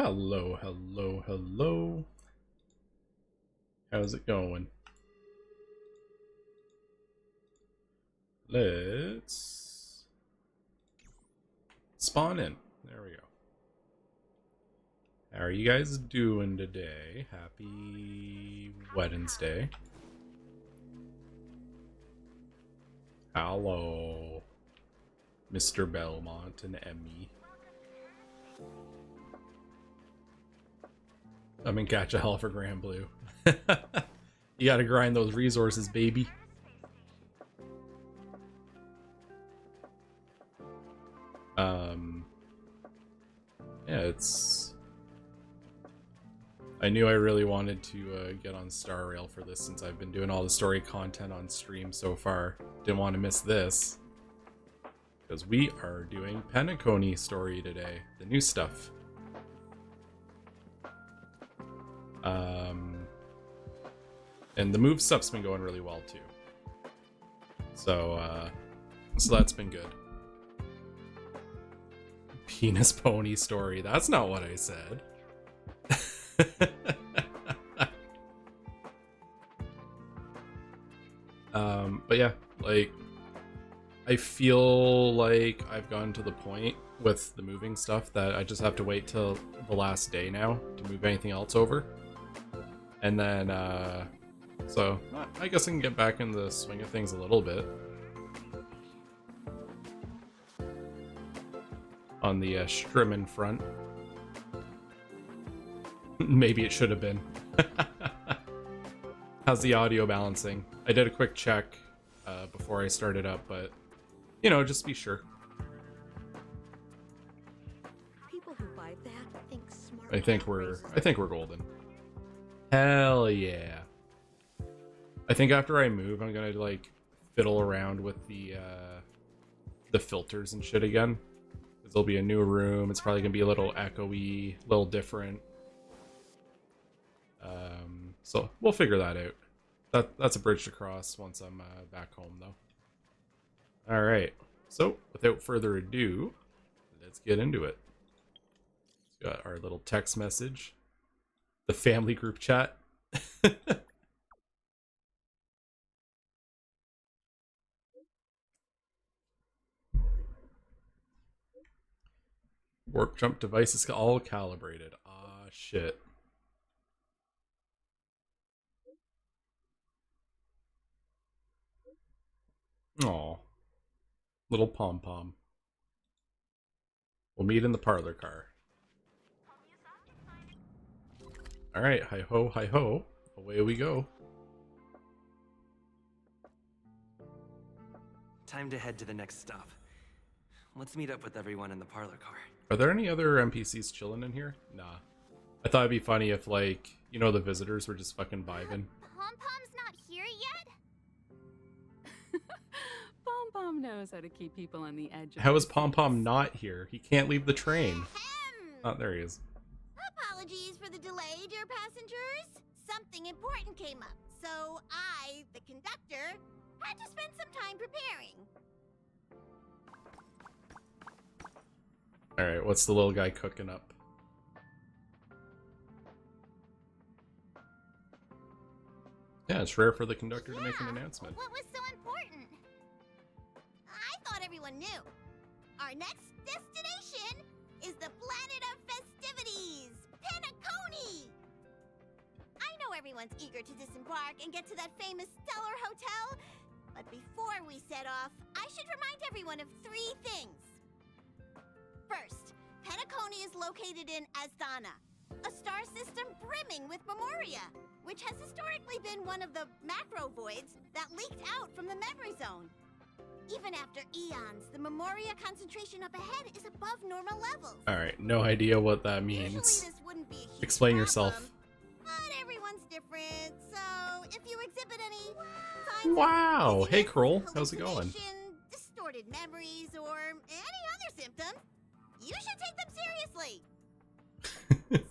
Hello, hello, hello. How's it going? Let's spawn in. There we go. How are you guys doing today? Happy Wednesday. Hello, Mr. Belmont and Emmy. I'm in catch a hell for Grand Blue. You gotta grind those resources, baby. Yeah, I knew I really wanted to get on Star Rail for this since I've been doing all the story content on stream so far. Didn't want to miss this. Because we are doing Penacony story today. The new stuff. And the move stuff's been going really well too. So that's been good. Penis pony story. That's not what I said. But yeah, like, I feel like I've gotten to the point with the moving stuff that I just have to wait till the last day now to move anything else over. And then, so I guess I can get back in the swing of things a little bit. On the Strimmen front. Maybe it should have been. How's the audio balancing? I did a quick check before I started up, but you know, just be sure. People who buy that think smart. I think we're golden. Hell yeah. I think after I move, I'm gonna like fiddle around with the filters and shit again. There'll be a new room. It's probably gonna be a little echoey, a little different. So we'll figure that out. That's a bridge to cross once I'm back home, though. All right. So without further ado, let's get into it. Got our little text message, the family group chat. Warp jump device is all calibrated. Ah, shit. Aw. Little pom-pom. We'll meet in the parlor car. Alright, hi-ho, hi-ho. Away we go. Time to head to the next stop. Let's meet up with everyone in the parlor car. Are there any other NPCs chilling in here? Nah. I thought it'd be funny if, like, you know, the visitors were just fucking vibing. Pom-Pom's not here yet? Pom-Pom knows how to keep people on the edge. How is Pom-Pom not here? He can't leave the train. Ahem. Oh, there he is. Apologies for the delay, dear passengers. Something important came up, so I, the conductor, had to spend some time preparing. Alright, what's the little guy cooking up? Yeah, it's rare for the conductor to make an announcement. What was so important? I thought everyone knew. Our next destination is the planet of festivities, Penacony! I know everyone's eager to disembark and get to that famous stellar hotel, but before we set off, I should remind everyone of 3 things. First, Penacony is located in Asdana, a star system brimming with Memoria, which has historically been one of the macro voids that leaked out from the memory zone. Even after eons, the Memoria concentration up ahead is above normal levels. Alright, no idea what that Usually means. this wouldn't be a huge Explain problem, yourself. But everyone's different, so if you exhibit any signs of Wow! Hey, dizziness, Kroll. How's it going? hallucination, distorted memories, or any other symptoms, you should take them seriously.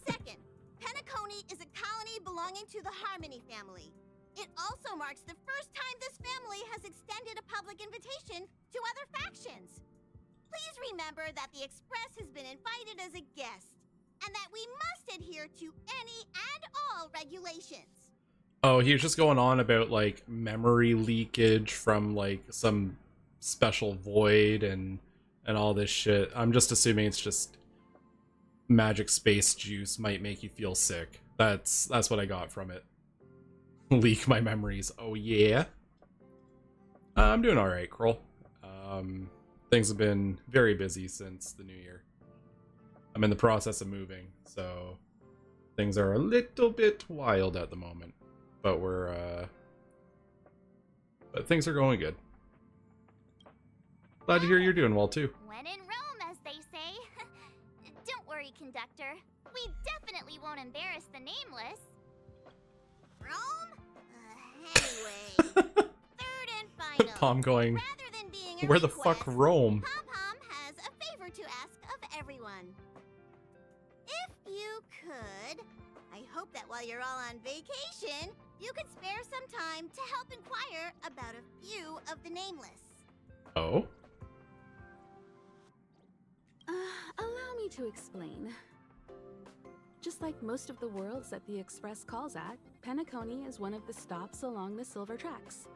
Second, Penacony is a colony belonging to the Harmony family. It also marks the first time this family has extended a public invitation to other factions. Please remember that the Express has been invited as a guest, and that we must adhere to any and all regulations. Oh, he was just going on about like memory leakage from like some special void and all this shit. I'm just assuming it's just magic space juice might make you feel sick. That's what I got from it. Leak my memories. Oh yeah. I'm doing all right, Kroll. Things have been very busy since the new year. I'm in the process of moving, so things are a little bit wild at the moment. But but things are going good. Glad to hear you're doing well too. When in Rome, as they say. Don't worry, conductor. We definitely won't embarrass the nameless. Rome? Anyway, third and final. Tom going, Rather than being a where the request, fuck Rome? Pom-Pom has a favor to ask of everyone. If you could, I hope that while you're all on vacation, you could spare some time to help inquire about a few of the nameless. Oh? Allow me to explain. Just like most of the worlds that the Express calls at, Penacony is one of the stops along the Silver Tracks.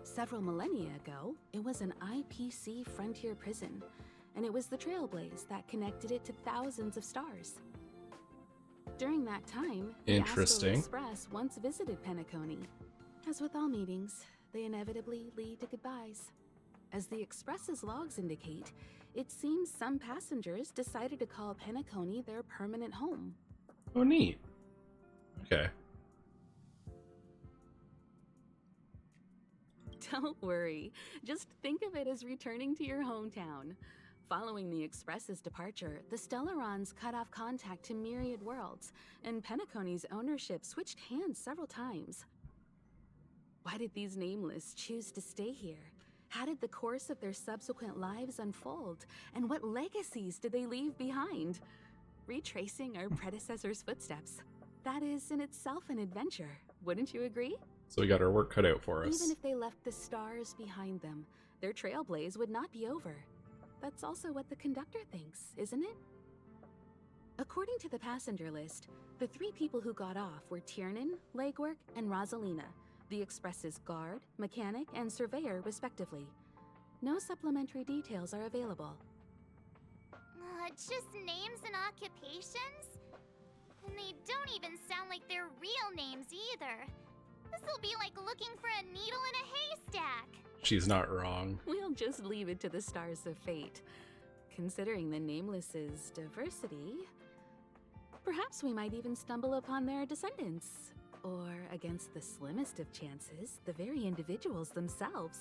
Several millennia ago, it was an IPC frontier prison, and it was the Trailblaze that connected it to thousands of stars. During that time, the Astral Interesting. Express once visited Penacony. As with all meetings, they inevitably lead to goodbyes. As the Express's logs indicate, it seems some passengers decided to call Penacony their permanent home. Oh, neat. Okay. Don't worry, just think of it as returning to your hometown. Following the Express's departure, the Stellarons cut off contact to myriad worlds, and Penacony's ownership switched hands several times. Why did these nameless choose to stay here? How did the course of their subsequent lives unfold? And what legacies did they leave behind? Retracing our predecessors' footsteps. That is in itself an adventure, wouldn't you agree? So we got our work cut out for us. Even if they left the stars behind them, their trailblaze would not be over. That's also what the conductor thinks, isn't it? According to the passenger list, the 3 people who got off were Tiernan, Legwork, and Rosalina, the Express's guard, mechanic, and surveyor, respectively. No supplementary details are available. Just names and occupations? And they don't even sound like their real names either. This'll be like looking for a needle in a haystack. She's not wrong. We'll just leave it to the stars of fate. Considering the Nameless's diversity, perhaps we might even stumble upon their descendants. Or, against the slimmest of chances, the very individuals themselves.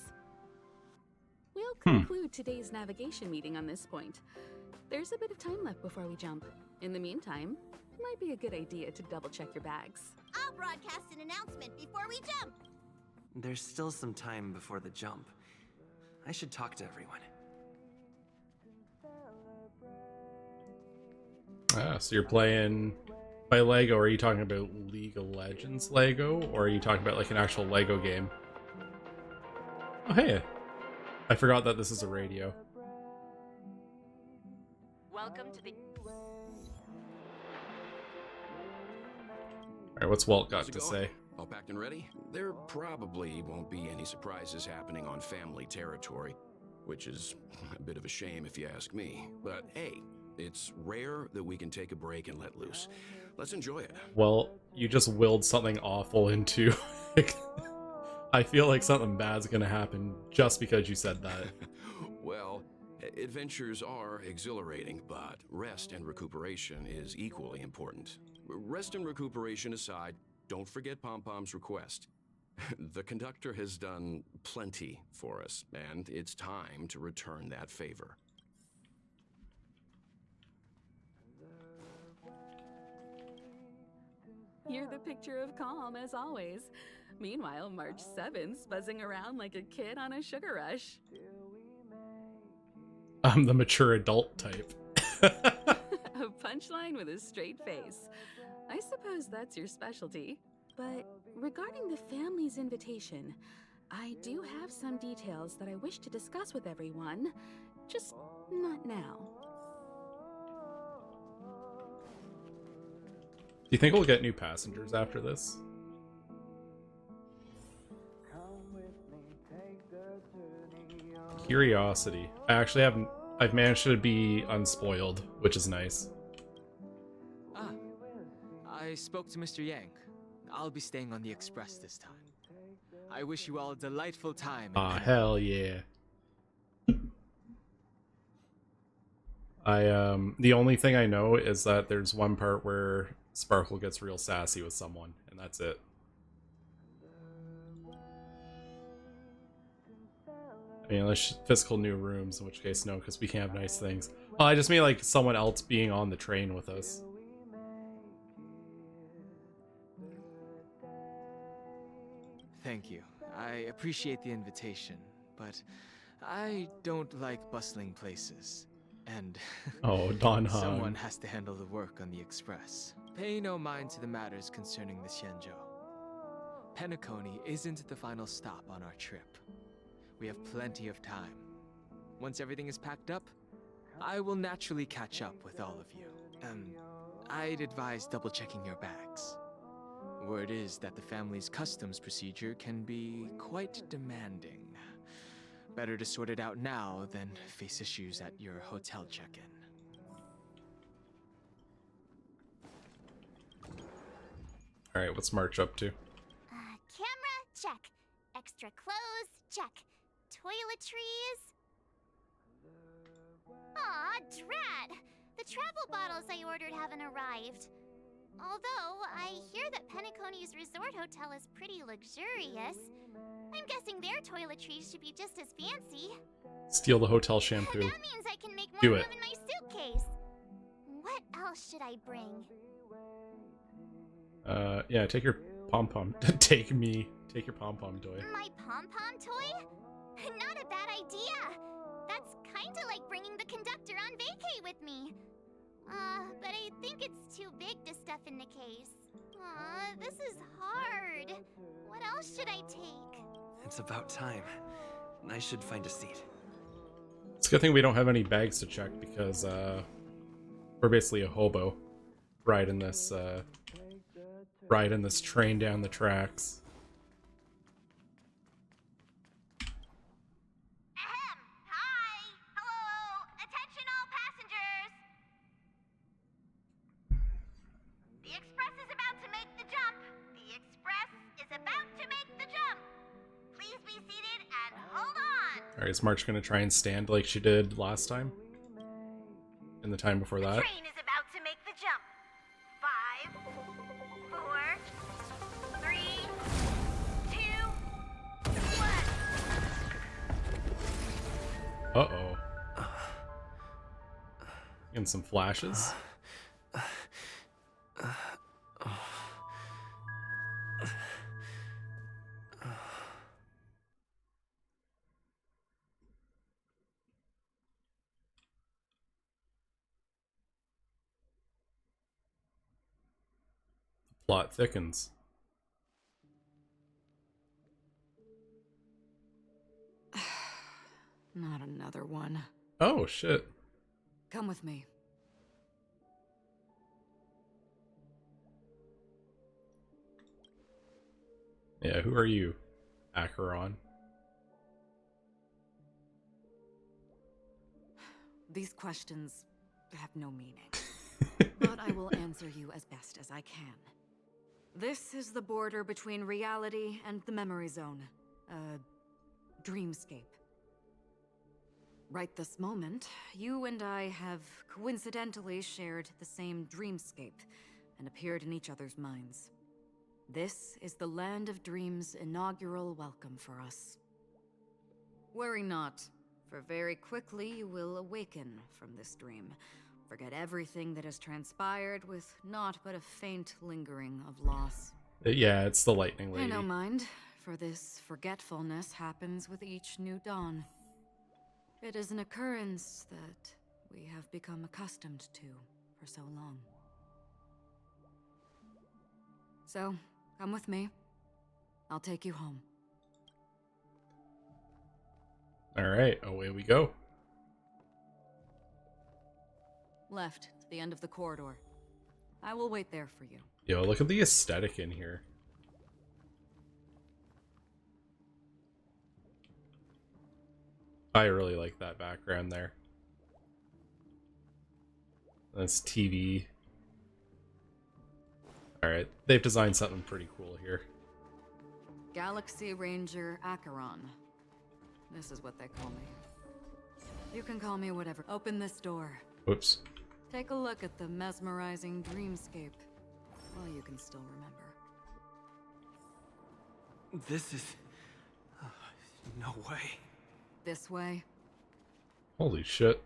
We'll conclude today's navigation meeting on this point. There's a bit of time left before we jump. In the meantime, it might be a good idea to double-check your bags. I'll broadcast an announcement before we jump. There's still some time before the jump. I should talk to everyone. So you're playing by Lego. Are you talking about League of Legends Lego, or are you talking about like an actual Lego game? Oh hey, I forgot that this is a radio. Welcome to the... Alright, what's Walt got How's it to going? say? All packed and ready? There probably won't be any surprises happening on family territory, which is a bit of a shame if you ask me. But hey, it's rare that we can take a break and let loose. Let's enjoy it. Well, you just willed something awful into... I feel like something bad's gonna happen just because you said that. Well, adventures are exhilarating, but rest and recuperation is equally important. Rest and recuperation aside, don't forget Pom-Pom's request. The conductor has done plenty for us, and it's time to return that favor. You're the picture of calm, as always. Meanwhile, March 7th's buzzing around like a kid on a sugar rush. I'm the mature adult type. A punchline with a straight face. I suppose that's your specialty. But regarding the family's invitation, I do have some details that I wish to discuss with everyone, just not now. you think we'll get new passengers after this? Curiosity. I've managed to be unspoiled, which is nice. Ah, I spoke to Mr. Yang. I'll be staying on the express this time. I wish you all a delightful time. Ah, hell yeah. The only thing I know is that there's one part where Sparkle gets real sassy with someone, and that's it. I mean, unless physical new rooms, in which case no, because we can't have nice things. Well, I just mean like someone else being on the train with us. Thank you. I appreciate the invitation, but I don't like bustling places. And Oh, Don Han. someone has to handle the work on the express. Pay no mind to the matters concerning the Xianzhou. Penacony isn't the final stop on our trip. We have plenty of time. Once everything is packed up, I will naturally catch up with all of you. I'd advise double-checking your bags. Word is that the family's customs procedure can be quite demanding. Better to sort it out now than face issues at your hotel check-in. Alright, what's March up to? Camera, check. Extra clothes, check. Toiletries. Aw, drat! The travel bottles I ordered haven't arrived. Although, I hear that Penacony's resort hotel is pretty luxurious. I'm guessing their toiletries should be just as fancy. Steal the hotel shampoo. That means I can make more Do room it. in my suitcase. What else should I bring? Yeah, take your pom-pom. Take your pom-pom toy. My pom-pom toy? Not a bad idea. That's kinda like bringing the conductor on vacay with me. But I think it's too big to stuff in the case. This is hard. What else should I take? It's about time. I should find a seat. It's a good thing we don't have any bags to check because we're basically a hobo riding this train down the tracks. Ahem. Hi. Hello. Attention all passengers. The express is about to make the jump. The express is about to make the jump. Please be seated and hold on. Alright, is March gonna try and stand like she did last time? And the time before that? Train is about to make the jump. 5, 4, 3, 2, 1. Uh-oh. Getting some flashes. Plot thickens. Not another one. Oh, shit. Come with me. Yeah, who are you, Acheron? These questions have no meaning. But I will answer you as best as I can. This is the border between reality and the memory zone. Dreamscape. Right this moment, you and I have coincidentally shared the same dreamscape and appeared in each other's minds. This is the Land of Dreams' inaugural welcome for us. Worry not, for very quickly you will awaken from this dream. Forget everything that has transpired with naught but a faint lingering of loss. Yeah, it's the lightning lady. I don't mind, for this forgetfulness happens with each new dawn. It is an occurrence that we have become accustomed to for so long. So, come with me. I'll take you home. Alright, away we go. Left, to the end of the corridor. I will wait there for you. Yo, look at the aesthetic in here. I really like that background there. That's TV. Alright, they've designed something pretty cool here. Galaxy Ranger Acheron. This is what they call me. You can call me whatever. Open this door. Whoops. Take a look at the mesmerizing dreamscape. Well, you can still remember. This is... no way. This way. Holy shit.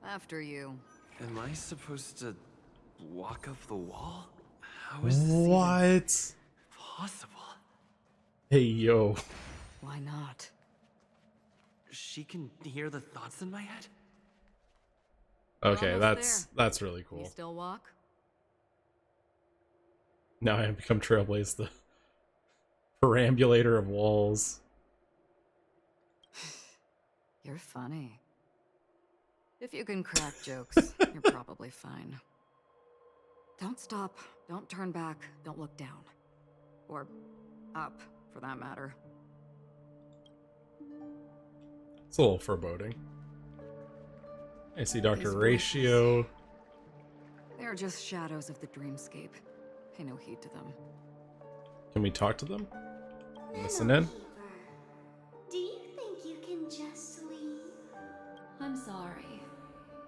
After you. Am I supposed to walk up the wall? How is this even What? possible? Hey, yo. Why not? She can hear the thoughts in my head? Okay, Almost that's really You cool. still walk? Now I have become Trailblaze, the perambulator of walls. You're funny. If you can crack jokes, you're probably fine. Don't stop. Don't turn back. Don't look down. Or up, for that matter. It's a little foreboding. I see Dr. These Ratio. They're just shadows of the dreamscape. Pay no heed to them. Can we talk to them? Listen in? Do you think you can just leave? I'm sorry.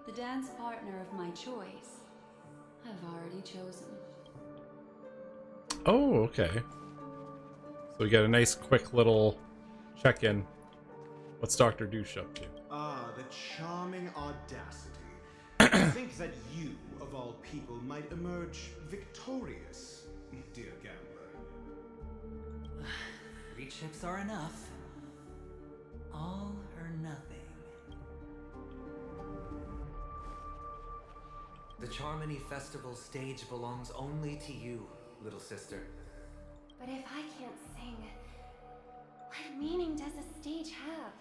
The dance partner of my choice, I've already chosen. Oh, okay. So we got a nice quick little check-in. What's Dr. Douche up to? Ah, the charming audacity. To think that you, of all people, might emerge victorious, dear gambler. 3 chips are enough. All or nothing. The Charmony Festival stage belongs only to you, little sister. But if I can't sing, what meaning does a stage have?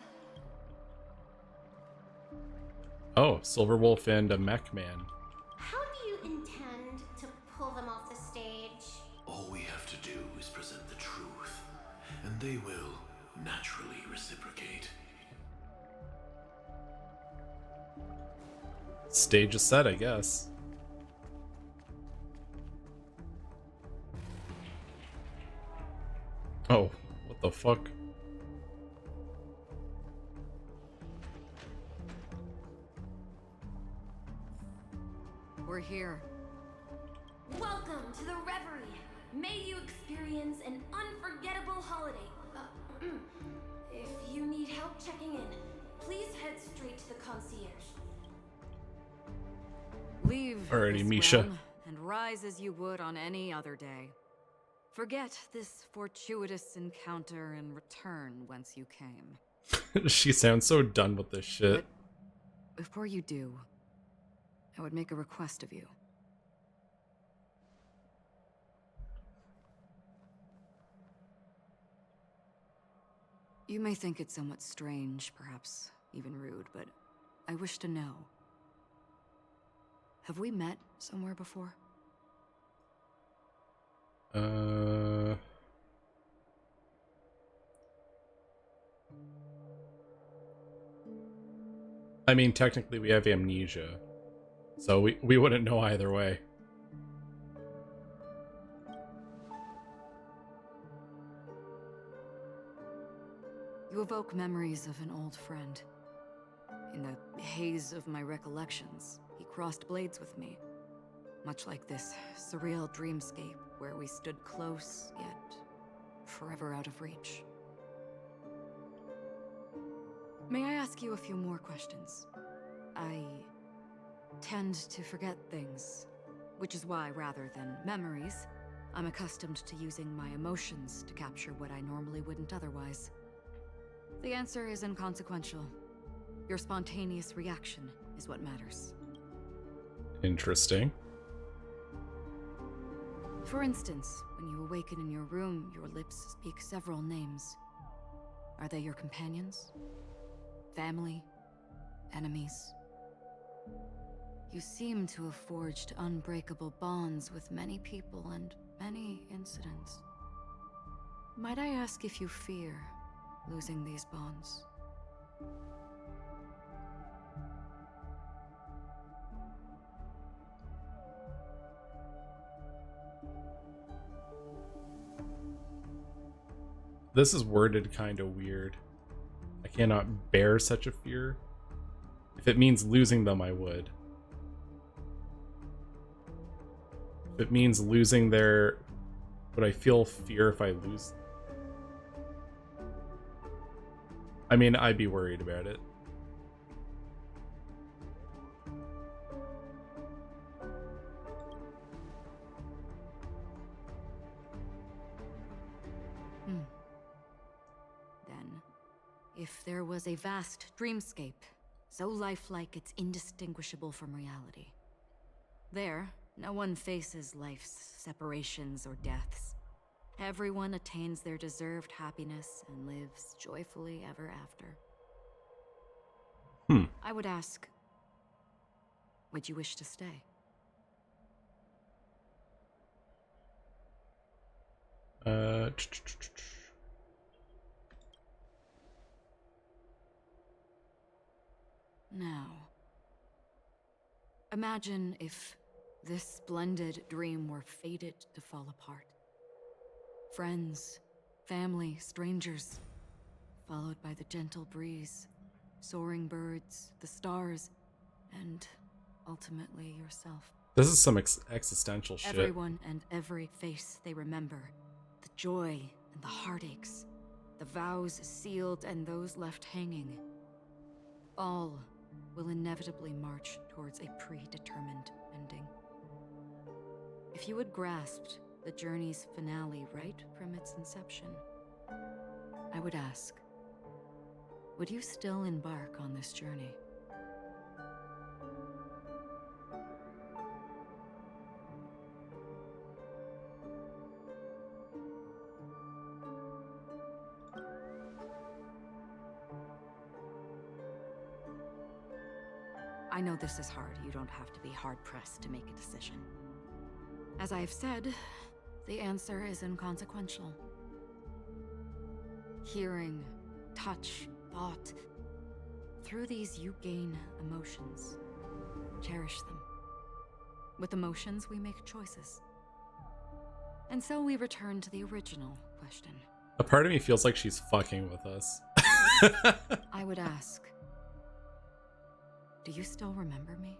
Oh, Silver Wolf and a Mech Man. How do you intend to pull them off the stage? All we have to do is present the truth, and they will naturally reciprocate. Stage is set, I guess. Oh, what the fuck? We're here. Welcome to the Reverie. May you experience an unforgettable holiday. If you need help checking in, please head straight to the concierge. Leave Alrighty, this Misha. realm and rise as you would on any other day. Forget this fortuitous encounter and return whence you came. She sounds so done with this shit. But before you do, I would make a request of you. You may think it somewhat strange, perhaps even rude, but I wish to know. Have we met somewhere before? I mean, technically we have amnesia, so we wouldn't know either way. You evoke memories of an old friend. In the haze of my recollections, he crossed blades with me. Much like this surreal dreamscape where we stood close, yet forever out of reach. May I ask you a few more questions? I tend to forget things, which is why, rather than memories, I'm accustomed to using my emotions to capture what I normally wouldn't otherwise. The answer is inconsequential. Your spontaneous reaction is what matters. Interesting. For instance, when you awaken in your room, your lips speak several names. Are they your companions? Family? Enemies? You seem to have forged unbreakable bonds with many people and many incidents. Might I ask if you fear losing these bonds? This is worded kind of weird. I cannot bear such a fear. If it means losing them, I would. If it means losing their... Would I feel fear if I lose? I mean, I'd be worried about it. Then, if there was a vast dreamscape, so lifelike it's indistinguishable from reality. There, no one faces life's separations or deaths. Everyone attains their deserved happiness and lives joyfully ever after. I would ask, would you wish to stay? Now, imagine if this splendid dream were fated to fall apart. Friends, family, strangers, followed by the gentle breeze, soaring birds, the stars, and ultimately yourself. This is some existential shit. Everyone and every face they remember, the joy and the heartaches, the vows sealed and those left hanging, all will inevitably march towards a predetermined ending. If you had grasped the journey's finale right from its inception, I would ask, would you still embark on this journey? I know this is hard. You don't have to be hard-pressed to make a decision. As I've said, the answer is inconsequential. Hearing, touch, thought. Through these you gain emotions. Cherish them. With emotions, we make choices. And so we return to the original question. A part of me feels like she's fucking with us. I would ask, do you still remember me?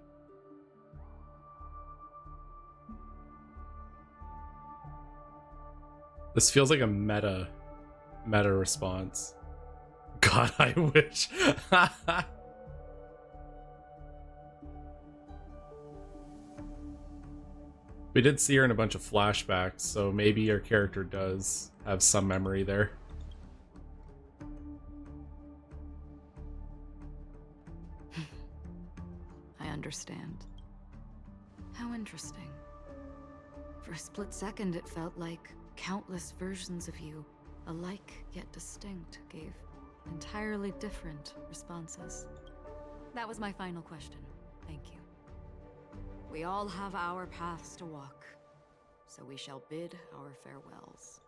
This feels like a meta response. God, I wish. We did see her in a bunch of flashbacks, so maybe our character does have some memory there. I understand. How interesting. For a split second, it felt like countless versions of you, alike yet distinct, gave entirely different responses. That was my final question. Thank you. We all have our paths to walk, so we shall bid our farewells.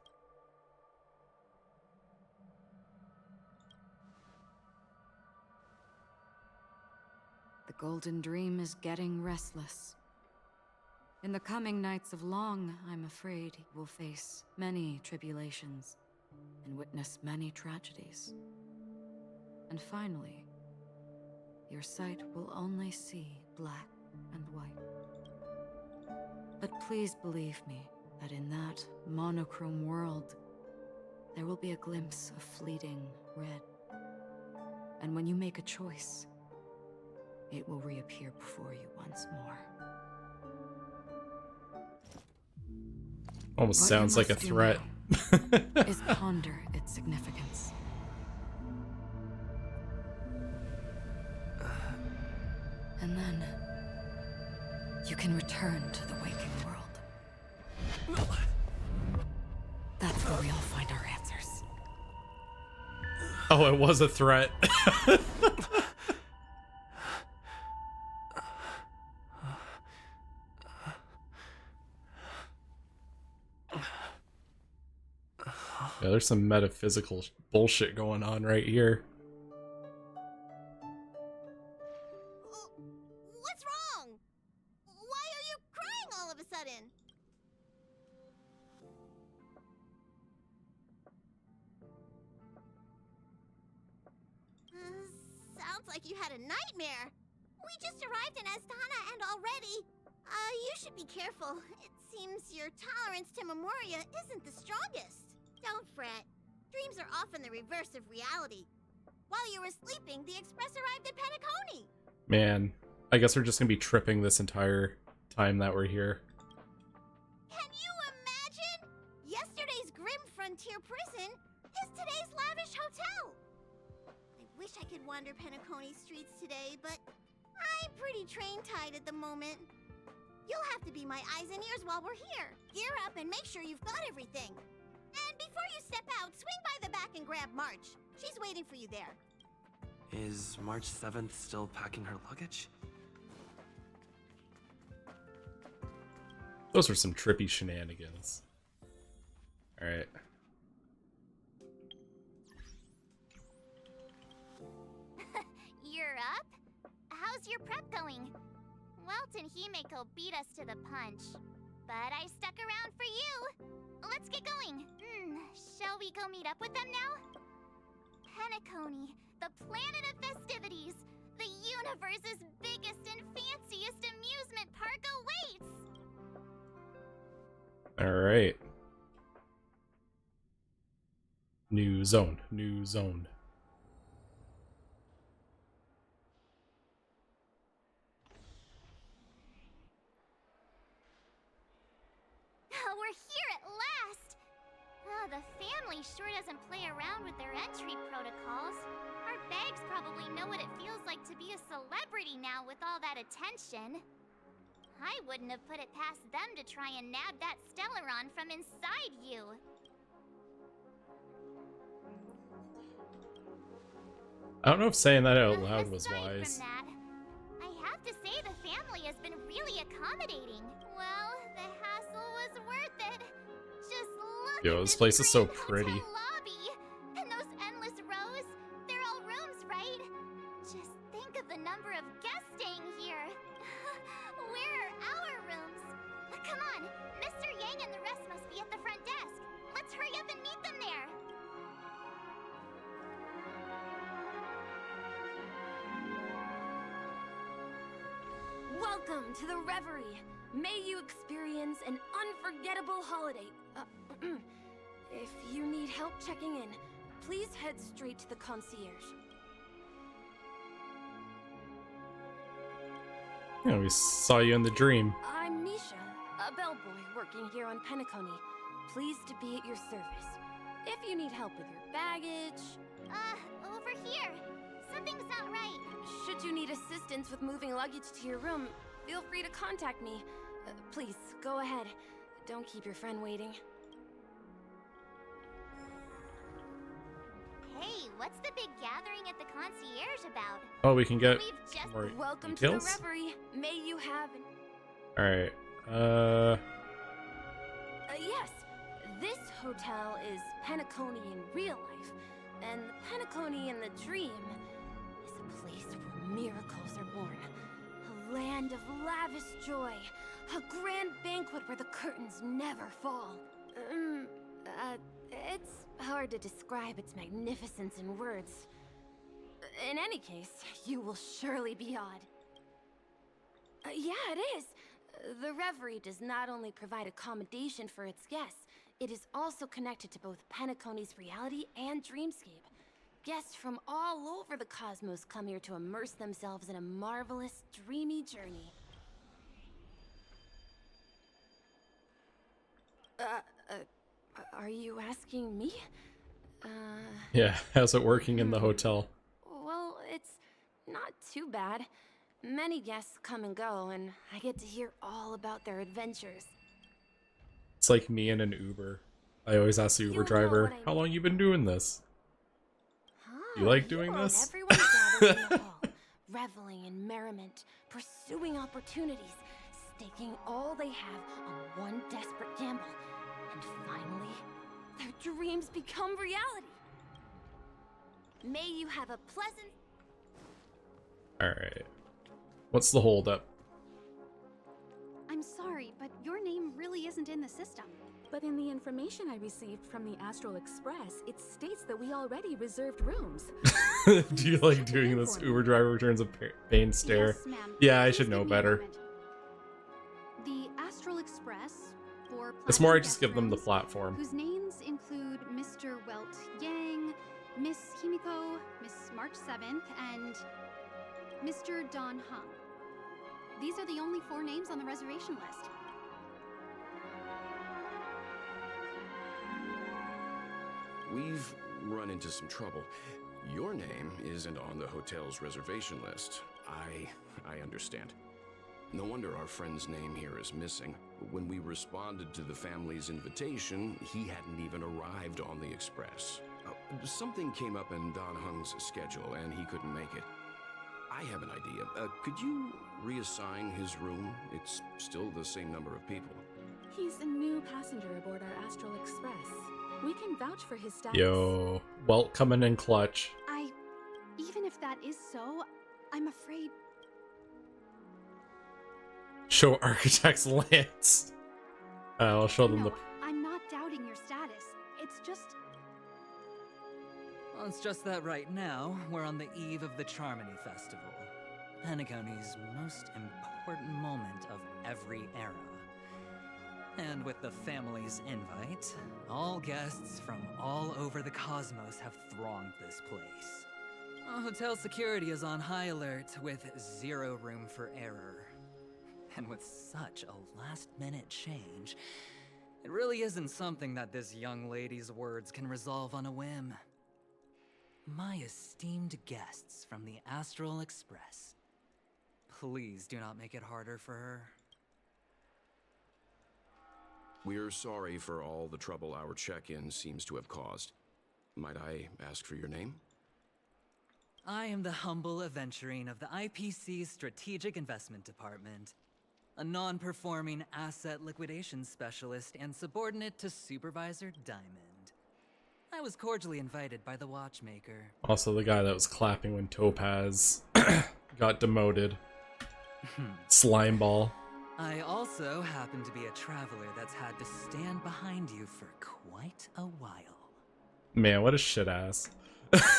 The Golden Dream is getting restless. In the coming nights of Long, I'm afraid he will face many tribulations and witness many tragedies. And finally, your sight will only see black and white. But please believe me that in that monochrome world, there will be a glimpse of fleeting red. And when you make a choice, it will reappear before you once more. Almost What sounds you like a must do threat. now is ponder its significance. And then you can return to the waking world. That's where we all find our answers. Oh, it was a threat. Yeah, there's some metaphysical bullshit going on right here. What's wrong? Why are you crying all of a sudden? Sounds like you had a nightmare. We just arrived in Astana and already... you should be careful. It seems your tolerance to Memoria isn't the strongest. Don't fret. Dreams are often the reverse of reality. While you were sleeping, the Express arrived at Penacony. Man, I guess we're just gonna be tripping this entire time that we're here. Can you imagine? Yesterday's grim frontier prison is today's lavish hotel. I wish I could wander Penacony streets today, but I'm pretty train-tied at the moment. You'll have to be my eyes and ears while we're here. Gear up and make sure you've got everything. And before you step out, swing by the back and grab March. She's waiting for you there. Is March 7th still packing her luggage? Those were some trippy shenanigans. Alright. You're up? How's your prep going? Welt and Himeko beat us to the punch, but I stuck around for you. Let's get going. Shall we go meet up with them now? Penacony, the planet of festivities. The universe's biggest and fanciest amusement park awaits. Alright. New zone. New zone. We're here at last! The family sure doesn't play around with their entry protocols. Our bags probably know what it feels like to be a celebrity now with all that attention. I wouldn't have put it past them to try and nab that Stellaron from inside you. I don't know if saying that out loud was wise. From that, I have to say the family has been really accommodating. Well, the hassle was worth it. Just look Yo, at this place is so great pretty. hotel lobby. And those endless rows, they're all rooms, right? Just think of the number of guests staying here. Where are our rooms? Come on, Mr. Yang and the rest must be at the front desk. Let's hurry up and meet them there. Welcome to the Reverie. May you experience an unforgettable holiday. If you need help checking in, please head straight to the concierge. Yeah, we saw you in the dream. I'm Misha, a bellboy working here on Penacony. Pleased to be at your service. If you need help with your baggage... Over here. Something's not right. Should you need assistance with moving luggage to your room, feel free to contact me. Please, go ahead. Don't keep your friend waiting. Hey, what's the big gathering at the concierge about? Oh, we can get We've just... more Welcome details? to the Reverie. May you have... Alright. Yes. This hotel is Penacony in real life, and Penacony in the dream is a place where miracles are born. A land of lavish joy. A grand banquet where the curtains never fall. It's hard to describe its magnificence in words. In any case, you will surely be awed. Yeah, it is. The Reverie does not only provide accommodation for its guests, it is also connected to both Penacony's reality and dreamscape. Guests from all over the cosmos come here to immerse themselves in a marvelous, dreamy journey. Are you asking me? Yeah, how's it working in the hotel? Well, it's not too bad. Many guests come and go, and I get to hear all about their adventures. It's like me in an Uber. I always ask the Uber driver, how long you been doing this? You like doing this? Everyone gathers in the hall, reveling in merriment, pursuing opportunities, staking all they have on one desperate gamble, and finally, their dreams become reality. May you have a pleasant... Alright. What's the holdup? I'm sorry, but your name really isn't in the system. But in the information I received from the Astral Express, it states that we already reserved rooms. Do you like doing this Uber driver returns a pain stare? Yes, ma'am. Yeah, I Please should know give me a better. moment. The Astral Express for It's more I platinum just guest give them the rooms, platform. whose names include Mr. Welt Yang, Miss Himiko, Miss March 7th, and Mr. Don Hung. These are the only 4 names on the reservation list. We've run into some trouble. Your name isn't on the hotel's reservation list. I understand. No wonder our friend's name here is missing. When we responded to the family's invitation, he hadn't even arrived on the express. Something came up in Don Hung's schedule, and he couldn't make it. I have an idea. Could you reassign his room? It's still the same number of people. He's a new passenger aboard our Astral Express. We can vouch for his status. Yo, Welt coming in clutch. Even if that is so, I'm afraid... Show architects Lance. I'll show them No, the... I'm not doubting your status. It's just... Well, it's just that right now, we're on the eve of the Charmony Festival. Penacony's most important moment of every era. And with the family's invite, all guests from all over the cosmos have thronged this place. Hotel security is on high alert with 0 room for error. And with such a last-minute change, it really isn't something that this young lady's words can resolve on a whim. My esteemed guests from the Astral Express, please do not make it harder for her. We're sorry for all the trouble our check-in seems to have caused. Might I ask for your name? I am the humble aventurine of the IPC's Strategic Investment Department, a non-performing asset liquidation specialist and subordinate to Supervisor Diamond. I was cordially invited by the watchmaker. Also the guy that was clapping when Topaz got demoted. Slimeball. I also happen to be a traveler that's had to stand behind you for quite a while. Man, what a shit ass.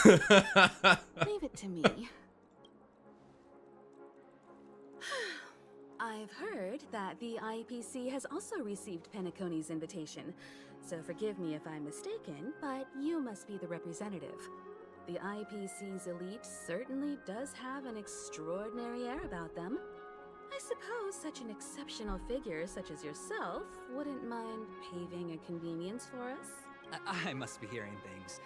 Leave it to me. I've heard that the IPC has also received Penacony's invitation, so forgive me if I'm mistaken, but you must be the representative. The IPC's elite certainly does have an extraordinary air about them. I suppose such an exceptional figure such as yourself wouldn't mind paving a convenience for us? I must be hearing things.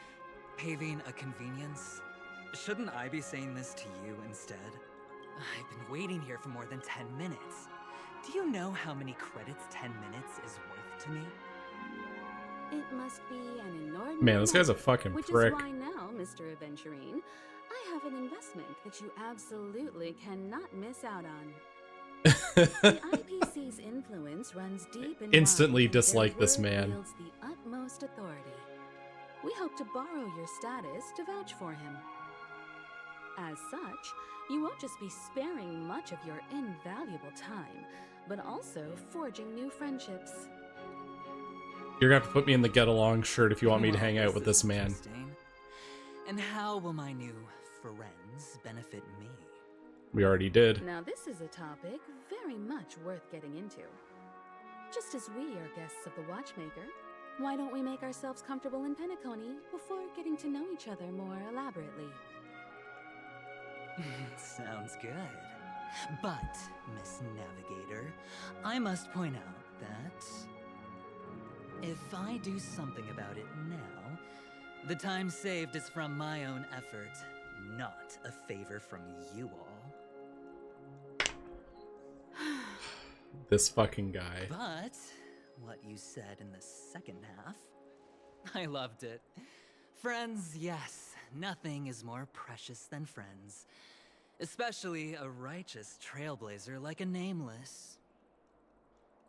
Paving a convenience? Shouldn't I be saying this to you instead? I've been waiting here for more than 10 minutes. Do you know how many credits 10 minutes is worth to me? It must be an inordinate Man, this guy's a amount, fucking which prick. is why now, Mr. Aventurine, I have an investment that you absolutely cannot miss out on. The IPC's influence runs deep and Instantly wide, and their dislike this word man. wields the utmost authority. We hope to borrow your status to vouch for him. As such, you won't just be sparing much of your invaluable time, but also forging new friendships. You're gonna have to put me in the get along shirt if you want me to Well, hang out with is this man. interesting. And how will my new friends benefit me? We already did. Now this is a topic very much worth getting into. Just as we are guests of the Watchmaker, why don't we make ourselves comfortable in Penacony before getting to know each other more elaborately? Sounds good. But, Miss Navigator, I must point out that if I do something about it now, the time saved is from my own effort, not a favor from you all. This fucking guy. But what you said in the second half, I loved it. Friends, yes, nothing is more precious than friends. Especially a righteous trailblazer like a Nameless.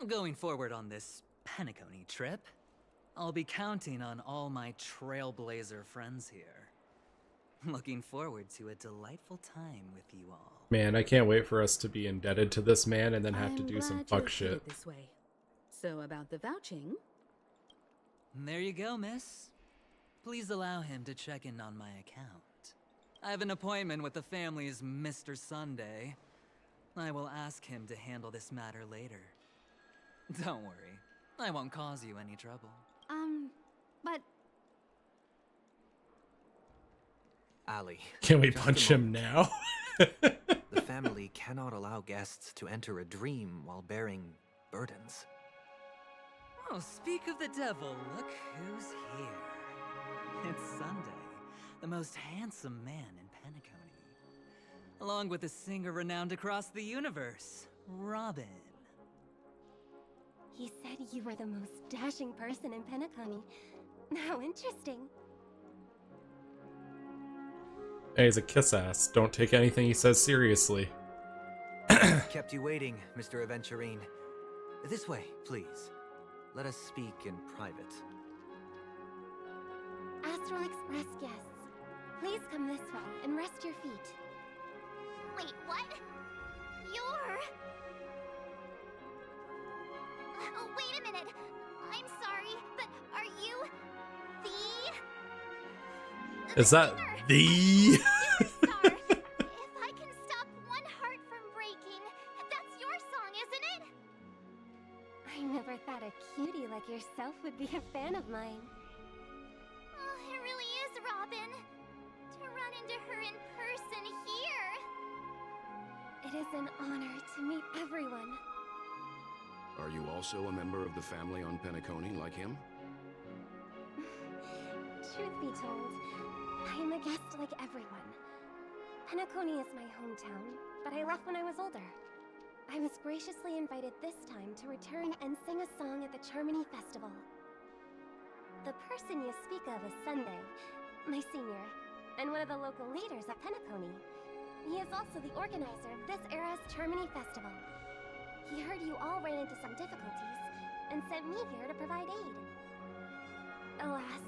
Going forward on this Penacony trip, I'll be counting on all my trailblazer friends here. Looking forward to a delightful time with you all. Man, I can't wait for us to be indebted to this man and then have to I'm do some glad fuck you're shit. fitted this way. So about the vouching, There you go, miss. Please allow him to check in on my account. I have an appointment with the family's Mr. Sunday. I will ask him to handle this matter later. Don't worry, I won't cause you any trouble. But Ali. Can we just a punch him moment. now? The family cannot allow guests to enter a dream while bearing burdens. Oh, speak of the devil, look who's here. It's Sunday, the most handsome man in Penacony. Along with a singer renowned across the universe, Robin. He said you were the most dashing person in Penacony. How interesting. Hey, he's a kiss ass. Don't take anything he says seriously. Kept you waiting, Mr. Aventurine. This way, please. Let us speak in private. Astral Express guests, please come this way and rest your feet. Wait, what? You're... Oh, wait a minute. I'm sorry, but are you... Is that the? Superstar? If I can stop one heart from breaking, that's your song, isn't it? I never thought a cutie like yourself would be a fan of mine. Oh, it really is, Robin. To run into her in person here. It is an honor to meet everyone. Are you also a member of the family on Penacony like him? Truth be told, I am a guest like everyone. Penacony is my hometown, but I left when I was older. I was graciously invited this time to return and sing a song at the Charmony Festival. The person you speak of is Sunday, my senior, and one of the local leaders at Penacony. He is also the organizer of this era's Charmony Festival. He heard you all ran into some difficulties, and sent me here to provide aid. Alas,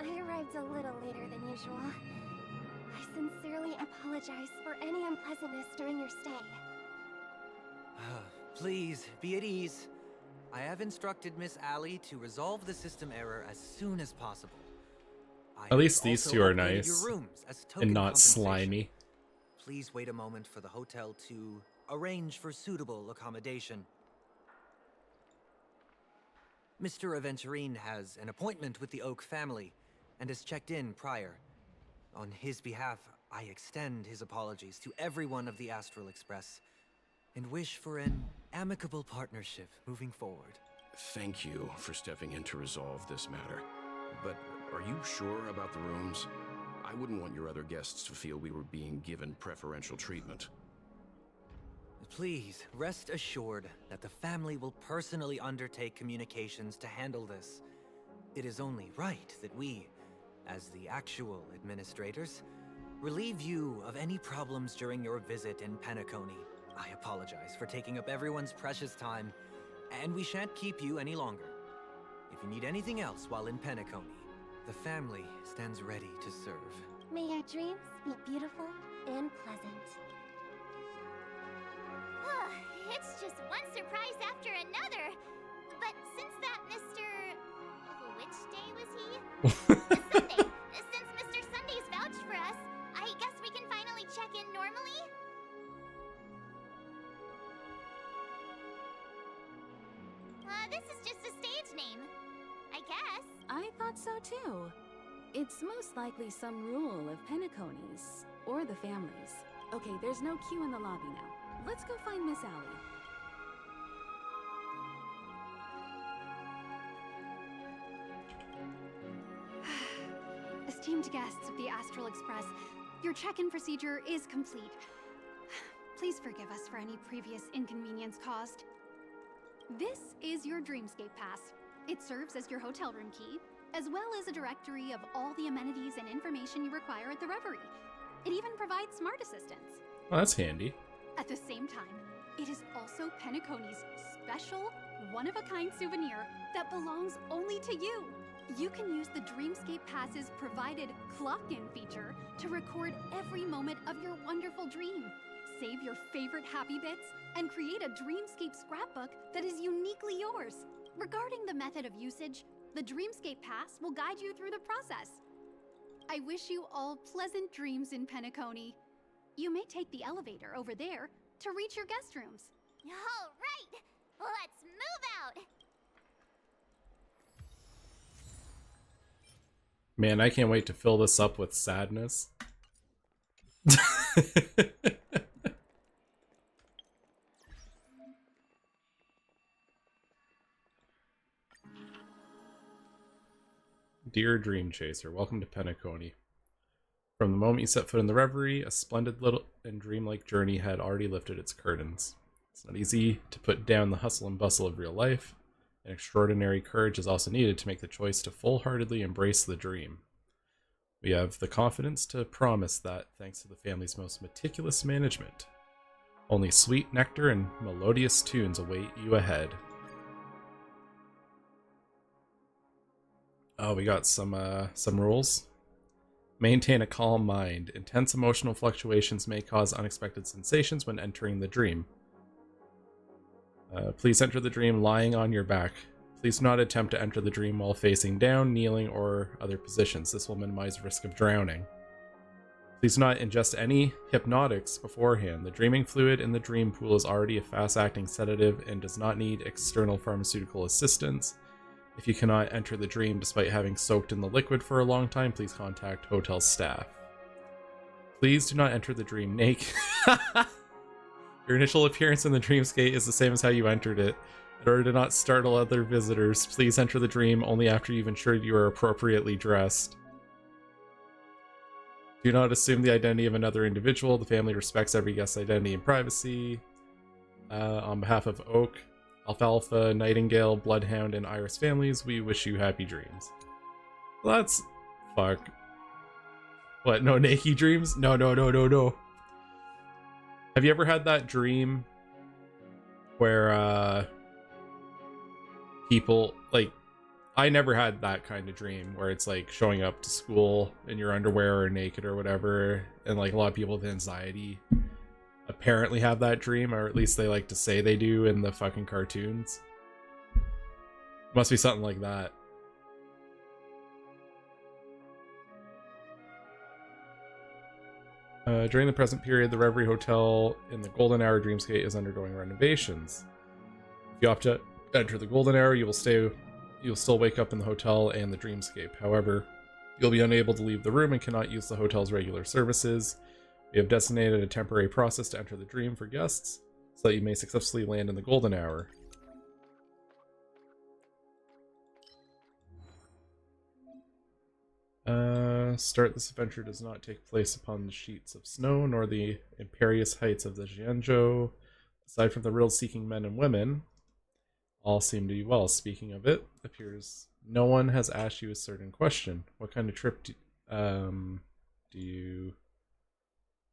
I arrived a little later than usual. I sincerely apologize for any unpleasantness during your stay. Please, be at ease. I have instructed Miss Ali to resolve the system error as soon as possible. At least these also two are upgraded nice your rooms as and token not compensation. slimy. Please wait a moment for the hotel to arrange for suitable accommodation. Mr. Aventurine has an appointment with the Oak family and has checked in prior. On his behalf, I extend his apologies to everyone of the Astral Express and wish for an amicable partnership moving forward. Thank you for stepping in to resolve this matter. But are you sure about the rooms? I wouldn't want your other guests to feel we were being given preferential treatment. Please, rest assured that the family will personally undertake communications to handle this. It is only right that we, as the actual administrators, relieve you of any problems during your visit in Penacony. I apologize for taking up everyone's precious time, and we shan't keep you any longer. If you need anything else while in Penacony, the family stands ready to serve. May your dreams be beautiful and pleasant. It's just one surprise after another. But since that Mr... Which day was he? Sunday. Since Mr. Sunday's vouched for us, I guess we can finally check in normally? This is just a stage name. I guess. I thought so too. It's most likely some rule of Penacony's, or the family's. Okay, there's no queue in the lobby now. Let's go find Miss Ali. Esteemed guests of the Astral Express, your check-in procedure is complete. Please forgive us for any previous inconvenience caused. This is your Dreamscape Pass. It serves as your hotel room key, as well as a directory of all the amenities and information you require at the Reverie. It even provides smart assistants. Well, that's handy. At the same time, it is also Penacony's special, one-of-a-kind souvenir that belongs only to you. You can use the Dreamscape Pass's provided clock-in feature to record every moment of your wonderful dream. Save your favorite happy bits and create a Dreamscape scrapbook that is uniquely yours. Regarding the method of usage, the Dreamscape Pass will guide you through the process. I wish you all pleasant dreams in Penacony. You may take the elevator over there to reach your guest rooms. All right, let's move out. Man, I can't wait to fill this up with sadness. Dear Dream Chaser, welcome to Penacony. From the moment you set foot in the Reverie, a splendid little and dreamlike journey had already lifted its curtains. It's not easy to put down the hustle and bustle of real life, and extraordinary courage is also needed to make the choice to full-heartedly embrace the dream. We have the confidence to promise that, thanks to the family's most meticulous management, only sweet nectar and melodious tunes await you ahead. Oh, we got some rules. Maintain a calm mind. Intense emotional fluctuations may cause unexpected sensations when entering the dream. Please enter the dream lying on your back. Please do not attempt to enter the dream while facing down, kneeling, or other positions. This will minimize risk of drowning. Please do not ingest any hypnotics beforehand. The dreaming fluid in the dream pool is already a fast-acting sedative and does not need external pharmaceutical assistance. If you cannot enter the dream despite having soaked in the liquid for a long time, please contact hotel staff. Please do not enter the dream naked. Your initial appearance in the dreamscape is the same as how you entered it. In order to not startle other visitors, please enter the dream only after you've ensured you are appropriately dressed. Do not assume the identity of another individual. The family respects every guest's identity and privacy. On behalf of Oak, Alfalfa, Nightingale, Bloodhound, and Iris families, we wish you happy dreams. Well, that's... fuck. What, no naked dreams? No. Have you ever had that dream where, people, like, I never had that kind of dream where it's like showing up to school in your underwear or naked or whatever, and like a lot of people with anxiety apparently have that dream, or at least they like to say they do in the fucking cartoons. Must be something like that. During the present period, the Reverie Hotel in the Golden Hour Dreamscape is undergoing renovations. If you opt to enter the Golden Hour, you'll still wake up in the hotel and the Dreamscape. However, you'll be unable to leave the room and cannot use the hotel's regular services. We have designated a temporary process to enter the dream for guests, so that you may successfully land in the Golden Hour. Start this adventure does not take place upon the sheets of snow, nor the imperious heights of the Xianzhou. Aside from the riddle-seeking men and women, all seem to be well. Speaking of it, appears no one has asked you a certain question. What kind of trip do you...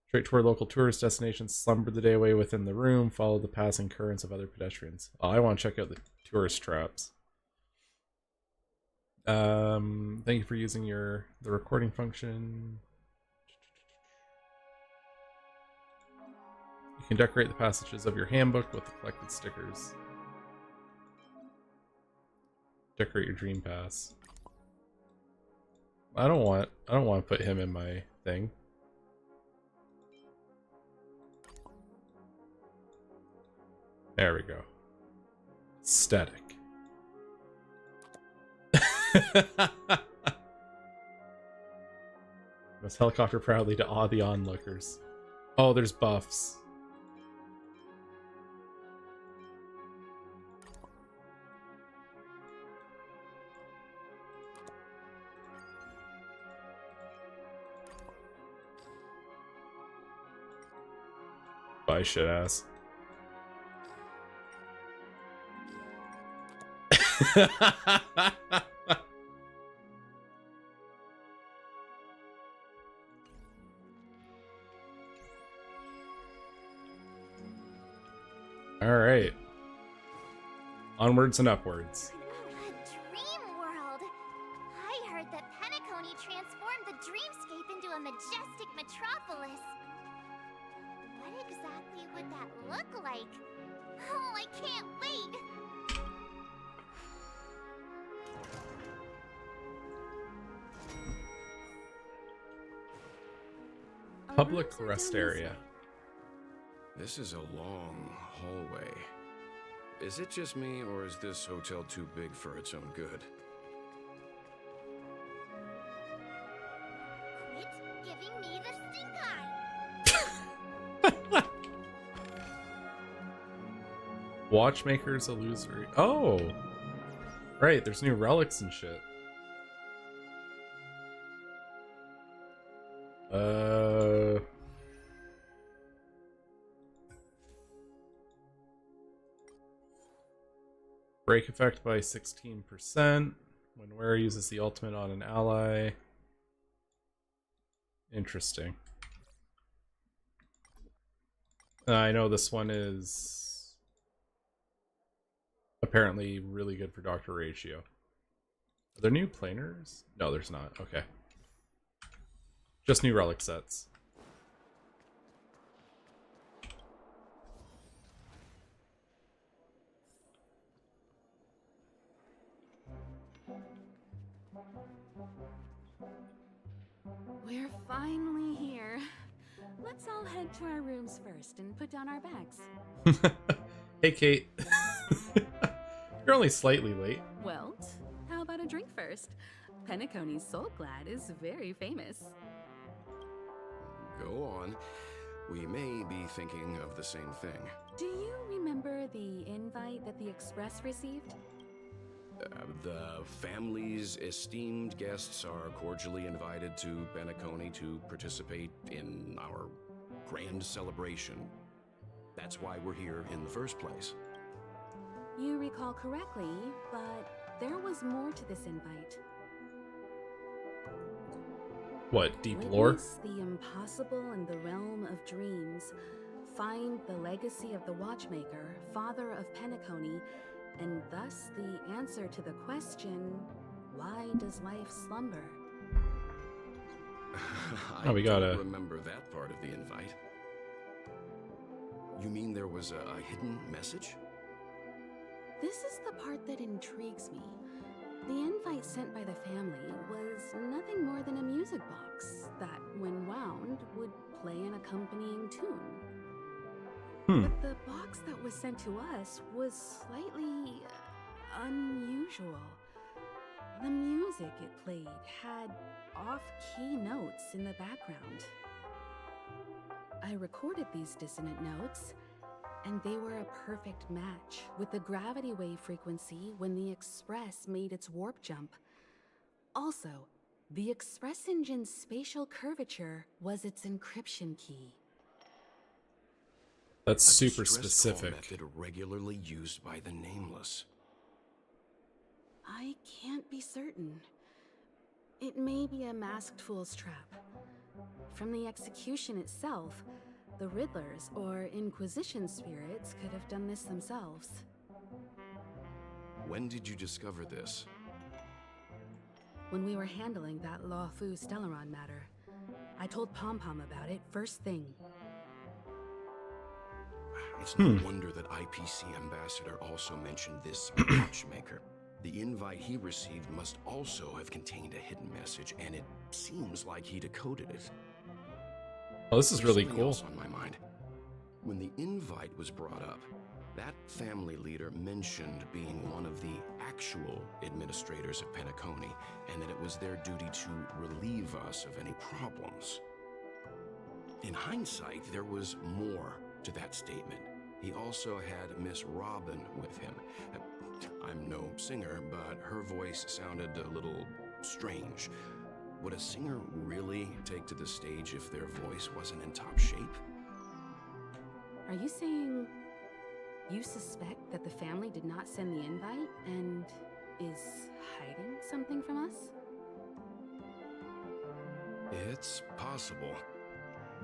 Straight toward local tourist destinations, slumber the day away within the room, follow the passing currents of other pedestrians. Oh, I want to check out the tourist traps. Thank you for using the recording function. You can decorate the passages of your handbook with the collected stickers. Decorate your dream pass. I don't want to put him in my thing. There we go. Static. Must helicopter proudly to awe the onlookers. Oh, there's buffs. Bye, shit ass. Alright. Onwards and upwards. A dream world! I heard that Penacony transformed the dreamscape into a majestic metropolis. What exactly would that look like? Oh, I can't wait! Public rest area. This is a long hallway. Is it just me, or is this hotel too big for its own good? Quit giving me the stink eye! Watchmaker's illusory. Oh! Right, there's new relics and shit. Break effect by 16% when wearer uses the ultimate on an ally. Interesting. I know this one is apparently really good for Dr. Ratio. Are there new planers? No, there's not. Okay. Just new relic sets. We're finally here. Let's all head to our rooms first and put down our bags. Hey, Kate. You're only slightly late. Well, how about a drink first? Penacony's Soul Glad is very famous. Go on. We may be thinking of the same thing. Do you remember the invite that the Express received? The family's esteemed guests are cordially invited to Penacony to participate in our grand celebration. That's why we're here in the first place. You recall correctly, but there was more to this invite. What, deep lore? Witness the impossible in the realm of dreams. Find the legacy of the Watchmaker, father of Penacony, and thus the answer to the question, why does life slumber? Oh, we gotta don't remember that part of the invite. You mean there was a hidden message? This is the part that intrigues me. The invite sent by the family was nothing more than a music box that, when wound, would play an accompanying tune. But the box that was sent to us was slightly unusual. The music it played had off-key notes in the background. I recorded these dissonant notes, and they were a perfect match with the gravity wave frequency when the Express made its warp jump. Also, the Express engine's spatial curvature was its encryption key. That's A super distress specific. call method regularly used by the Nameless. I can't be certain. It may be a masked fool's trap. From the execution itself, the Riddlers or Inquisition spirits could have done this themselves. When did you discover this? When we were handling that Law Fu Stellaron matter, I told Pom Pom about it first thing. It's no wonder that IPC Ambassador also mentioned this Watchmaker. The invite he received must also have contained a hidden message, and it seems like he decoded it. Oh, this is really There's something cool. else on my mind. When the invite was brought up, that family leader mentioned being one of the actual administrators of Penacony, and that it was their duty to relieve us of any problems. In hindsight, there was more to that statement. He also had Miss Robin with him. I'm no singer, but her voice sounded a little strange. Would a singer really take to the stage if their voice wasn't in top shape? Are you saying you suspect that the family did not send the invite and is hiding something from us? It's possible.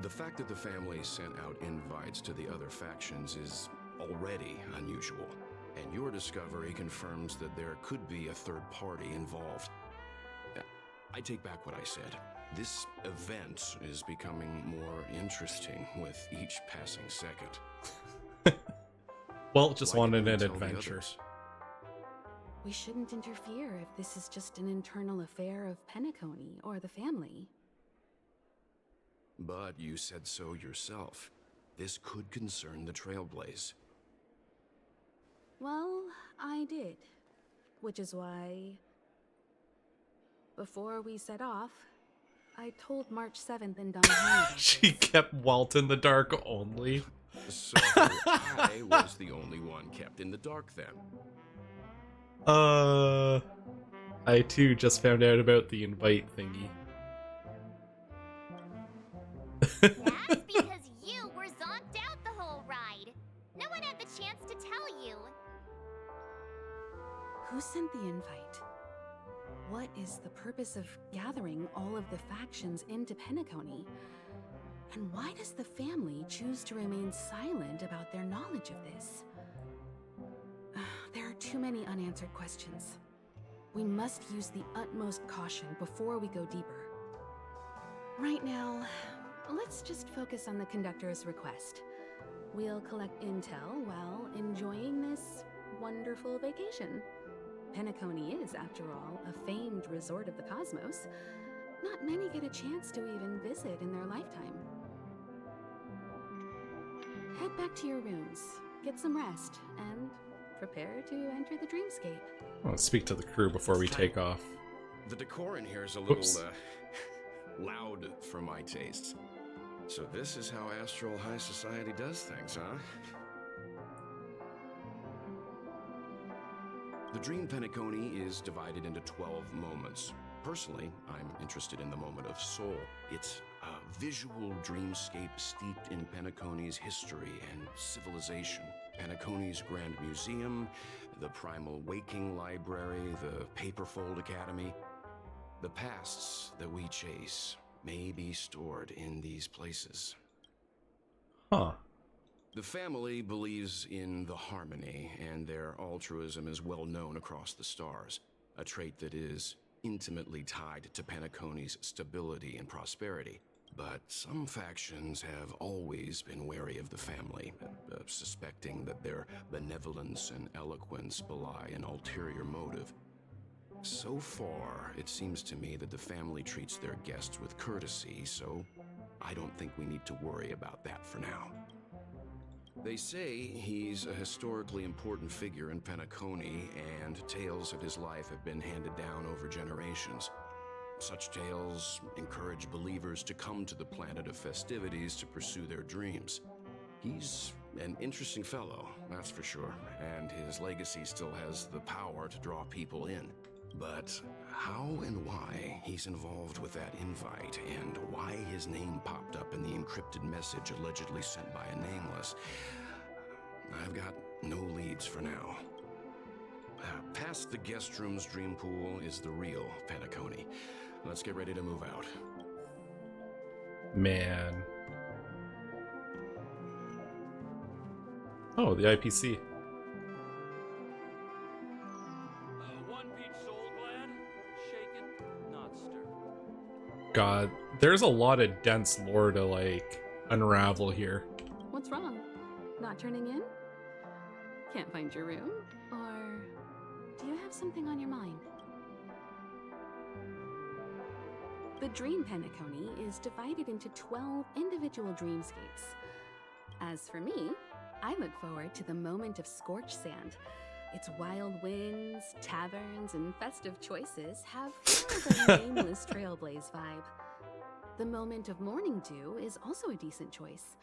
The fact that the family sent out invites to the other factions is already unusual, and your discovery confirms that there could be a third party involved. I take back what I said. This event is becoming more interesting with each passing second. Well, just Why wanted didn't an you tell the adventure. others? We shouldn't interfere if this is just an internal affair of Penacony or the family. But you said so yourself. This could concern the Trailblaze. Well, I did. Which is why, before we set off, I told March 7th in Honkai. She kept Walt in the dark only. So I was the only one kept in the dark then. I too just found out about the invite thingy. That's because you were zonked out the whole ride. No one had the chance to tell you. Who sent the invite? What is the purpose of gathering all of the factions into Penacony? And why does the family choose to remain silent about their knowledge of this? There are too many unanswered questions. We must use the utmost caution before we go deeper. Right now, let's just focus on the conductor's request. We'll collect intel while enjoying this wonderful vacation. Penacony is, after all, a famed resort of the cosmos. Not many get a chance to even visit in their lifetime. Head back to your rooms, get some rest, and prepare to enter the dreamscape. I'll speak to the crew before we take off. The decor in here is a little, Oops. loud for my tastes. So this is how Astral High Society does things, huh? The Dream Penacony is divided into 12 moments. Personally, I'm interested in the moment of soul. It's a visual dreamscape steeped in Penacony's history and civilization. Penacony's Grand Museum, the Primal Waking Library, the Paperfold Academy. The pasts that we chase may be stored in these places. Huh. The family believes in the harmony, and their altruism is well known across the stars, a trait that is intimately tied to Penacony's stability and prosperity. But some factions have always been wary of the family, suspecting that their benevolence and eloquence belie an ulterior motive. So far, it seems to me that the family treats their guests with courtesy, so I don't think we need to worry about that for now. They say he's a historically important figure in Penacony, and tales of his life have been handed down over generations. Such tales encourage believers to come to the planet of festivities to pursue their dreams. He's an interesting fellow, that's for sure, and his legacy still has the power to draw people in. But how and why he's involved with that invite, and why his name popped up in the encrypted message allegedly sent by a nameless, I've got no leads for now. Past the guest room's dream pool is the real Penacony. Let's get ready to move out. Man. Oh, the IPC. One peach soul glad, shaken, not stirred. God, there's a lot of dense lore to, like, unravel here. What's wrong? Not turning in? Can't find your room? Or do you have something on your mind? The Dream Penacony is divided into 12 individual dreamscapes. As for me, I look forward to the moment of Scorched Sand. Its wild winds, taverns, and festive choices have a nameless Trailblaze vibe. The moment of Morning Dew is also a decent choice.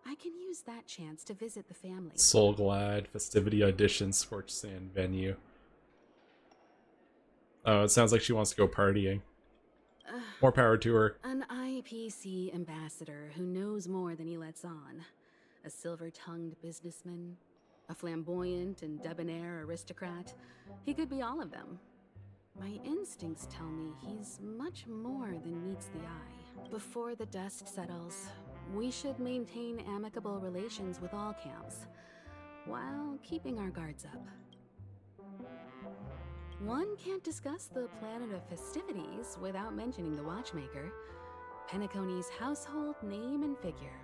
I can use that chance to visit the family. Soul Glad, Festivity Audition, Scorched Sand Venue. Oh, it sounds like she wants to go partying. More power to her. An IPC ambassador who knows more than he lets on. A silver-tongued businessman. A flamboyant and debonair aristocrat. He could be all of them. My instincts tell me he's much more than meets the eye. Before the dust settles, we should maintain amicable relations with all camps. while keeping our guards up. One can't discuss the planet of festivities without mentioning the Watchmaker, Penacony's household name and figure.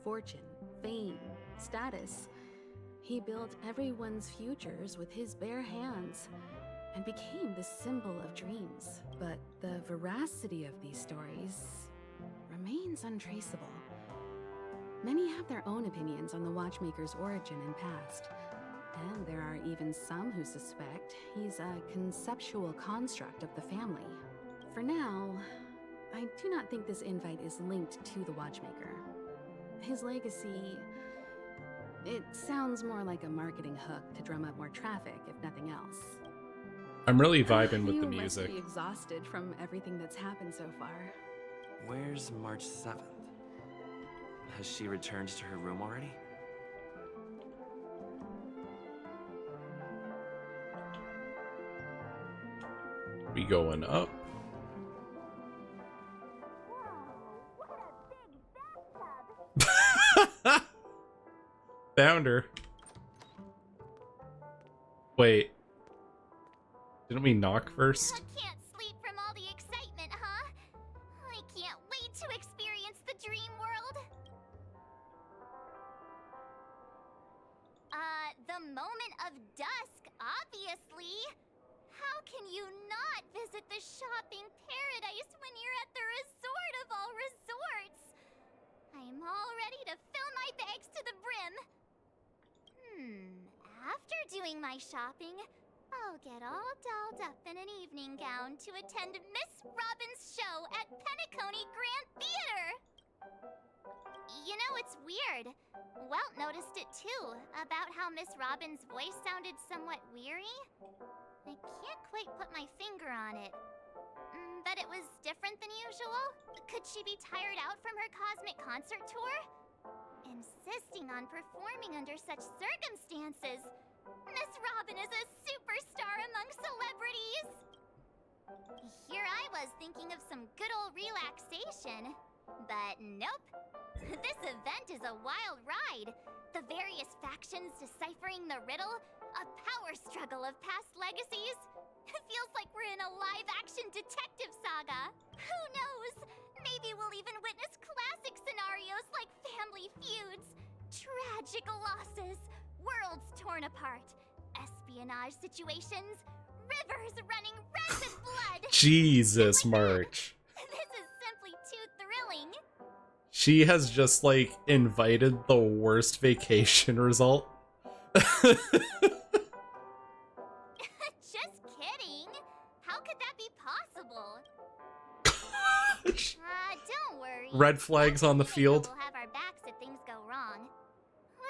Fortune, fame, status. He built everyone's futures with his bare hands and became the symbol of dreams. But the veracity of these stories remains untraceable. Many have their own opinions on the Watchmaker's origin and past, and there are even some who suspect he's a conceptual construct of the family. For now, I do not think this invite is linked to the Watchmaker. His legacy, it sounds more like a marketing hook to drum up more traffic, if nothing else. I'm really vibing with the You music. must be exhausted from everything that's happened so far. Where's March 7th? Has she returned to her room already? We going up. Found her. Wait. Didn't we knock first? Can't sleep from all the excitement, huh? I can't wait to experience the dream world. The moment of dusk, obviously. How can you not visit the shopping paradise when you're at the resort of all resorts? I'm all ready to fill my bags to the brim. After doing my shopping, I'll get all dolled up in an evening gown to attend Miss Robin's show at Penacony Grand Theater. You know, it's weird. Welt noticed it too, about how Miss Robin's voice sounded somewhat weary. I can't quite put my finger on it. But it was different than usual? Could she be tired out from her cosmic concert tour? Insisting on performing under such circumstances. Miss Robin is a superstar among celebrities! Here I was thinking of some good old relaxation. But nope. This event is a wild ride. The various factions deciphering the riddle, a power struggle of past legacies. It feels like we're in a live-action detective saga. Who knows? Maybe we'll even witness classic scenarios like family feuds, tragic losses, worlds torn apart, espionage situations, rivers running red with blood. Jesus, March. This is simply too thrilling. She has just, like, invited the worst vacation result. Just kidding. How could that be possible? Don't worry. Red flags on the field. We'll have our backs if things go wrong.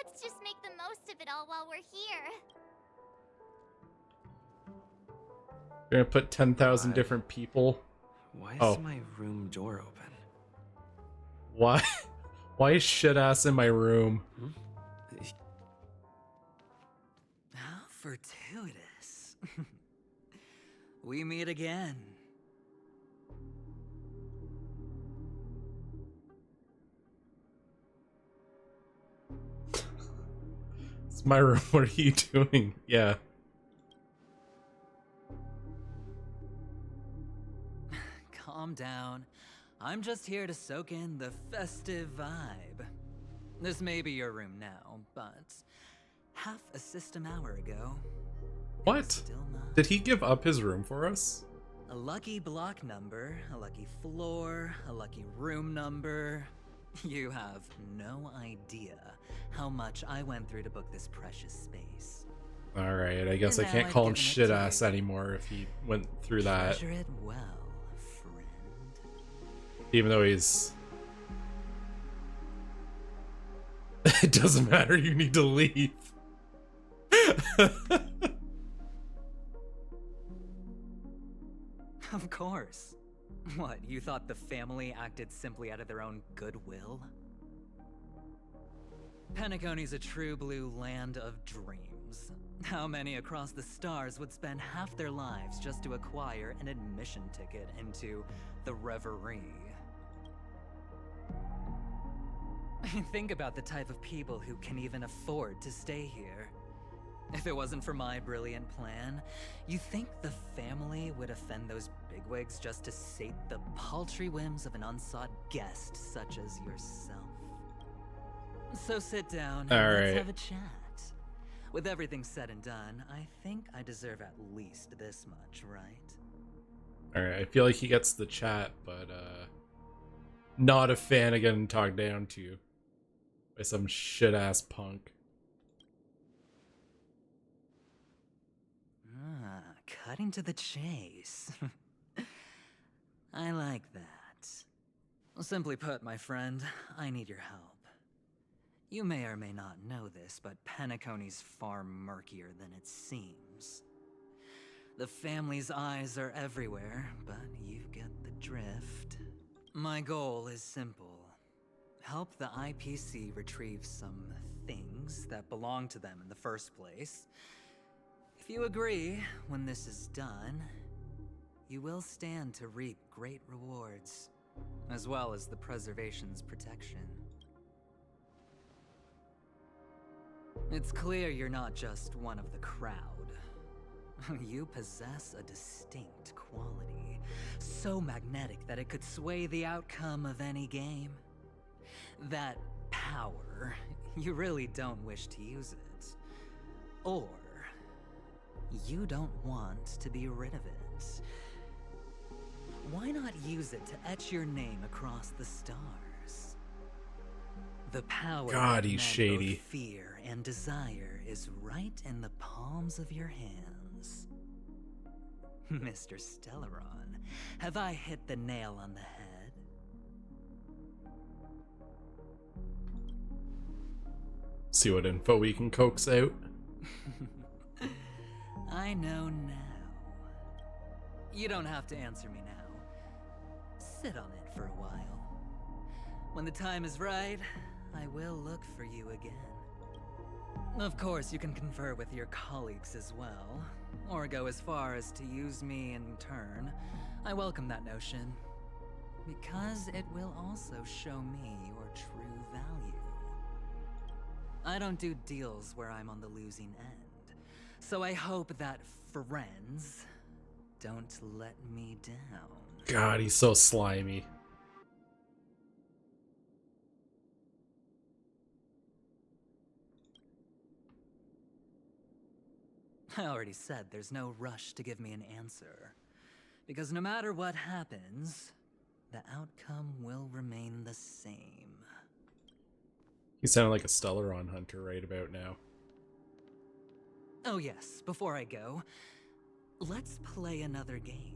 Let's just make the most of it all while we're here. You're gonna put 10,000 different people. Why is my room door open? Why? Why is shit ass in my room? How fortuitous. We meet again. It's my room. What are you doing? Yeah. Calm down. I'm just here to soak in the festive vibe. This may be your room now, but half a system hour ago... What? Did he give up his room for us? A lucky block number, a lucky floor, a lucky room number. You have no idea how much I went through to book this precious space. Alright, I guess I And can't now call I've him given it shit to ass you. anymore if he went through that. Treasure it well, friend. Even though he's... It doesn't matter, you need to leave. Of course. What, you thought the family acted simply out of their own goodwill? Penacony's a true blue land of dreams. How many across the stars would spend half their lives just to acquire an admission ticket into the reverie? Think about the type of people who can even afford to stay here. If it wasn't for my brilliant plan, you think the family would offend those bigwigs just to sate the paltry whims of an unsought guest such as yourself? So sit down and let's have a chat. With everything said and done, I think I deserve at least this much, right? Alright, I feel like he gets the chat, but not a fan of getting talked down to by some shit-ass punk. Cutting to the chase. I like that. Simply put, my friend, I need your help. You may or may not know this, but Penacony's far murkier than it seems. The family's eyes are everywhere, but you get the drift. My goal is simple. Help the IPC retrieve some things that belong to them in the first place. If you agree, when this is done, you will stand to reap great rewards, as well as the preservation's protection. It's clear you're not just one of the crowd. You possess a distinct quality, so magnetic that it could sway the outcome of any game. That power, you really don't wish to use it. Or you don't want to be rid of it. Why not use it to etch your name across the stars? The power God, that he's men shady. both fear and desire is right in the palms of your hands. Mr. Stellaron, have I hit the nail on the head? See what info we can coax out. I know now. You don't have to answer me now. Sit on it for a while. When the time is right, I will look for you again. Of course, you can confer with your colleagues as well, or go as far as to use me in turn. I welcome that notion, because it will also show me your true value. I don't do deals where I'm on the losing end, so I hope that friends don't let me down. God, he's so slimy. I already said there's no rush to give me an answer, because no matter what happens, the outcome will remain the same. You sound like a Stellaron hunter right about now. Oh yes, before I go, let's play another game.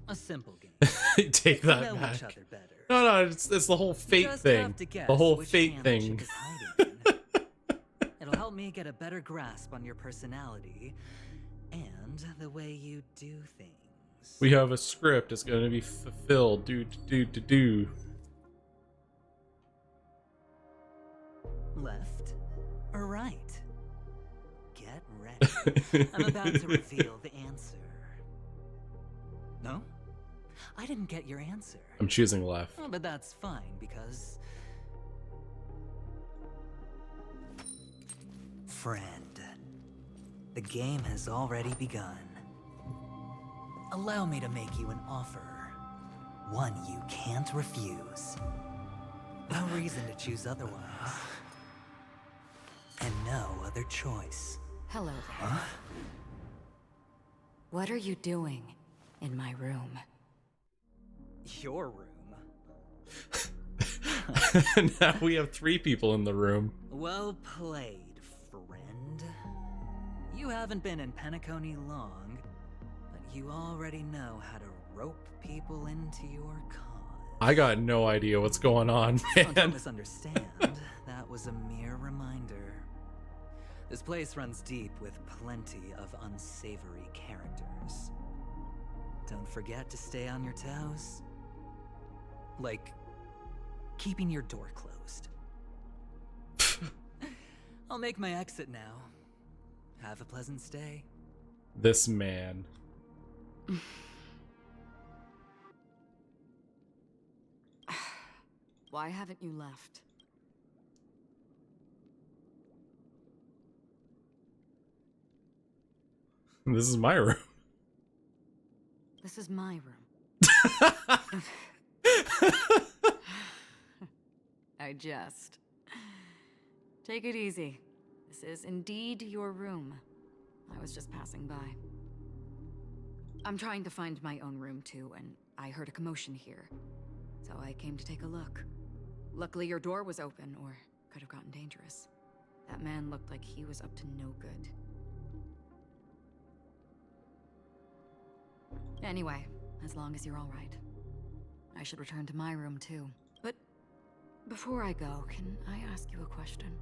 A simple game. Take that know back. Each other better. No, it's the whole fate Just thing. have to guess The whole which fate hand thing. the chick is hiding in. It'll help me get a better grasp on your personality and the way you do things. We have a script. It's going to be fulfilled. Do. Left or right? Get ready. I'm about to reveal the answer. No? I didn't get your answer. I'm choosing left. Oh, but that's fine, because... Friend, the game has already begun. Allow me to make you an offer. One you can't refuse. No reason to choose otherwise. And no other choice. Hello there. Huh? What are you doing in my room? Your room? Now we have 3 people in the room. Well played, friend. You haven't been in Penacony long, but you already know how to rope people into your cause. I got no idea what's going on, Oh, man. don't misunderstand. That was a mere reminder. This place runs deep with plenty of unsavory characters. Don't forget to stay on your toes. Like, keeping your door closed. I'll make my exit now. Have a pleasant stay. This man. Why haven't you left? This is my room. This is my room. I jest. Take it easy. This is indeed your room. I was just passing by. I'm trying to find my own room too, and I heard a commotion here. So I came to take a look. Luckily your door was open, or could have gotten dangerous. That man looked like he was up to no good. Anyway, as long as you're all right. I should return to my room too. But before I go, can I ask you a question?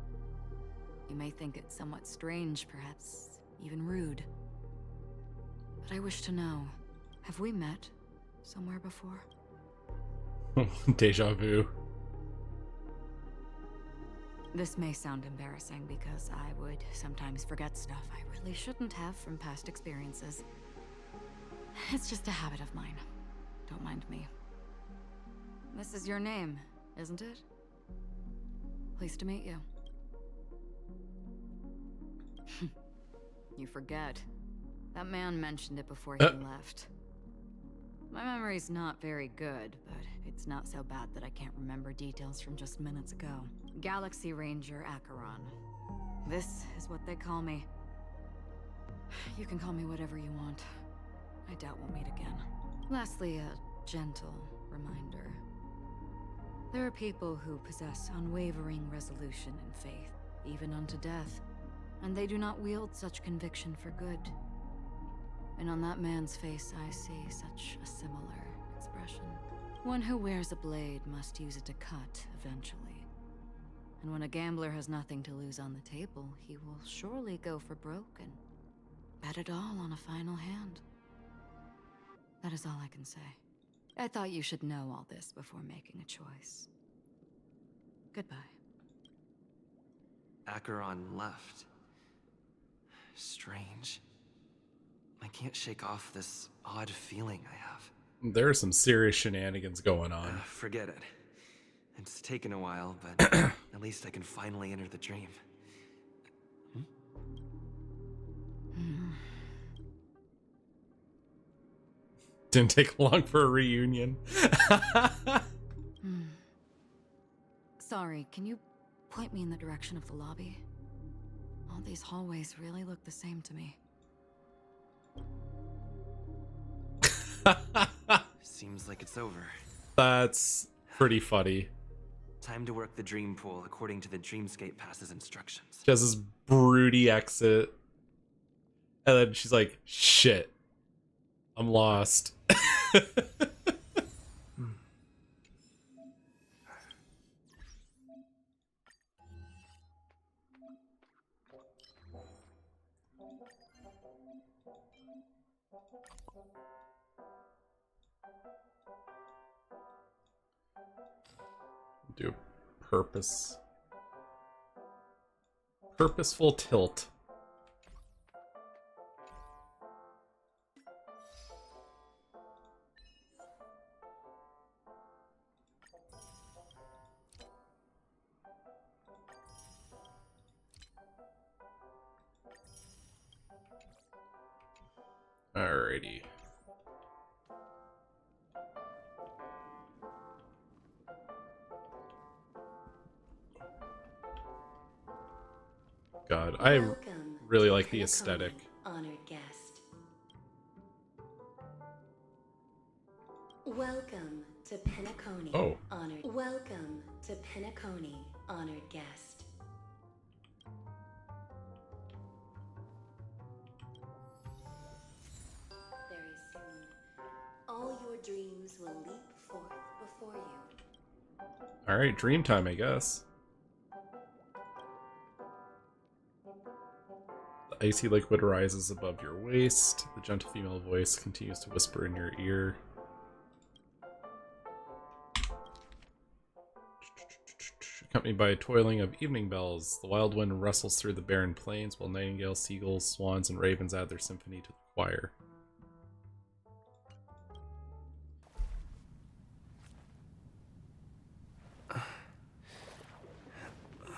You may think it somewhat strange, perhaps even rude. But I wish to know, have we met somewhere before? Deja vu. This may sound embarrassing because I would sometimes forget stuff I really shouldn't have from past experiences. It's just a habit of mine. Don't mind me. This is your name, isn't it? Pleased to meet you. You forget. That man mentioned it before he left. My memory's not very good, but it's not so bad that I can't remember details from just minutes ago. Galaxy Ranger Acheron. This is what they call me. You can call me whatever you want. I doubt we'll meet again. Lastly, a gentle reminder. There are people who possess unwavering resolution and faith, even unto death, and they do not wield such conviction for good. And on that man's face I see such a similar expression. One who wears a blade must use it to cut eventually. And when a gambler has nothing to lose on the table, he will surely go for broke and bet it all on a final hand. That is all I can say. I thought you should know all this before making a choice. Goodbye. Acheron left. Strange. I can't shake off this odd feeling I have. There are some serious shenanigans going on. Forget it. It's taken a while, but at least I can finally enter the dream. Didn't take long for a reunion. Sorry, can you point me in the direction of the lobby? All these hallways really look the same to me. Seems like it's over. That's pretty funny. Time to work the dream pool according to the Dreamscape Pass's instructions. She has this broody exit. And then she's like, shit. I'm lost. Do purposeful tilt. Alrighty. God, I really like the aesthetic. Honored guest. Welcome to Penacony. Oh. Honored. Welcome to Penacony, honored guest. Very soon, all your dreams will leap forth before you. Alright, dream time, I guess. The icy liquid rises above your waist. The gentle female voice continues to whisper in your ear. Accompanied by a toiling of evening bells, the wild wind rustles through the barren plains while nightingales, seagulls, swans, and ravens add their symphony to the choir.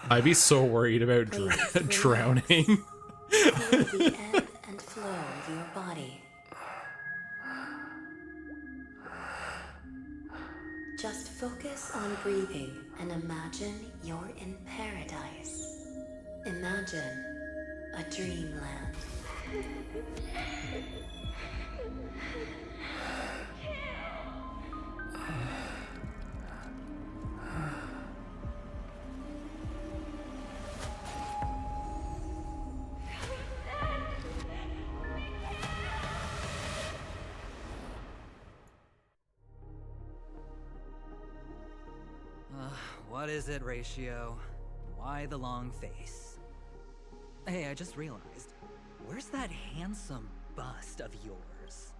I'd be so worried about drowning. Feel the ebb and flow of your body. Just focus on breathing and imagine you're in paradise. Imagine a dreamland. What is it, Ratio? Why the long face? Hey, I just realized. Where's that handsome bust of yours?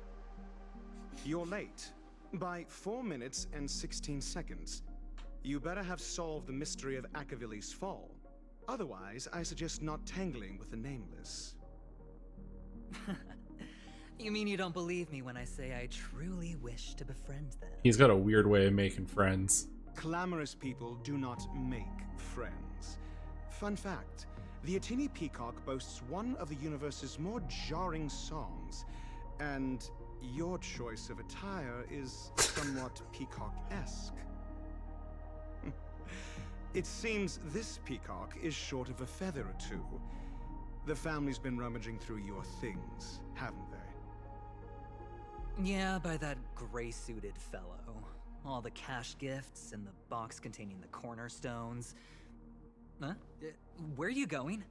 You're late. By 4 minutes and 16 seconds. You better have solved the mystery of Akavili's fall. Otherwise, I suggest not tangling with the Nameless. You mean you don't believe me when I say I truly wish to befriend them? He's got a weird way of making friends. Clamorous people do not make friends. Fun fact, the Atini Peacock boasts one of the universe's more jarring songs, and your choice of attire is somewhat peacock-esque. It seems this peacock is short of a feather or two. The family's been rummaging through your things, haven't they? Yeah, by that gray-suited fellow. All the cash gifts and the box containing the cornerstones. Huh? Where are you going?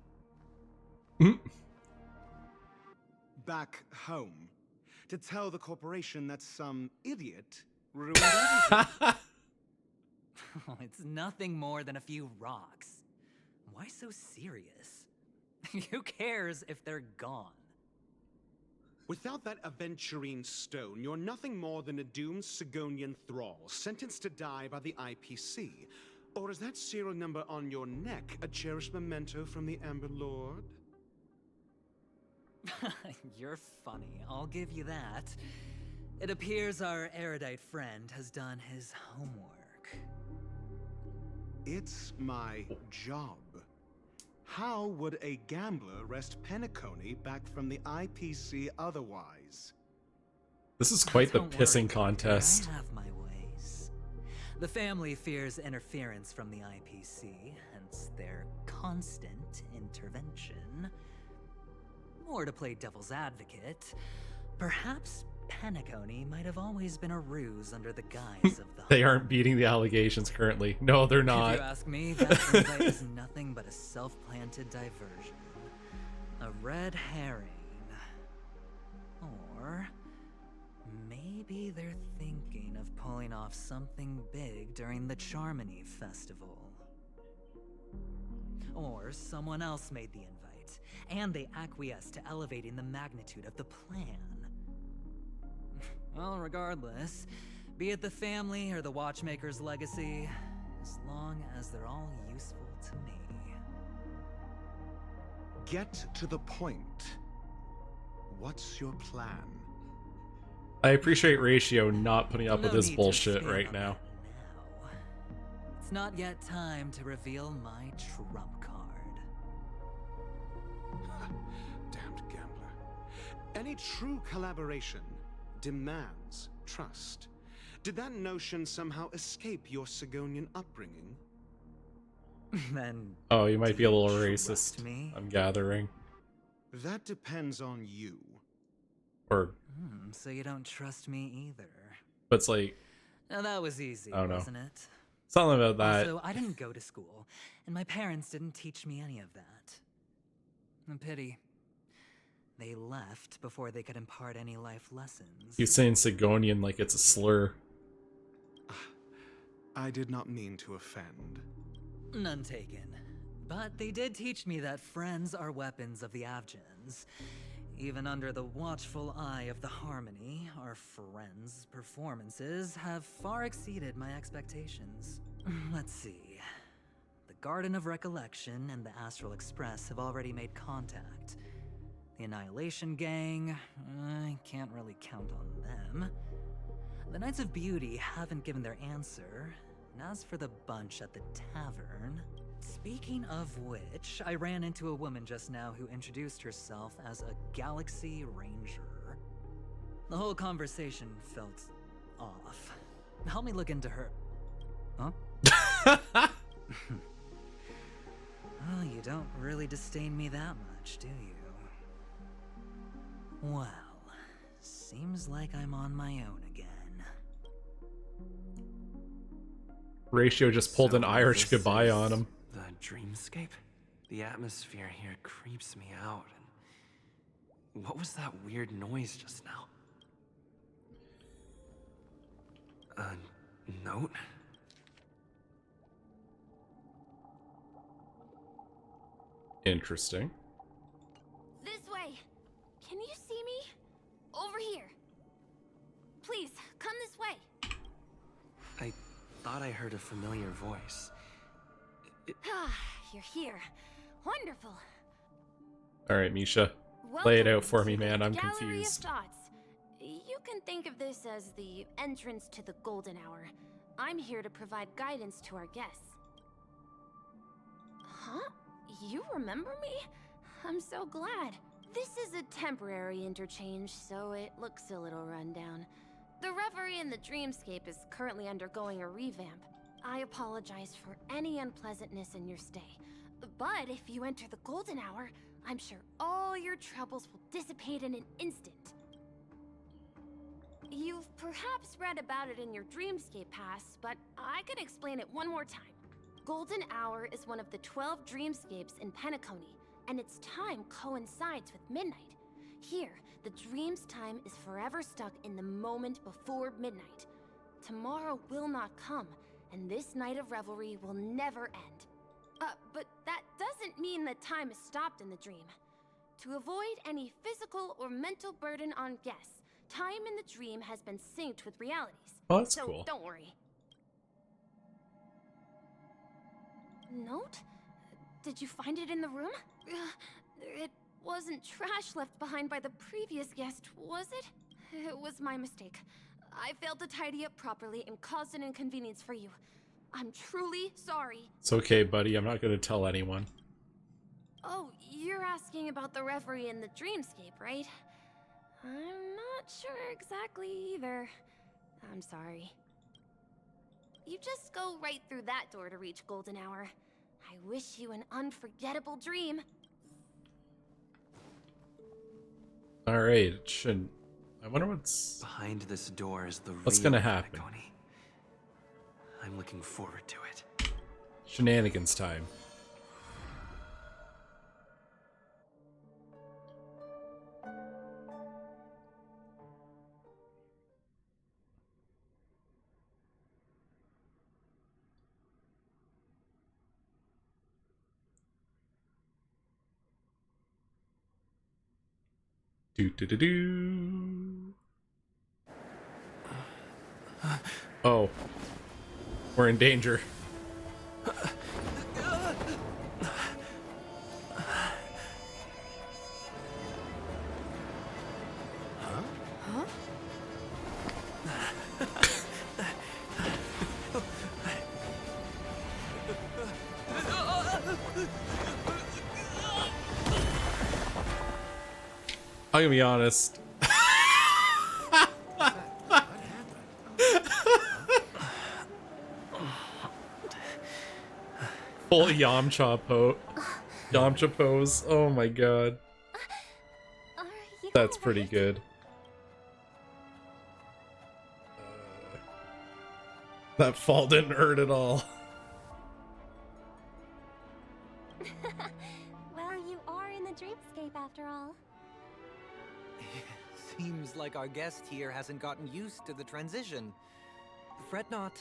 Back home. To tell the corporation that some idiot ruined everything. It's nothing more than a few rocks. Why so serious? Who cares if they're gone? Without that aventurine stone, you're nothing more than a doomed Sigonian thrall, sentenced to die by the IPC. Or is that serial number on your neck a cherished memento from the Amber Lord? You're funny, I'll give you that. It appears our erudite friend has done his homework. It's my job. How would a gambler wrest Penacony back from the IPC otherwise? This is quite the Don't pissing worry, contest. I have my ways. The family fears interference from the IPC, hence their constant intervention. Or to play devil's advocate, perhaps Penacony might have always been a ruse under the guise of the They aren't beating the allegations currently. No, they're If not. you ask me, that invite is nothing but a self-planted diversion. A red herring. Or maybe they're thinking of pulling off something big during the Charmony Festival. Or someone else made the invite, and they acquiesced to elevating the magnitude of the plan. Well, regardless, be it the family or the Watchmaker's legacy, as long as they're all useful to me. Get to the point. What's your plan? I appreciate Ratio not putting up with No this need to bullshit expand right on now. that now. It's not yet time to reveal my trump card. Damned gambler. Any true collaboration demands trust. Did that notion somehow escape your Sigonian upbringing? Then Oh, you might be a little trust racist. me? I'm gathering. That depends on you. Or, So you don't trust me either. but it's like, Now that was easy, I don't know. wasn't it? something about that. Also, I didn't go to school, and my parents didn't teach me any of that. A pity. They left before they could impart any life lessons. He's saying Sigonian like it's a slur. I did not mean to offend. None taken. But they did teach me that friends are weapons of the Avgens. Even under the watchful eye of the Harmony, our friends' performances have far exceeded my expectations. Let's see. The Garden of Recollection and the Astral Express have already made contact. The Annihilation Gang, I can't really count on them. The Knights of Beauty haven't given their answer, and as for the bunch at the tavern... Speaking of which, I ran into a woman just now who introduced herself as a Galaxy Ranger. The whole conversation felt off. Help me look into her. Huh? Well, you don't really disdain me that much, do you? Well, seems like I'm on my own again. Ratio just pulled an Irish this goodbye is on him. The dreamscape? The atmosphere here creeps me out. And what was that weird noise just now? A note? Interesting. This way. Can you see me? Over here. Please, come this way. I thought I heard a familiar voice. Ah, you're here. Wonderful. Alright, Misha. Lay it out for me, Welcome to man. the I'm Gallery of confused. Thoughts. You can think of this as the entrance to the Golden Hour. I'm here to provide guidance to our guests. Huh? You remember me? I'm so glad. This is a temporary interchange, so it looks a little rundown. The Reverie in the Dreamscape is currently undergoing a revamp. I apologize for any unpleasantness in your stay. But if you enter the Golden Hour, I'm sure all your troubles will dissipate in an instant. You've perhaps read about it in your Dreamscape Pass, but I can explain it one more time. Golden Hour is one of the 12 dreamscapes in Penacony, and its time coincides with midnight. Here, the dream's time is forever stuck in the moment before midnight. Tomorrow will not come, and this night of revelry will never end. But that doesn't mean that time is stopped in the dream. To avoid any physical or mental burden on guests, time in the dream has been synced with realities. Oh, that's so cool. Don't worry. Note? Did you find it in the room? It wasn't trash left behind by the previous guest, was it? It was my mistake. I failed to tidy up properly and caused an inconvenience for you. I'm truly sorry. It's okay, buddy. I'm not gonna tell anyone. Oh, you're asking about the reverie in the dreamscape, right? I'm not sure exactly either. I'm sorry. You just go right through that door to reach Golden Hour. I wish you an unforgettable dream. Alright, it should... I wonder what's... Behind this door is the What's real gonna happen? Penacony. I'm looking forward to it. Shenanigans time. Do. Oh. We're in danger. I'm gonna be honest. Full Yamcha pose. Oh my god. That's pretty good. That fall didn't hurt at all. Well, you are in the dreamscape after all. Seems like our guest here hasn't gotten used to the transition. Fret not.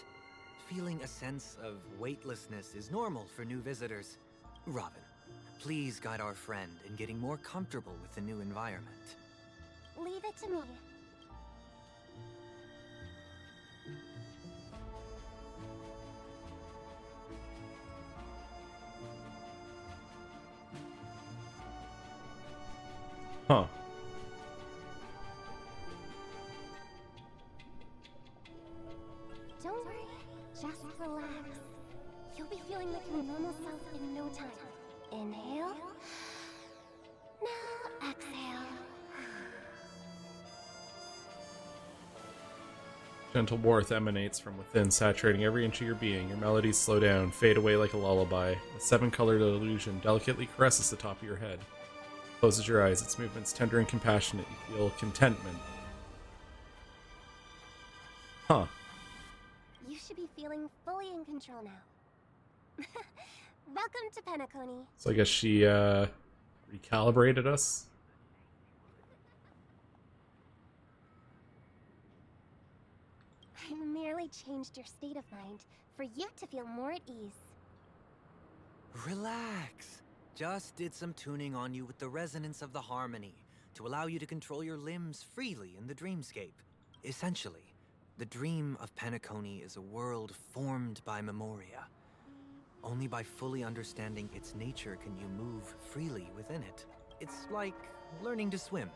Feeling a sense of weightlessness is normal for new visitors. Robin, please guide our friend in getting more comfortable with the new environment. Leave it to me. Huh. Don't worry, just relax. You'll be feeling feeling like your normal self in no time. Inhale. Now exhale. Gentle warmth emanates from within, saturating every inch of your being. Your melodies slow down, fade away like a lullaby. A seven-colored illusion delicately caresses the top of your head. Closes your eyes, its movements tender and compassionate. You feel contentment. Huh. You should be feeling fully in control now. Welcome to Penacony. So I guess she recalibrated us. I merely changed your state of mind for you to feel more at ease. Relax. Just did some tuning on you with the resonance of the harmony to allow you to control your limbs freely in the dreamscape. Essentially, the dream of Penacony is a world formed by Memoria. Only by fully understanding its nature can you move freely within it. It's like learning to swim.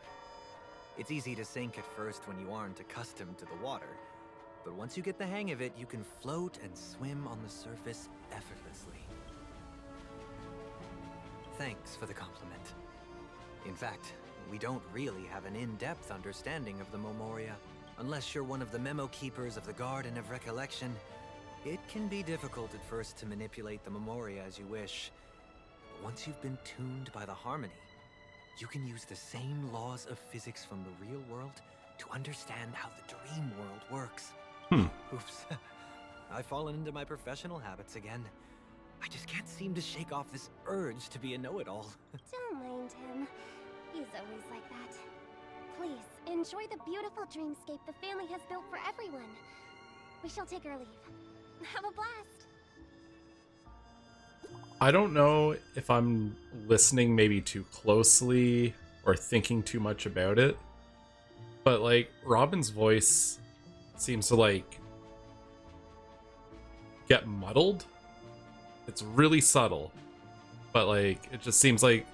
It's easy to sink at first when you aren't accustomed to the water, but once you get the hang of it, you can float and swim on the surface effortlessly. Thanks for the compliment. In fact, we don't really have an in-depth understanding of the Memoria. Unless you're one of the memo keepers of the Garden of Recollection, it can be difficult at first to manipulate the Memoria as you wish. But once you've been tuned by the harmony, you can use the same laws of physics from the real world to understand how the dream world works. Oops. I've fallen into my professional habits again. I just can't seem to shake off this urge to be a know-it-all. Don't mind him. He's always like that. Please, enjoy the beautiful dreamscape the family has built for everyone. We shall take our leave. Have a blast. I don't know if I'm listening maybe too closely or thinking too much about it, but like Robin's voice seems to like get muddled. It's really subtle, but like it just seems like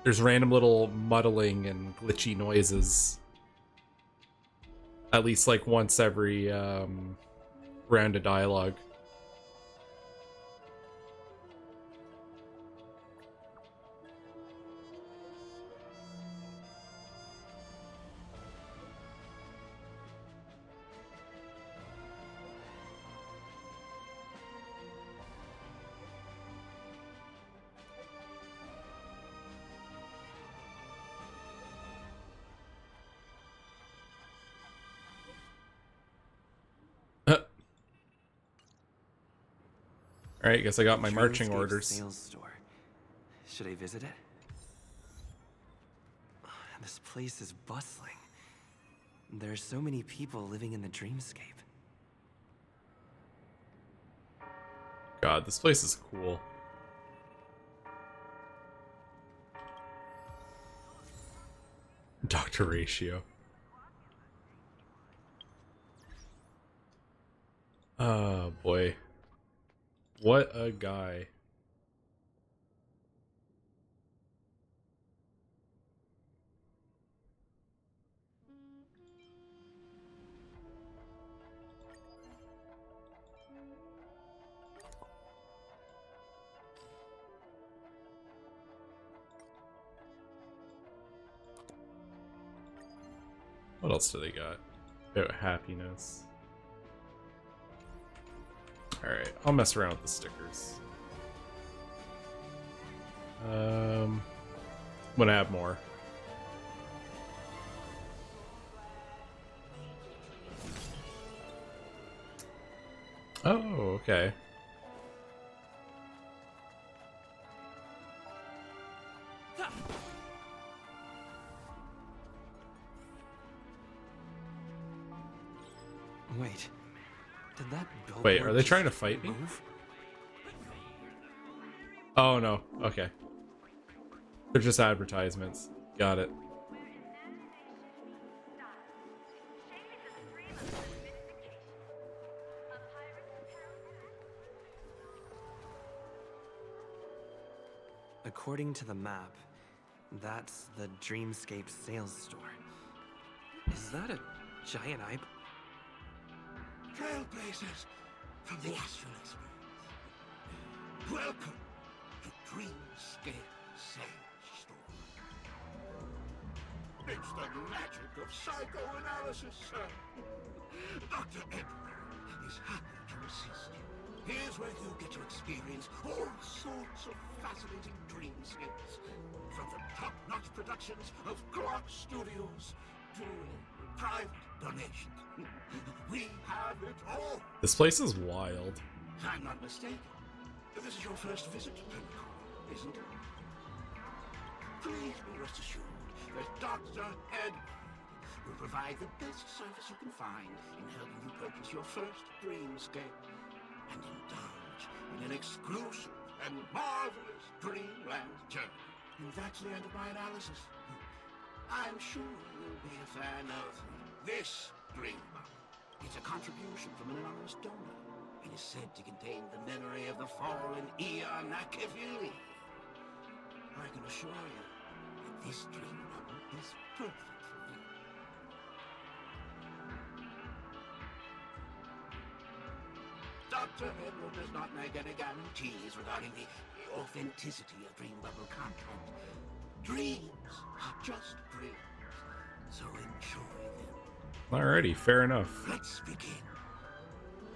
there's random little muddling and glitchy noises at least like once every round of dialogue. Alright, guess I got my marching orders. Sales store. Should I visit it? This place is bustling. There are so many people living in the dreamscape. God, this place is cool. Dr. Ratio. Oh boy. What a guy. What else do they got? About happiness. Alright, I'll mess around with the stickers. I'm gonna have more. Oh, okay. Wait. Did that billboard Wait, are they just trying to fight me? move? Oh no, okay. They're just advertisements. Got it. According to the map, that's the Dreamscape sales store. Is that a giant eye? Trailblazers from the astral Welcome to Dreamscape Sage Store. It's the magic of psychoanalysis, sir. Dr. Edward is happy to assist you. Here's where you get to experience all sorts of fascinating dreamscapes. From the top-notch productions of Clark Studios to private donations. We have it all. This place is wild. If I'm not mistaken, this is your first visit to Penacony, isn't it? Please be rest assured that Dr. Edward will provide the best service you can find in helping you purchase your first dreamscape and indulge in an exclusive and marvelous dreamland journey. And that's the end of my analysis. I'm sure you'll be a fan of this dream bubble. It's a contribution from an anonymous donor. It is said to contain the memory of the fallen Eon Nakavili. I can assure you that this dream bubble is perfect for you. Dr. Edward does not make any guarantees regarding the authenticity of dream bubble content. Dreams are just dreams, so enjoy them. Alrighty, fair enough. Let's begin.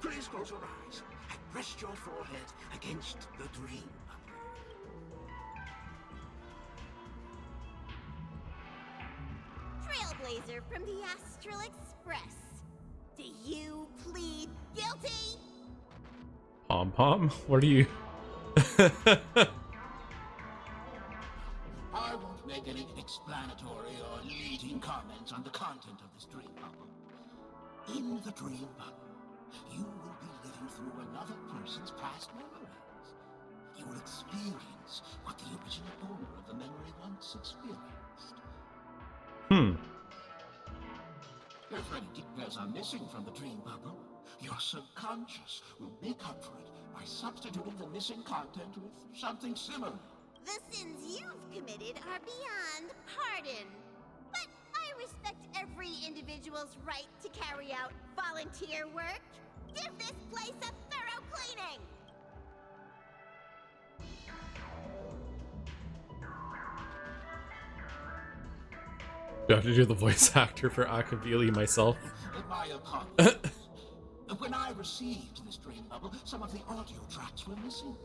Please close your eyes and rest your forehead against the dream bubble. Trailblazer from the Astral Express. Do you plead guilty? Pom Pom? What are you? I won't make any explanatory or leading comments on the content of this dream bubble. In the dream bubble, you will be living through another person's past memories. You will experience what the original owner of the memory once experienced. If any details are missing from the dream bubble, your subconscious will make up for it by substituting the missing content with something similar. The sins you've committed are beyond pardon. But I respect every individual's right to carry out volunteer work. Give this place a thorough cleaning! Do I have to do the voice actor for Akavili myself? My apologies. When I received this dream bubble, some of the audio tracks were missing.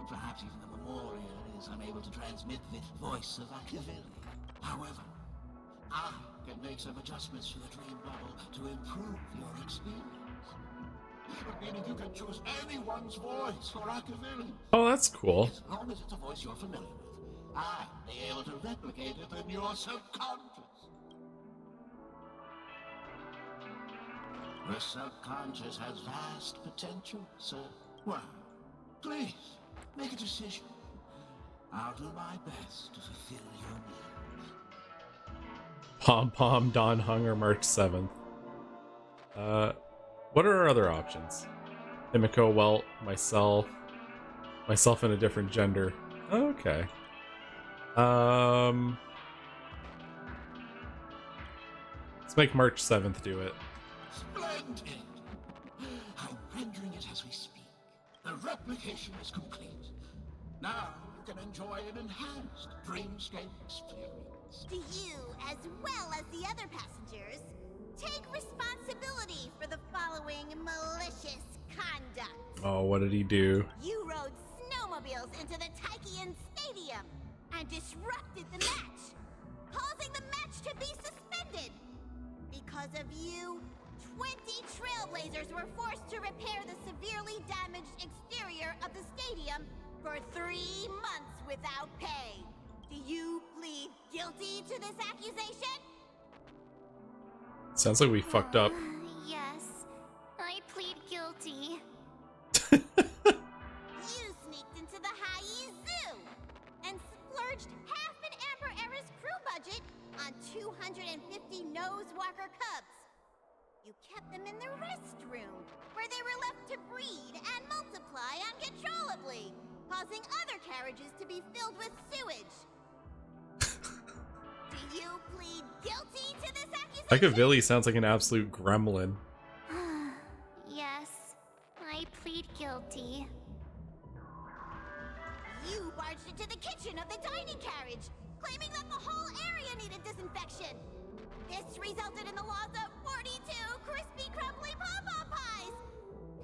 Perhaps even the Memoria is unable to transmit the voice of Akavili. However, I can make some adjustments to the dream bubble to improve your experience. Meaning you can choose anyone's voice for Akavili. Oh, that's cool. As long as it's a voice you're familiar with, I'll be able to replicate it in your subconscious. The subconscious has vast potential, sir. Well, please, make a decision. I'll do my best to fulfill your needs. Pom Pom, Don Hunger, March 7th. What are our other options? Himiko, Welt, myself in a different gender. Okay. Let's make March 7th do it. Splendid! I'm rendering it as we speak. The replication is complete. Now you can enjoy an enhanced dreamscape experience. Do you, as well as the other passengers, take responsibility for the following malicious conduct? Oh, what did he do? You rode snowmobiles into the Taikian Stadium and disrupted the match, causing the match to be suspended. Because of you, 20 Trailblazers were forced to repair the severely damaged exterior of the stadium for 3 months without pay. Do you plead guilty to this accusation? Sounds like we fucked up. Yes, I plead guilty. You sneaked into the High Zoo and splurged half an Amber Era's crew budget on 250 Nosewalker cubs. You kept them in the restroom, where they were left to breed and multiply uncontrollably, causing other carriages to be filled with sewage. Do you plead guilty to this accusation? Akavili sounds like an absolute gremlin. Yes, I plead guilty. This resulted in the loss of 42 crispy, crumbly pom-pom pies!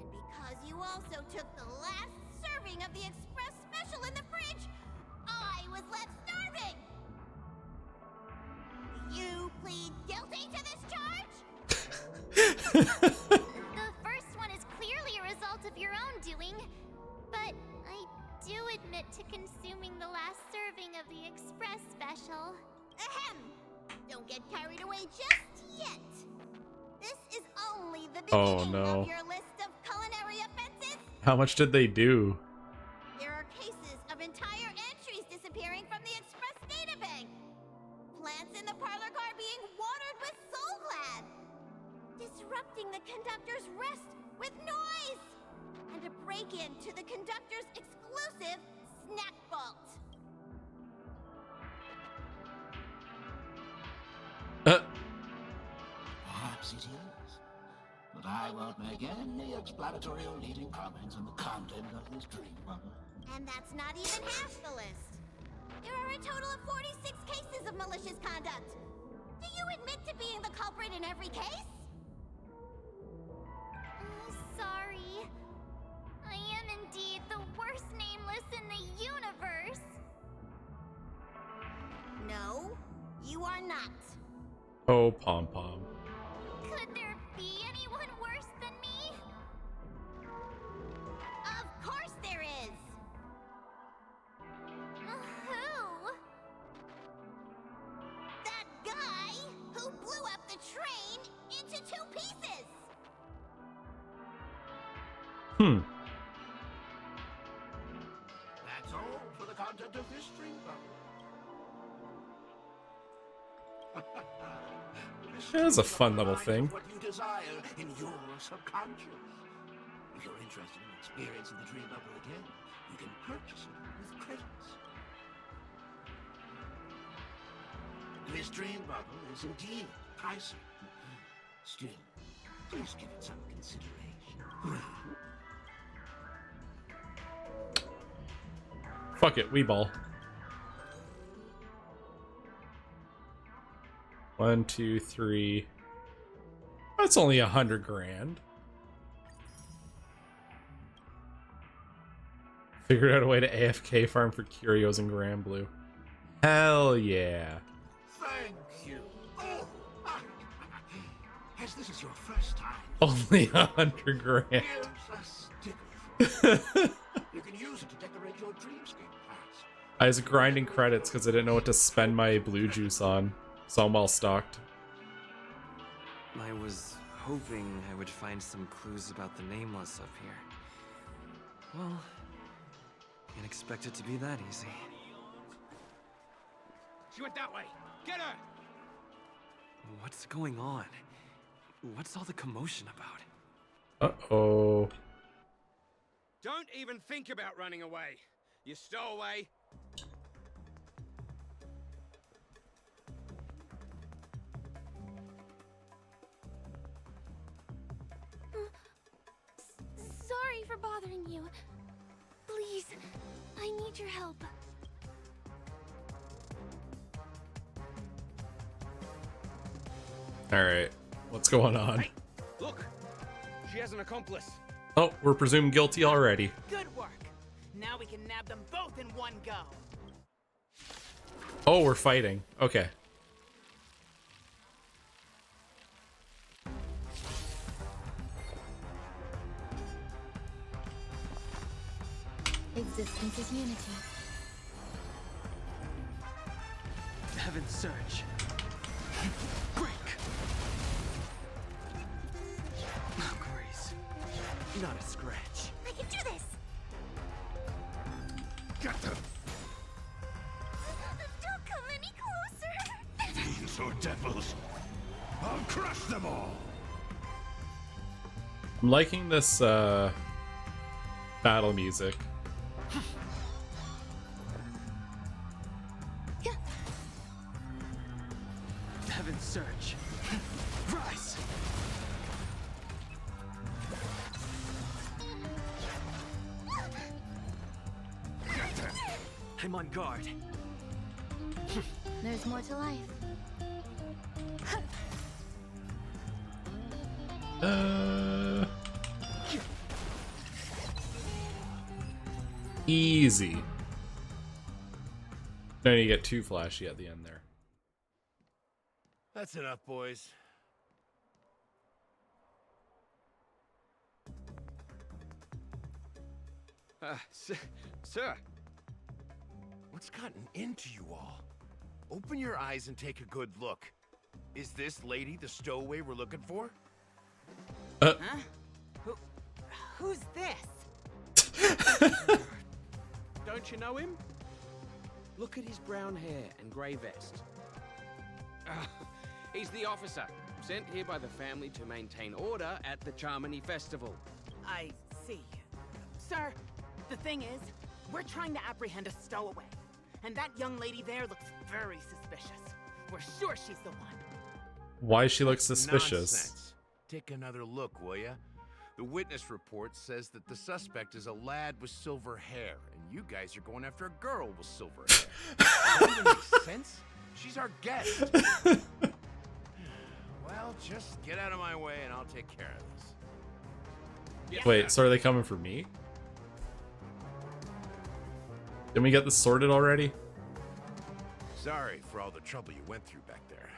And because you also took the last serving of the express special in the fridge, I was left starving! Do you plead guilty to this charge? The first one is clearly a result of your own doing, but I do admit to consuming the last serving of the express special. Ahem! Don't get carried away just yet. This is only the Oh, beginning no. of your list of culinary offenses. How much did they do? There are cases of entire entries disappearing from the express databank. Plants in the parlor car being watered with soul glad. Disrupting the conductor's rest with noise. And a break-in to the conductor's exclusive snack vault. Perhaps it is. But I won't make any explanatory or leading comments on the content of this dream bubble. And that's not even half the list. There are a total of 46 cases of malicious conduct. Do you admit to being the culprit in every case? Sorry. I am indeed the worst nameless in the universe. No, you are not. Oh, Pom Pom. Could there be anyone worse than me? Of course there is. Who? That guy who blew up the train into 2 pieces. That's all for the content of this dream bubble. That's a fun little thing. What you desire in your subconscious. If you're interested in experiencing the dream bubble again, you can purchase it with credits. This dream bubble is indeed pricey. Still, please give it some consideration. Fuck it, Weeball. 1, 2, 3. That's only 100 grand. Figured out a way to AFK farm for curios and Grand Blue. Hell yeah. Thank you. Oh, as this is your first time, Only 100 grand. here's a sticker for you. You can use it to decorate your dreamscape class. I was grinding credits because I didn't know what to spend my blue juice on. So I'm well stocked. I was hoping I would find some clues about the Nameless up here. Well, can't expect it to be that easy. She went that way. Get her! What's going on? What's all the commotion about? Uh-oh. Don't even think about running away. You stowaway. Sorry for bothering you. Please, I need your help. Alright. What's going on? Hey, look! She has an accomplice. Oh, we're presumed guilty already. Good work. Now we can nab them both in one go. Oh, we're fighting. Okay. Existence is unity. Heaven's Surge. Break! Oh, Grace. Not a scratch. I can do this! Get them! Don't come any closer! Fiends or devils! I'll crush them all! I'm liking this battle music. Heaven's Surge. Rise! I'm on guard. There's more to life. Easy. No need to get too flashy at the end there. That's enough, boys. Sir. What's gotten into you all? Open your eyes and take a good look. Is this lady the stowaway we're looking for? Huh? Who's this? Don't you know him? Look at his brown hair and grey vest. He's the officer, sent here by the family to maintain order at the Charmony Festival. I see. Sir, the thing is, we're trying to apprehend a stowaway. And that young lady there looks very suspicious. We're sure she's the one. Why she looks suspicious? Nonsense. Take another look, will ya? The witness report says that the suspect is a lad with silver hair, and you guys are going after a girl with silver hair. That even makes sense? She's our guest. Well, just get out of my way and I'll take care of this. Yes, Wait, so are they coming for me? Didn't we get this sorted already? Sorry for all the trouble you went through back there.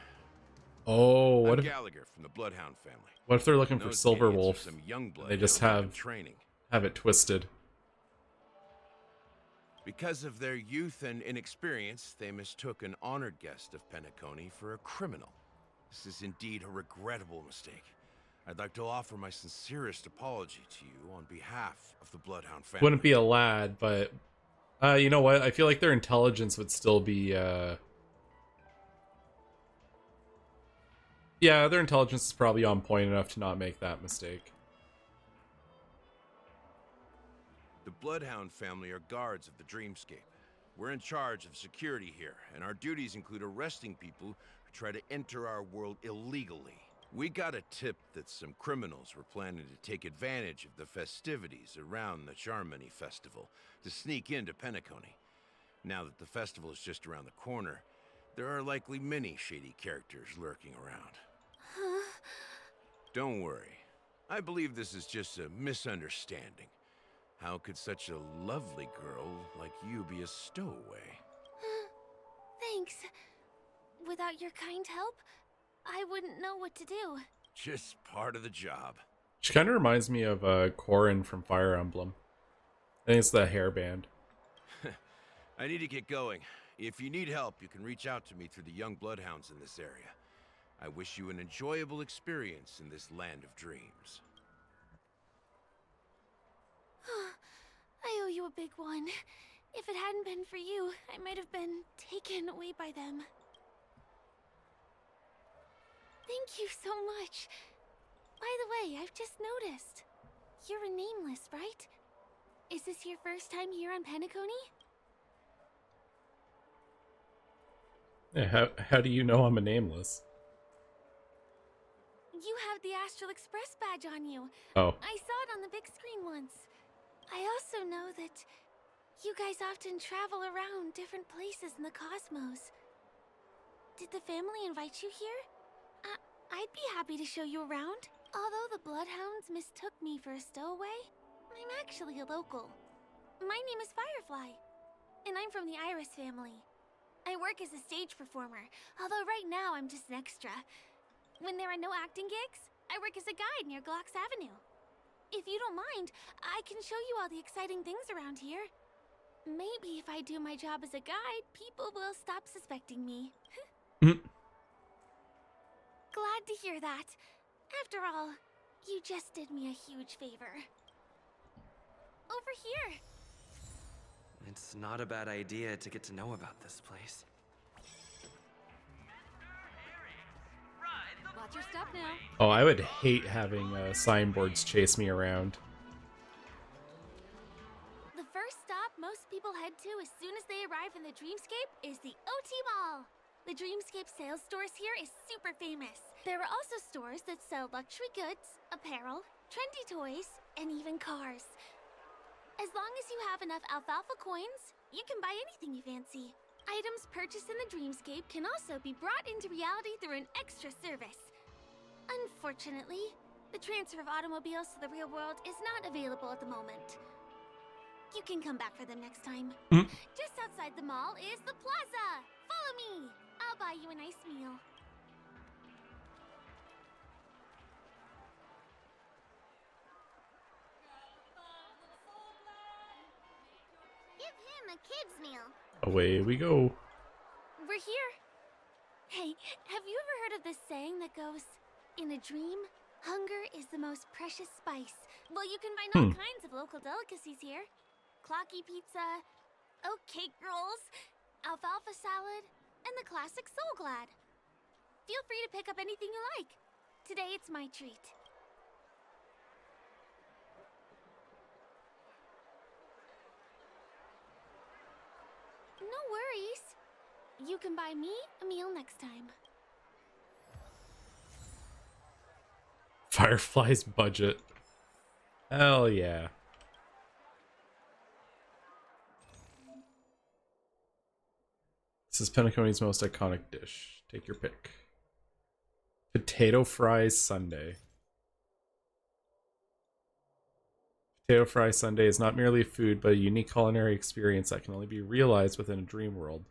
Oh, what I'm if Gallagher from the Bloodhound family. what if they're looking for Those Silver idiots are Wolf? some young blood They just hounds in have training. it twisted. Because of their youth and inexperience, they mistook an honored guest of Penacony for a criminal. This is indeed a regrettable mistake. I'd like to offer my sincerest apology to you on behalf of the Bloodhound family. Wouldn't be a lad, but you know what? I feel like their intelligence would still be yeah, their intelligence is probably on point enough to not make that mistake. The Bloodhound family are guards of the Dreamscape. We're in charge of security here, and our duties include arresting people who try to enter our world illegally. We got a tip that some criminals were planning to take advantage of the festivities around the Charmony Festival to sneak into Penacony. Now that the festival is just around the corner, there are likely many shady characters lurking around. Don't worry. I believe this is just a misunderstanding. How could such a lovely girl like you be a stowaway? Thanks. Without your kind help, I wouldn't know what to do. Just part of the job. She kind of reminds me of Corrin from Fire Emblem. I think it's the hairband. I need to get going. If you need help, you can reach out to me through the young bloodhounds in this area. I wish you an enjoyable experience in this land of dreams. I owe you a big one. If it hadn't been for you, I might have been taken away by them. Thank you so much. By the way, I've just noticed. You're a nameless, right? Is this your first time here on Penacony? Yeah, how do you know I'm a nameless? You have the Astral Express badge on you. Oh. I saw it on the big screen once. I also know that you guys often travel around different places in the cosmos. Did the family invite you here? I'd be happy to show you around. Although the Bloodhounds mistook me for a stowaway, I'm actually a local. My name is Firefly, and I'm from the Iris family. I work as a stage performer, although right now I'm just an extra. When there are no acting gigs, I work as a guide near Glox Avenue. If you don't mind, I can show you all the exciting things around here. Maybe if I do my job as a guide, people will stop suspecting me. Glad to hear that. After all, you just did me a huge favor. Over here. It's not a bad idea to get to know about this place. Watch your step now. Oh, I would hate having signboards chase me around. The first stop most people head to as soon as they arrive in the Dreamscape is the OT Mall. The Dreamscape sales stores here is super famous. There are also stores that sell luxury goods, apparel, trendy toys, and even cars. As long as you have enough alfalfa coins, you can buy anything you fancy. Items purchased in the dreamscape can also be brought into reality through an extra service. Unfortunately, the transfer of automobiles to the real world is not available at the moment. You can come back for them next time. Just outside the mall is the plaza. Follow me. I'll buy you a nice meal. Give him a kid's meal. Away we go. We're here. Hey, have you ever heard of this saying that goes, in a dream, hunger is the most precious spice? Well, you can find all kinds of local delicacies here. Clocky pizza, oat cake rolls, alfalfa salad, and the classic Soul Glad. Feel free to pick up anything you like. Today it's my treat. No worries. You can buy me a meal next time. Firefly's budget. Hell yeah. This is Penacony's most iconic dish. Take your pick. Potato fries sundae. Potato fry sundae is not merely a food, but a unique culinary experience that can only be realized within a dream world.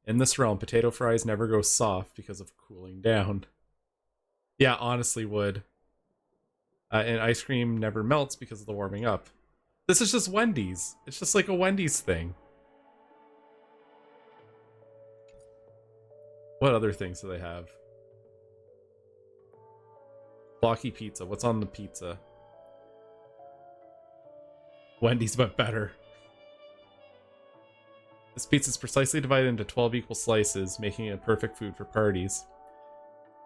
In this realm, potato fries never go soft because of cooling down. Yeah, honestly would. And ice cream never melts because of the warming up. This is just Wendy's. It's just like a Wendy's thing. What other things do they have? Blocky pizza. What's on the pizza? Wendy's, but better. This pizza is precisely divided into 12 equal slices, making it perfect food for parties.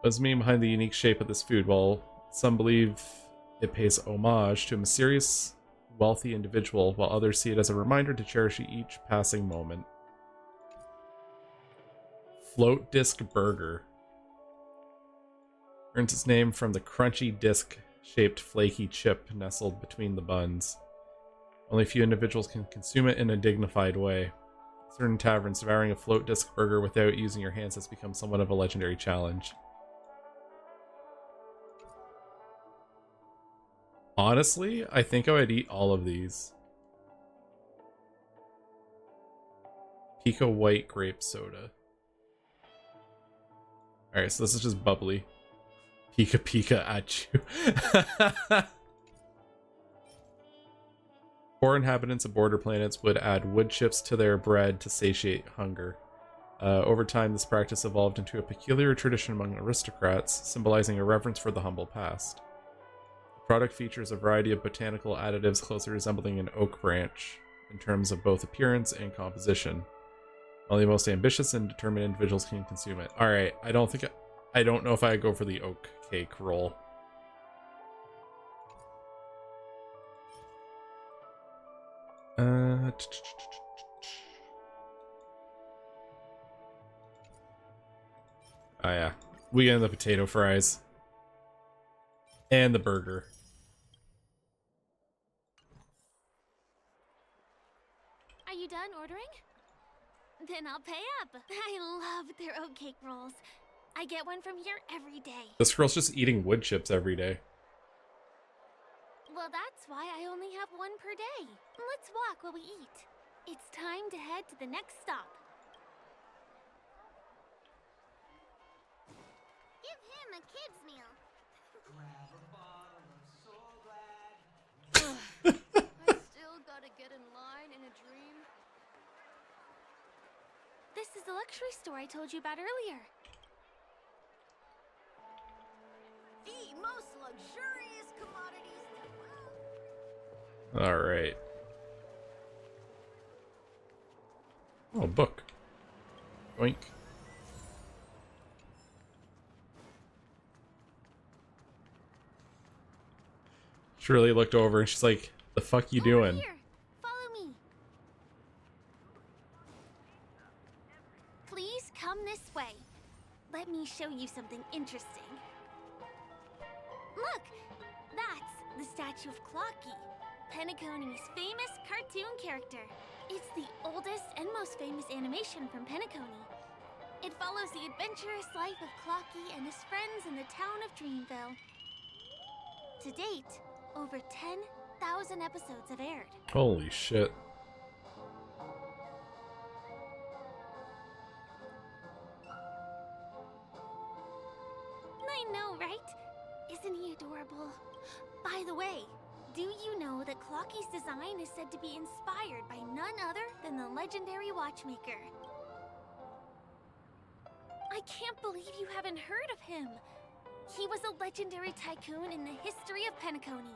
What's the meaning behind the unique shape of this food? Well, some believe it pays homage to a mysterious, wealthy individual, while others see it as a reminder to cherish each passing moment. Float disc burger. Earns its name from the crunchy disc-shaped flaky chip nestled between the buns. Only a few individuals can consume it in a dignified way. Certain taverns, devouring a float disc burger without using your hands has become somewhat of a legendary challenge. Honestly, I think I would eat all of these. Pico white grape soda. Alright, so this is just bubbly. Pika pika at you. Poor inhabitants of border planets would add wood chips to their bread to satiate hunger. Over time, this practice evolved into a peculiar tradition among aristocrats, symbolizing a reverence for the humble past. The product features a variety of botanical additives closely resembling an oak branch, in terms of both appearance and composition. Only the most ambitious and determined individuals can consume it. Alright, I don't know if I go for the oak cake roll. Oh yeah, we get the potato fries and the burger. Are you done ordering? Then I'll pay up. I love their oatcake rolls. I get one from here every day. This girl's just eating wood chips every day. Well, that's why I only have one per day. Let's walk while we eat. It's time to head to the next stop. Give him a kid's meal. Grab a bottle of Soul Glad. I still gotta get in line in a dream. This is the luxury store I told you about earlier. The most luxurious commodities. Alright. Oh, book. Oink. She really looked over and she's like, the fuck you doing? Here, follow me. Please come this way. Let me show you something interesting. Look, that's the statue of Clocky, Penacony's famous cartoon character. It's the oldest and most famous animation from Penacony. It follows the adventurous life of Clocky and his friends in the town of Dreamville. To date, over 10,000 episodes have aired. Holy shit. I know, right? Isn't he adorable? By the way, do you know that Clocky's design is said to be inspired by none other than the legendary watchmaker? I can't believe you haven't heard of him. He was a legendary tycoon in the history of Penacony,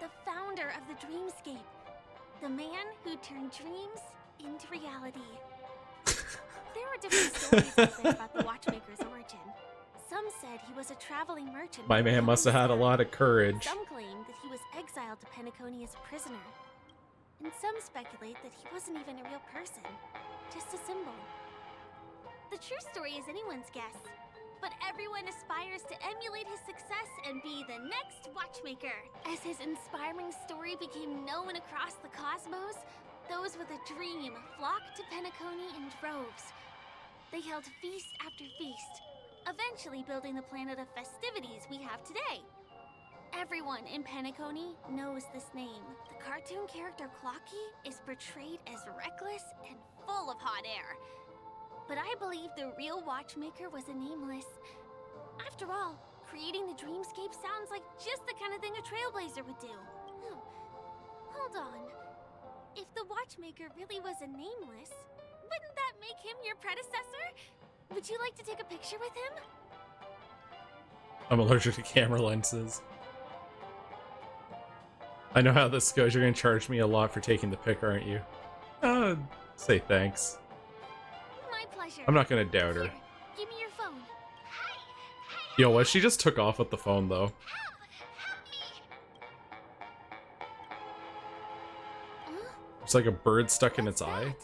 the founder of the Dreamscape, the man who turned dreams into reality. There are different stories out there about the watchmaker's origin. Some said he was a traveling merchant. My man must have had a lot of courage. Some claim that he was exiled to Penacony as a prisoner. And some speculate that he wasn't even a real person, just a symbol. The true story is anyone's guess, but everyone aspires to emulate his success and be the next watchmaker. As his inspiring story became known across the cosmos, those with a dream flocked to Penacony in droves. They held feast after feast, eventually building the planet of festivities we have today. Everyone in Penacony knows this name. The cartoon character Clocky is portrayed as reckless and full of hot air. But I believe the real watchmaker was a nameless. After all, creating the dreamscape sounds like just the kind of thing a trailblazer would do. Hold on. If the watchmaker really was a nameless, wouldn't that make him your predecessor? Would you like to take a picture with him? I'm allergic to camera lenses. I know how this goes. You're gonna charge me a lot for taking the pic, aren't you? Say thanks. My pleasure. I'm not gonna doubt her. Here, give me your phone. Yo, what? She just took off with the phone, though. It's like a bird stuck in its eye.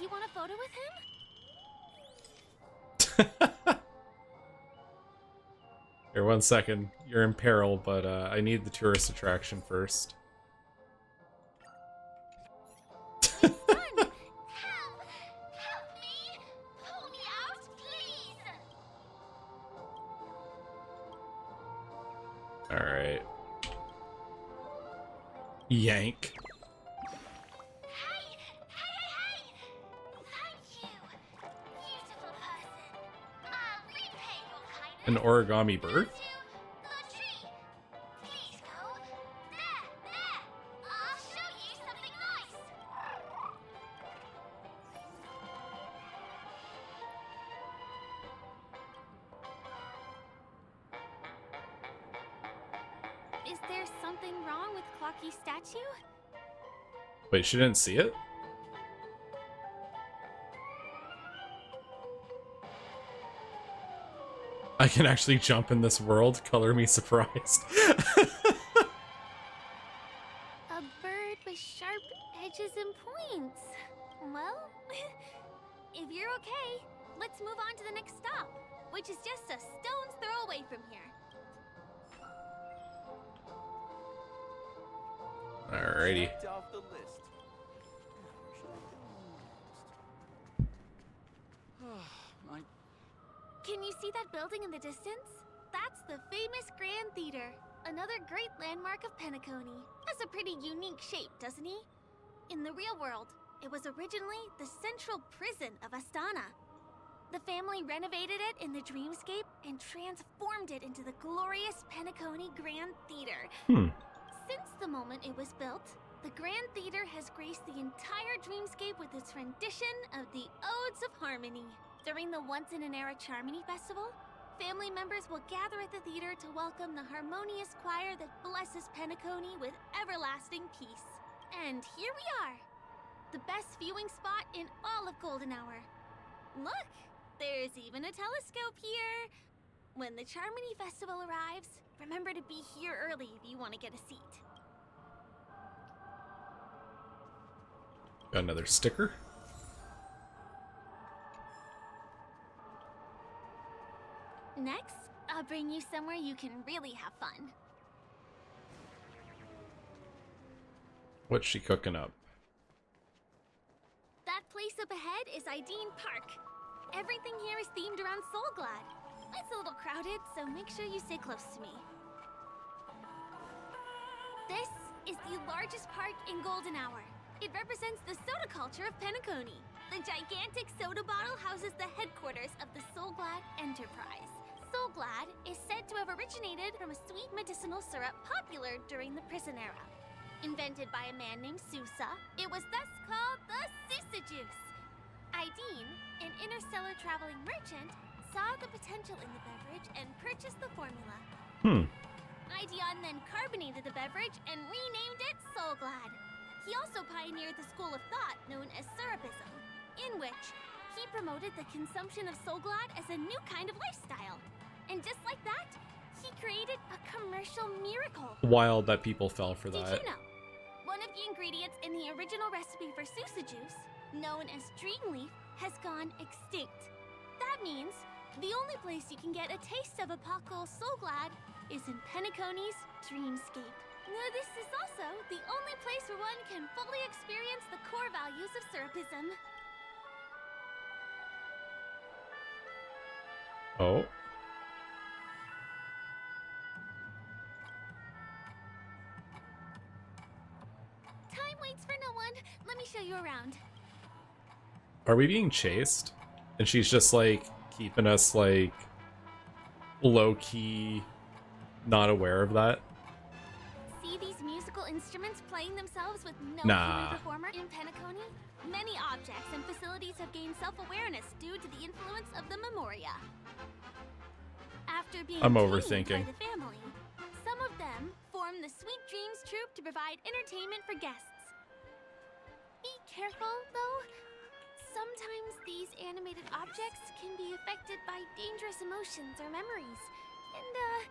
You want a photo with him? Here, 1 second. You're in peril, but I need the tourist attraction first. Alright. Yank. An origami bird? Is there something wrong with Clocky's statue? Wait, she didn't see it? I can actually jump in this world? Color me surprised. A bird with sharp edges and points. Well, if you're okay, let's move on to the next stop, which is just a stone's throw away from here. Alrighty. Off the list. My Can you see that building in the distance? That's the famous Grand Theater, another great landmark of Penacony. Has a pretty unique shape, doesn't he? In the real world, it was originally the central prison of Astana. The family renovated it in the Dreamscape and transformed it into the glorious Penacony Grand Theater. Since the moment it was built, the Grand Theater has graced the entire Dreamscape with its rendition of the Odes of Harmony. During the Once-in-an-Era Charmony Festival, family members will gather at the theater to welcome the harmonious choir that blesses Penacony with everlasting peace. And here we are! The best viewing spot in all of Golden Hour. Look! There's even a telescope here! When the Charmony Festival arrives, remember to be here early if you want to get a seat. Got another sticker. Next, I'll bring you somewhere you can really have fun. What's she cooking up? That place up ahead is Ideen Park. Everything here is themed around Soulglad. It's a little crowded, so make sure you stay close to me. This is the largest park in Golden Hour. It represents the soda culture of Penacony. The gigantic soda bottle houses the headquarters of the Soulglad Enterprise. Soulglad is said to have originated from a sweet medicinal syrup popular during the prison era. Invented by a man named Sousa, it was thus called the Sousa Juice. Ideen, an interstellar traveling merchant, saw the potential in the beverage and purchased the formula. Ideon then carbonated the beverage and renamed it Soulglad. He also pioneered the school of thought known as Syrupism, in which he promoted the consumption of Soulglad as a new kind of lifestyle. And just like that, he created a commercial miracle. Wild that people fell for that. Did you know? One of the ingredients in the original recipe for Sousa Juice, known as Dreamleaf, has gone extinct. That means the only place you can get a taste of Apoco Soulglad is in Penacony's Dreamscape. Now, this is also the only place where one can fully experience the core values of Syrupism. Oh. Time waits for no one. Let me show you around. Are we being chased? And she's just like keeping us like low-key not aware of that? See these musical instruments playing themselves with no Nah. human performer in Penacony? Many objects and facilities have gained self-awareness due to the influence of the Memoria. After being I'm tamed overthinking. by the family, some of them form the Sweet Dreams troupe to provide entertainment for guests. Be careful, though. Sometimes these animated objects can be affected by dangerous emotions or memories, and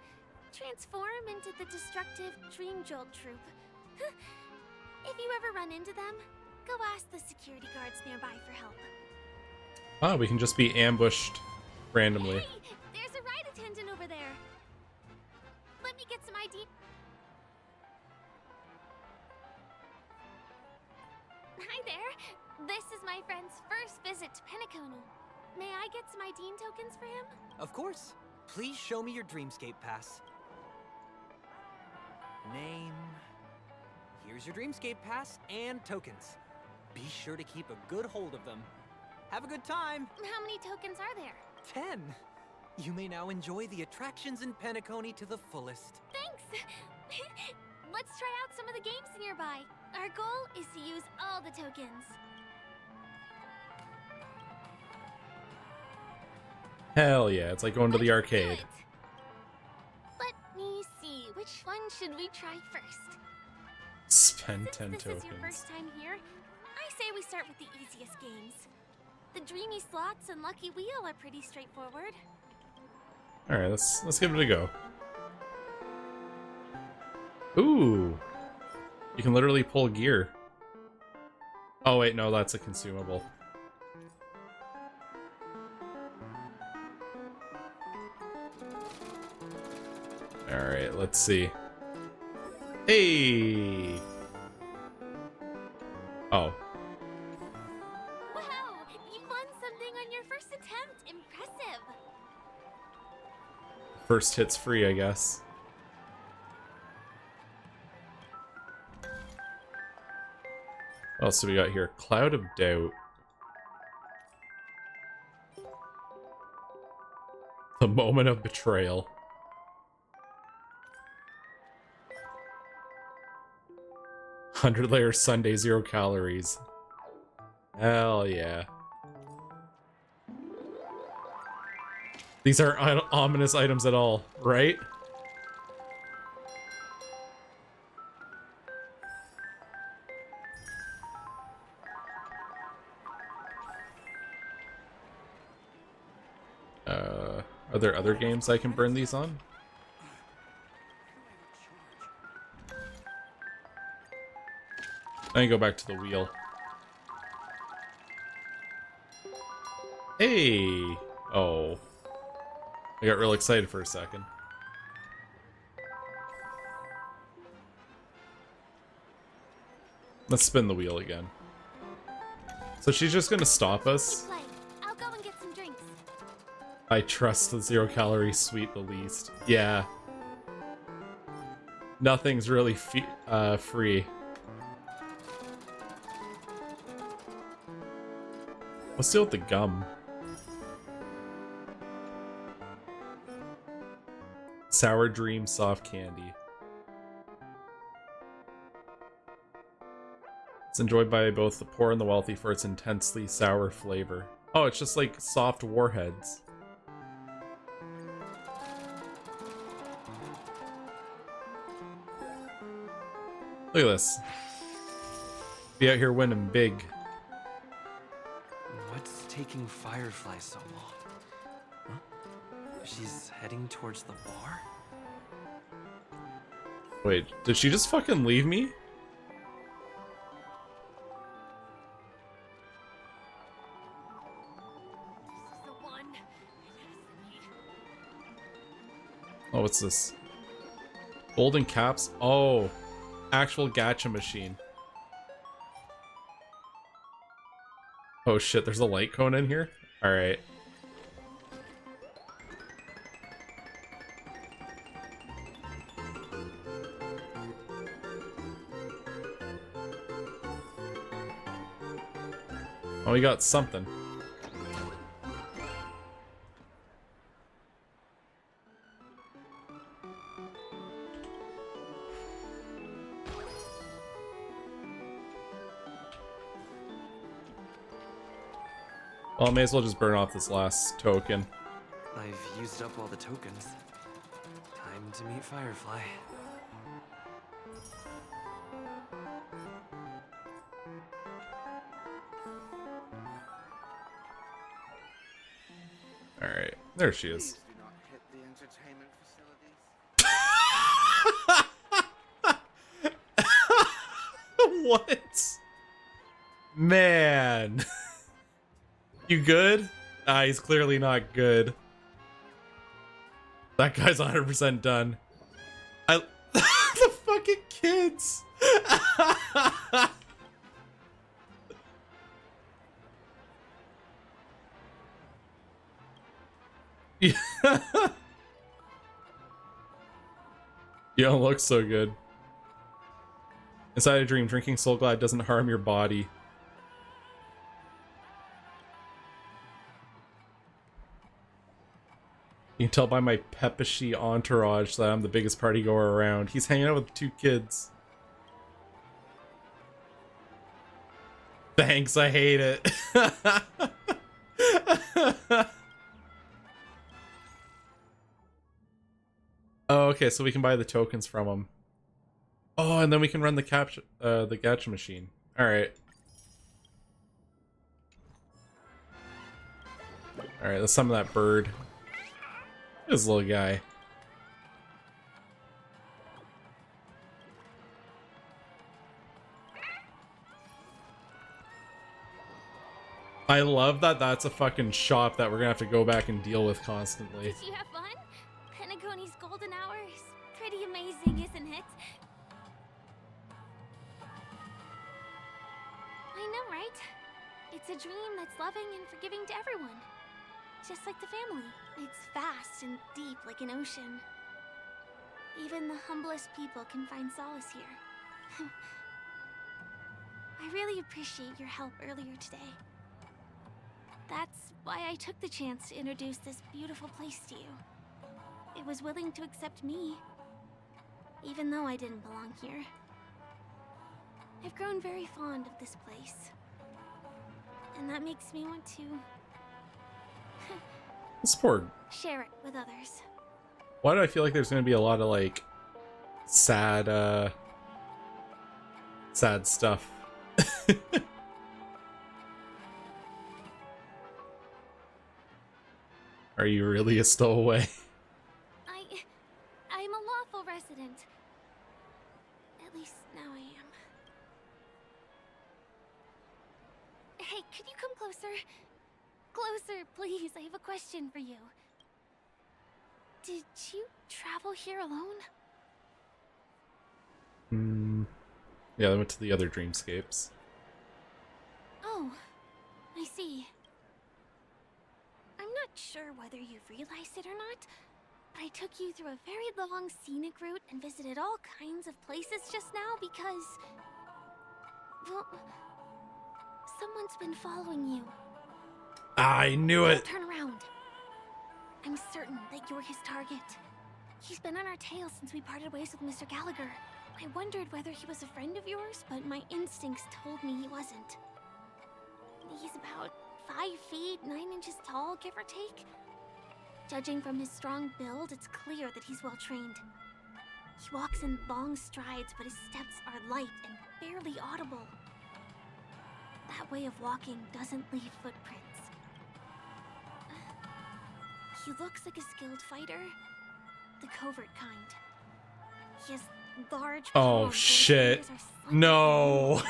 transform into the destructive Dream Jolt troupe. If you ever run into them, go ask the security guards nearby for help. Oh, we can just be ambushed randomly. Hey, there's a ride attendant over there. Let me get some ID. Hi there. This is my friend's first visit to Penacony. May I get some ID tokens for him? Of course. Please show me your Dreamscape pass. Name. Here's your Dreamscape pass and tokens. Be sure to keep a good hold of them. Have a good time. How many tokens are there? 10. You may now enjoy the attractions in Penacony to the fullest. Thanks. Let's try out some of the games nearby. Our goal is to use all the tokens. Hell yeah, it's like going to the arcade. Let me see, which one should we try first? Spend 10 This tokens. is your first time here. I say we start with the easiest games. The Dreamy Slots and Lucky Wheel are pretty straightforward. Alright, let's give it a go. Ooh. You can literally pull gear. Oh wait, no, that's a consumable. Alright, let's see. Hey! Oh. Wow, you won something on your first attempt. Impressive. First hit's free, I guess. What else do we got here? Cloud of Doubt. The Moment of Betrayal. 100-layer sundae, 0 calories. Hell yeah. These aren't ominous items at all, right? Are there other games I can burn these on? I can go back to the wheel. Hey! Oh. I got real excited for a second. Let's spin the wheel again. So she's just gonna stop us. I'll go and get some drinks. I trust the zero-calorie sweet the least. Yeah. Nothing's really free. Let's deal with the gum. Sour Dream soft candy. It's enjoyed by both the poor and the wealthy for its intensely sour flavor. Oh, it's just like soft warheads. Look at this. Be out here winning big. What's taking Firefly so long? Huh? She's heading towards the bar? Wait, did she just fucking leave me? Oh, what's this? Golden caps? Oh, actual gacha machine. Oh shit, there's a light cone in here? Alright. Oh, we got something. Well, I may as well just burn off this last token. I've used up all the tokens. Time to meet Firefly. Alright, there she is. What? Man. You good? Ah, he's clearly not good. That guy's 100% done. The fucking kids. Yeah. You don't look so good. Inside a dream, drinking Soul Glide doesn't harm your body. You can tell by my peppishy entourage that I'm the biggest party goer around. He's hanging out with 2 kids. Thanks, I hate it. Oh, okay, so we can buy the tokens from him. Oh, and then we can run the gacha machine. Alright. Alright, let's summon that bird. This little guy. I love that that's a fucking shop that we're gonna have to go back and deal with constantly. Did you have fun? Penacony's golden hour is pretty amazing, isn't it? I know, right? It's a dream that's loving and forgiving to everyone. Just like the family. It's vast and deep like an ocean. Even the humblest people can find solace here. I really appreciate your help earlier today. That's why I took the chance to introduce this beautiful place to you. It was willing to accept me, even though I didn't belong here. I've grown very fond of this place. And that makes me want to Support. share it with others. Why do I feel like there's gonna be a lot of like sad stuff? Are you really a stowaway? I'm a lawful resident. At least now I am. Hey, could you come closer? Closer, please. I have a question for you. Did you travel here alone? Yeah, I went to the other dreamscapes. Oh, I see. I'm not sure whether you've realized it or not, but I took you through a very long scenic route and visited all kinds of places just now because... well, someone's been following you. I knew it! Turn around. I'm certain that you're his target. He's been on our tail since we parted ways with Mr. Gallagher. I wondered whether he was a friend of yours, but my instincts told me he wasn't. He's about 5 feet, 9 inches tall, give or take. Judging from his strong build, it's clear that he's well trained. He walks in long strides, but his steps are light and barely audible. That way of walking doesn't leave footprints. He looks like a skilled fighter, the covert kind. He has large Oh palms, but his shit. fingers are slightly No. long.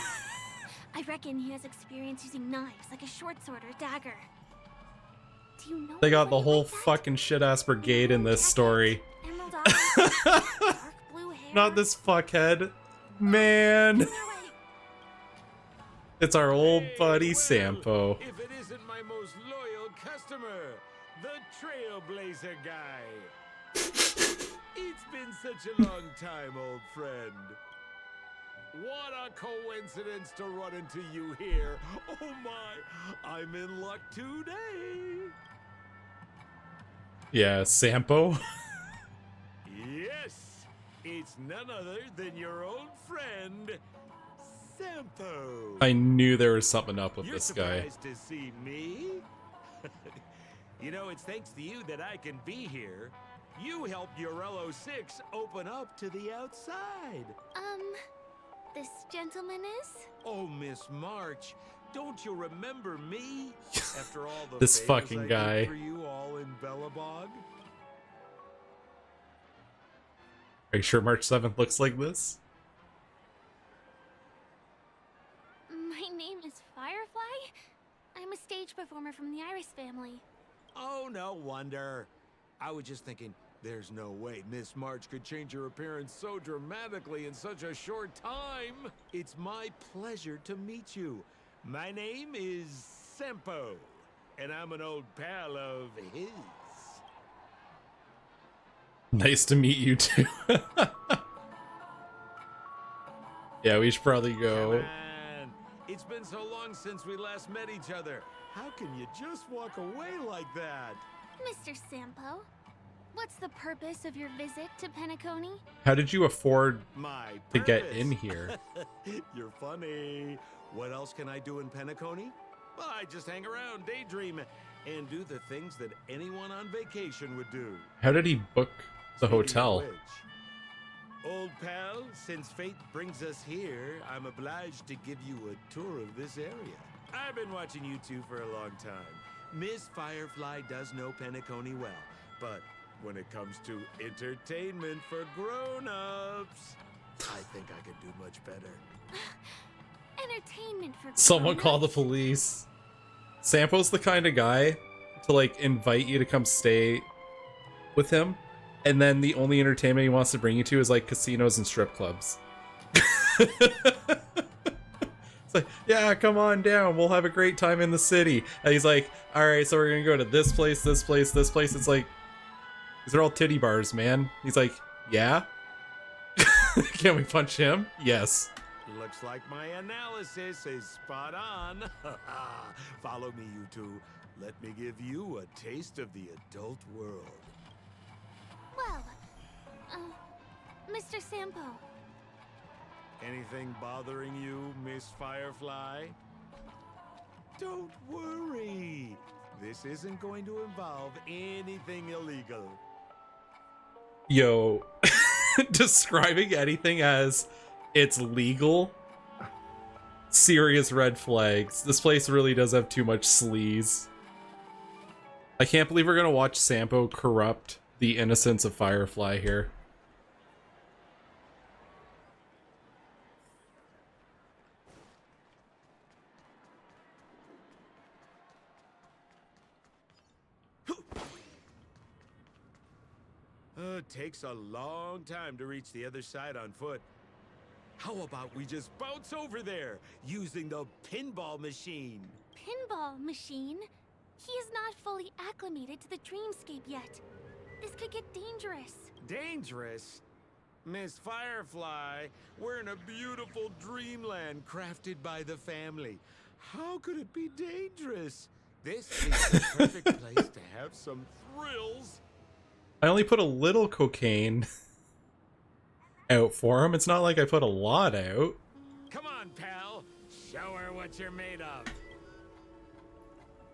I reckon he has experience using knives, like a short sword or dagger. Do you know They got the anybody whole like that? fucking shit-ass brigade in this story. Emerald eyes, dark blue hair. Not this fuckhead. Man. It's our old buddy Sampo. If it isn't my most loyal customer, the Trailblazer guy. It's been such a long time, old friend. What a coincidence to run into you here. Oh my, I'm in luck today. Yeah, Sampo. Yes, it's none other than your old friend, Sampo. I knew there was something up with You're this guy. surprised to see me? You know, it's thanks to you that I can be here. You helped Urello 6 open up to the outside. This gentleman is? Oh, Miss March, don't you remember me? After all the This favors fucking I did guy. for you all in Bellabog? Are you sure March 7th looks like this? My name is Firefly. I'm a stage performer from the Iris family. Oh, no wonder. I was just thinking, there's no way Miss March could change her appearance so dramatically in such a short time. It's my pleasure to meet you. My name is Sampo, and I'm an old pal of his. Nice to meet you too. Yeah, we should probably go. Man, it's been so long since we last met each other. How can you just walk away like that? Mr. Sampo, what's the purpose of your visit to Penacony? How did you afford My to get purpose. in here? You're funny. What else can I do in Penacony? Well, I just hang around, daydream, and do the things that anyone on vacation would do. How did he book the Speaking of hotel? which, old pal, since fate brings us here, I'm obliged to give you a tour of this area. I've been watching you two for a long time. Miss Firefly does know Penacony well, but when it comes to entertainment for grown-ups, I think I could do much better. Entertainment for Someone grown-ups? call the police. Sampo's the kind of guy to like invite you to come stay with him, and then the only entertainment he wants to bring you to is like casinos and strip clubs. It's like, yeah, come on down. We'll have a great time in the city. And he's like, all right, so we're gonna go to this place, this place, this place. It's like, these are all titty bars, man. He's like, yeah. Can we punch him? Yes. Looks like my analysis is spot on. Follow me, you two. Let me give you a taste of the adult world. Well, Mr. Sampo, Anything bothering you, Miss Firefly? Don't worry. This isn't going to involve anything illegal. Yo, describing anything as it's legal, serious red flags. This place really does have too much sleaze. I can't believe we're gonna watch Sampo corrupt the innocence of Firefly here. takes a long time to reach the other side on foot. How about we just bounce over there using the pinball machine? Pinball machine? He is not fully acclimated to the dreamscape yet. This could get dangerous. Dangerous? Miss Firefly, we're in a beautiful dreamland crafted by the family. How could it be dangerous? This is the perfect place to have some thrills. I only put a little cocaine out for him. It's not like I put a lot out. Come on, pal. Show her what you're made of.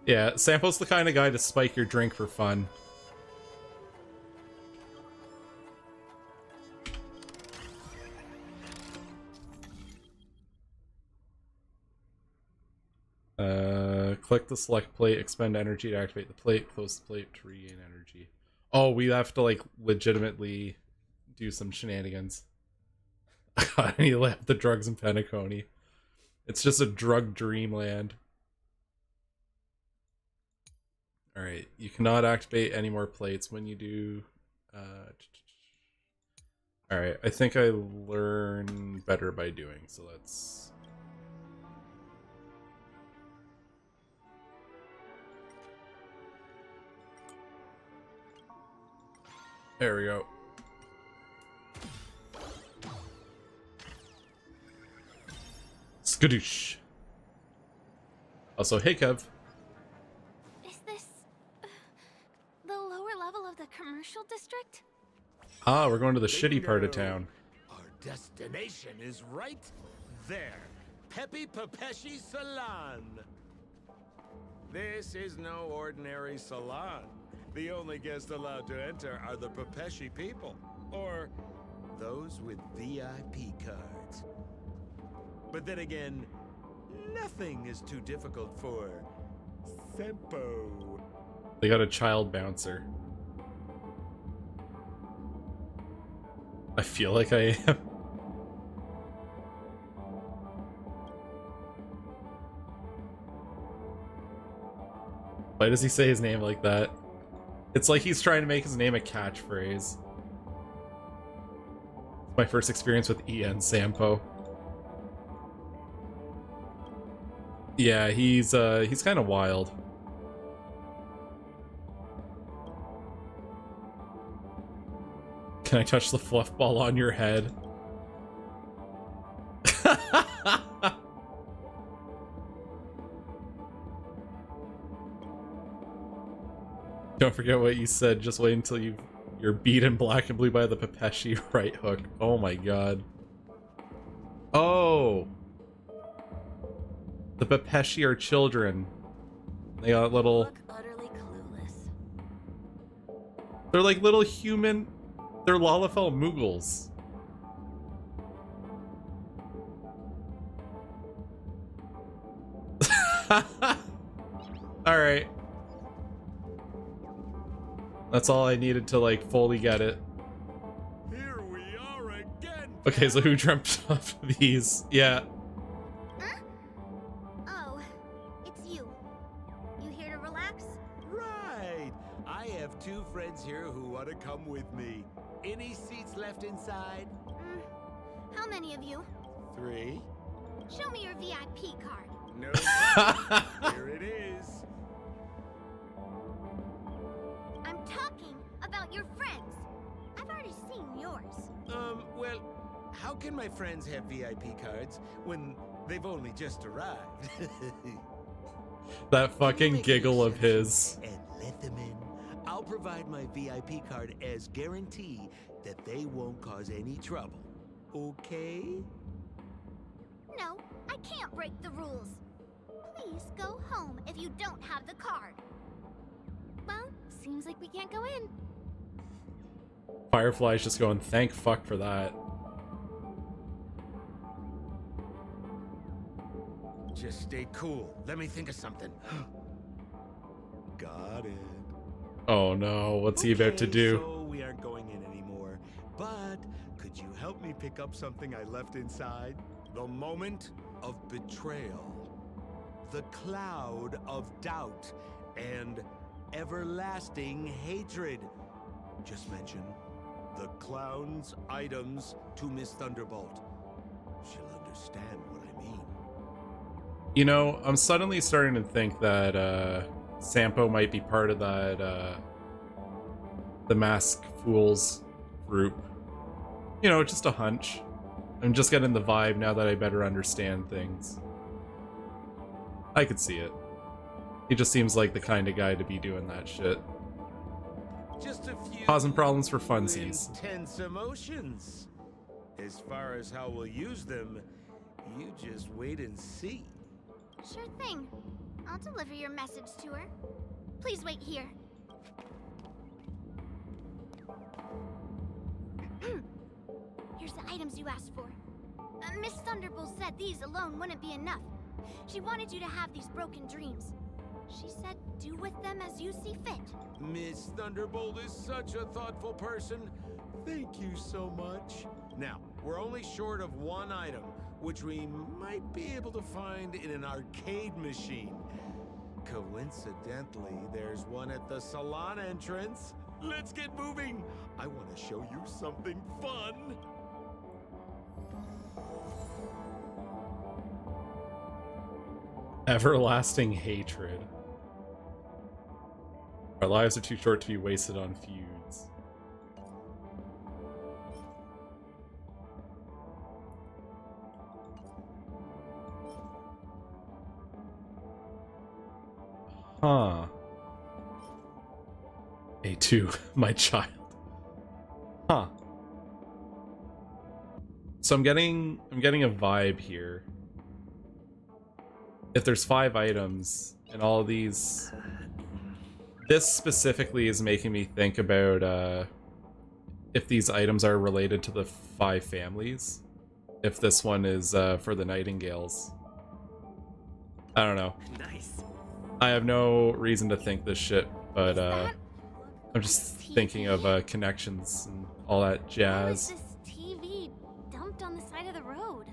Yeah, Sampo's the kind of guy to spike your drink for fun. Click the select plate, expend energy to activate the plate, close the plate to regain energy. Oh, we have to, like, legitimately do some shenanigans. I need to have the drugs in Penacony. It's just a drug dreamland. Alright, you cannot activate any more plates when you do... Alright, I think I learn better by doing, so let's... There we go. Skadoosh. Also, hey Kev. Is this the lower level of the commercial district? Ah, we're going to the shitty part of town. Our destination is right there. Pepe Pepeshi Salon. This is no ordinary salon. The only guests allowed to enter are the Pepeshi people, or those with VIP cards. But then again, nothing is too difficult for Sampo. They got a child bouncer. I feel like I am. Why does he say his name like that? It's like he's trying to make his name a catchphrase. It's my first experience with Ian Sampo. Yeah, he's kind of wild. Can I touch the fluff ball on your head? Don't forget what you said. Just wait until you're beaten black and blue by the Pepeshi right hook. Oh my god. Oh! The Pepeshi are children. They got little... Look utterly clueless. They're like little human... They're Lalafell Moogles. Alright. That's all I needed to, like, fully get it. Here we are again. Okay, so who dreamt up these? Yeah. Huh? Oh, it's you. You here to relax? Right. I have two friends here who want to come with me. Any seats left inside? How many of you? 3. Show me your VIP card. No. Here it is. I'm talking about your friends. I've already seen yours. Well, how can my friends have VIP cards when they've only just arrived? That fucking giggle of his. And let them in. I'll provide my VIP card as guarantee that they won't cause any trouble. Okay? No, I can't break the rules. Please go home if you don't have the card. Well, seems like we can't go in. Firefly's just going, thank fuck for that. Just stay cool. Let me think of something. Got it. Oh no, what's he about to do? So we aren't going in anymore. But could you help me pick up something I left inside? The moment of betrayal. The cloud of doubt and everlasting hatred. Just mention the clown's items to Miss Thunderbolt. She'll understand what I mean. You know, I'm suddenly starting to think that Sampo might be part of that the Mask Fools group. You know, just a hunch. I'm just getting the vibe now that I better understand things. I could see it. He just seems like the kind of guy to be doing that shit. Just a few Causing problems for funsies. intense emotions. As far as how we'll use them, you just wait and see. Sure thing. I'll deliver your message to her. Please wait here. Here's the items you asked for. Miss Thunderbolt said these alone wouldn't be enough. She wanted you to have these broken dreams. She said do with them as you see fit. Miss Thunderbolt is such a thoughtful person. Thank you so much. Now, we're only short of one item, which we might be able to find in an arcade machine. Coincidentally, there's one at the salon entrance. Let's get moving. I want to show you something fun. Everlasting hatred. Our lives are too short to be wasted on feuds. Huh. A2, my child. Huh. So I'm getting a vibe here. If there's 5 items and all of these, this specifically is making me think about if these items are related to the 5 families. If this one is for the Nightingales. I don't know. Nice. I have no reason to think this shit, but I'm just thinking of connections and all that jazz. This TV dumped on the side of the road.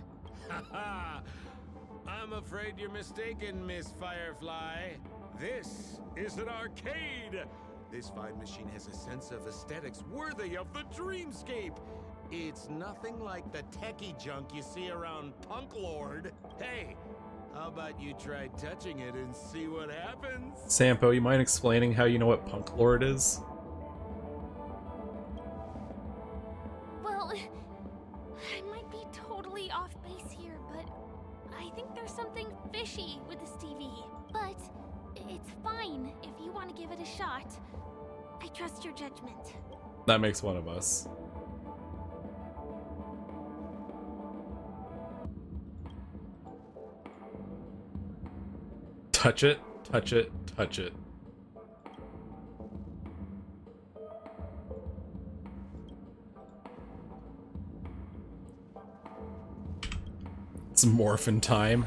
I'm afraid you're mistaken, Miss Firefly. This is an arcade. This fine machine has a sense of aesthetics worthy of the dreamscape. It's nothing like the techie junk you see around Punk Lord. Hey, how about you try touching it and see what happens? Sampo, you mind explaining how you know what Punk Lord is? Well, I might be totally off base here, but I think there's something fishy with this TV. But it's fine if you want to give it a shot. I trust your judgment. That makes one of us. Touch it, touch it, touch it. It's morphin' time.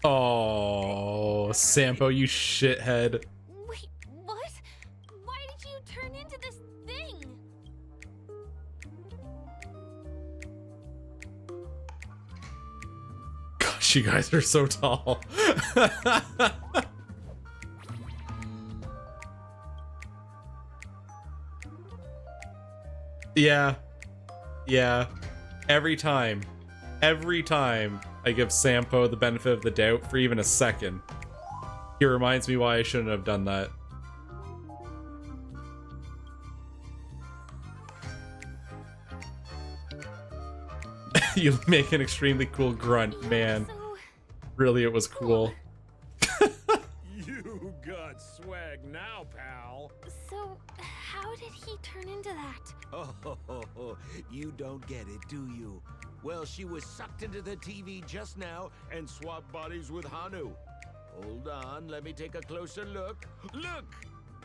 Oh, Sampo, you shithead. Wait, what? Why did you turn into this thing? Gosh, you guys are so tall. Yeah. Yeah. Every time I give Sampo the benefit of the doubt for even a second, he reminds me why I shouldn't have done that. You make an extremely cool grunt, man. Really, it was cool. You got swag now, pal. So, how did he turn into that? Oh, you don't get it, do you? Well, she was sucked into the TV just now and swapped bodies with Hanu. Hold on, let me take a closer look. Look!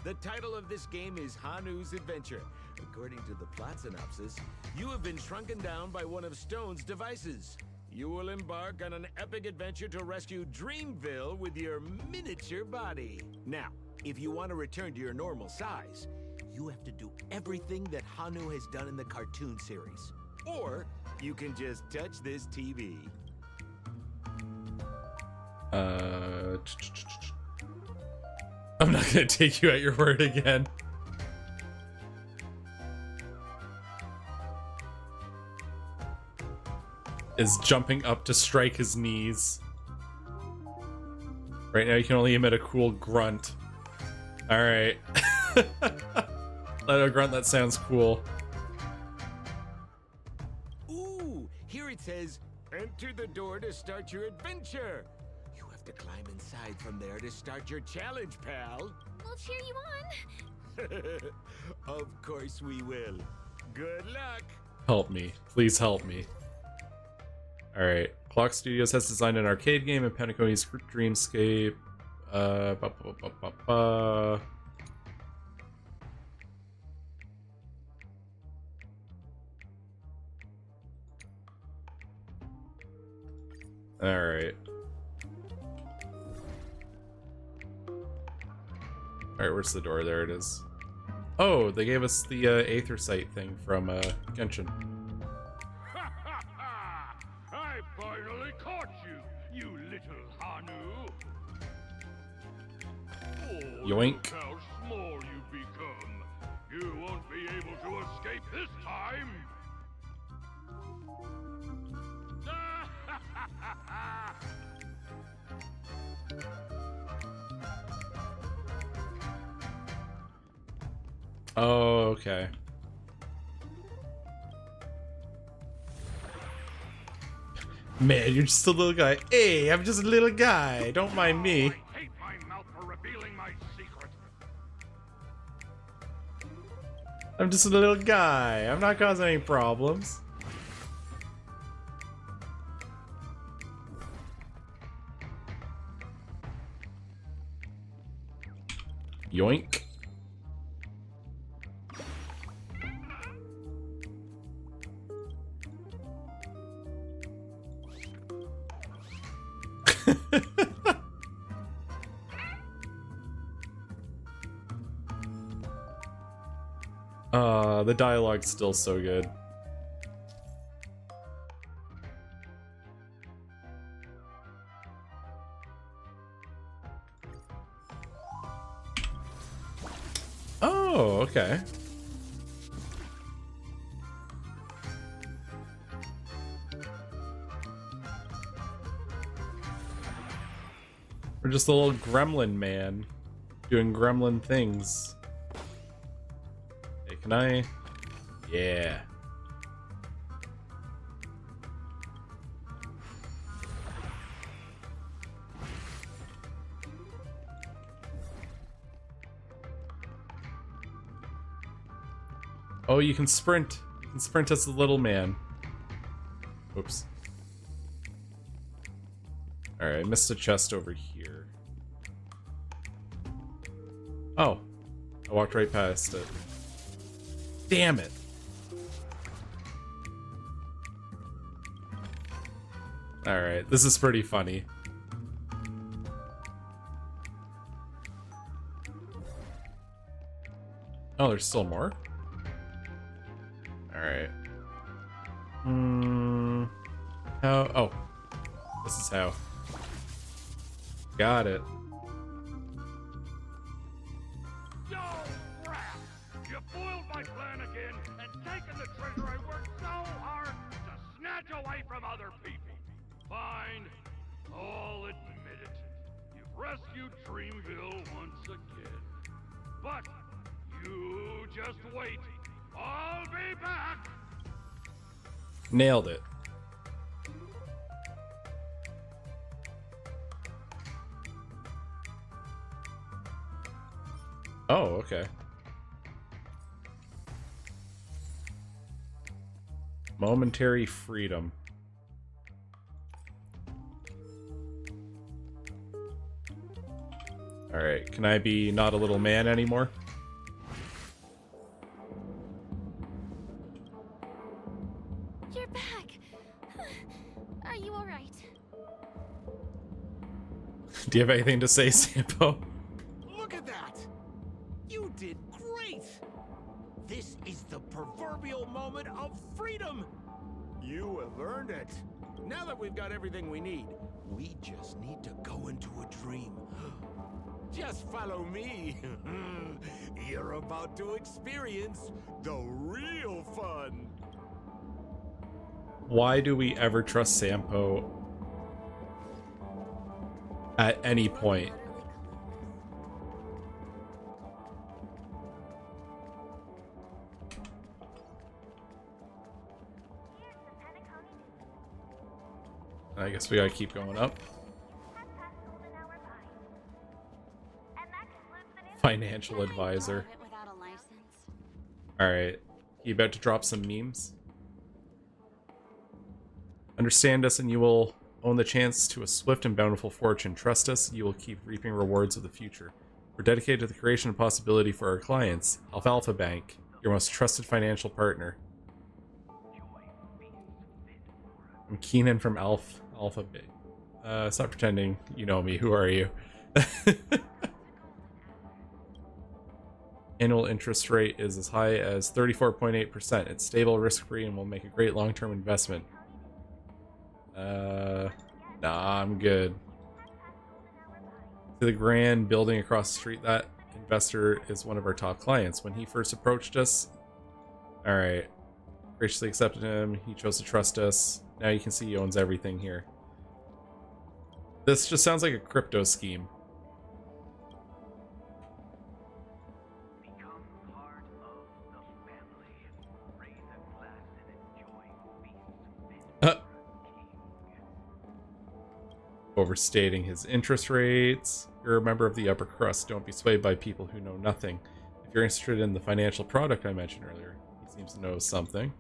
The title of this game is Hanu's Adventure. According to the plot synopsis, you have been shrunken down by one of Stone's devices. You will embark on an epic adventure to rescue Dreamville with your miniature body. Now, if you want to return to your normal size, you have to do everything that Hanu has done in the cartoon series. Or you can just touch this TV. I'm not gonna take you at your word again. is jumping up to strike his knees. Right now you can only emit a cool grunt. Alright. Let a grunt that sounds cool. Ooh, here it says, enter the door to start your adventure. You have to climb inside from there to start your challenge, pal. We'll cheer you on. Of course we will. Good luck. Help me. Please help me. Alright. Clock Studios has designed an arcade game in Penacony's Dreamscape. Alright. Alright, where's the door? There it is. Oh, they gave us the Aether Sight thing from Genshin. I finally caught you, you little Hanu. Oh, Yoink. look how small you become. You won't be able to escape this time. Oh, okay. Man, you're just a little guy. Hey, I'm just a little guy. Don't mind me. I hate my mouth for revealing my secret. I'm just a little guy. I'm not causing any problems. Yoink. The dialogue's still so good. Oh, okay. We're just a little gremlin man doing gremlin things. Hey, can I? Yeah. Oh, you can sprint. You can sprint as the little man. Oops. Alright, I missed a chest over here. Oh. I walked right past it. Damn it. Alright, this is pretty funny. Oh, there's still more? Alright. How? Oh. This is how. Got it. Yo, crap! You foiled my plan again and taken the treasure I worked so hard to snatch away from other people. Fine. I'll admit it. You've rescued Dreamville once again. But you just wait. I'll be back! Nailed it. Oh, okay. Momentary freedom. Alright, can I be not a little man anymore? You're back. Are you alright? Do you have anything to say, Sampo? Look at that! You did great! This is the proverbial moment of freedom! You have earned it. Now that we've got everything we need, we just need to go into a dream. Just follow me. You're about to experience the real fun. Why do we ever trust Sampo at any point? I guess we gotta keep going up. Financial advisor. Alright. You about to drop some memes? Understand us and you will own the chance to a swift and bountiful fortune. Trust us, you will keep reaping rewards of the future. We're dedicated to the creation of possibility for our clients. Alfalfa Bank, your most trusted financial partner. I'm Keenan from Alpha Bank. Stop pretending you know me. Who are you? Annual interest rate is as high as 34.8%. It's stable, risk-free, and will make a great long-term investment. Nah, I'm good. To the grand building across the street, that investor is one of our top clients. When he first approached us, alright, graciously accepted him, he chose to trust us. Now you can see he owns everything here. This just sounds like a crypto scheme. Overstating his interest rates. You're a member of the upper crust. Don't be swayed by people who know nothing. If you're interested in the financial product I mentioned earlier, he seems to know something.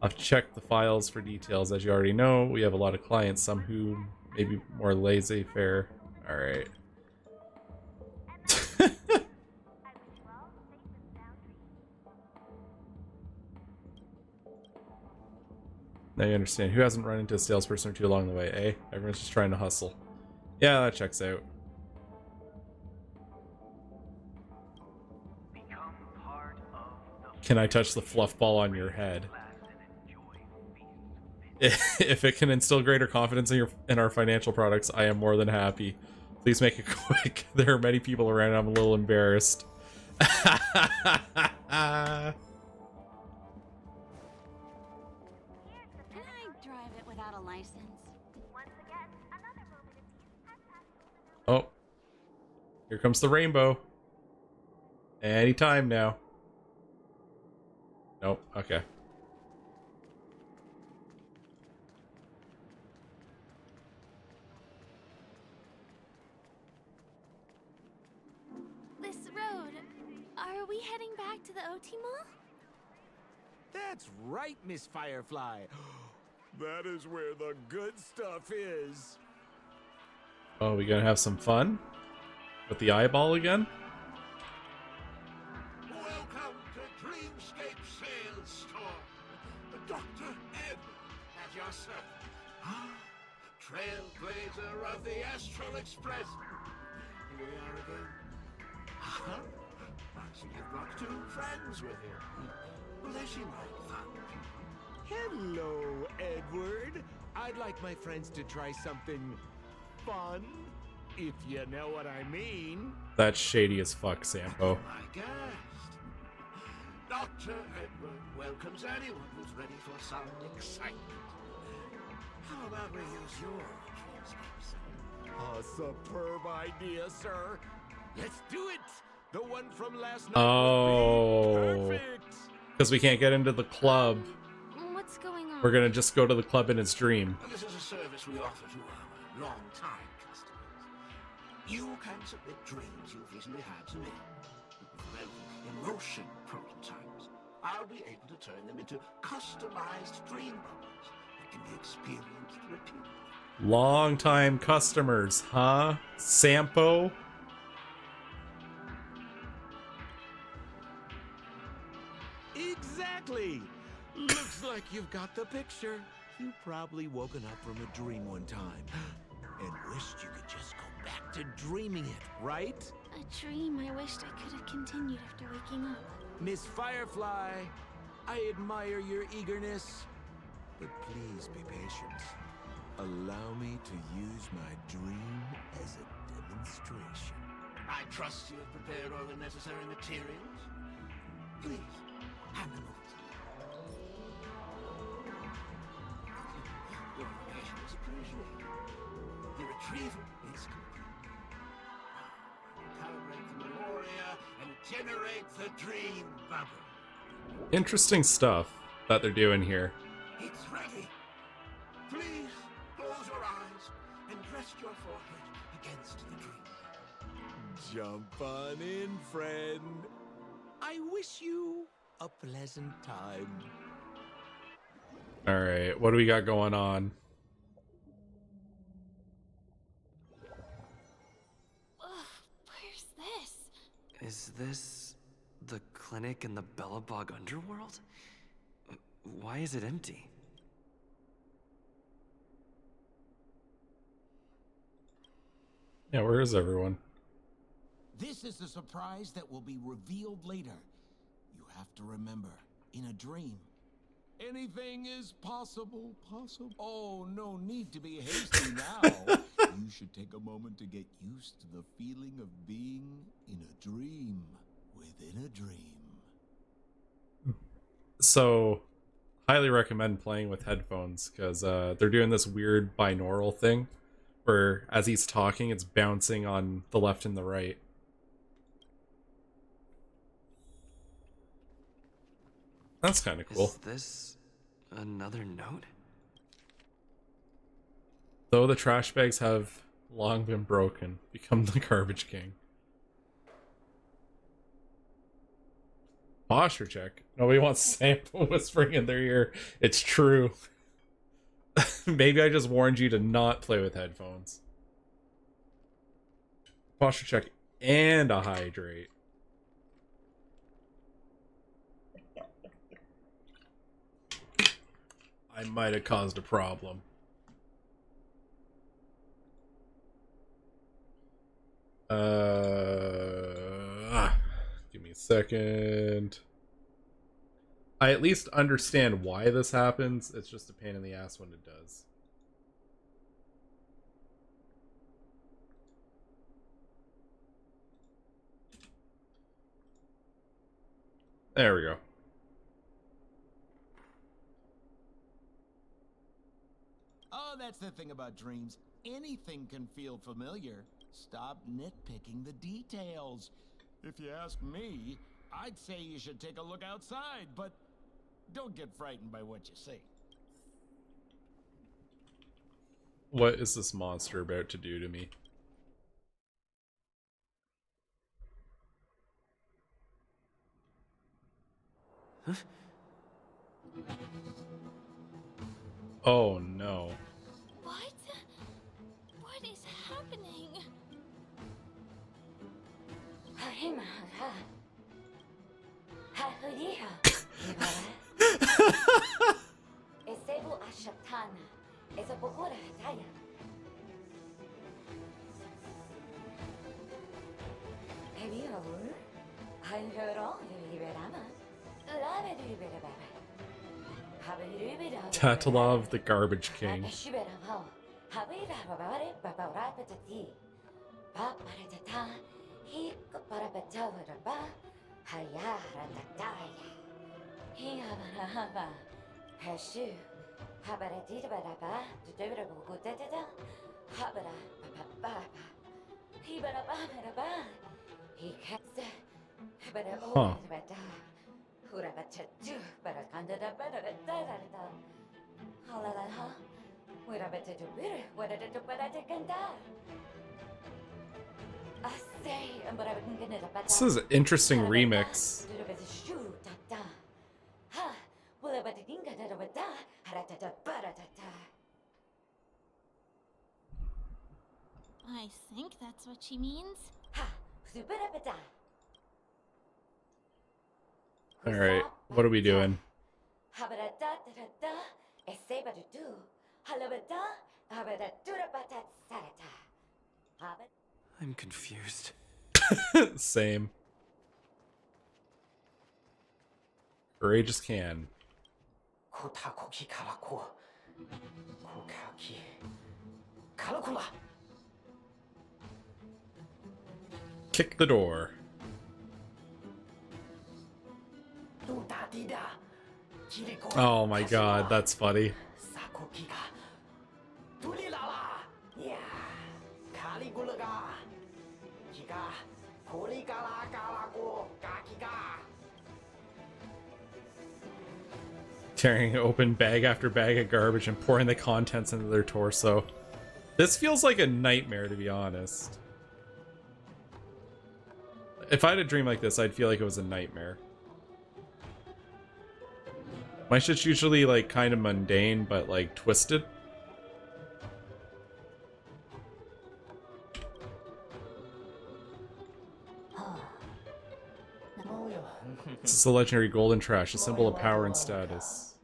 I've checked the files for details. As you already know, we have a lot of clients, some who may be more laissez-faire. Alright. Now you understand. Who hasn't run into a salesperson or two along the way, eh? Everyone's just trying to hustle. Yeah, that checks out. Can I touch the fluff ball on your head? If it can instill greater confidence in our financial products, I am more than happy. Please make it quick. There are many people around. I'm a little embarrassed. Oh, here comes the rainbow. Anytime now. Nope, okay. This road, are we heading back to the OT Mall? That's right, Miss Firefly. That is where the good stuff is. Oh, we gonna have some fun? With the eyeball again? Welcome to Dreamscape Sales Store. Dr. Ed, at your service. Trailblazer of the Astral Express. Here we are again. Huh? So you've brought two friends with you. Well, they seem like fun people. Hello, Edward. I'd like my friends to try something fun, if you know what I mean. That's shady as fuck, Sampo. My guest. Dr. Edward welcomes anyone who's ready for some excitement. How about we use your dreamscape? A superb idea, sir. Let's do it. The one from last night. Oh. Would be perfect. Because we can't get into the club. What's going on? We're gonna just go to the club in its dream. Well, this is a service we offer to our long-time customers. You can submit dreams you've recently had to me. Well, emotion prototypes. I'll be able to turn them into customized dream bubbles that can be experienced repeatedly. Long-time customers, huh? Sampo? Exactly. Looks like you've got the picture. You've probably woken up from a dream one time and wished you could just go back to dreaming it, right? A dream I wished I could have continued after waking up. Miss Firefly, I admire your eagerness, but please be patient. Allow me to use my dream as a demonstration. I trust you have prepared all the necessary materials. Please, hand them over to me. retrieval is complete. Calibrate the memoria and generate the dream bubble. Interesting stuff that they're doing here. It's ready. Please close your eyes and rest your forehead against the dream. Jump on in, friend. I wish you a pleasant time. Alright, what do we got going on? Where's this? Is this the clinic in the Bellabog underworld? Why is it empty? Yeah, where is everyone? This is the surprise that will be revealed later. You have to remember, in a dream, anything is possible. Oh, no need to be hasty now. You should take a moment to get used to the feeling of being in a dream within a dream. So, highly recommend playing with headphones, because they're doing this weird binaural thing, where as he's talking, it's bouncing on the left and the right. That's kind of cool. Is this another note? Though the trash bags have long been broken, become the garbage king. Posture check. Nobody wants Sample whispering in their ear. It's true. Maybe I just warned you to not play with headphones. Posture check and a hydrate. I might have caused a problem. Give me a second. I at least understand why this happens. It's just a pain in the ass when it does. There we go. Oh, that's the thing about dreams. Anything can feel familiar. Stop nitpicking the details. If you ask me, I'd say you should take a look outside, but don't get frightened by what you see. What is this monster about to do to me? Huh? Oh no. What? What is happening? Tatalov, the garbage king. Huh. This is an interesting remix. I think that's what she means. Alright, what are we doing? I'm confused. Same. Courageous can. Kick the door. Oh my god, that's funny. Tearing open bag after bag of garbage and pouring the contents into their torso. This feels like a nightmare, to be honest. If I had a dream like this, I'd feel like it was a nightmare. My shit's usually like kind of mundane, but like twisted. This is the legendary golden trash, a symbol of power and status.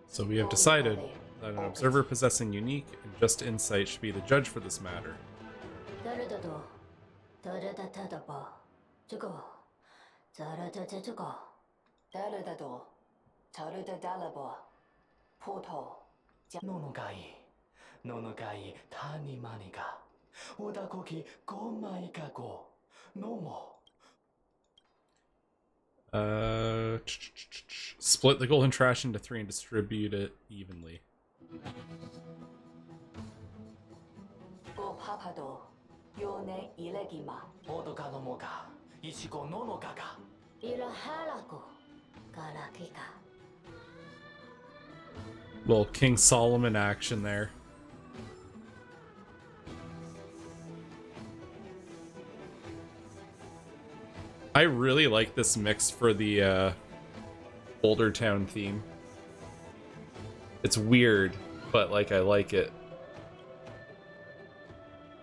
So we have decided that an observer possessing unique and just insight should be the judge for this matter. Split the golden trash into 3 and distribute it evenly. Little King Solomon action there. I really like this mix for the Boulder Town theme. It's weird, but like I like it.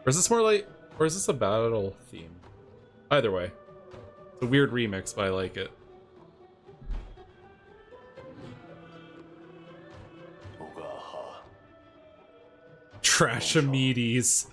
Or is this more like, or is this a battle theme? Either way, it's a weird remix, but I like it. Trashamedes.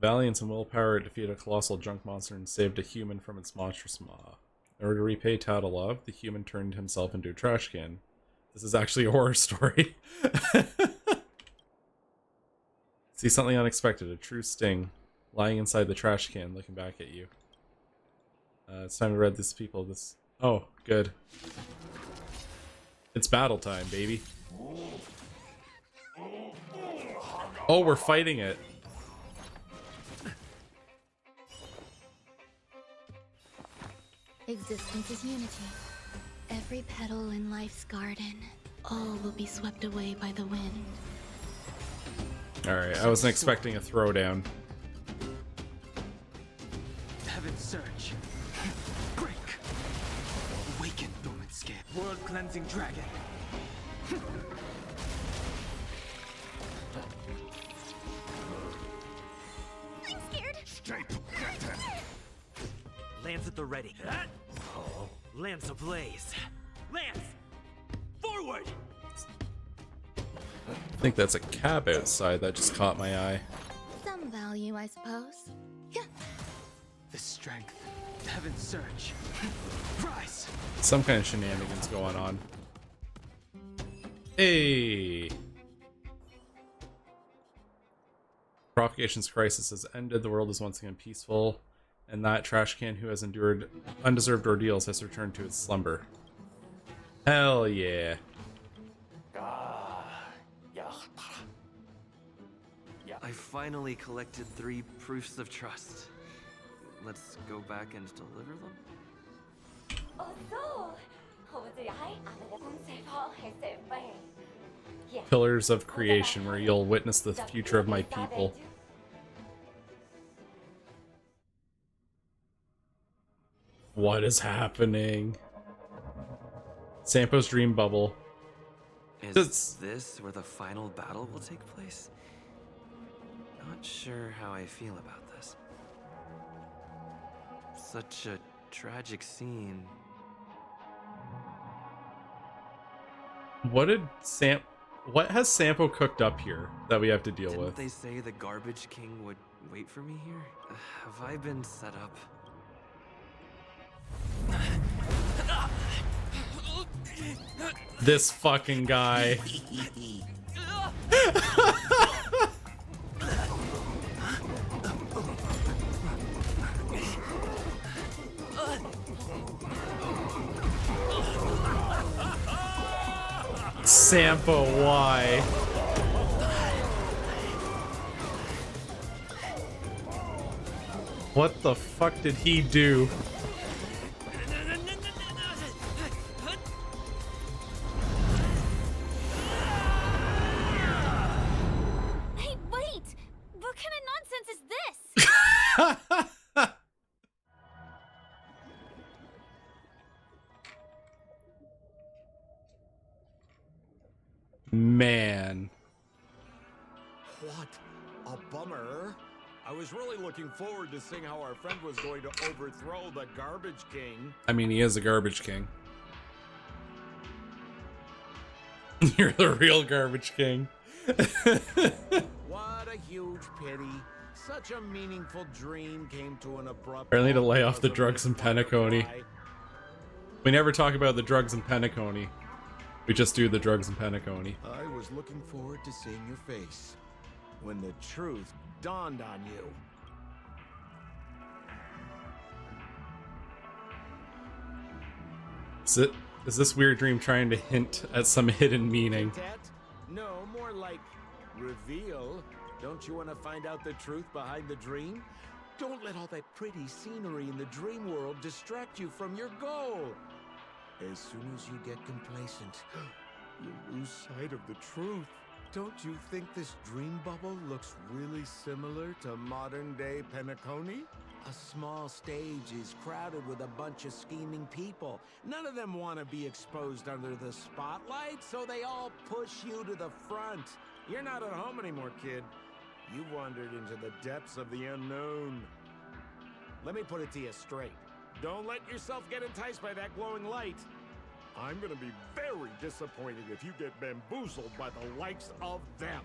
Valiance and willpower defeated a colossal junk monster and saved a human from its monstrous maw. In order to repay Tao love, the human turned himself into a trash can. This is actually a horror story. See something unexpected, a true sting, lying inside the trash can looking back at you. It's time to rid these people of this. Oh, good. It's battle time, baby. Oh, we're fighting it. Existence is unity. Every petal in life's garden, all will be swept away by the wind. Alright, I wasn't expecting a throwdown. Heaven surge. Break. Awaken, dormant scale. World cleansing dragon. I'm scared. Stay together. Lance at the ready. Lance ablaze. Lance! Forward! I think that's a cab outside that just caught my eye. Some value, I suppose. The strength. Heaven surge. Rise. Some kind of shenanigans going on. Hey! Propagation's crisis has ended. The world is once again peaceful. And that trash can who has endured undeserved ordeals has returned to its slumber. Hell yeah. I finally collected 3 proofs of trust. Let's go back and deliver them? Pillars of creation, where you'll witness the future of my people. What is happening? Sampo's dream bubble. Is this where the final battle will take place? Not sure how I feel about this. Such a tragic scene. What has Sampo cooked up here that we have to deal with? Didn't they say the Garbage King would wait for me here? Have I been set up? This fucking guy. Sampo, why? What the fuck did he do? Hey, wait! What kind of nonsense is this? Man. What a bummer. I was really looking forward to seeing how our friend was going to overthrow the Garbage King. I mean, he is a garbage king. You're the real garbage king. What a huge pity. Such a meaningful dream came to an abrupt... Apparently to lay off the drugs in Penacony. We never talk about the drugs in Penacony. We just do the drugs in Penacony. I was looking forward to seeing your face when the truth dawned on you. Is this weird dream trying to hint at some hidden meaning? No, more like reveal. Don't you want to find out the truth behind the dream? Don't let all that pretty scenery in the dream world distract you from your goal. As soon as you get complacent, you lose sight of the truth. Don't you think this dream bubble looks really similar to modern-day Penacony? A small stage is crowded with a bunch of scheming people. None of them want to be exposed under the spotlight, so they all push you to the front. You're not at home anymore, kid. You wandered into the depths of the unknown. Let me put it to you straight. Don't let yourself get enticed by that glowing light. I'm gonna be very disappointed if you get bamboozled by the likes of them.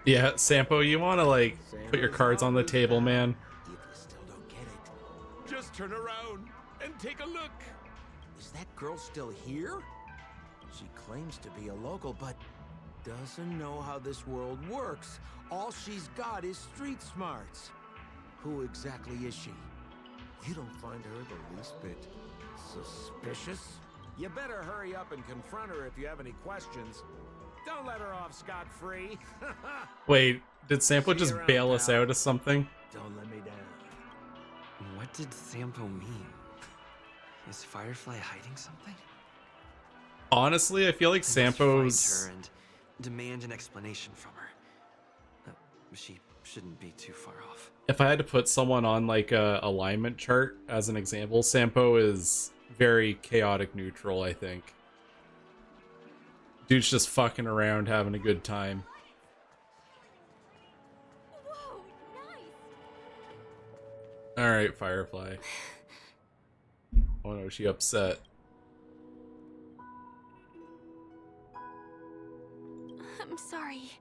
Yeah, Sampo, you want to, like, put your cards on the table, man? If you still don't get it, just turn around and take a look. Is that girl still here? She claims to be a local, but doesn't know how this world works. All she's got is street smarts. Who exactly is she? You don't find her the least bit suspicious? You better hurry up and confront her if you have any questions. Don't let her off scot-free. Wait, did Sampo just bail us out of something? Don't let me down. What did Sampo mean? Is Firefly hiding something? Honestly, I feel like Sampo's... Find her and demand an explanation from her. She shouldn't be too far off. If I had to put someone on, like, a alignment chart as an example, Sampo is very chaotic neutral, I think. Dude's just fucking around, having a good time. Whoa, nice. Alright, Firefly. Oh no, is she upset? I'm sorry.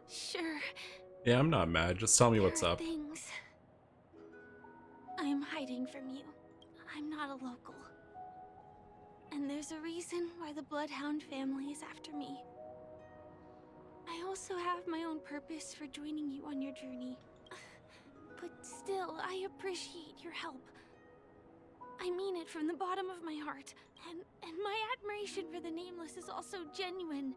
Sure. Yeah, I'm not mad. Just tell me what's up. Things I'm hiding from you. I'm not a local. And there's a reason why the Bloodhound family is after me. I also have my own purpose for joining you on your journey. But still, I appreciate your help. I mean it from the bottom of my heart. And my admiration for the Nameless is also genuine.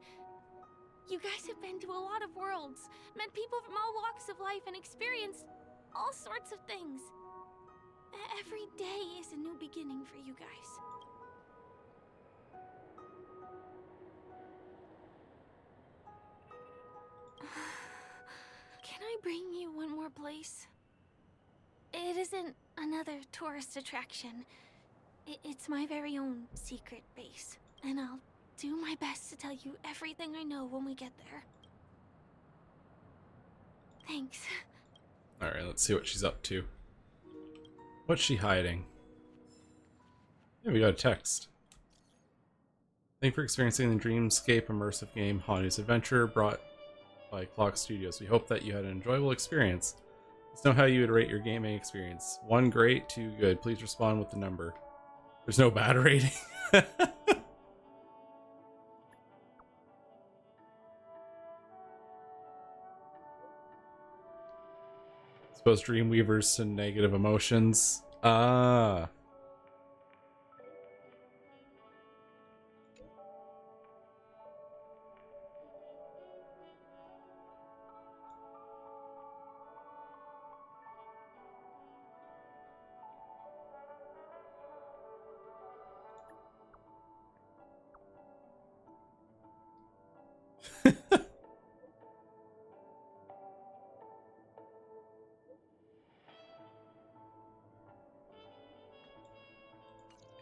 You guys have been to a lot of worlds, met people from all walks of life, and experienced all sorts of things. Every day is a new beginning for you guys. I bring you one more place? It isn't another tourist attraction. It's my very own secret base. And I'll do my best to tell you everything I know when we get there. Thanks. Alright, let's see what she's up to. What's she hiding? Yeah, we got a text. Thank you for experiencing the Dreamscape immersive game Honey's Adventure brought by Clock Studios. We hope that you had an enjoyable experience. Let's know how you would rate your gaming experience. 1 great, 2 good. Please respond with the number. There's no bad rating. Expose Dreamweavers to negative emotions. Ah.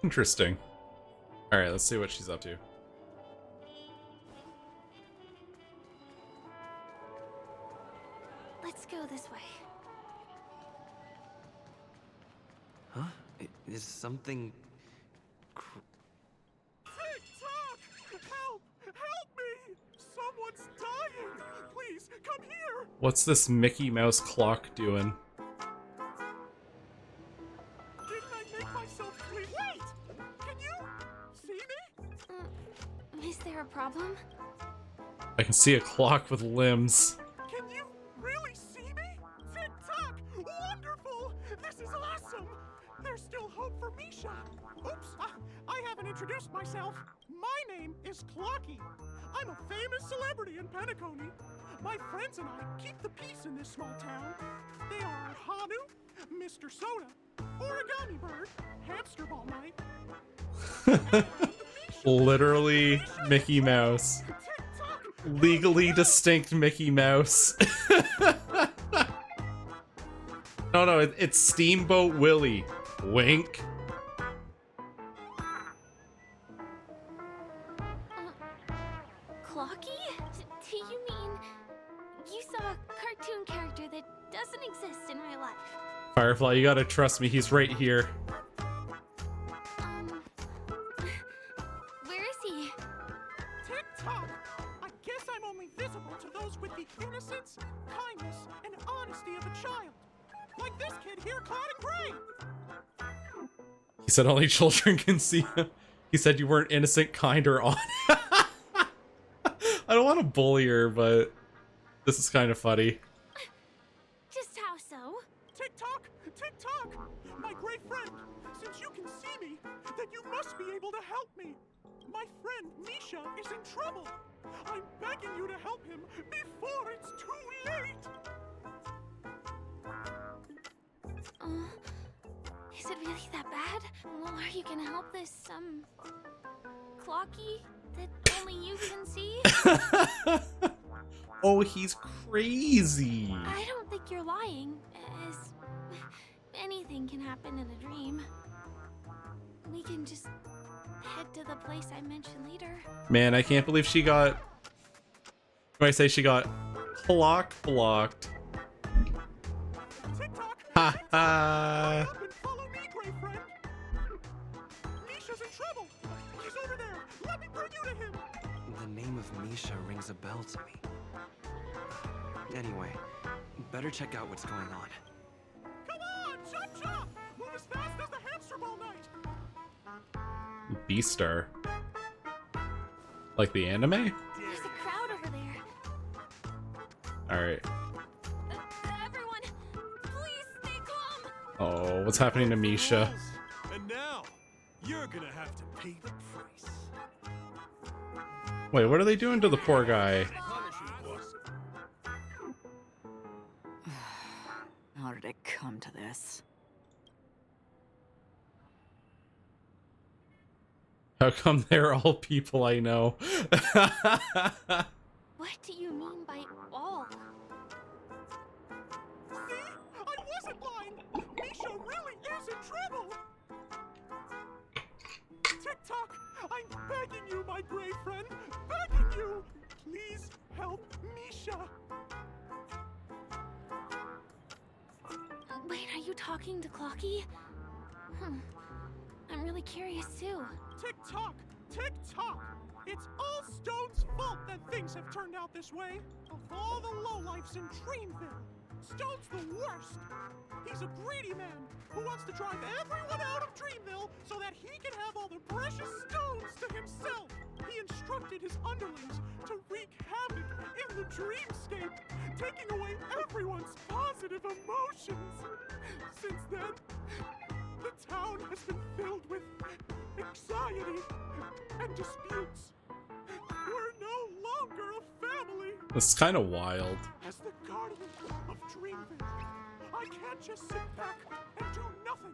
Interesting. Alright, let's see what she's up to. Let's go this way. Huh? Is something... TikTok! Help! Help me! Someone's dying! Please, come here! What's this Mickey Mouse clock doing? Didn't I make myself clear? Wait! Can you see me? Is there a problem? I can see a clock with limbs. Can you really see me? TikTok! Wonderful! This is awesome! There's still hope for Misha. Oops, I haven't introduced myself. My name is Clocky. I'm a famous celebrity in Penacony. My friends and I keep the peace in this small town. They are Hanu, Mr. Soda, Origami Bird, Hamster Ball Night. Literally Mickey Mouse. Legally distinct Mickey Mouse. No, it's Steamboat Willie. Wink. Clocky? Do you mean you saw a cartoon character that doesn't exist in real life? Firefly, you gotta trust me, he's right here. Where is he? TikTok! I guess I'm only visible to those with the innocence, kindness, and honesty of a child. Like this kid here, Cloud and Gray! He said only children can see him. He said you weren't innocent, kind, or honest. I don't want to bully her, but this is kind of funny. Just how so? TikTok! TikTok! My great friend, since you can see me, then you must be able to help me. My friend, Misha, is in trouble. I'm begging you to help him before it's too late. Is it really that bad? Well, are you gonna help this, Clocky that only you can see? Oh, he's crazy. I don't think you're lying, as anything can happen in a dream. We can just head to the place I mentioned later. Man, I can't believe she got... When I say she got clock blocked. Ha ha! Follow me, great friend. Misha's in trouble. He's over there. Let me bring you to him. The name of Misha rings a bell to me. Anyway, better check out what's going on. Come on, chop chop! Move as fast as the hamster ball night. Beastar. Like the anime? There's a crowd over there. Alright. Everyone, please stay calm. Oh, what's happening to Misha? And now, you're gonna have to pay the price. Wait, what are they doing to the poor guy? How did it come to this? How come they're all people I know? What do you mean by all? TikTok, I'm begging you, my brave friend, begging you. Please help Misha. Wait, are you talking to Clocky? I'm really curious too. TikTok, TikTok. It's all Stone's fault that things have turned out this way. Of all the lowlifes in Dreamville, Stone's the worst. He's a greedy man who wants to drive everyone out of Dreamville so that he can have all the precious stones to himself. He instructed his underlings to wreak havoc in the dreamscape, taking away everyone's positive emotions. Since then, the town has been filled with anxiety and disputes. We're no longer a family. This is kind of wild. As the guardian of Dreamville, I can't just sit back and do nothing.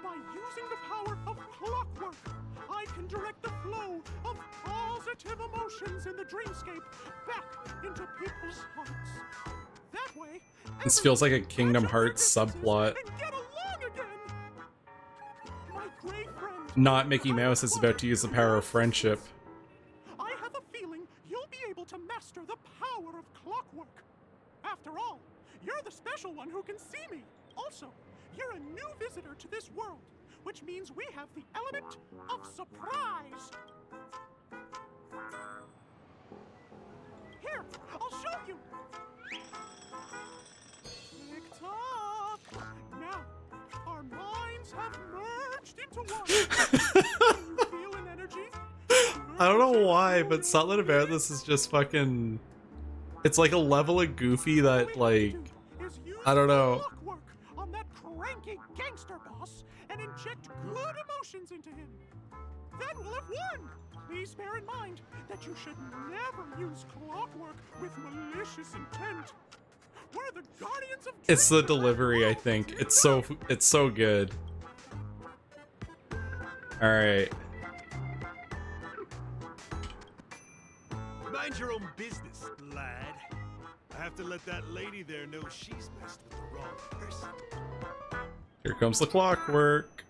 By using the power of clockwork, I can direct the flow of positive emotions in the dreamscape back into people's hearts. That way, This feels like a Kingdom Hearts subplot. get along again. My great friend, Not Mickey Mouse is about to use the power of friendship. I have a feeling you'll be able to master the power of clockwork. After all, you're the special one who can see me. Also, you're a new visitor to this world, which means we have the element of surprise. Here, I'll show you. Tick-tock. Now, our minds have merged into one. You feel an energy? I don't know why, but something about this is just fucking... It's like a level of goofy that, like... I don't know. Clockwork on that cranky gangster boss and inject good emotions into him. Then we'll have won. Please bear in mind that you should never use clockwork with malicious intent. We're the guardians of It's the delivery, I think. It's so good. Alright. Mind your own business, lad. I have to let that lady there know she's messed with the wrong person. Here comes the clockwork.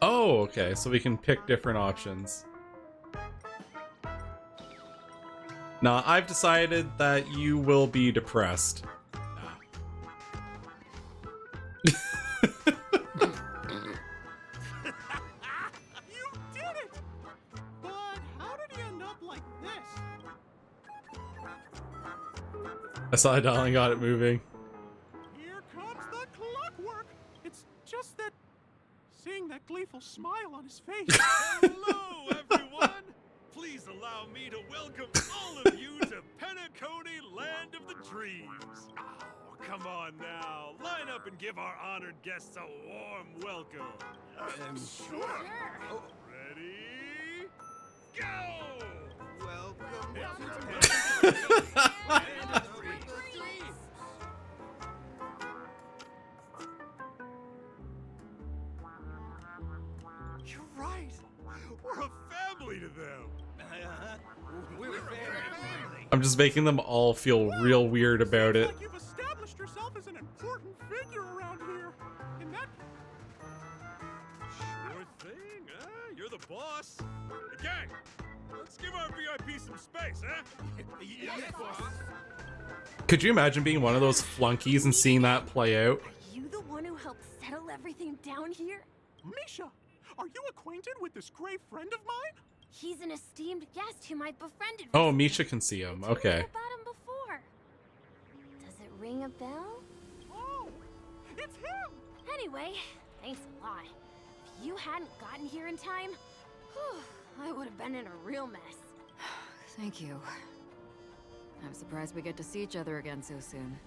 Oh, okay, so we can pick different options. Nah, I've decided that you will be depressed. You did it! But how did he end up like this? I saw it and got it moving. Here comes the clockwork. It's just that seeing that gleeful smile on his face. Hello, everyone! Please allow me to welcome all of you to Penacony, land of the dreams. Oh, come on now. Line up and give our honored guests a warm welcome. Sure. Ready? Go! Welcome You're right. We're a family to them. We're a family. I'm just making them all feel real weird about it. Like you've established yourself as an important figure around here. In that Sure thing, huh? You're the boss. Hey, gang, let's give our VIP some space, huh? Yes, boss. Could you imagine being one of those flunkies and seeing that play out? You the one who helped settle everything down here? Misha, are you acquainted with this great friend of mine? He's an esteemed guest whom I befriended. Oh, Misha can see him. Okay. About him before. Does it ring a bell? Oh, it's him. Anyway, thanks a lot. If you hadn't gotten here in time, I would have been in a real mess. Thank you. I'm surprised we get to see each other again so soon.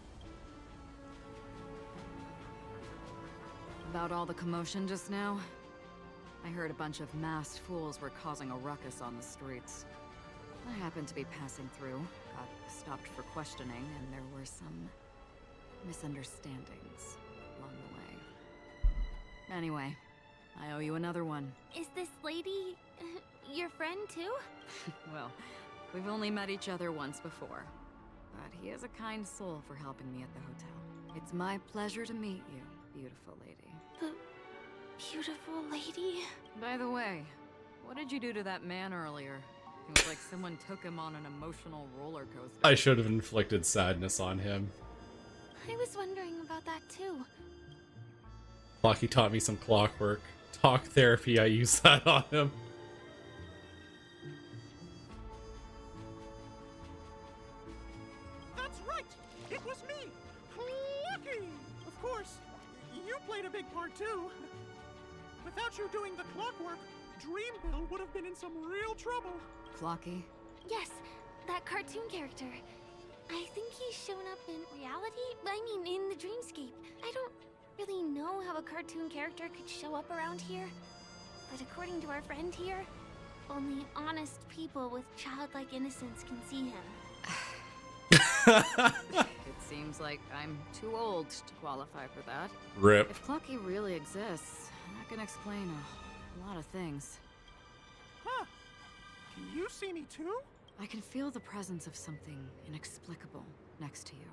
About all the commotion just now, I heard a bunch of masked fools were causing a ruckus on the streets. I happened to be passing through, got stopped for questioning, and there were some misunderstandings along the way. Anyway, I owe you another one. Is this lady your friend too? Well, we've only met each other once before, but he is a kind soul for helping me at the hotel. It's my pleasure to meet you, beautiful lady. beautiful lady. By the way, what did you do to that man earlier? It was like someone took him on an emotional roller coaster. I should have inflicted sadness on him. I was wondering about that too. Lucky taught me some clockwork. Talk therapy, I use that on him. That's right! It was me! Clocky! Of course, you played a big part too. Without you doing the clockwork, Dreamville would have been in some real trouble. Clocky? Yes, that cartoon character. I think he's shown up in reality? I mean, in the dreamscape. I don't really know how a cartoon character could show up around here. But according to our friend here, only honest people with childlike innocence can see him. It seems like I'm too old to qualify for that. Rip. If Clocky really exists, that can explain a lot of things. Huh. Can you see me too? I can feel the presence of something inexplicable next to you.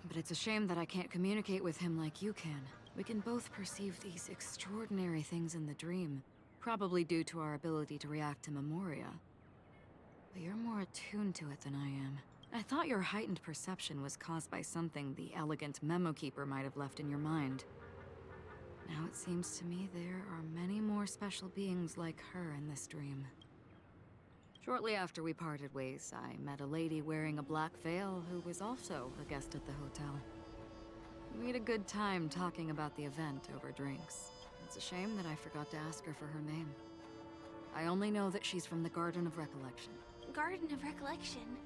But it's a shame that I can't communicate with him like you can. We can both perceive these extraordinary things in the dream, probably due to our ability to react to memoria. But you're more attuned to it than I am. I thought your heightened perception was caused by something the elegant memo keeper might have left in your mind. Now it seems to me there are many more special beings like her in this dream. Shortly after we parted ways, I met a lady wearing a black veil who was also a guest at the hotel. We had a good time talking about the event over drinks. It's a shame that I forgot to ask her for her name. I only know that she's from the Garden of Recollection. Garden of Recollection?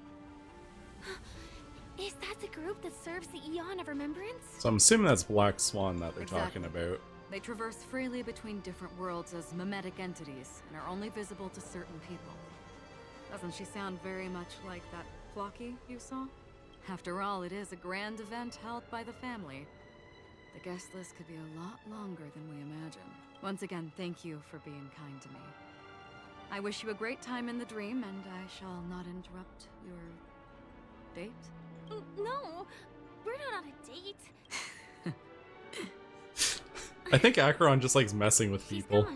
Is that the group that serves the Eon of Remembrance? So I'm assuming that's Black Swan that they're Exactly. talking about. They traverse freely between different worlds as mimetic entities and are only visible to certain people. Doesn't she sound very much like that Clocky you saw? After all, it is a grand event held by the family. The guest list could be a lot longer than we imagine. Once again, thank you for being kind to me. I wish you a great time in the dream, and I shall not interrupt your date. No, we're not on a date. I think Acheron just likes messing with people.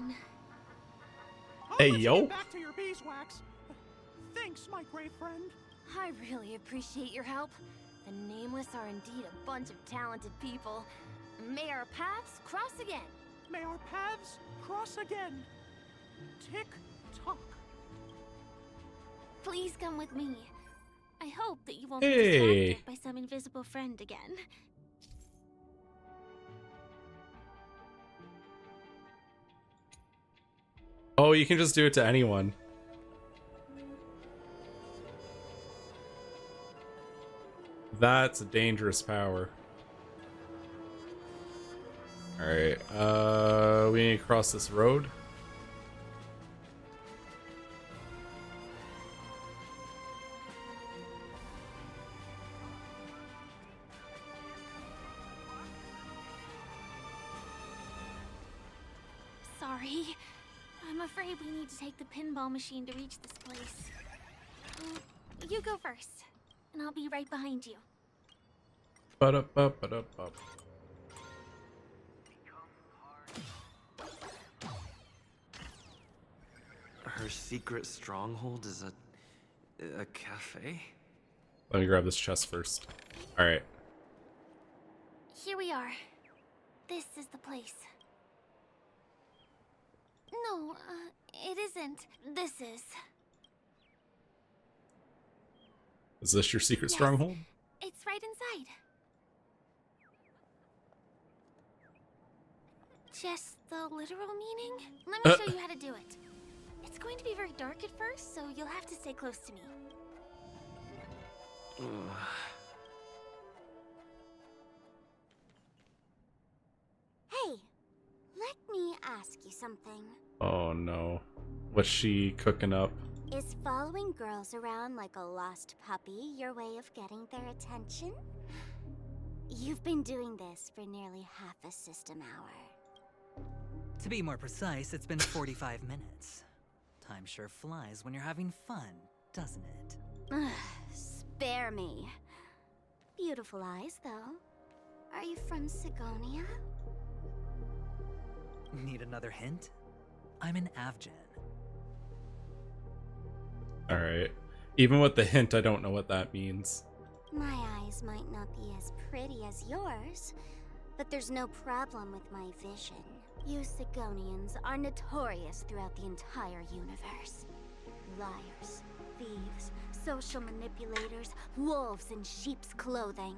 Hey, yo. Get back to your beeswax. Thanks, my great friend. I really appreciate your help. The Nameless are indeed a bunch of talented people. May our paths cross again. May our paths cross again. Tick tock. Please come with me. I hope that you won't be Hey. distracted by some invisible friend again. Oh, you can just do it to anyone. That's a dangerous power. Alright, we need to cross this road. Sorry. I'm afraid we need to take the pinball machine to reach this place. You go first, and I'll be right behind you. Ba-da-ba-ba-da-ba. Her secret stronghold is a cafe? Let me grab this chest first. Alright. Here we are. This is the place. No, it isn't. This is. Is this your secret Yes. stronghold? It's right inside. Just the literal meaning? Let me show you how to do it. It's going to be very dark at first, so you'll have to stay close to me. Hey, let me ask you something. Oh no. What's she cooking up? Is following girls around like a lost puppy your way of getting their attention? You've been doing this for nearly half a system hour. To be more precise, it's been 45 minutes. Time sure flies when you're having fun, doesn't it? Spare me. Beautiful eyes, though. Are you from Sigonia? Need another hint? I'm an Avgen. Alright. Even with the hint, I don't know what that means. My eyes might not be as pretty as yours, but there's no problem with my vision. You Sigonians are notorious throughout the entire universe. Liars, thieves, social manipulators, wolves in sheep's clothing.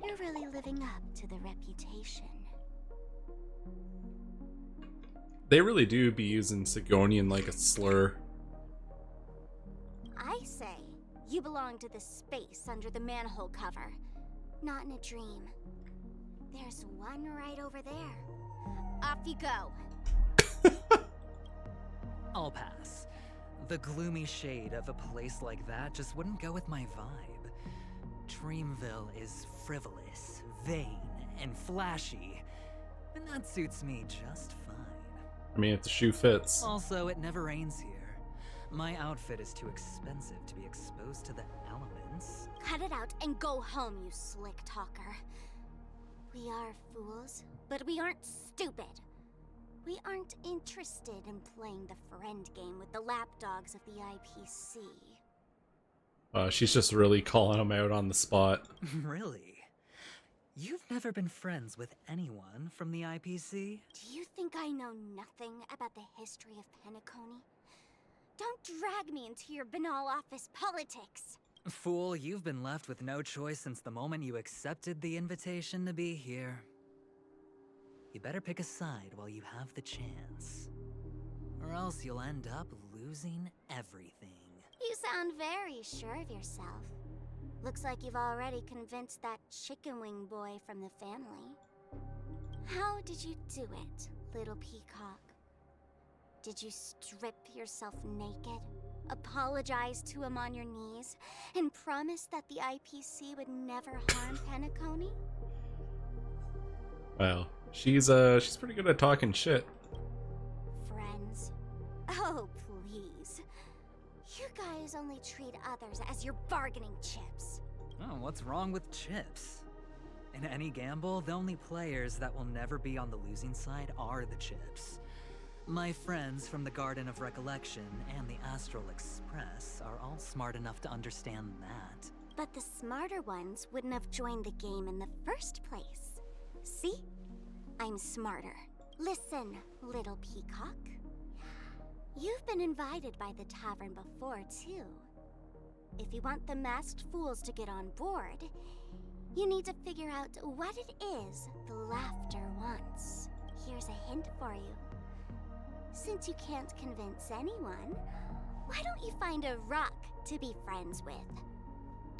You're really living up to the reputation. They really do be using Sigonian like a slur. I say, you belong to the space under the manhole cover, not in a dream. There's one right over there. Off you go. I'll pass. The gloomy shade of a place like that just wouldn't go with my vibe. Dreamville is frivolous, vain, and flashy, and that suits me just fine. I mean, if the shoe fits. Also, it never rains here. My outfit is too expensive to be exposed to the elements. Cut it out and go home, you slick talker. We are fools, but we aren't stupid. We aren't interested in playing the friend game with the lapdogs of the IPC. She's just really calling him out on the spot. Really? You've never been friends with anyone from the IPC? Do you think I know nothing about the history of Penacony? Don't drag me into your banal office politics. Fool, you've been left with no choice since the moment you accepted the invitation to be here. You better pick a side while you have the chance. Or else you'll end up losing everything. You sound very sure of yourself. Looks like you've already convinced that chicken wing boy from the family. How did you do it, little peacock? Did you strip yourself naked, apologize to him on your knees, and promise that the IPC would never harm Penacony? Well, she's pretty good at talking shit. Friends? Oh, please. You guys only treat others as your bargaining chips. Oh, what's wrong with chips? In any gamble, the only players that will never be on the losing side are the chips. My friends from the Garden of Recollection and the Astral Express are all smart enough to understand that. But the smarter ones wouldn't have joined the game in the first place. See? I'm smarter. Listen, little peacock. You've been invited by the tavern before, too. If you want the masked fools to get on board, you need to figure out what it is the laughter wants. Here's a hint for you. Since you can't convince anyone, why don't you find a rock to be friends with?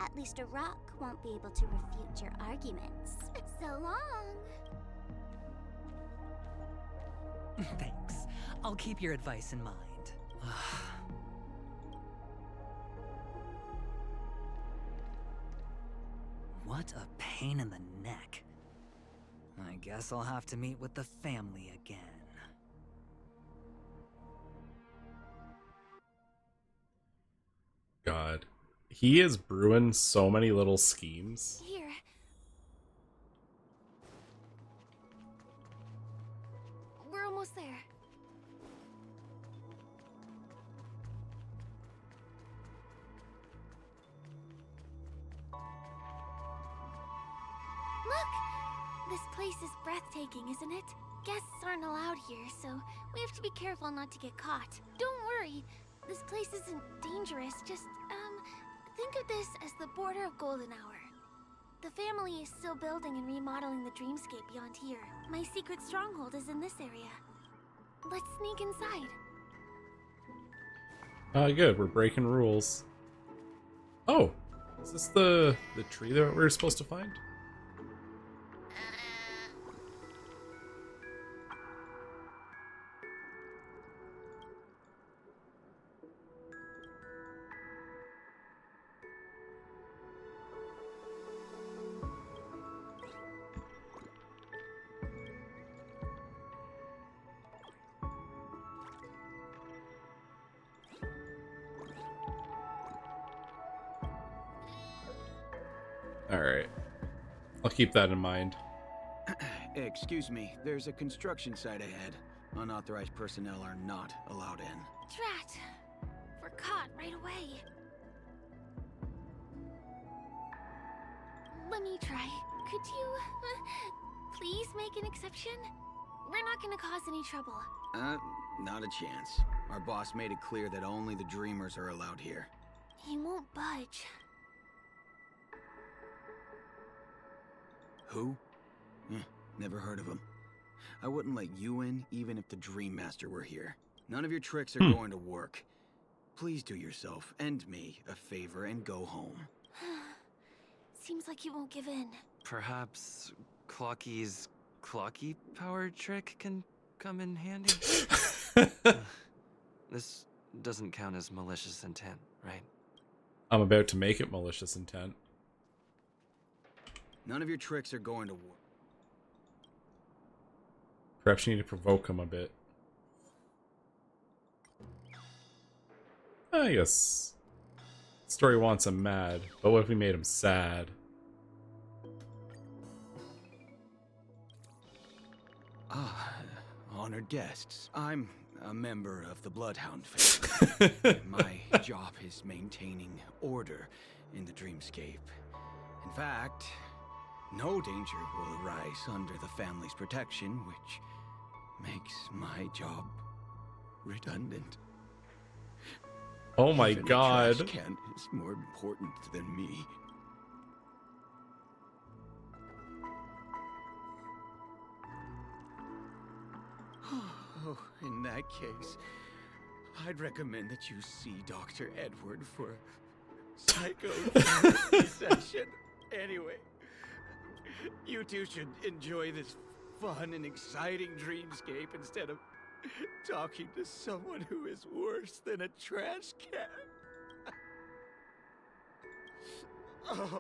At least a rock won't be able to refute your arguments. So long! Thanks. I'll keep your advice in mind. What a pain in the neck. I guess I'll have to meet with the family again. God. He is brewing so many little schemes. Here. We're almost there. Look! This place is breathtaking, isn't it? Guests aren't allowed here, so we have to be careful not to get caught. Don't worry. This place isn't dangerous, just, think of this as the border of Golden Hour. The family is still building and remodeling the dreamscape beyond here. My secret stronghold is in this area. Let's sneak inside. Good, we're breaking rules. Oh, is this the tree that we were supposed to find? Alright. I'll keep that in mind. Excuse me, there's a construction site ahead. Unauthorized personnel are not allowed in. Drat! We're caught right away. Let me try. Could you, please make an exception? We're not gonna cause any trouble. Not a chance. Our boss made it clear that only the Dreamers are allowed here. He won't budge. Who? Never heard of him. I wouldn't let you in, even if the Dream Master were here. None of your tricks are going to work. Please do yourself and me a favor and go home. Seems like you won't give in. Perhaps Clocky's Clocky power trick can come in handy? This doesn't count as malicious intent, right? I'm about to make it malicious intent. None of your tricks are going to work. Perhaps you need to provoke him a bit. I guess story wants him mad, but what if we made him sad? Honored guests. I'm a member of the Bloodhound family. My job is maintaining order in the dreamscape. In fact, no danger will arise under the family's protection, which makes my job redundant. Oh my Even god. A trash can is more important than me. Oh, in that case, I'd recommend that you see Dr. Edward for a psychotherapy session. Anyway, you two should enjoy this fun and exciting dreamscape instead of talking to someone who is worse than a trash can. Oh,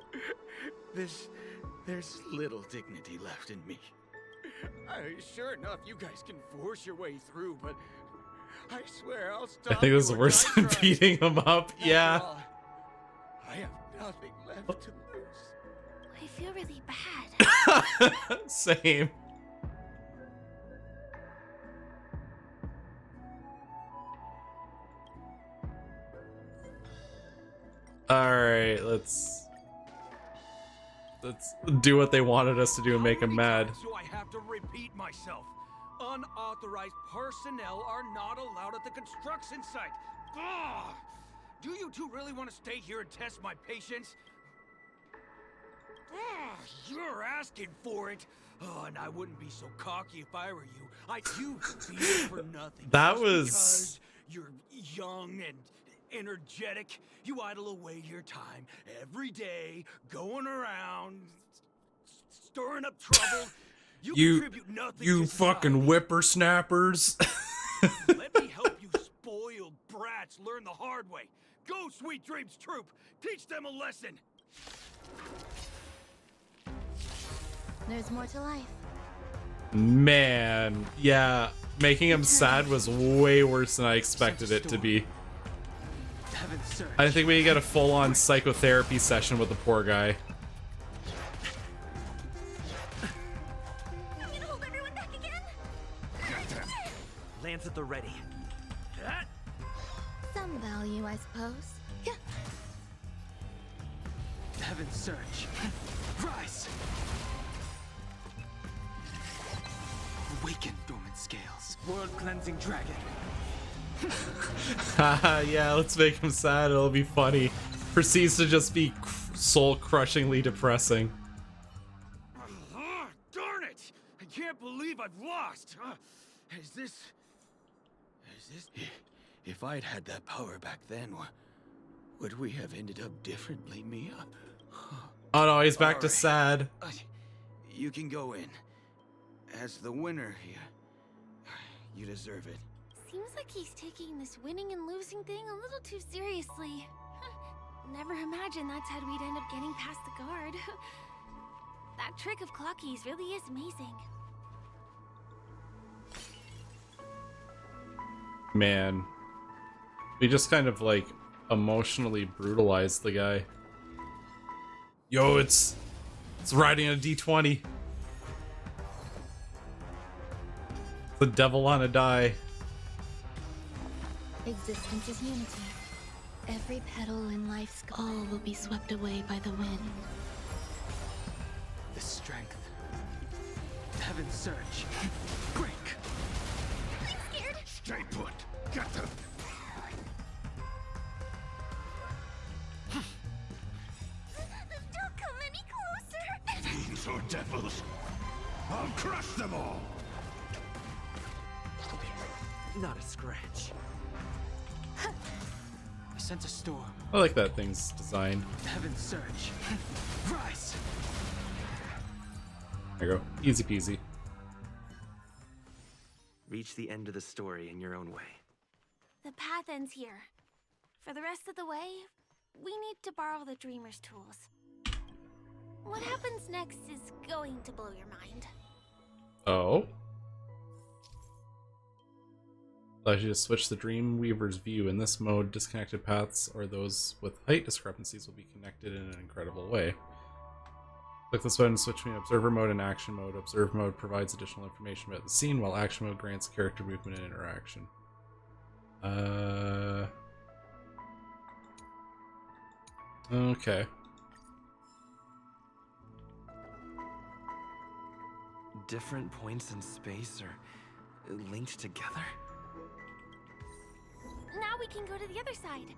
there's little dignity left in me. Sure enough, you guys can force your way through, but I swear I'll stop. I think this is worse than beating him up. Yeah. I have nothing left to lose. I feel really bad. Same. Alright, let's do what they wanted us to do and make him mad. Do I have to repeat myself? Unauthorized personnel are not allowed at the construction site. Ugh! Do you two really want to stay here and test my patience? Ugh, you're asking for it. Oh, and I wouldn't be so cocky if I were you. I'd you be here for nothing. That Just was... because you're young and energetic. You idle away your time every day, going around, stirring up trouble. You contribute nothing you to fucking whippersnappers. Let me help you spoiled brats learn the hard way. Go, Sweet Dreams Troop. Teach them a lesson. There's more to life. Man, yeah, making him sad was way worse than I expected it to be. I think we get a full-on psychotherapy session with the poor guy. I'm gonna hold everyone back again. Lands at the ready. Some value, I suppose. Heaven's Surge. Rise! Awaken, dormant scales. World-cleansing dragon. Haha, yeah, let's make him sad. It'll be funny. Proceeds to just be soul-crushingly depressing. Darn it! I can't believe I've lost. Is this... If I'd had that power back then, would we have ended up differently, Mia? Oh no, he's back to Alright. sad. You can go in. As the winner here, you deserve it. Seems like he's taking this winning and losing thing a little too seriously. Never imagined that's how we'd end up getting past the guard. That trick of Clocky's really is amazing. Man. We just kind of like emotionally brutalized the guy. Yo, it's riding a D20. The devil on a die. Existence is unity. Every petal in life's all will be swept away by the wind. The strength. Heaven's surge. Break. I'm scared. Stay put. Get them. Don't come any closer. Fiends or devils, I'll crush them all. Not a scratch. I sense a storm. I like that thing's design. Heaven's surge. Rise. There you go. Easy peasy. Reach the end of the story in your own way. The path ends here. For the rest of the way, we need to borrow the Dreamer's tools. What happens next is going to blow your mind. Oh. Allows you to switch the Dreamweaver's view. In this mode, disconnected paths or those with height discrepancies will be connected in an incredible way. Click this button to switch between Observer Mode and Action Mode. Observe Mode provides additional information about the scene, while Action Mode grants character movement and interaction. Okay. Different points in space are linked together? Now we can go to the other side.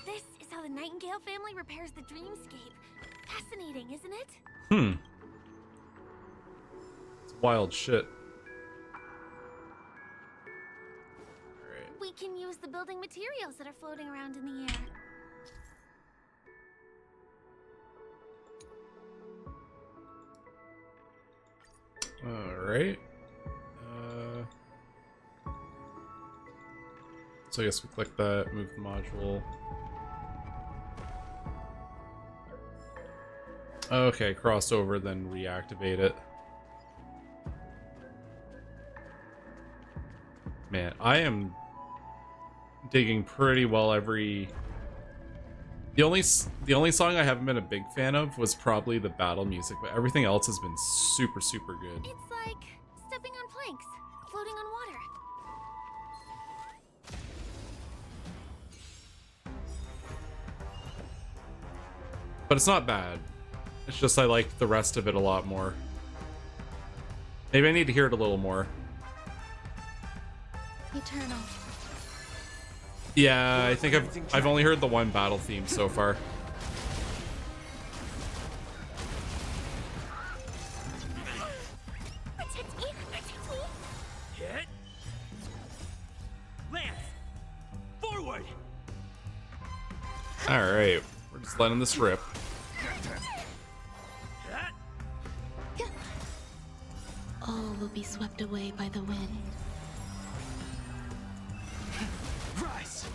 This is how the Nightingale family repairs the dreamscape. Fascinating, isn't it? It's wild shit. We can use the building materials that are floating around in the air. Alright. So I guess we click that, move the module. Okay, cross over, then reactivate it. Man, I am digging pretty well every... The only song I haven't been a big fan of was probably the battle music, but everything else has been super, super good. It's like stepping on planks, floating on water. But it's not bad. It's just I like the rest of it a lot more. Maybe I need to hear it a little more. Eternal. Yeah, I think I've only heard the one battle theme so far. Protect me! Protect me! Hit. Lance. Forward. Alright, we're just letting this rip. All will be swept away by the wind. Rise.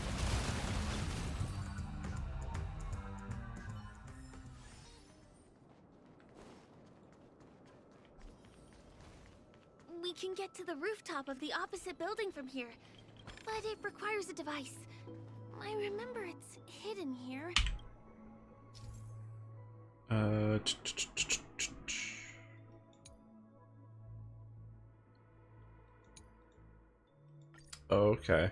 We can get to the rooftop of the opposite building from here, but it requires a device. I remember it's hidden here. Okay.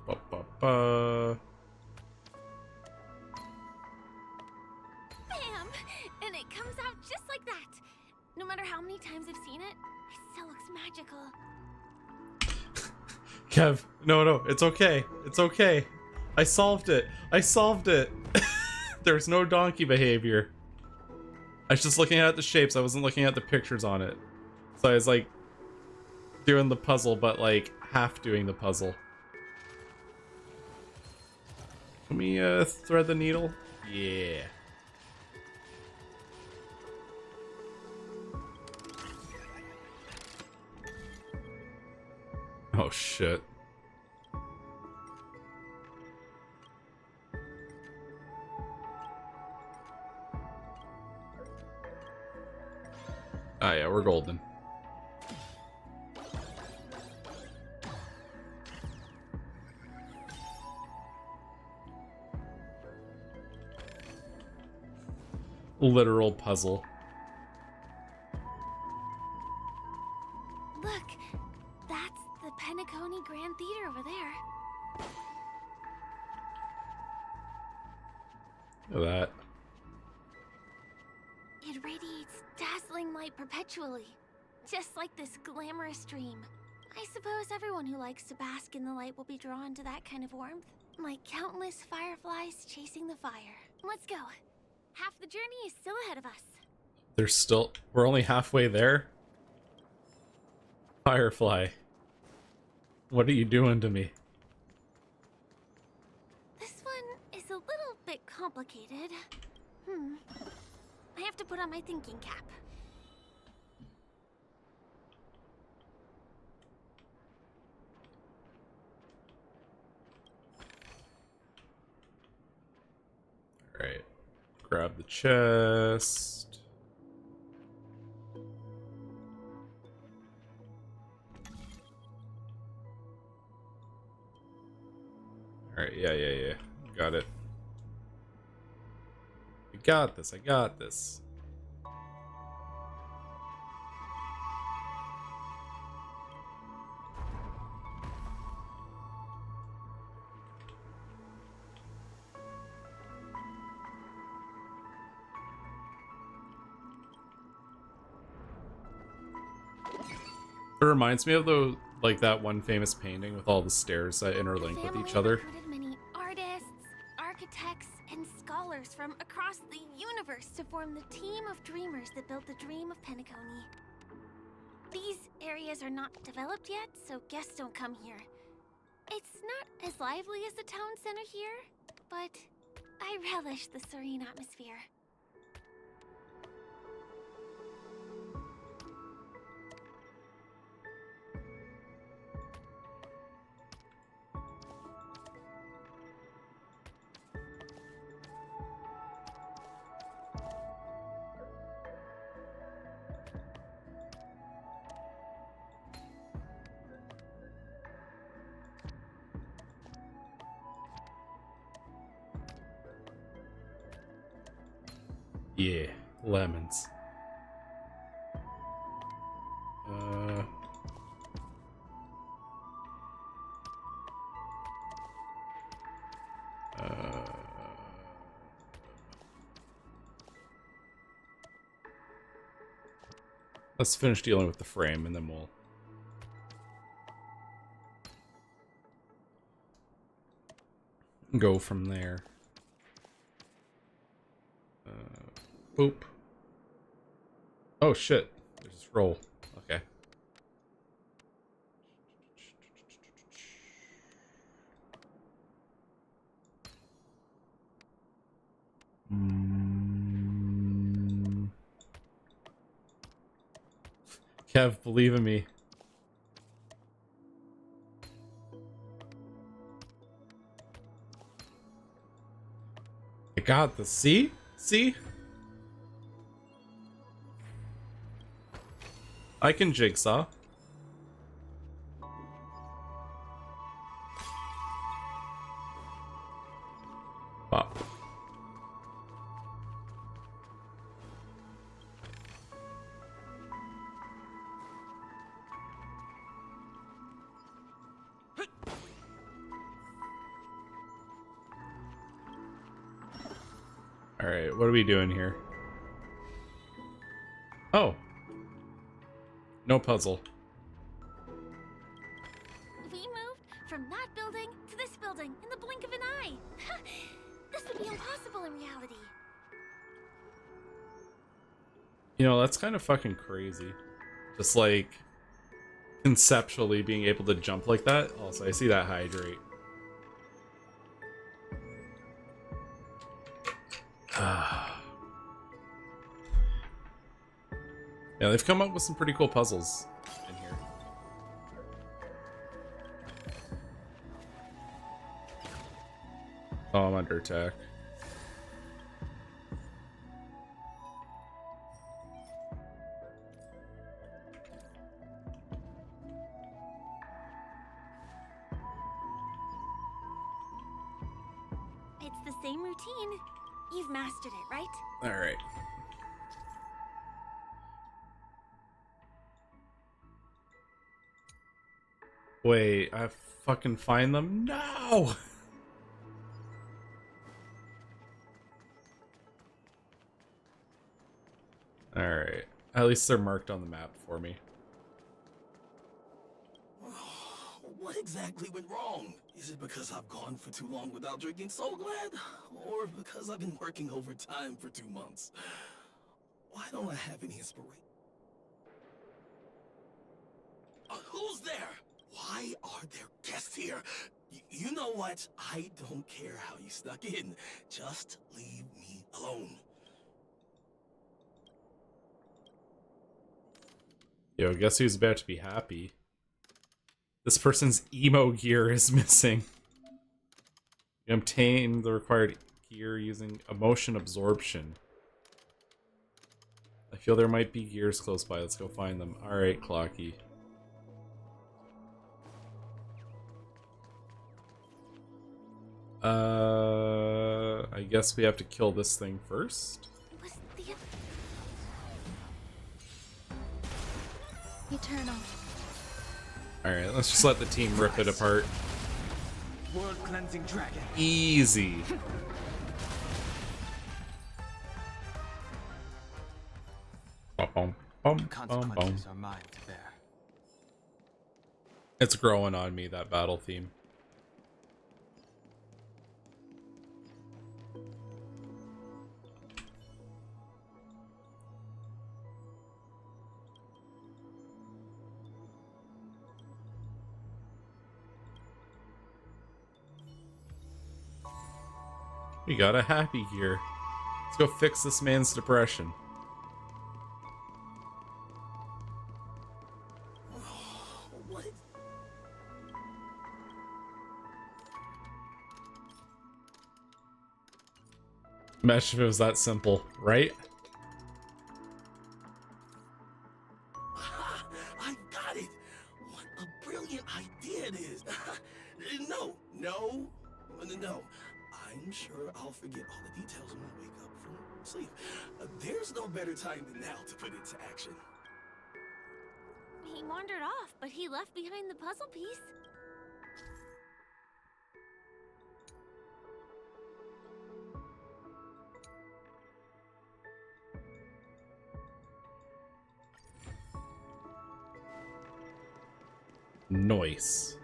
Ba-ba-ba. Bam! And it comes out just like that. No matter how many times I've seen it, it still looks magical. Kev, no, it's okay. It's okay. I solved it. I solved it. There's no donkey behavior. I was just looking at the shapes. I wasn't looking at the pictures on it. So I was like doing the puzzle, but like half doing the puzzle. Can we thread the needle? Yeah. Oh shit. Ah yeah, we're golden. literal puzzle. Look, that's the Penacony Grand Theater over there. Look at that. It radiates dazzling light perpetually, just like this glamorous dream. I suppose everyone who likes to bask in the light will be drawn to that kind of warmth, like countless fireflies chasing the fire. Let's go. Half the journey is still ahead of us. We're only halfway there? Firefly. What are you doing to me? This one is a little bit complicated. I have to put on my thinking cap. Alright. Grab the chest. Alright, yeah. Got it. I got this. It reminds me of that one famous painting with all the stairs that interlink with each other. Recruited many artists, architects, and scholars from across the universe to form the team of dreamers that built the dream of Penacony. These areas are not developed yet, so guests don't come here. It's not as lively as the town center here, but I relish the serene atmosphere. Yeah, lemons. Let's finish dealing with the frame and then we'll go from there. Boop. Oh shit. There's this roll. Okay. Kev, believe in me. I got this. See? See? I can jigsaw. Pop. Alright, what are we doing here? Oh. No puzzle. We moved from that building to this building in the blink of an eye. This would be impossible in reality. You know, that's kind of fucking crazy. Just like conceptually being able to jump like that. Also, I see that hydrate. Yeah, they've come up with some pretty cool puzzles in here. Oh, I'm under attack. It's the same routine. You've mastered it, right? Alright. Wait, I fucking find them? No! Alright. At least they're marked on the map for me. What exactly went wrong? Is it because I've gone for too long without drinking Soul Glad? Or because I've been working overtime for 2 months? Why don't I have any inspiration? Who's there? Why are there guests here? You know what? I don't care how you snuck in. Just leave me alone. Yo, guess who's about to be happy? This person's emo gear is missing. You obtain the required gear using emotion absorption. I feel there might be gears close by. Let's go find them. Alright, Clocky. I guess we have to kill this thing first. Eternal. Alright, let's just let the team rip it apart. World cleansing dragon. Easy. Consequences are mine to bear. It's growing on me, that battle theme. We got a happy gear. Let's go fix this man's depression. What? Imagine if it was that simple, right? I got it! What a brilliant idea it is! No. I'm sure I'll forget all the details when I wake up from sleep. There's no better time than now to put it into action. He wandered off, but he left behind the puzzle piece. Nice.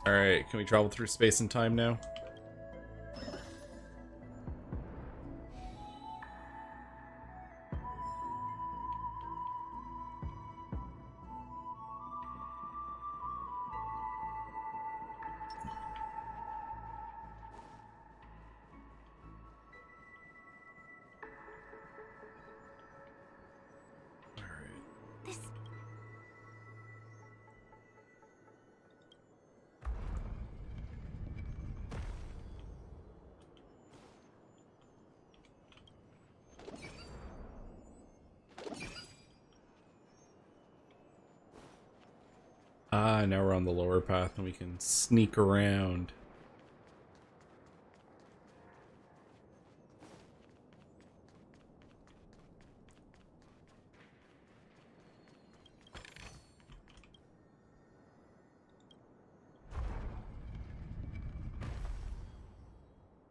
Alright, can we travel through space and time now? Ah, now we're on the lower path and we can sneak around.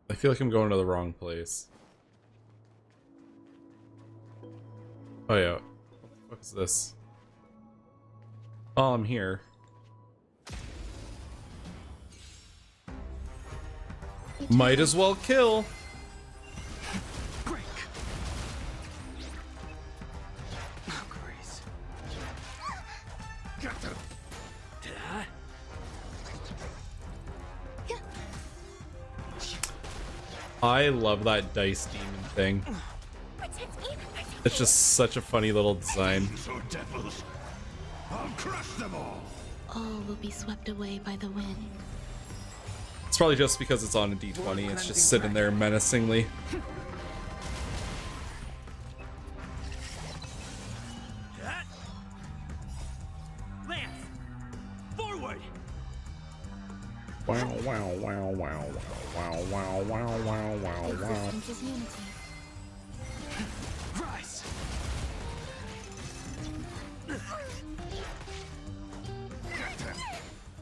I feel like I'm going to the wrong place. Oh yeah, what the fuck is this? Oh, I'm here. Might as well kill. I love that dice demon thing. It's just such a funny little design. I'll crush them all. All will be swept away by the wind. It's probably just because it's on a D20. It's just sitting there menacingly. Wow, wow, wow, wow, wow, wow, wow, wow, wow, wow. Existence is unity. Rise!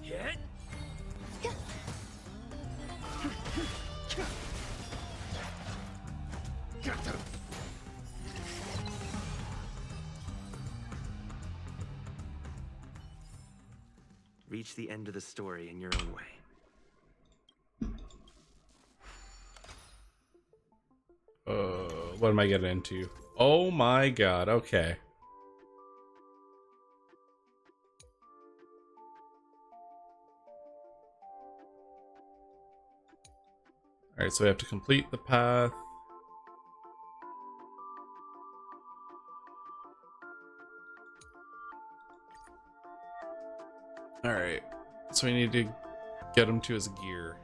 Hit! Reach the end of the story in your own way. What am I getting into? Oh my god, okay. Alright, so we have to complete the path. Alright, so we need to get him to his gear.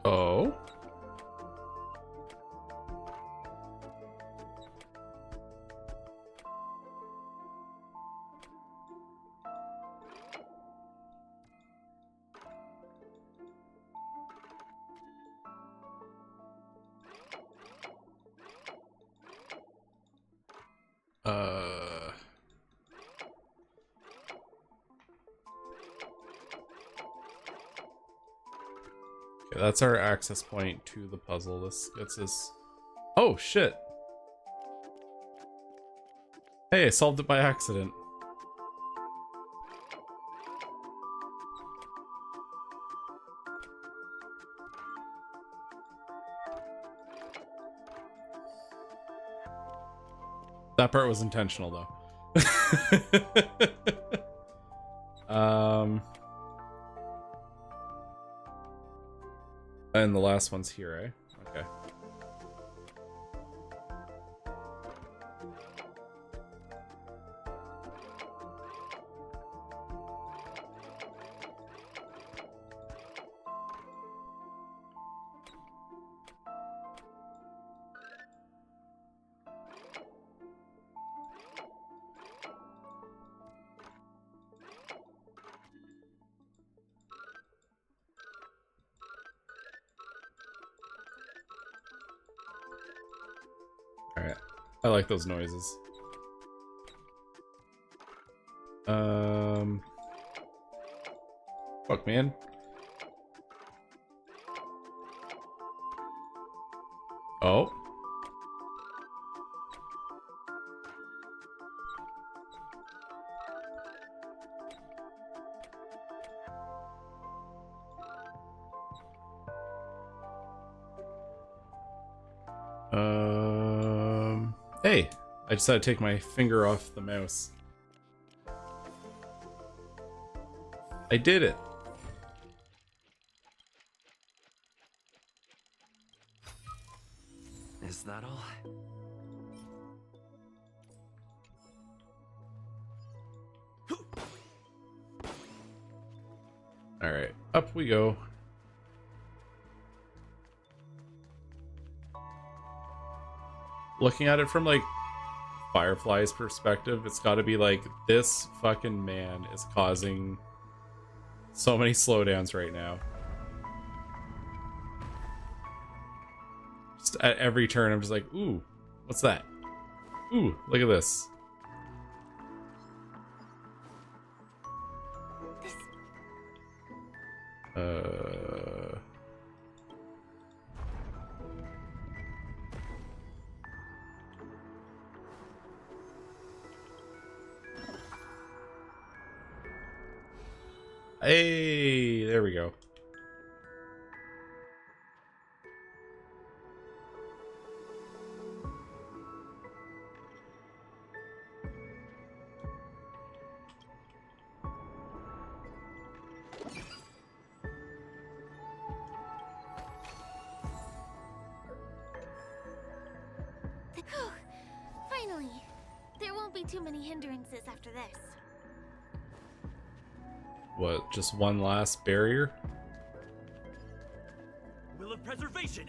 Oh. Okay, that's our access point to the puzzle. This gets us... Oh, shit! Hey, I solved it by accident. That part was intentional, though. And the last one's here, eh? Okay. Alright. I like those noises. Fuck, man. Oh. Hey, I just had to take my finger off the mouse. I did it. Is that all? All right, up we go. Looking at it from like Firefly's perspective, it's got to be like, this fucking man is causing so many slowdowns right now. Just at every turn, I'm just like, ooh, what's that? Ooh, look at this. Hey, there we go. Finally! There won't be too many hindrances after this. What, just one last barrier? location.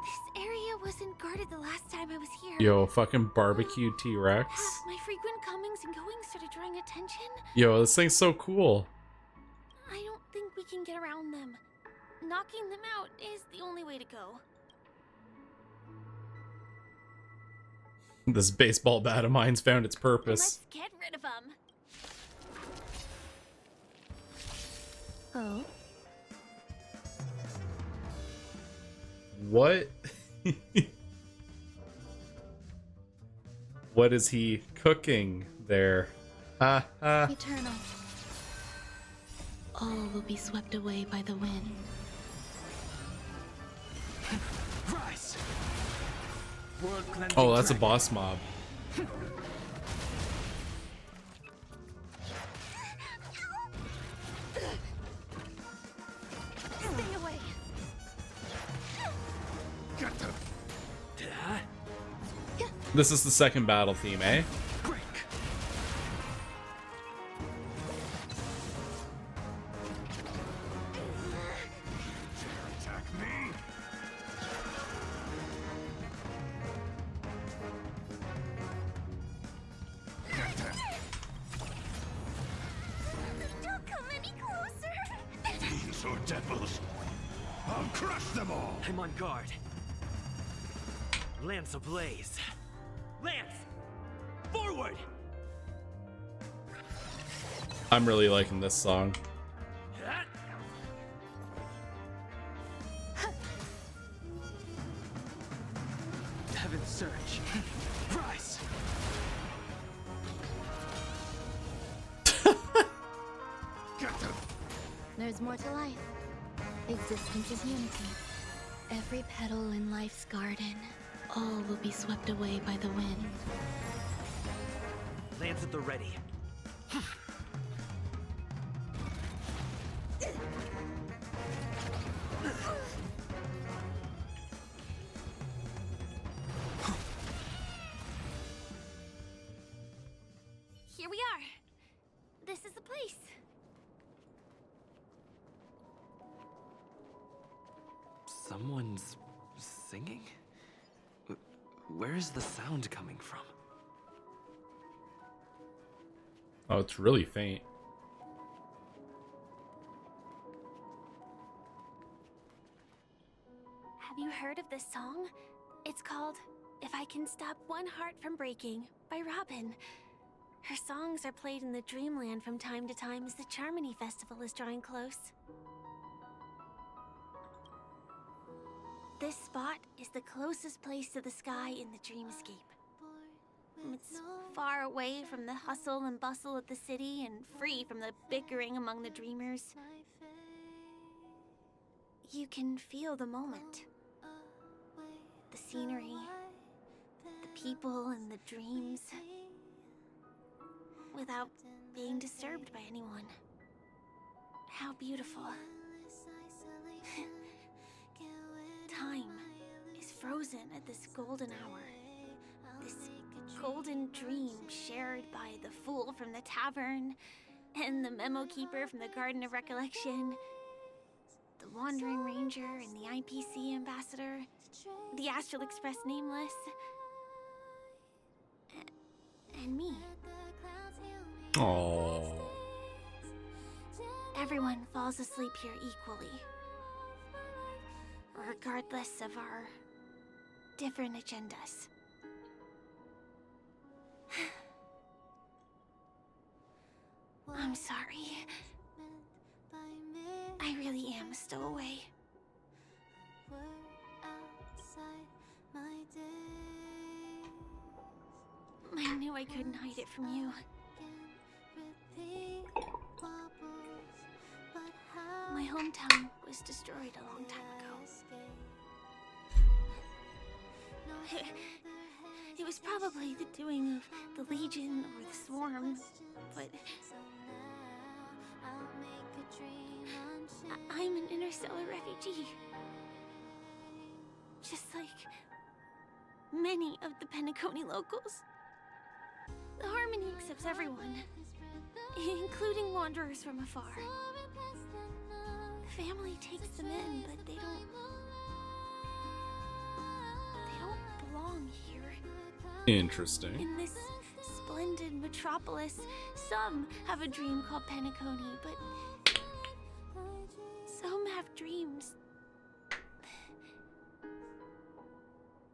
This area wasn't guarded the last time I was here. Yo, fucking barbecue T-Rex. Have my frequent comings and goings started drawing attention? Yo, this thing's so cool. I don't think we can get around them. Knocking them out is the only way to go. This baseball bat of mine's found its purpose. Let's get rid of them. Oh. What? What is he cooking there? Ha ha. Eternal. All will be swept away by the wind. Rise. Oh, that's a boss mob. Stay away. This is the second battle theme, eh? Don't come any closer. Fiends or devils, I'll crush them all. I'm on guard. Lance ablaze. Lance! Forward! I'm really liking this song. Heaven's Surge. Rise! There's more to life. Existence is unity. Every petal in life's garden, all will be swept away by the wind. Lance at the ready. Here we are. This is the place. Someone's singing? Where is the sound coming from? Oh, it's really faint. Have you heard of this song? It's called If I Can Stop One Heart from Breaking by Robin. Her songs are played in the Dreamland from time to time as the Charmony Festival is drawing close. This spot is the closest place to the sky in the dreamscape. It's far away from the hustle and bustle of the city and free from the bickering among the dreamers. You can feel the moment. The scenery, the people and the dreams, without being disturbed by anyone. How beautiful. Time is frozen at this golden hour. This golden dream shared by the fool from the tavern and the memo keeper from the Garden of Recollection, the Wandering Ranger and the IPC ambassador, the Astral Express Nameless, and me. Oh. Everyone falls asleep here equally, regardless of our different agendas. I'm sorry. I really am a stowaway. I knew I couldn't hide it from you. My hometown was destroyed a long time ago. It was probably the doing of the Legion or the Swarm, but I'm an interstellar refugee. Just like many of the Penacony locals. The Harmony accepts everyone, including wanderers from afar. family takes them in, but they don't belong here. Interesting. In this splendid metropolis, some have a dream called Penacony, but some have dreams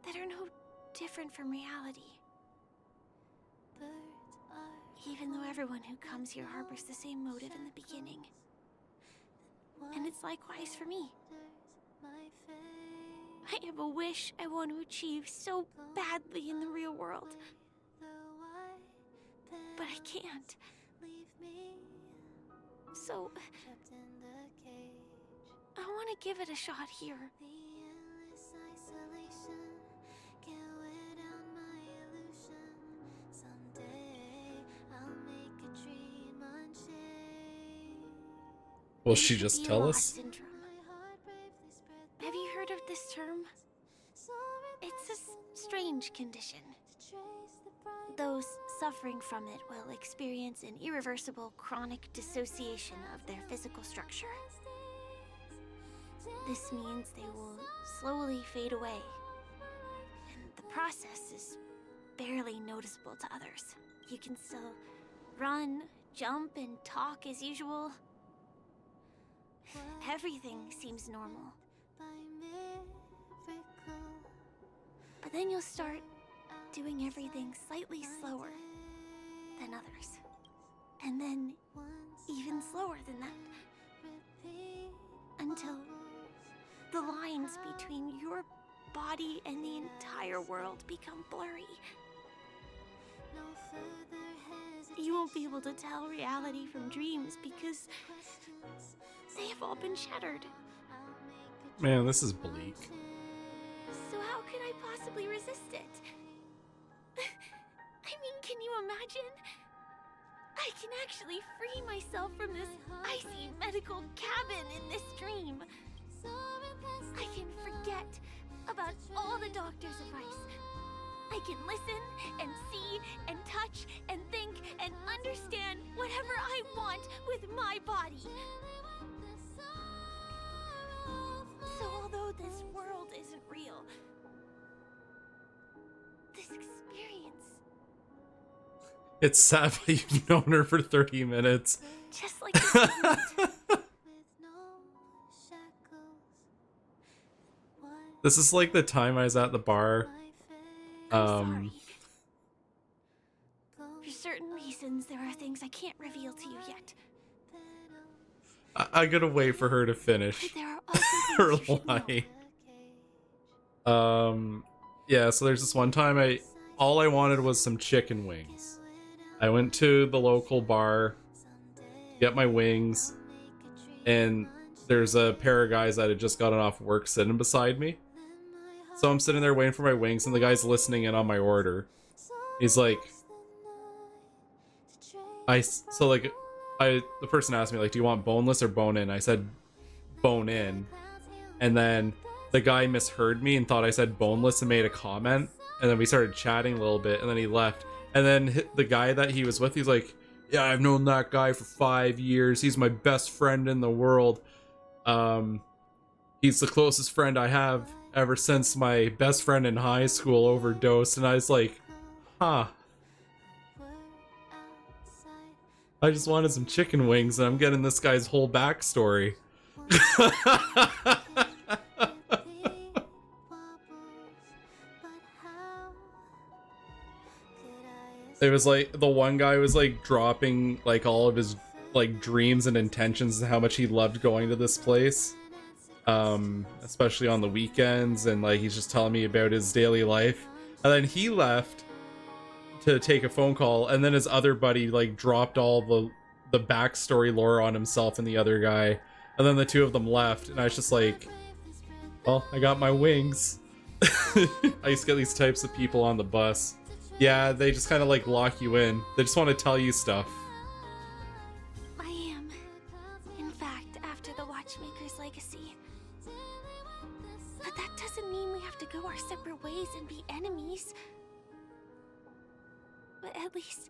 that are no different from reality. Even though everyone who comes here harbors the same motive in the beginning. And it's likewise for me. I have a wish I want to achieve so badly in the real world. But I can't. So I want to give it a shot here. Will she just tell us? Syndrome. Have you heard of this term? It's a strange condition. Those suffering from it will experience an irreversible chronic dissociation of their physical structure. This means they will slowly fade away, and the process is barely noticeable to others. You can still run, jump, and talk as usual. Everything seems normal. But then you'll start doing everything slightly slower than others. And then even slower than that. Until the lines between your body and the entire world become blurry. You won't be able to tell reality from dreams because they have all been shattered. Man, this is bleak. So how could I possibly resist it? I mean, can you imagine? I can actually free myself from this icy medical cabin in this dream. I can forget about all the doctor's advice. I can listen and see and touch and think and understand whatever I want with my body. So although this world isn't real, this experience, It's sad, but you've known her for 30 minutes. just like this moment, This is like the time I was at the bar. for certain reasons, there are things I can't reveal to you yet. I gotta wait for her to finish But there are also her things you should know. line. Yeah, so there's this one time all I wanted was some chicken wings. I went to the local bar to get my wings, and there's a pair of guys that had just gotten off work sitting beside me. So I'm sitting there waiting for my wings, and the guy's listening in on my order. He's like, the person asked me, like, do you want boneless or bone in? I said bone in. And then the guy misheard me and thought I said boneless and made a comment. And then we started chatting a little bit, and then he left. And then the guy that he was with, he's like, yeah, I've known that guy for 5 years. He's my best friend in the world. He's the closest friend I have ever since my best friend in high school overdosed. And I was like, huh. I just wanted some chicken wings, and I'm getting this guy's whole backstory. It was like, the one guy was like dropping like all of his like dreams and intentions and how much he loved going to this place. Especially on the weekends, and like he's just telling me about his daily life. And then he left to take a phone call, and then his other buddy like dropped all the backstory lore on himself and the other guy, and then the two of them left, and I was just like, well, I got my wings. I used to get these types of people on the bus. Yeah, they just kind of like lock you in. They just want to tell you stuff. I am, in fact, after the Watchmaker's legacy. But that doesn't mean we have to go our separate ways and be enemies. But at least,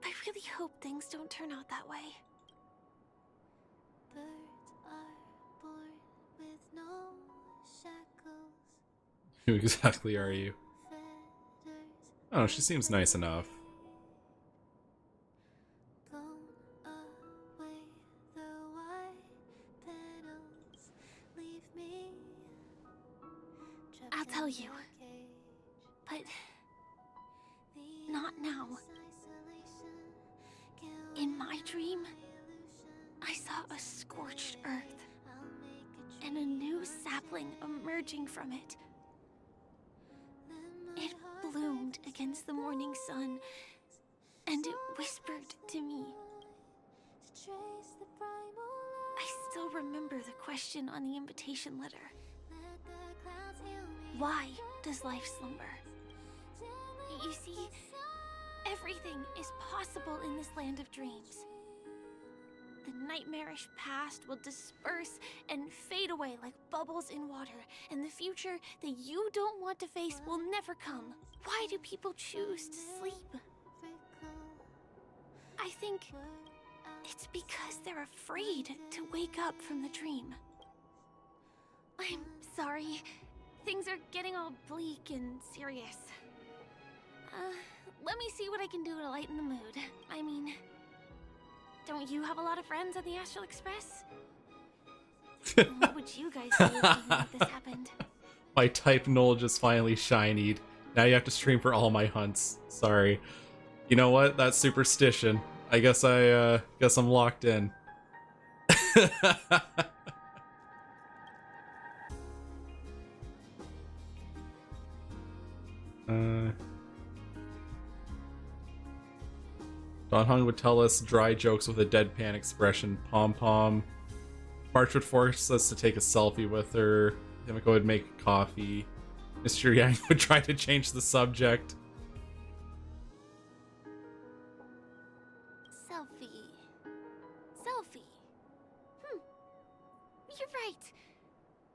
I really hope things don't turn out that way. Who exactly are you? Oh, she seems nice enough. I'll tell you. But not now. In my dream, I saw a scorched earth and a new sapling emerging from it. It bloomed against the morning sun, and it whispered to me. I still remember the question on the invitation letter. Why does life slumber? You see, everything is possible in this land of dreams. The nightmarish past will disperse and fade away like bubbles in water, and the future that you don't want to face will never come. Why do people choose to sleep? I think it's because they're afraid to wake up from the dream. I'm sorry. Things are getting all bleak and serious. Let me see what I can do to lighten the mood. I mean, don't you have a lot of friends on the Astral Express? What would you guys do if something like this happened? My type null just finally shinied. Now you have to stream for all my hunts. Sorry. You know what? That's superstition. I guess I'm locked in. Don Hung would tell us dry jokes with a deadpan expression. Pom pom. March would force us to take a selfie with her. Himiko would make coffee. Mr. Yang would try to change the subject. Selfie. You're right.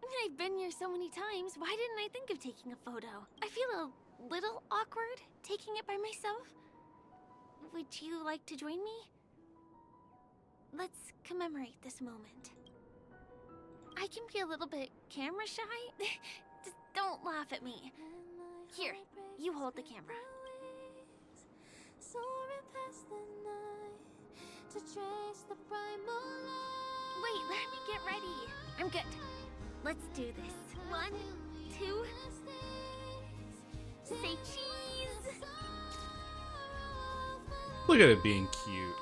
I mean, I've been here so many times. Why didn't I think of taking a photo? I feel a little awkward taking it by myself. Would you like to join me? Let's commemorate this moment. I can be a little bit camera shy. Just don't laugh at me. Here, you hold the camera. Wait, let me get ready. I'm good. Let's do this. 1, 2. Say cheese. Look at it being cute.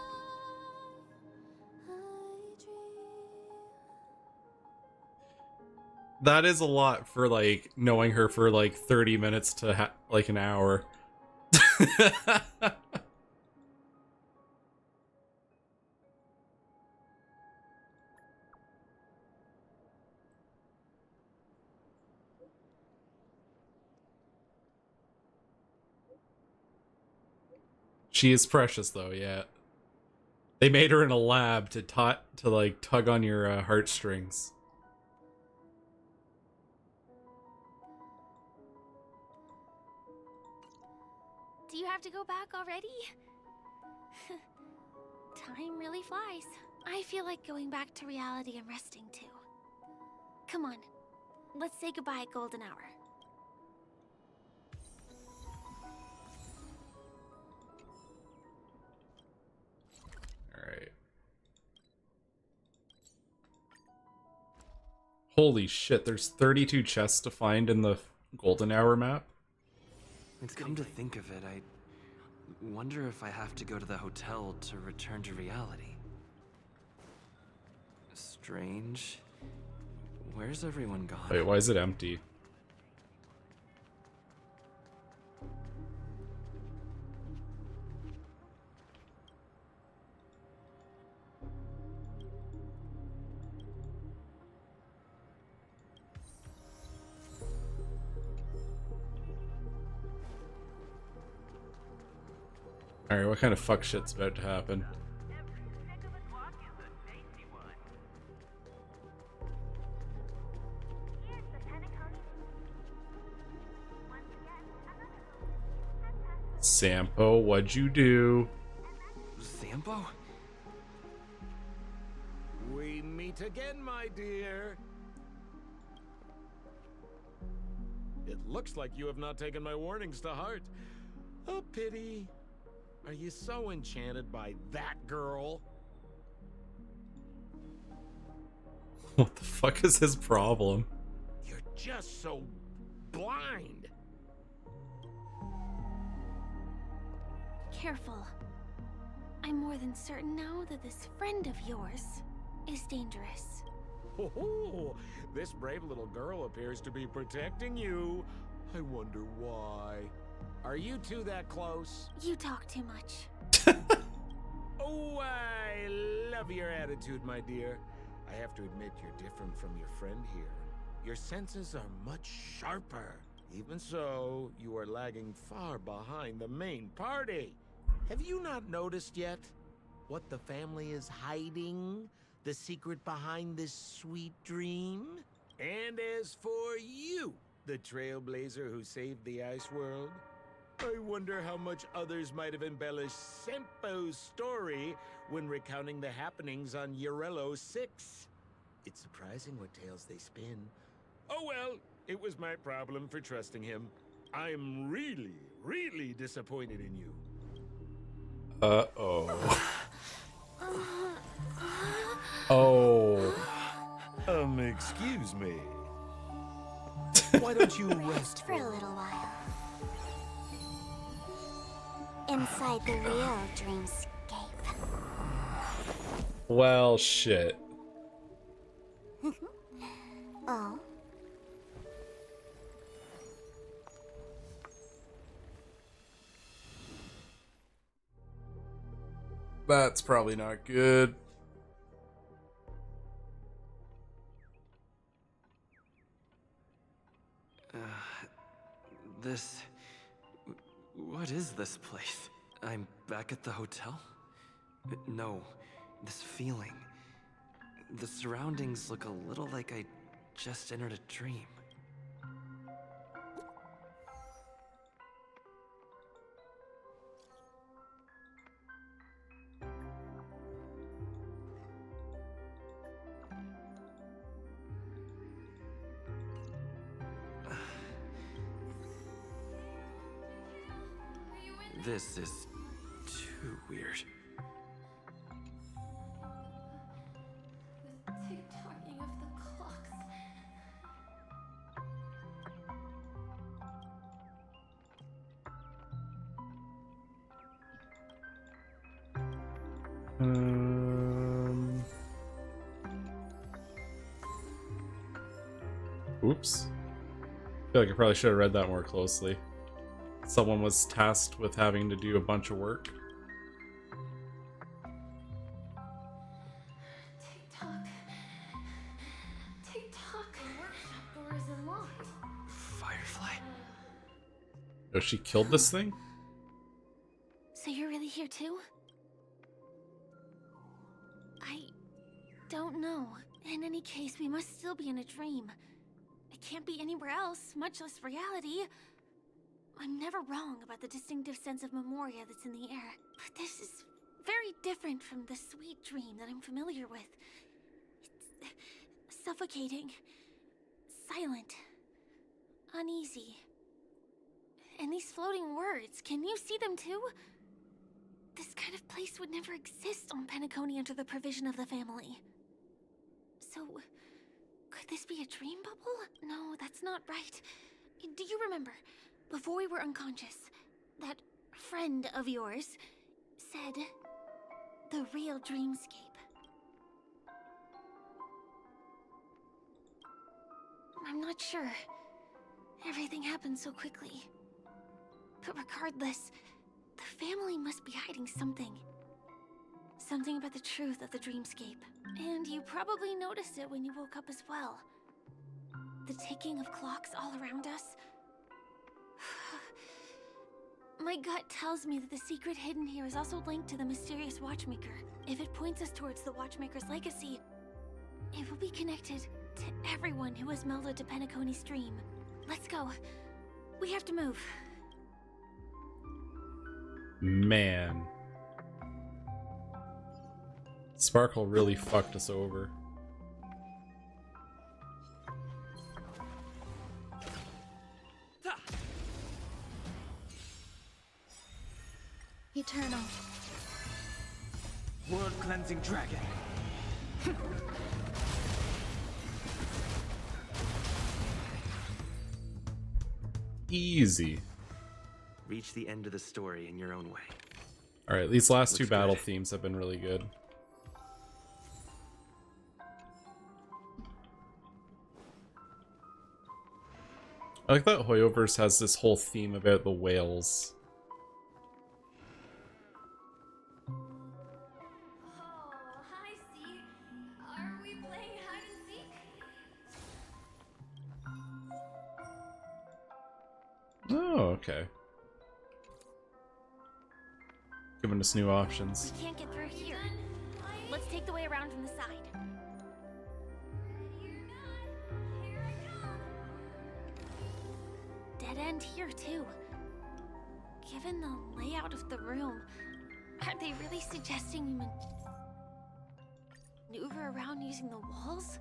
That is a lot for, like, knowing her for, like, 30 minutes to, like, an hour. She is precious, though, yeah. They made her in a lab to like, tug on your heartstrings. Do you have to go back already? Time really flies. I feel like going back to reality and resting too. Come on, let's say goodbye, Golden Hour. Alright. Holy shit, there's 32 chests to find in the Golden Hour map? It's come to think of it, I wonder if I have to go to the hotel to return to reality. Strange. Where's everyone gone? Wait, why is it empty? Alright, what kind of fuck shit's about to happen? Sampo, what'd you do? Sampo? We meet again, my dear. It looks like you have not taken my warnings to heart. A pity. Are you so enchanted by that girl? What the fuck is his problem? You're just so blind. Careful. I'm more than certain now that this friend of yours is dangerous. Oh, this brave little girl appears to be protecting you. I wonder why. Are you two that close? You talk too much. Oh, I love your attitude, my dear. I have to admit you're different from your friend here. Your senses are much sharper. Even so, you are lagging far behind the main party. Have you not noticed yet what the family is hiding? The secret behind this sweet dream? And as for you, the trailblazer who saved the ice world, I wonder how much others might have embellished Sempo's story when recounting the happenings on Urello 6. It's surprising what tales they spin. Oh well, it was my problem for trusting him. I'm really, really disappointed in you. Uh-oh. Oh. Excuse me. Why don't you rest For a little while. Inside the real dreamscape. Well, shit. Oh? That's probably not good. What is this place? I'm back at the hotel? No, this feeling. The surroundings look a little like I just entered a dream. This is too weird. The tick-tocking of the clocks. Oops. I feel like I probably should have read that more closely. Someone was tasked with having to do a bunch of work. Tick-tock. Tick-tock. The workshop door is unlocked. Firefly. Oh, she killed this thing? So you're really here too? I don't know. In any case, we must still be in a dream. It can't be anywhere else, much less reality. I'm never wrong about the distinctive sense of memoria that's in the air. But this is very different from the sweet dream that I'm familiar with. It's suffocating, silent, uneasy. And these floating words, can you see them too? This kind of place would never exist on Penacony under the provision of the family. So, could this be a dream bubble? No, that's not right. Do you remember, before we were unconscious, that friend of yours said the real dreamscape? I'm not sure. Everything happened so quickly. But regardless, the family must be hiding something. Something about the truth of the dreamscape. And you probably noticed it when you woke up as well. The ticking of clocks all around us. My gut tells me that the secret hidden here is also linked to the mysterious Watchmaker. If it points us towards the Watchmaker's legacy, it will be connected to everyone who has melded to Penacony's dream. Let's go. We have to move. Man. Sparkle really fucked us over. eternal. World cleansing dragon. Easy. Reach the end of the story in your own way. Alright, these last two Looks battle good. themes have been really good. I like that Hoyoverse has this whole theme about the whales. Oh, hi, C. Are we playing hide and seek? Oh, okay. Giving us new options. We can't get through here. Let's take the way around from the side. Dead end here, too. Given the layout of the room, are they really suggesting we maneuver around using the walls?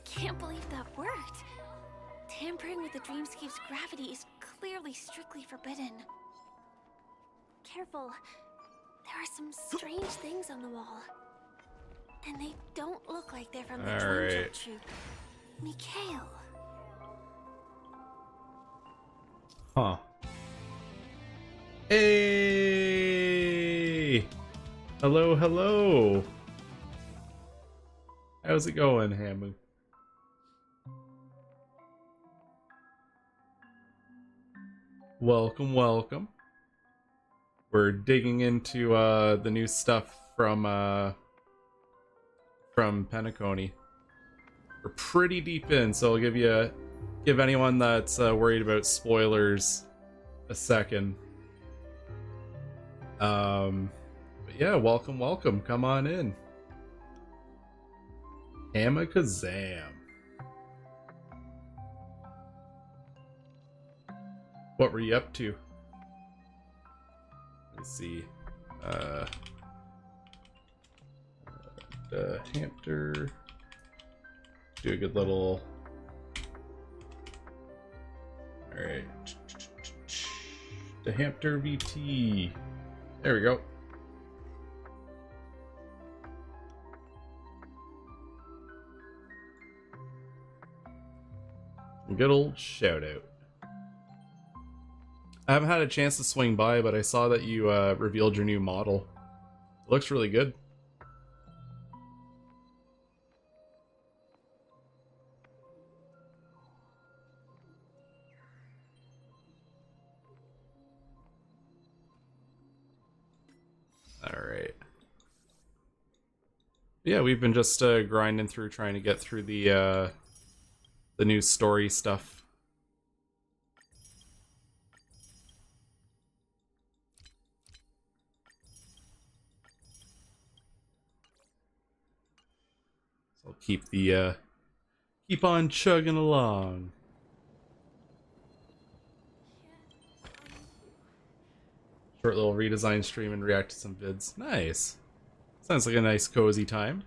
Can't believe that worked. Tampering with the dreamscape's gravity is clearly strictly forbidden. Careful. There are some strange things on the wall. And they don't look like they're from the Dream Alright. Troupe. Mikhail. Huh. Hey! Hello, hello! How's it going, Hamu? Welcome, welcome. We're digging into the new stuff from Penacony. We're pretty deep in, so I'll give anyone that's worried about spoilers a second. But yeah, welcome, welcome. Come on in. Hammer-kazam. What were you up to? Let's see. The Hampter. Do a good little. Alright. The Hampter VT. There we go. Good old shout out. I haven't had a chance to swing by, but I saw that you revealed your new model. It looks really good. Alright. Yeah, we've been just grinding through, trying to get through the new story stuff. So I'll keep the keep on chugging along. Short little redesign stream and react to some vids. Nice. Sounds like a nice cozy time.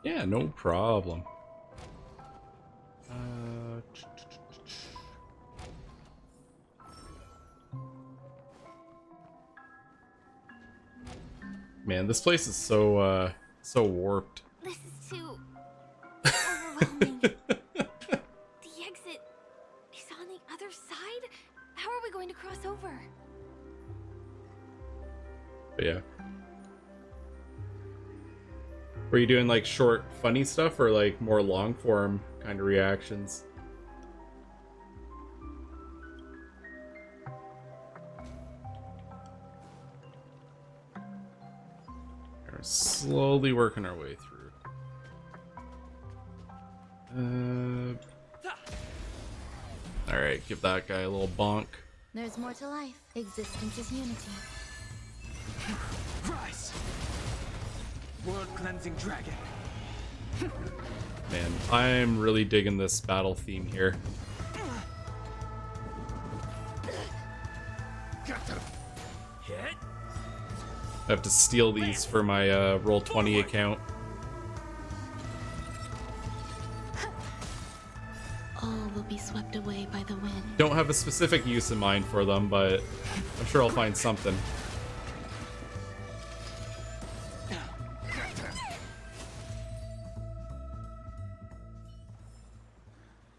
Yeah, no problem. Man, this place is so so warped. This is too overwhelming. The exit is on the other side? How are we going to cross over? But yeah. Were you doing like short funny stuff or like more long form kind of reactions? We're slowly working our way through. Alright, give that guy a little bonk. There's more to life. Existence is unity. Rise! World cleansing dragon. Man, I'm really digging this battle theme here. I have to steal these for my Roll20 account. All will be swept away by the wind. Don't have a specific use in mind for them, but I'm sure I'll find something.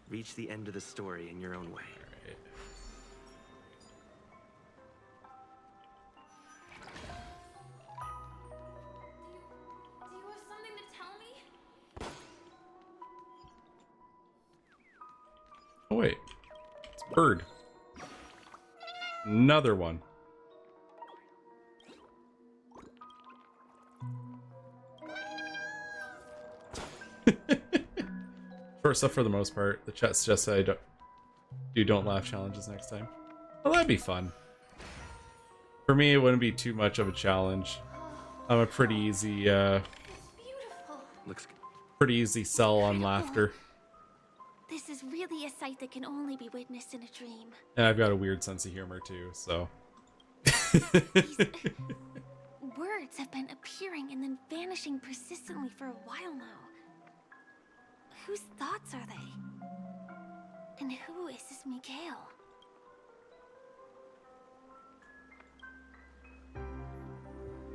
Reach the end of the story in your own way. Do you have something to tell me? Oh wait, it's bird. Another one. Short stuff for the most part. The chat suggests I don't laugh challenges next time. Well, that'd be fun. For me, it wouldn't be too much of a challenge. I'm a pretty easy, pretty easy sell on laughter. This is really a sight that can only be witnessed in a dream. And I've got a weird sense of humor too, so. Words have been appearing and then vanishing persistently for a while now. Whose thoughts are they? And who is this Mikhail?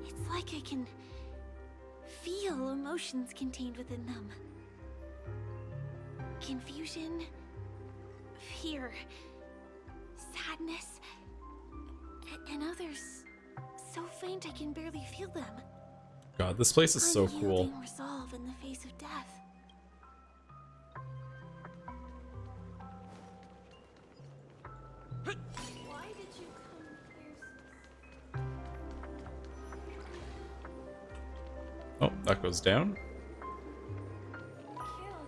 It's like I can feel emotions contained within them. Confusion, fear, sadness, and others so faint I can barely feel them. God, this place is so cool. Unyielding resolve in the face of death. Why did you come here? Oh, that goes down. Mikhail,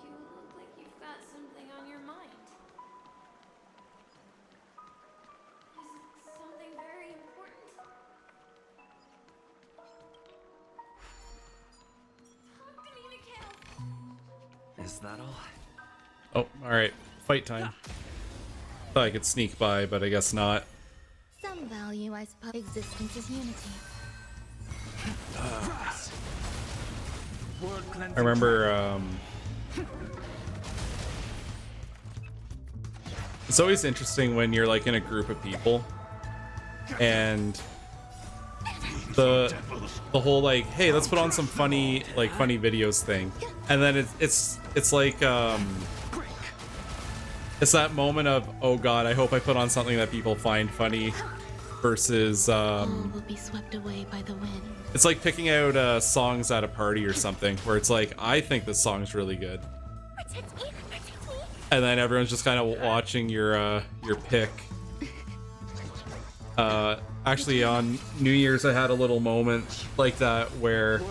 you look like you've got something on your mind. Is it something very important? Talk to me, Mikhail. Is that all? Oh, alright. Fight time. Thought I could sneak by, but I guess not. Some value, I suppose. Existence is unity. I remember, it's always interesting when you're like in a group of people and the whole like, hey, let's put on some funny videos thing, and then it's like it's that moment of, oh god, I hope I put on something that people find funny, versus All will be swept away by the wind. it's like picking out songs at a party or something, where it's like, I think this song's really good, and then everyone's just kind of watching your pick. Actually, on New Year's, I had a little moment like that where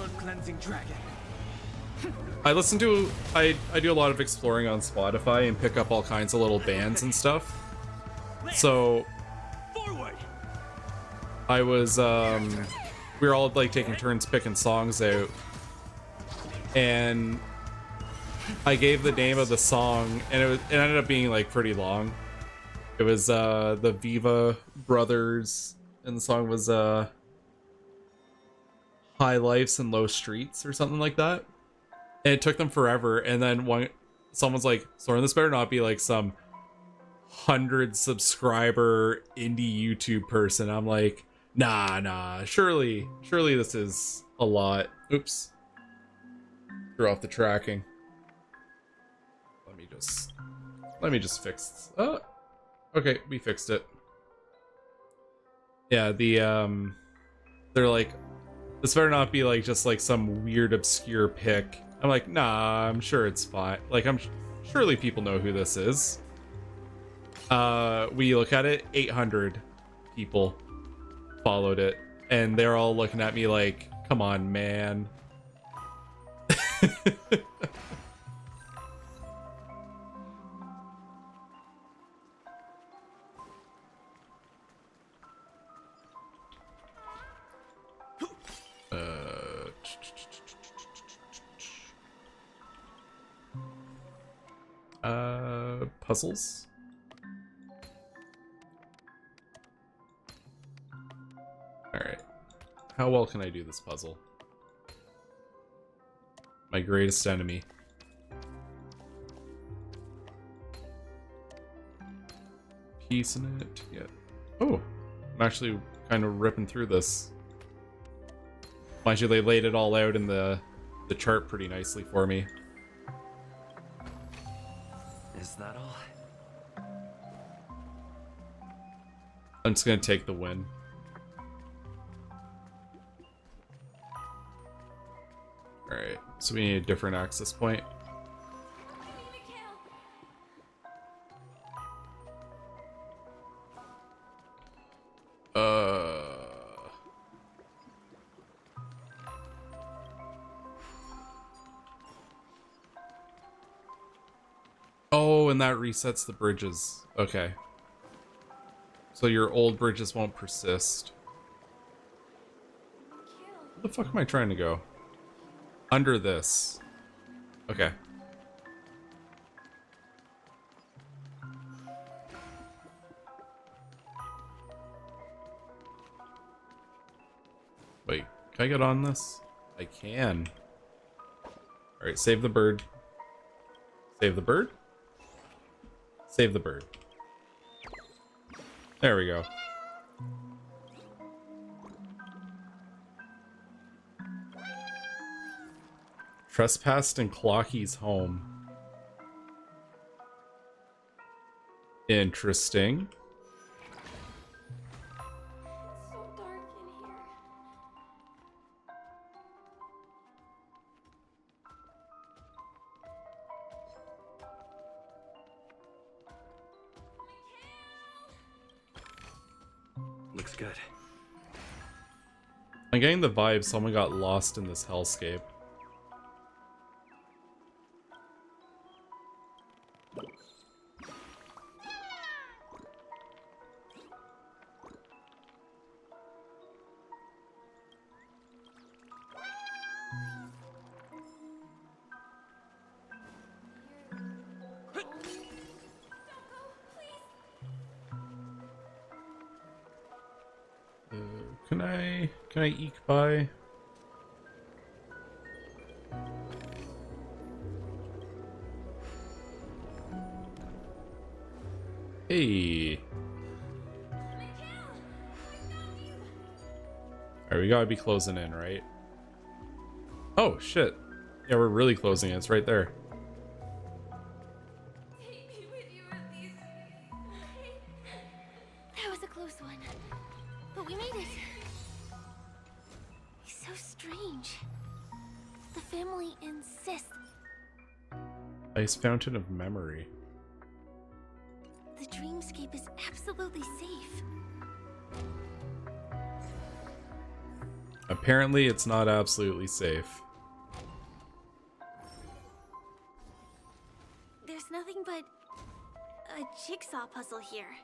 I listen to, I do a lot of exploring on Spotify and pick up all kinds of little bands and stuff. So I was, we were all like taking turns picking songs out, and I gave the name of the song, and it ended up being like pretty long. It was the Viva Brothers, and the song was High Lifes and Low Streets or something like that. And it took them forever, and then someone's like, Soren, this better not be like some 100 subscriber indie YouTube person. I'm like, nah, surely this is a lot. Oops. Threw off the tracking. Let me just fix. Oh, okay, we fixed it. Yeah, they're like, this better not be like just like some weird obscure pick. I'm like, nah, I'm sure it's fine. Like, surely people know who this is. We look at it, 800 people followed it, and they're all looking at me like, come on, man. Puzzles? How well can I do this puzzle? My greatest enemy. Piecing it. Yeah. Oh, I'm actually kind of ripping through this. Mind you, they laid it all out in the chart pretty nicely for me. Is that all? I'm just gonna take the win. Alright, so we need a different access point. Oh, and that resets the bridges. Okay. So your old bridges won't persist. Where the fuck am I trying to go? Under this. Okay. Wait, can I get on this? I can. Alright, save the bird. Save the bird? Save the bird. There we go. Trespassed in Clocky's home. Interesting. So dark in here. Looks good. I'm getting the vibe someone got lost in this hellscape. Can I eke by? Hey. Alright, we gotta be closing in, right? Oh, shit. Yeah, we're really closing in. It's right there. That was a close one. But we made it. He's so strange. The family insists. Ice Fountain of Memory. The dreamscape is absolutely safe. Apparently, it's not absolutely safe. There's nothing but a jigsaw puzzle here.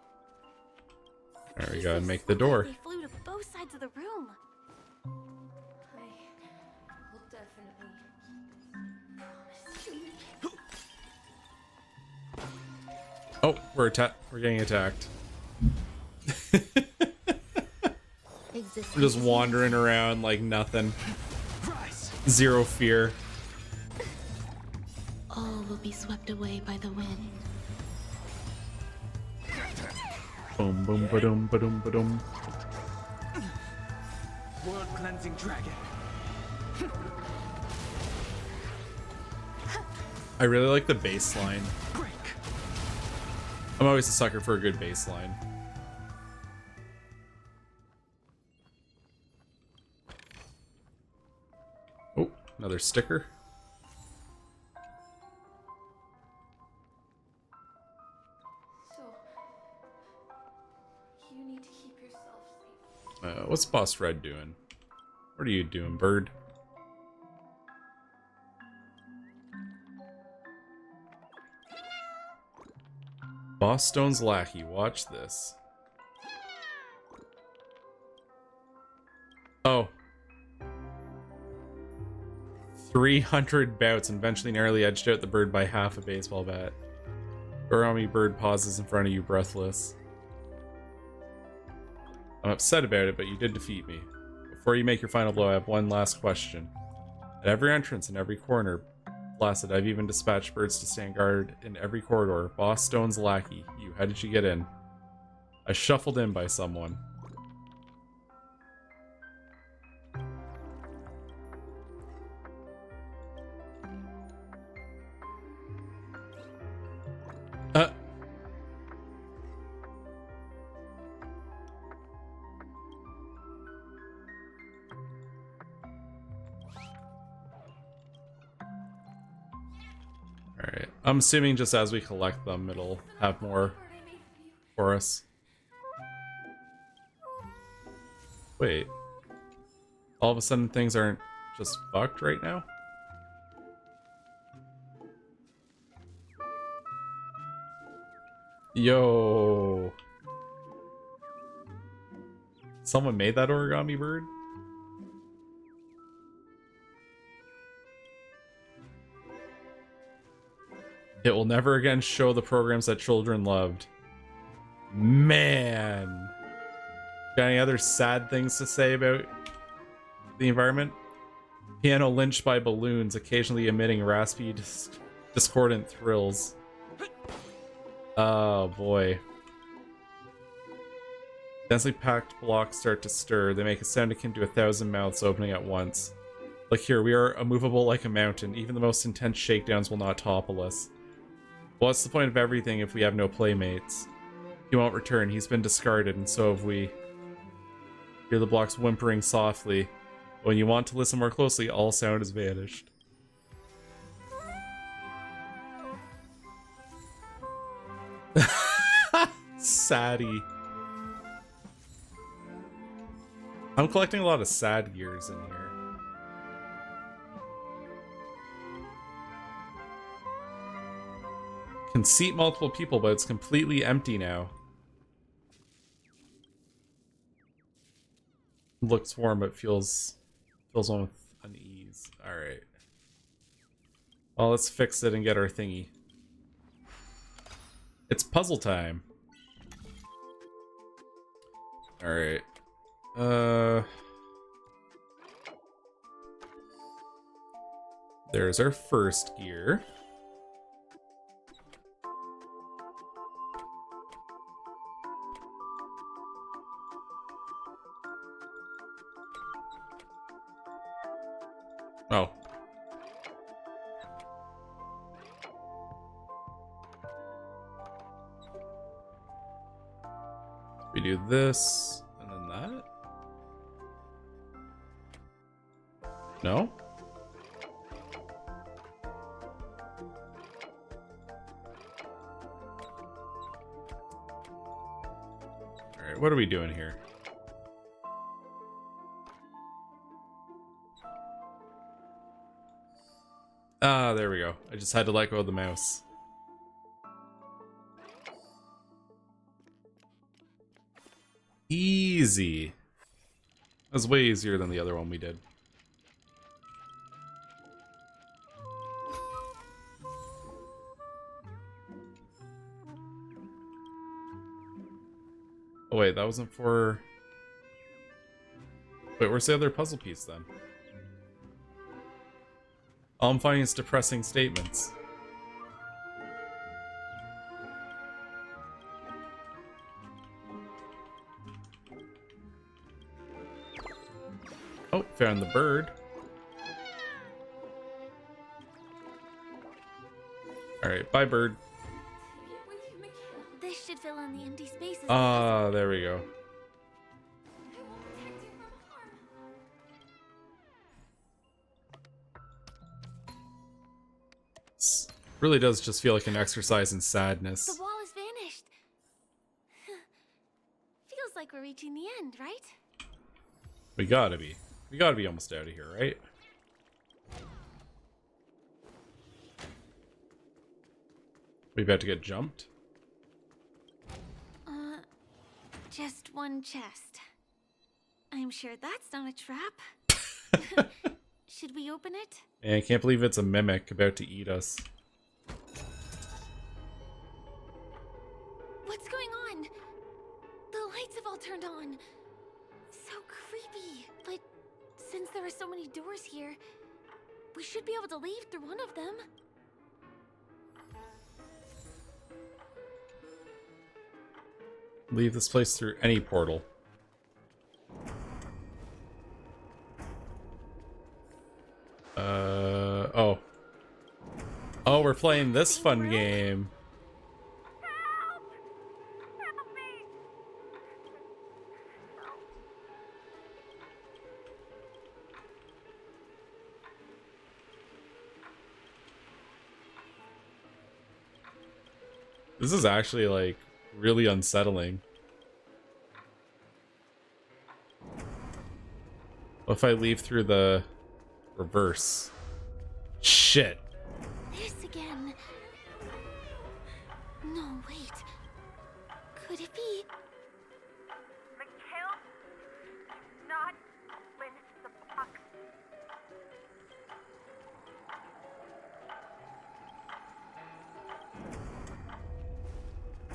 There we go, and make the door. They flew to both sides of the room. I will definitely promise. Oh, we're getting attacked. We're just wandering around like nothing. Zero fear. All will be swept away by the wind. Boom, boom, ba-dum, ba-dum, ba-dum. World cleansing dragon. I really like the bass line. I'm always a sucker for a good bass line. Oh, another sticker. So, you need to keep yourself safe. What's Boss Red doing? What are you doing, bird? Boss Stone's lackey, watch this. Oh. 300 bouts and eventually narrowly edged out the bird by half a baseball bat. Origami bird pauses in front of you, breathless. I'm upset about it, but you did defeat me. Before you make your final blow, I have one last question. At every entrance and every corner, blasted, I've even dispatched birds to stand guard in every corridor. Boss Stone's lackey. You, how did you get in? I shuffled in by someone. Alright. I'm assuming just as we collect them, it'll have more for us. Wait. All of a sudden things aren't just fucked right now? Yo. Someone made that origami bird? It will never again show the programs that children loved. Man. Got any other sad things to say about the environment? Piano lynched by balloons, occasionally emitting raspy, discordant thrills. Oh boy. Densely packed blocks start to stir. They make a sound akin to 1,000 mouths opening at once. Look here, we are immovable like a mountain. Even the most intense shakedowns will not topple us. What's the point of everything if we have no playmates? He won't return. He's been discarded, and so have we. Hear the blocks whimpering softly. When you want to listen more closely, all sound has vanished. Saddy. I'm collecting a lot of sad gears in here. Can seat multiple people, but it's completely empty now. Looks warm, but feels one with unease. Alright. Well, let's fix it and get our thingy. It's puzzle time. Alright. There's our first gear. Oh. We do this, and then that? No? Alright, what are we doing here? Ah, there we go. I just had to let go of the mouse. Easy. That was way easier than the other one we did. Oh wait, that wasn't for... Wait, where's the other puzzle piece then? All I'm finding is depressing statements. Oh, found the bird. Alright, bye bird. This should fill in the empty spaces. Ah, there we go. This really does just feel like an exercise in sadness. The wall has vanished. Feels like we're reaching the end, right? We gotta be almost out of here, right? We about to get jumped? Just one chest. I'm sure that's not a trap. Should we open it? And I can't believe it's a mimic about to eat us. What's going on? The lights have all turned on. So creepy. But Since there are so many doors here, we should be able to leave through one of them. Leave this place through any portal. Oh. Oh, we're playing this fun game. This is actually, like, really unsettling. What if I leave through the reverse? Shit. This again. No, wait. Could it be? Mikhail? Not win the puck.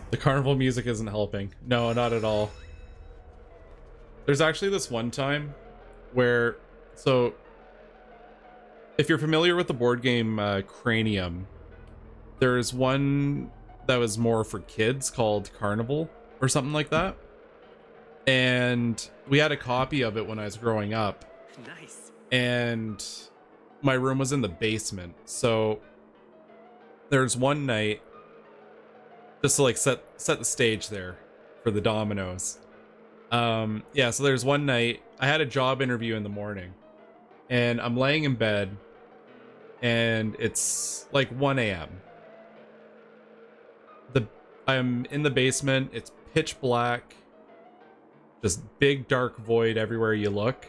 The carnival music isn't helping. No, not at all. There's actually this one time where, so if you're familiar with the board game Cranium, there's one that was more for kids called Carnival or something like that. And we had a copy of it when I was growing up. Nice. And my room was in the basement. So there's one night, just to like set the stage there for the dominoes. Yeah, so there's one night I had a job interview in the morning and I'm laying in bed and it's like 1 a.m. I'm in the basement, it's pitch black, just big dark void everywhere you look.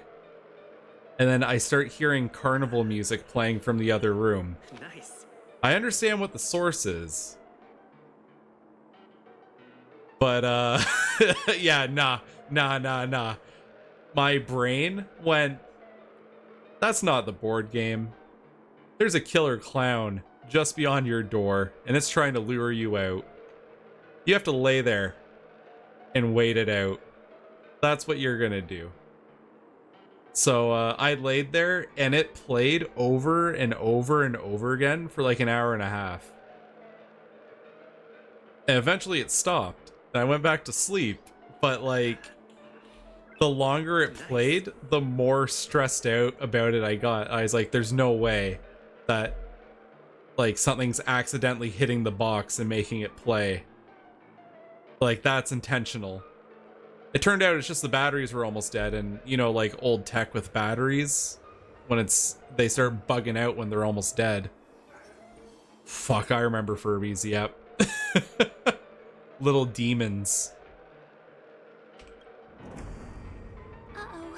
And then I start hearing carnival music playing from the other room. Nice. I understand what the source is. But, yeah, nah. My brain went, that's not the board game. There's a killer clown just beyond your door, and it's trying to lure you out. You have to lay there and wait it out. That's what you're gonna do. So, I laid there, and it played over and over and over again for like an hour and a half. And eventually it stopped. And I went back to sleep, but like the longer it played, the more stressed out about it I got. I was like, there's no way that like something's accidentally hitting the box and making it play. Like that's intentional. It turned out it's just the batteries were almost dead, and you know, like old tech with batteries, when they start bugging out when they're almost dead. Fuck, I remember Furbies, yep. Little demons. Uh-oh.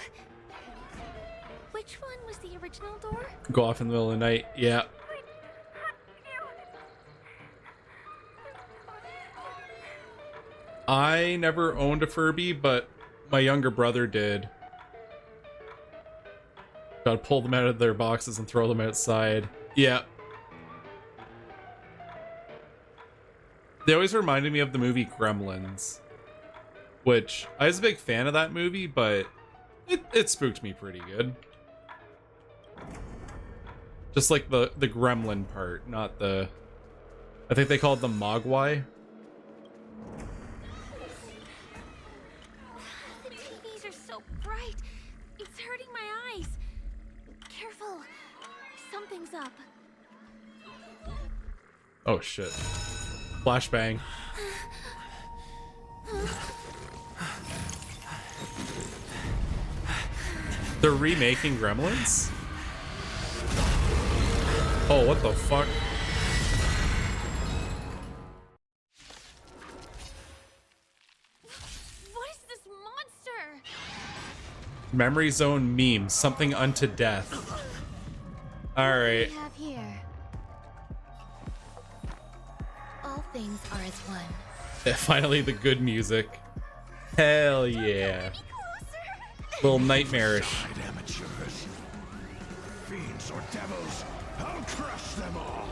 Which one was the original door? Go off in the middle of the night, yeah. I never owned a Furby, but my younger brother did. Gotta pull them out of their boxes and throw them outside. Yeah. They always reminded me of the movie Gremlins, which I was a big fan of that movie, but it spooked me pretty good. Just like the gremlin part, not the... I think they called them Mogwai. The TVs are so bright. It's hurting my eyes. Careful. Something's up. Oh shit. Flashbang. They're remaking Gremlins? Oh, what the fuck? What is this monster? Memory Zone meme, something unto death. Alright. What do we have here? All things are as one. Finally the good music. Hell yeah. Little nightmarish. Side amateurs. Fiends or devils, I'll crush them all.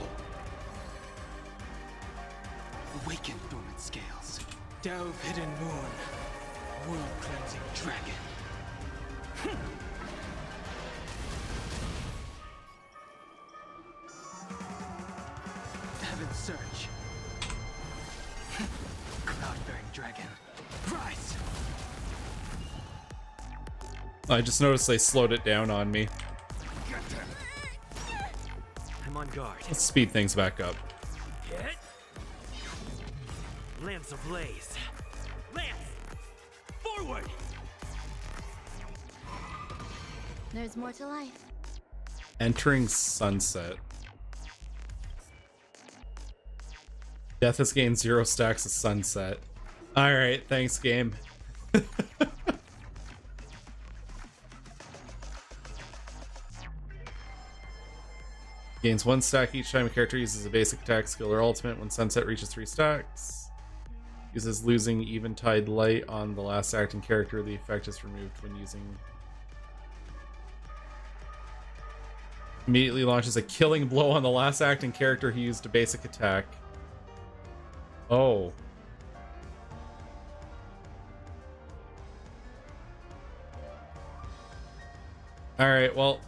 Awaken dormant scales. Delve hidden moon. World cleansing dragon. Heaven's Surge. Cloud-bearing dragon. Rise! I just noticed they slowed it down on me. I'm on guard. Let's speed things back up. Hit. Lance ablaze. Lance! Forward! There's more to life. Entering sunset. Death has gained 0 stacks of sunset. Alright, thanks game. Gains 1 stack each time a character uses a basic attack, skill, or ultimate. When sunset reaches 3 stacks, uses losing Eventide Light on the last acting character. The effect is removed when using. Immediately launches a killing blow on the last acting character who used a basic attack. Oh. Alright, well.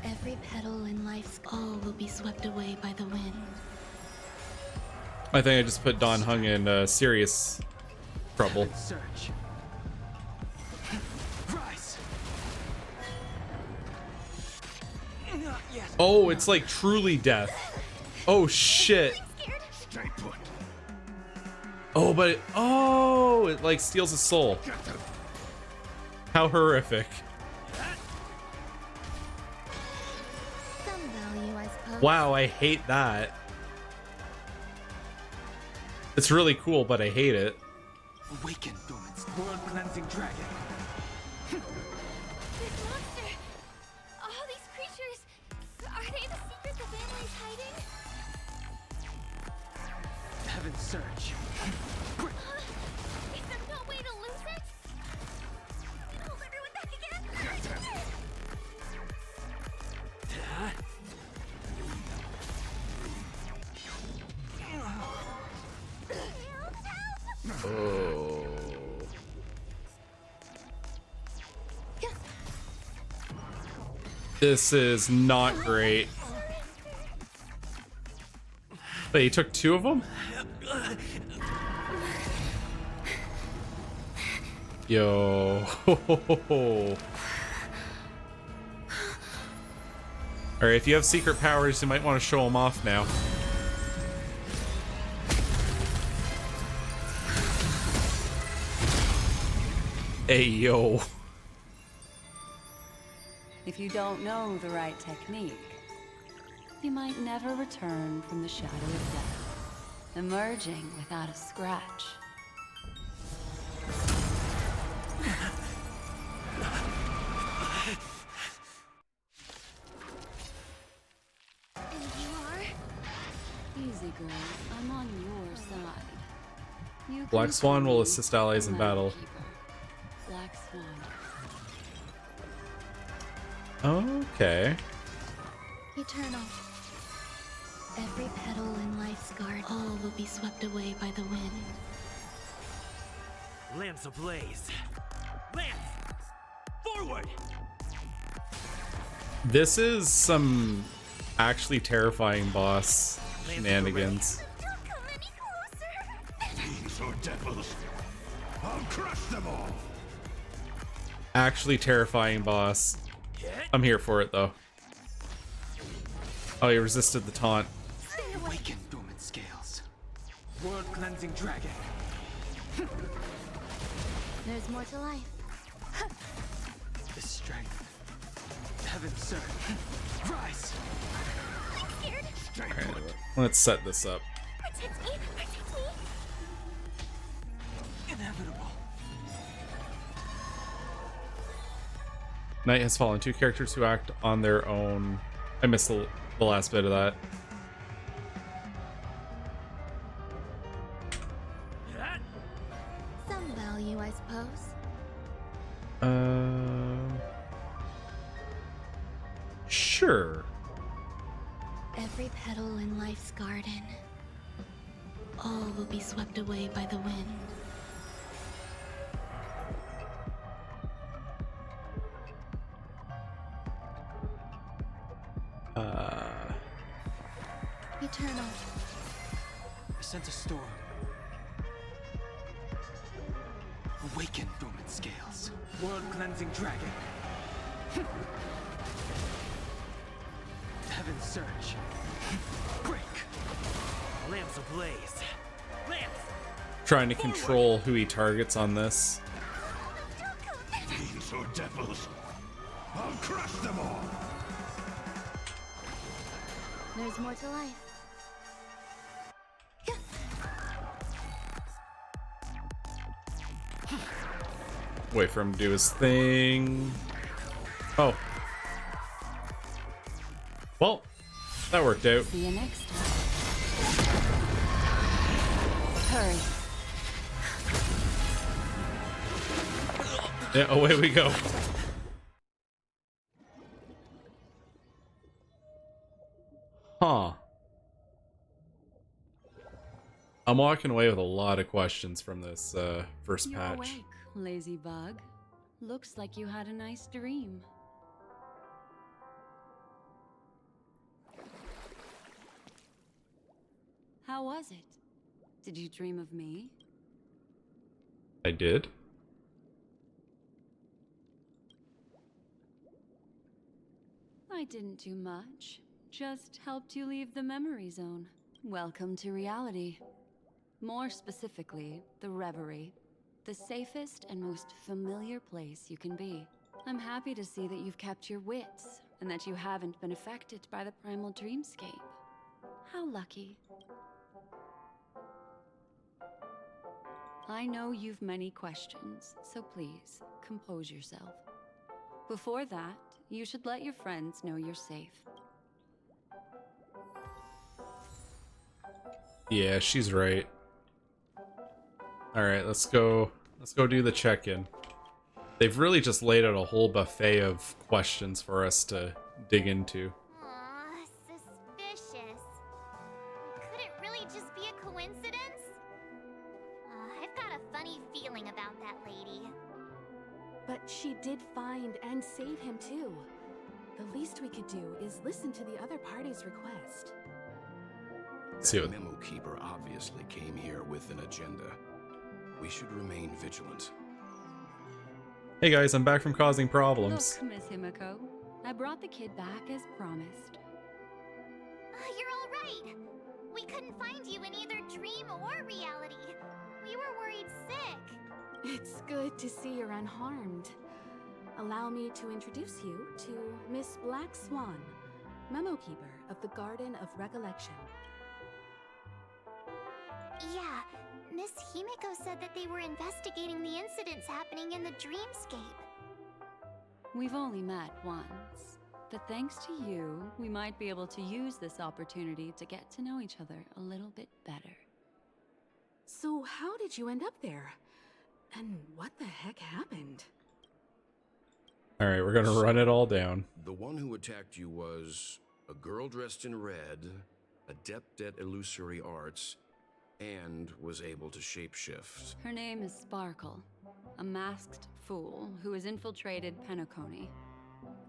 Every petal in life's all will be swept away by the wind. I think I just put Don Hung in serious trouble. Surge. Rise. Yes. Oh, it's like truly death. Oh shit. Stay put. Oh, but it like steals his soul. How horrific. Some value, I suppose. Wow, I hate that. It's really cool, but I hate it. Awaken, Dormant's world-cleansing dragon. This monster! All these creatures! Are they the secret the family's hiding? Heaven's Surge. Is there no way to lose it? Hold everyone back again! Oh. This is not great. Wait, he took 2 of them? Yo. Alright, if you have secret powers, you might want to show them off now. Hey, yo. If you don't know the right technique, you might never return from the shadow of death, emerging without a scratch. And you are? Easy, girl. I'm on your side. You Black can Swan call will me assist allies in the battle. Keeper. Black Swan. Okay. Eternal. Every petal in life's garden, all will be swept away by the wind. Lance ablaze. Lance! Forward! This is some actually terrifying boss shenanigans. Fiends or devils, I'll crush them all. Actually terrifying boss. I'm here for it though. Oh, he resisted the taunt. Awaken, dormant scales. World-cleansing dragon. There's more to life. The strength. Heaven's Surge. Rise. I'm scared. Alright, let's set this up. Protect me. Protect me. Inevitable. Night has fallen. 2 characters who act on their own. I missed the last bit of that. Some value, I suppose. Sure. Every petal in life's garden, all will be swept away by the wind. Eternal. I sense a storm. Awaken, dormant scales. World-cleansing dragon. Heaven's surge. Break. Lamps ablaze. Lamps. Trying to control who he targets on this. Fiends or devils, I'll crush them all. There's more to life. Wait for him to do his thing. Oh. Well, that worked out. See you next time. Hurry. Yeah, away we go. Huh. I'm walking away with a lot of questions from this first You're patch. awake, lazy bug. Looks like you had a nice dream. How was it? Did you dream of me? I did. I didn't do much. Just helped you leave the memory zone. Welcome to reality. More specifically, the Reverie. The safest and most familiar place you can be. I'm happy to see that you've kept your wits, and that you haven't been affected by the primal dreamscape. How lucky. I know you've many questions, so please, compose yourself. Before that, you should let your friends know you're safe. Yeah, she's right. Alright, let's go do the check-in. They've really just laid out a whole buffet of questions for us to dig into. Aw, suspicious. Could it really just be a coincidence? I've got a funny feeling about that lady. But she did find and save him too. The least we could do is listen to the other party's request. That memo keeper obviously came here with an agenda. We should remain vigilant. Hey guys, I'm back from causing problems. Look, Miss Himiko, I brought the kid back as promised. You're all right. We couldn't find you in either dream or reality. We were worried sick. It's good to see you're unharmed. Allow me to introduce you to Miss Black Swan, memo keeper of the Garden of Recollection. Yeah, Miss Himiko said that they were investigating the incidents happening in the dreamscape. We've only met once, but thanks to you, we might be able to use this opportunity to get to know each other a little bit better. So how did you end up there? And what the heck happened? Alright, we're gonna run it all down. The one who attacked you was a girl dressed in red, adept at illusory arts, and was able to shapeshift. Her name is Sparkle, a masked fool who has infiltrated Penacony.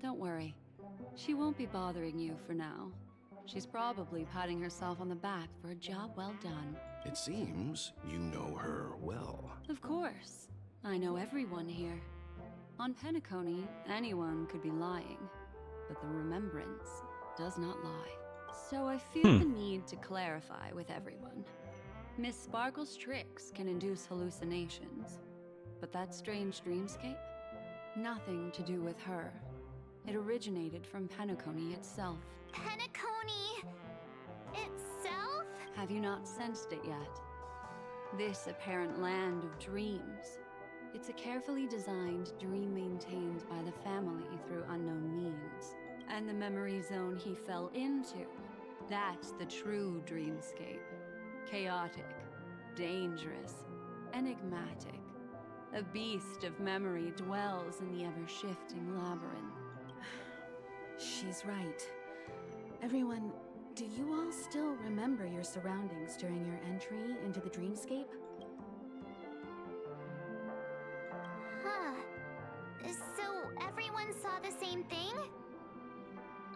Don't worry, she won't be bothering you for now. She's probably patting herself on the back for a job well done. It seems you know her well. Of course. I know everyone here. On Penacony, anyone could be lying, but the remembrance does not lie. So I feel the need to clarify with everyone. Miss Sparkle's tricks can induce hallucinations, but that strange dreamscape? Nothing to do with her. It originated from Penacony itself. Penacony itself? Have you not sensed it yet? This apparent land of dreams. It's a carefully designed dream maintained by the family through unknown means. And the memory zone he fell into, that's the true dreamscape. Chaotic, dangerous, enigmatic. A beast of memory dwells in the ever-shifting labyrinth. She's right. Everyone, do you all still remember your surroundings during your entry into the dreamscape? Huh. So everyone saw the same thing?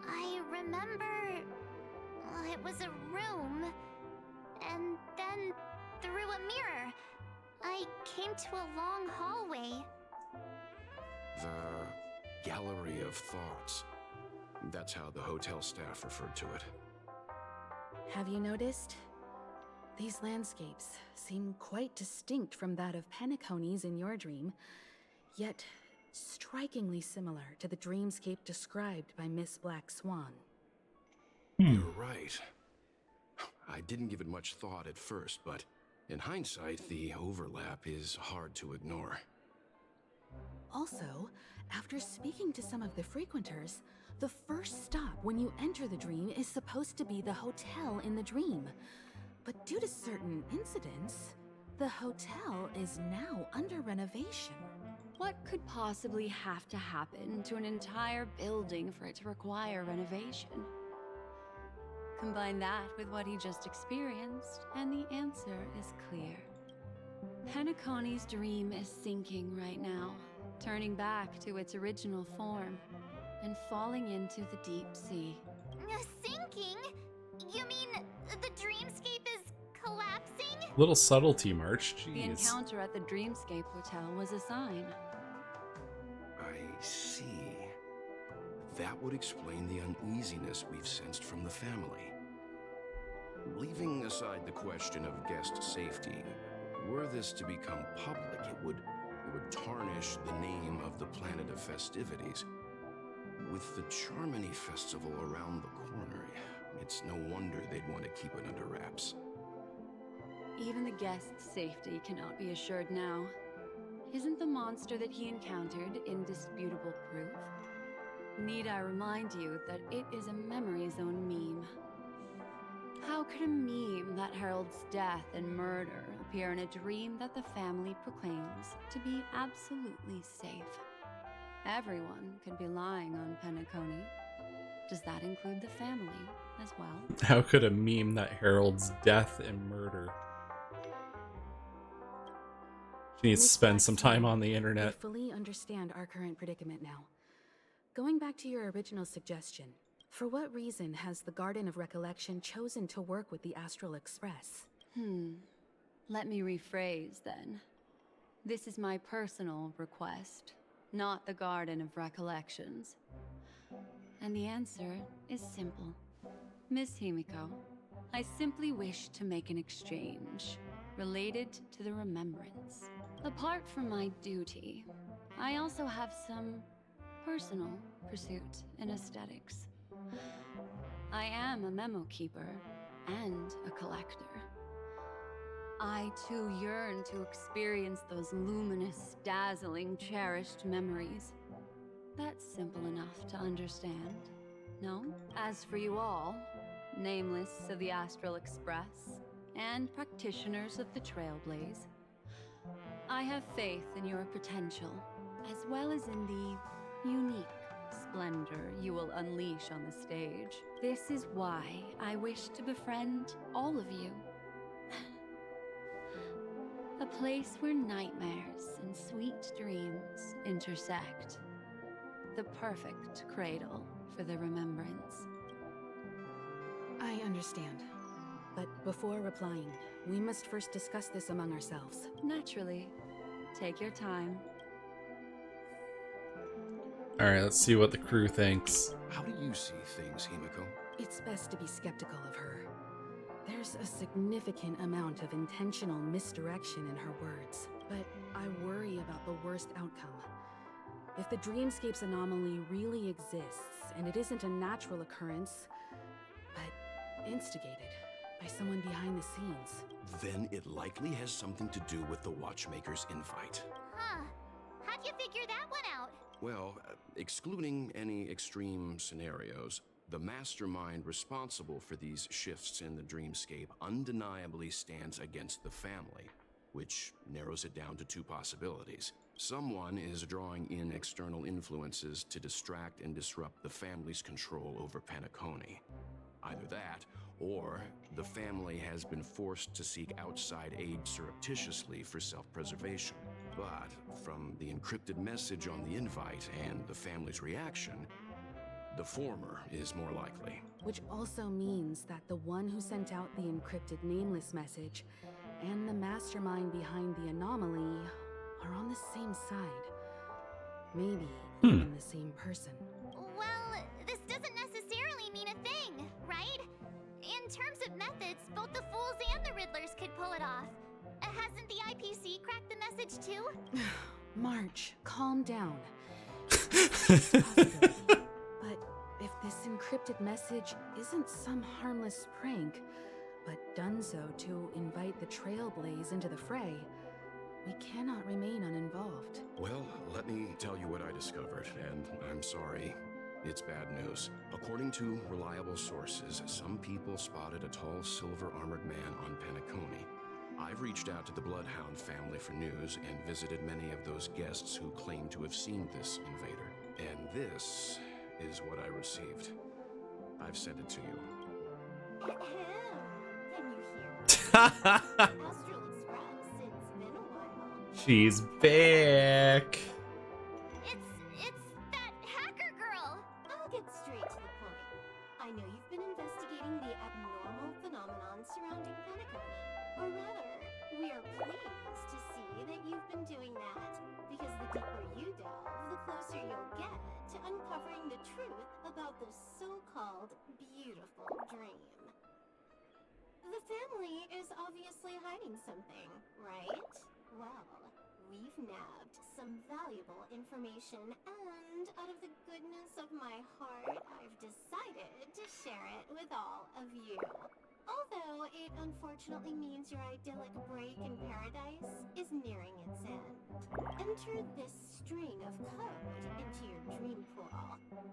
I remember... it was a room. And then, through a mirror, I came to a long hallway. The Gallery of Thoughts. That's how the hotel staff referred to it. Have you noticed? These landscapes seem quite distinct from that of Penacony's in your dream, yet strikingly similar to the dreamscape described by Miss Black Swan. You're right. I didn't give it much thought at first, but in hindsight, the overlap is hard to ignore. Also, after speaking to some of the frequenters, the first stop when you enter the dream is supposed to be the hotel in the dream. But due to certain incidents, the hotel is now under renovation. What could possibly have to happen to an entire building for it to require renovation? Combine that with what he just experienced, and the answer is clear. Penacony's dream is sinking right now, turning back to its original form, and falling into the deep sea. Sinking? You mean the dreamscape is collapsing? Little subtlety, March. The Jeez. encounter at the Dreamscape Hotel was a sign. I see. That would explain the uneasiness we've sensed from the family. Leaving aside the question of guest safety, were this to become public, it would tarnish the name of the planet of festivities. With the Charmony Festival around the corner, it's no wonder they'd want to keep it under wraps. Even the guest's safety cannot be assured now. Isn't the monster that he encountered indisputable proof? Need I remind you that it is a memory zone meme? How could a meme that heralds death and murder appear in a dream that the family proclaims to be absolutely safe? Everyone could be lying on Penacony. Does that include the family as well? How could a meme that heralds death and murder? She needs to spend some time on the internet. I fully understand our current predicament now. Going back to your original suggestion, for what reason has the Garden of Recollection chosen to work with the Astral Express? Let me rephrase then. This is my personal request, not the Garden of Recollections. And the answer is simple. Miss Himiko, I simply wish to make an exchange related to the remembrance. Apart from my duty, I also have some personal pursuit in aesthetics. I am a memo keeper and a collector. I too yearn to experience those luminous, dazzling, cherished memories. That's simple enough to understand, no? As for you all, nameless of the Astral Express and practitioners of the Trailblaze, I have faith in your potential, as well as in the unique splendor you will unleash on the stage. This is why I wish to befriend all of you. A place where nightmares and sweet dreams intersect. The perfect cradle for the remembrance. I understand. But before replying, we must first discuss this among ourselves. Naturally. Take your time. Alright, let's see what the crew thinks. How do you see things, Himiko? It's best to be skeptical of her. There's a significant amount of intentional misdirection in her words, but I worry about the worst outcome. If the dreamscape's anomaly really exists, and it isn't a natural occurrence, but instigated by someone behind the scenes, Then it likely has something to do with the Watchmaker's invite. Huh. How'd you figure that one out? Well, excluding any extreme scenarios, the mastermind responsible for these shifts in the dreamscape undeniably stands against the family, which narrows it down to two possibilities. Someone is drawing in external influences to distract and disrupt the family's control over Penacony. Either that, or the family has been forced to seek outside aid surreptitiously for self-preservation. But from the encrypted message on the invite and the family's reaction, The former is more likely. Which also means that the one who sent out the encrypted nameless message and the mastermind behind the anomaly are on the same side. Maybe even the same person. Well, this doesn't necessarily mean a thing, right? In terms of methods, both the Fools and the Riddlers could pull it off. Hasn't the IPC cracked the message too? March, calm down. But if this encrypted message isn't some harmless prank, but done so to invite the Trailblaze into the fray, we cannot remain uninvolved. Well, let me tell you what I discovered, and I'm sorry. It's bad news. According to reliable sources, some people spotted a tall silver-armored man on Penacony. I've reached out to the Bloodhound family for news and visited many of those guests who claim to have seen this invader. And this is what I received. I've sent it to you. Can you hear? Astral Express, it's been a while. She's back. It's that hacker girl. I'll get straight to the point. I know you've been investigating the abnormal phenomenon surrounding Penacony. Or rather, we are pleased to see that you've been doing that, because the deeper you delve, the closer you'll get to uncovering the truth about the so-called beautiful dream. The family is obviously hiding something, right? Well, we've nabbed some valuable information, and out of the goodness of my heart, I've decided to share it with all of you. Although it unfortunately means your idyllic break in paradise is nearing its end. Enter this string of code into your dream pool,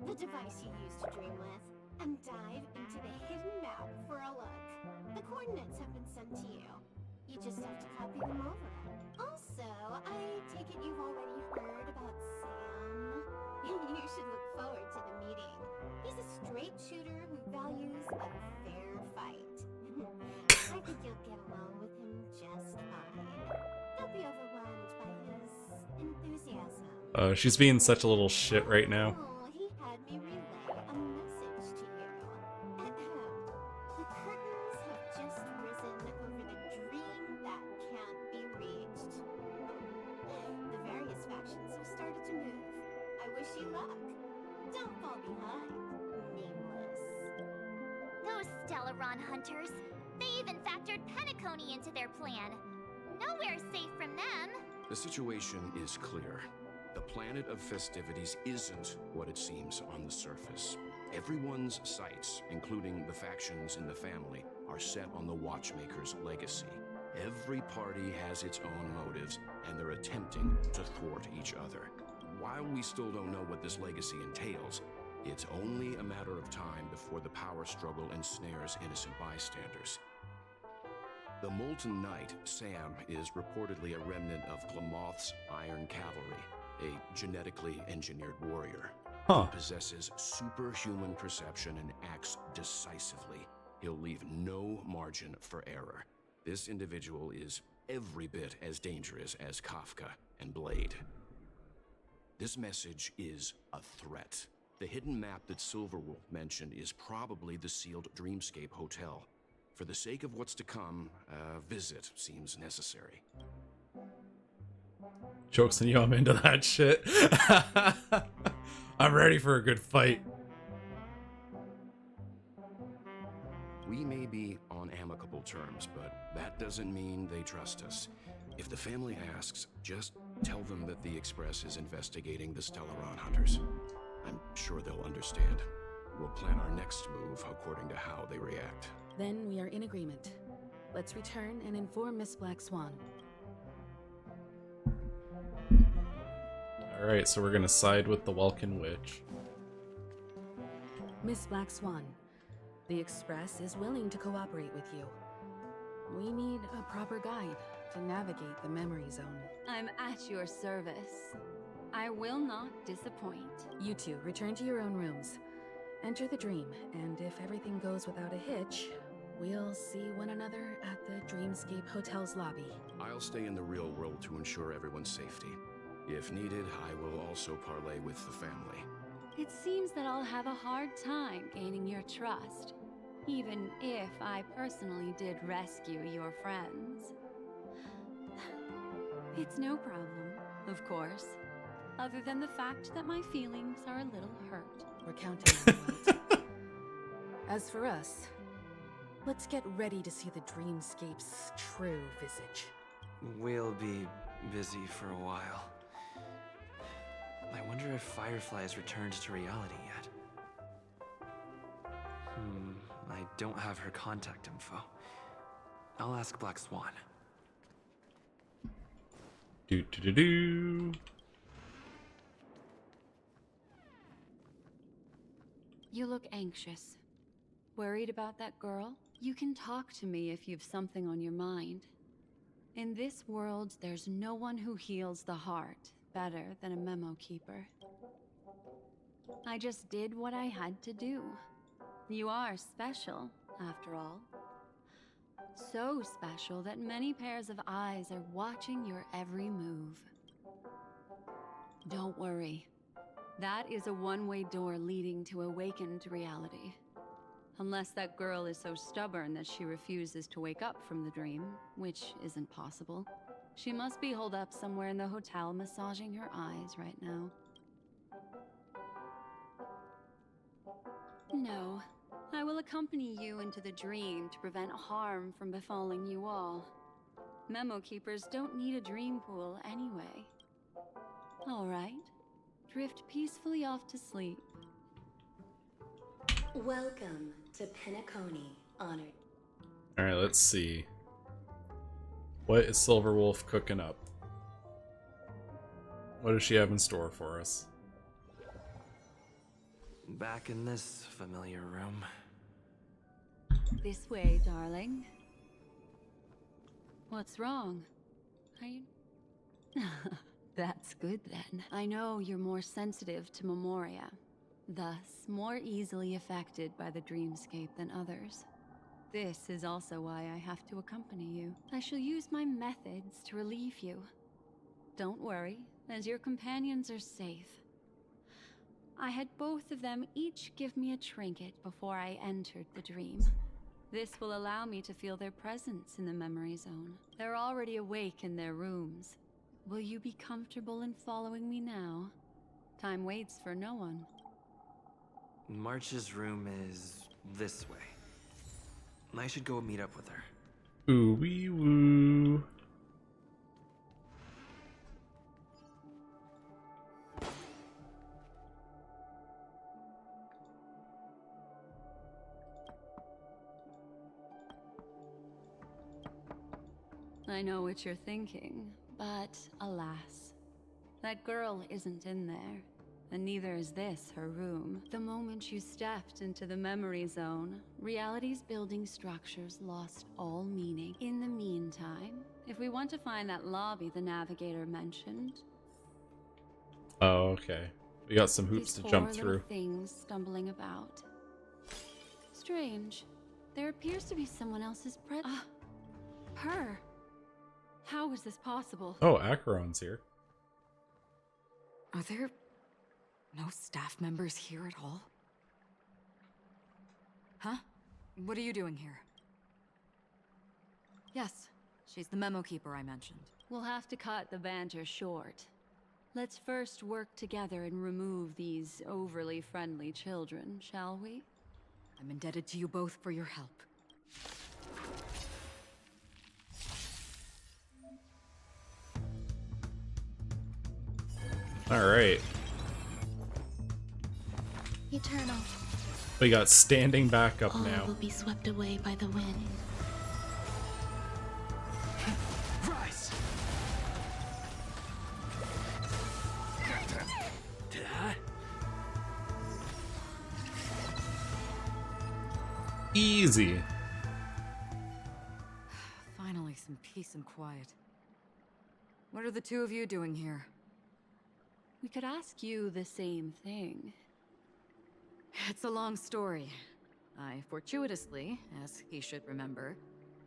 the device you use to dream with, and dive into the hidden map for a look. The coordinates have been sent to you. You just have to copy them over. Also, I take it you've already heard about Sam? You should look forward to the meeting. He's a straight shooter who values a fair fight. I think you'll get along with him just fine. Don't be overwhelmed by his enthusiasm. She's being such a little shit right now. Oh, he had me relay a message to you. The curtains have just risen over the dream that can't be reached. The various factions have started to move. I wish you luck. Don't fall behind, nameless. Those Stellaron hunters. They even factored Penacony into their plan. Nowhere safe from them. The situation is clear. The planet of festivities isn't what it seems on the surface. Everyone's sights, including the factions in the family, are set on the Watchmaker's legacy. Every party has its own motives, and they're attempting to thwart each other. While we still don't know what this legacy entails, it's only a matter of time before the power struggle ensnares innocent bystanders. The Molten Knight, Sam, is reportedly a remnant of Glamoth's Iron Cavalry, a genetically engineered warrior. Huh. He possesses superhuman perception and acts decisively. He'll leave no margin for error. This individual is every bit as dangerous as Kafka and Blade. This message is a threat. The hidden map that Silverwolf mentioned is probably the sealed Dreamscape Hotel. For the sake of what's to come, a visit seems necessary. Jokes on you, I'm into that shit. I'm ready for a good fight. We may be on amicable terms, but that doesn't mean they trust us. If the family asks, just tell them that the Express is investigating the Stellaron hunters. I'm sure they'll understand. We'll plan our next move according to how they react. Then we are in agreement. Let's return and inform Miss Black Swan. Alright, so we're gonna side with the Welkin Witch. Miss Black Swan, the Express is willing to cooperate with you. We need a proper guide to navigate the memory zone. I'm at your service. I will not disappoint. You two, return to your own rooms. Enter the dream, and if everything goes without a hitch, we'll see one another at the Dreamscape Hotel's lobby. I'll stay in the real world to ensure everyone's safety. If needed, I will also parlay with the family. It seems that I'll have a hard time gaining your trust, even if I personally did rescue your friends. It's no problem, of course, other than the fact that my feelings are a little hurt. We're counting on you, White. As for us, let's get ready to see the dreamscape's true visage. We'll be busy for a while. I wonder if Firefly has returned to reality yet. I don't have her contact info. I'll ask Black Swan. Do. You look anxious. Worried about that girl? You can talk to me if you've something on your mind. In this world, there's no one who heals the heart better than a memo keeper. I just did what I had to do. You are special, after all. So special that many pairs of eyes are watching your every move. Don't worry. That is a one-way door leading to awakened reality. Unless that girl is so stubborn that she refuses to wake up from the dream, which isn't possible. She must be holed up somewhere in the hotel massaging her eyes right now. No, I will accompany you into the dream to prevent harm from befalling you all. Memo keepers don't need a dream pool anyway. All right, drift peacefully off to sleep. Welcome to Penacony, honored. Alright, let's see. What is Silverwolf cooking up? What does she have in store for us? Back in this familiar room. This way, darling. What's wrong? Are you... That's good then. I know you're more sensitive to Memoria, thus more easily affected by the dreamscape than others. This is also why I have to accompany you. I shall use my methods to relieve you. Don't worry, as your companions are safe. I had both of them each give me a trinket before I entered the dream. This will allow me to feel their presence in the memory zone. They're already awake in their rooms. Will you be comfortable in following me now? Time waits for no one. March's room is this way. I should go meet up with her. Ooh wee woo. I know what you're thinking, but alas, that girl isn't in there, and neither is this her room. The moment you stepped into the memory zone, reality's building structures lost all meaning. In the meantime, if we want to find that lobby the navigator mentioned... Oh, okay. We got some hoops to jump these through. little things stumbling about. Strange. There appears to be someone else's her. How is this possible? Oh, Acheron's here. Are there no staff members here at all? Huh? What are you doing here? Yes, she's the memo keeper I mentioned. We'll have to cut the banter short. Let's first work together and remove these overly friendly children, shall we? I'm indebted to you both for your help. Alright. Eternal. We got standing back up All now. will be swept away by the wind. Rise! Easy. Finally, some peace and quiet. What are the two of you doing here? We could ask you the same thing. It's a long story. I fortuitously, as he should remember,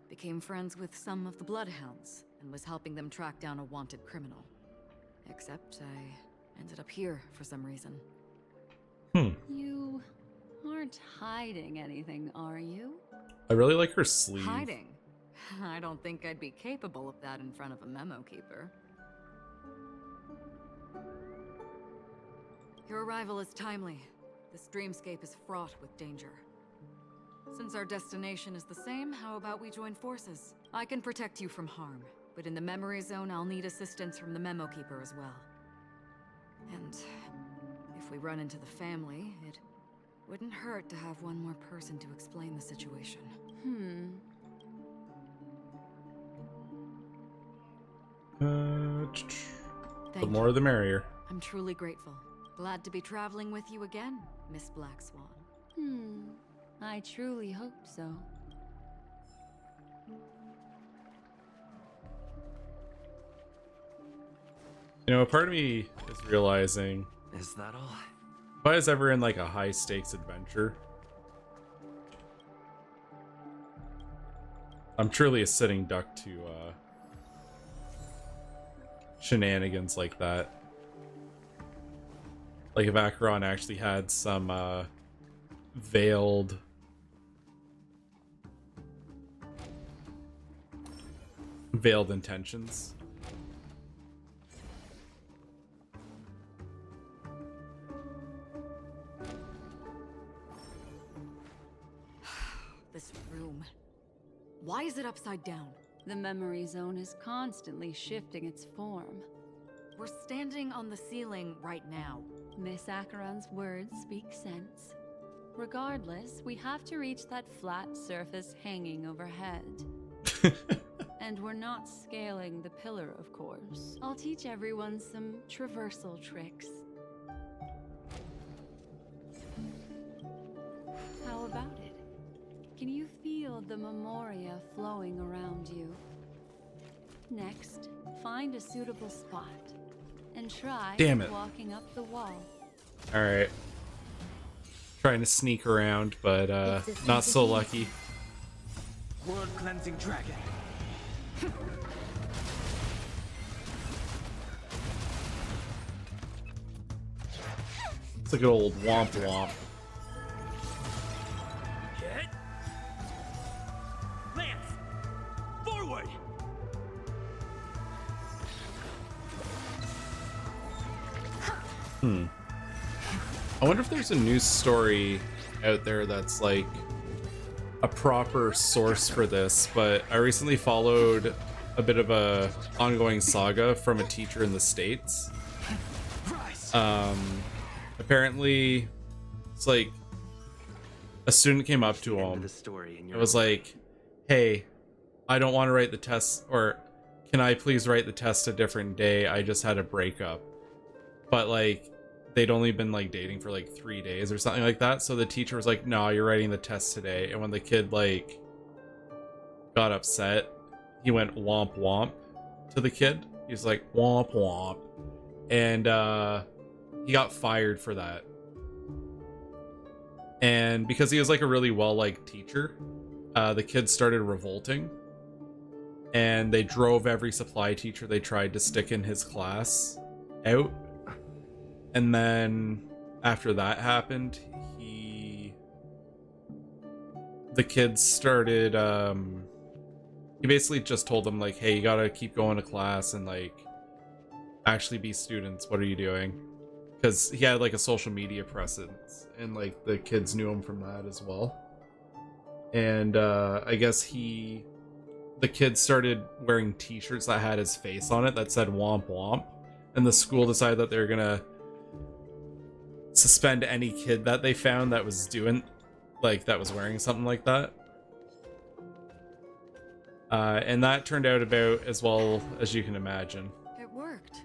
became friends with some of the Bloodhounds and was helping them track down a wanted criminal. Except I ended up here for some reason. You aren't hiding anything, are you? I really like her sleeve. Hiding? I don't think I'd be capable of that in front of a memo keeper. Your arrival is timely. This dreamscape is fraught with danger. Since our destination is the same, how about we join forces? I can protect you from harm, but in the memory zone, I'll need assistance from the memo keeper as well. And if we run into the family, it wouldn't hurt to have one more person to explain the situation. The more the merrier. I'm truly grateful. Glad to be traveling with you again, Miss Black Swan. I truly hope so. You know, a part of me is realizing, Is that all? if I was ever in like a high stakes adventure, I'm truly a sitting duck to shenanigans like that. Like if Acheron actually had some veiled intentions. This room. Why is it upside down? The memory zone is constantly shifting its form. We're standing on the ceiling right now. Miss Acheron's words speak sense. Regardless, we have to reach that flat surface hanging overhead. And we're not scaling the pillar, of course. I'll teach everyone some traversal tricks. How about it? Can you feel the memoria flowing around you? Next, find a suitable spot and try Damn it. walking up the wall. Alright. Trying to sneak around, but not so lucky. World cleansing dragon. It's like an old womp womp. Hit. Lance. Forward. I wonder if there's a news story out there that's like a proper source for this, but I recently followed a bit of a ongoing saga from a teacher in the States. Apparently it's like a student came up to him. It was like, hey, I don't want to write the test, or can I please write the test a different day? I just had a breakup. But like they'd only been like dating for like 3 days or something like that. So the teacher was like, no, you're writing the test today. And when the kid like got upset, he went womp womp to the kid. He's like womp womp. And he got fired for that. And because he was like a really well-liked teacher, the kids started revolting. And they drove every supply teacher they tried to stick in his class out. And then after that happened, the kids started, he basically just told them like, hey, you gotta keep going to class and like actually be students. What are you doing? Because he had like a social media presence and like the kids knew him from that as well. And I guess the kids started wearing t-shirts that had his face on it that said womp womp. And the school decided that they were gonna suspend any kid that they found that was doing like that was wearing something like that. And that turned out about as well as you can imagine. It worked.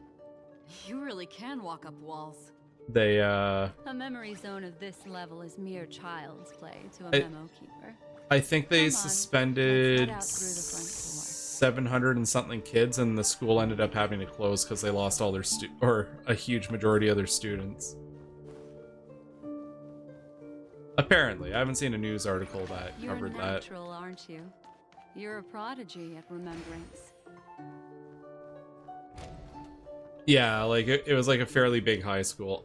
You really can walk up walls. They A memory zone of this level is mere child's play to a memo keeper. I think they Come on, suspended let's head out through the front door. 700 and something kids, and the school ended up having to close because they lost all their or a huge majority of their students. Apparently, I haven't seen a news article that covered You're that. natural, aren't you? You're a prodigy at remembrance. Yeah, like it was like a fairly big high school.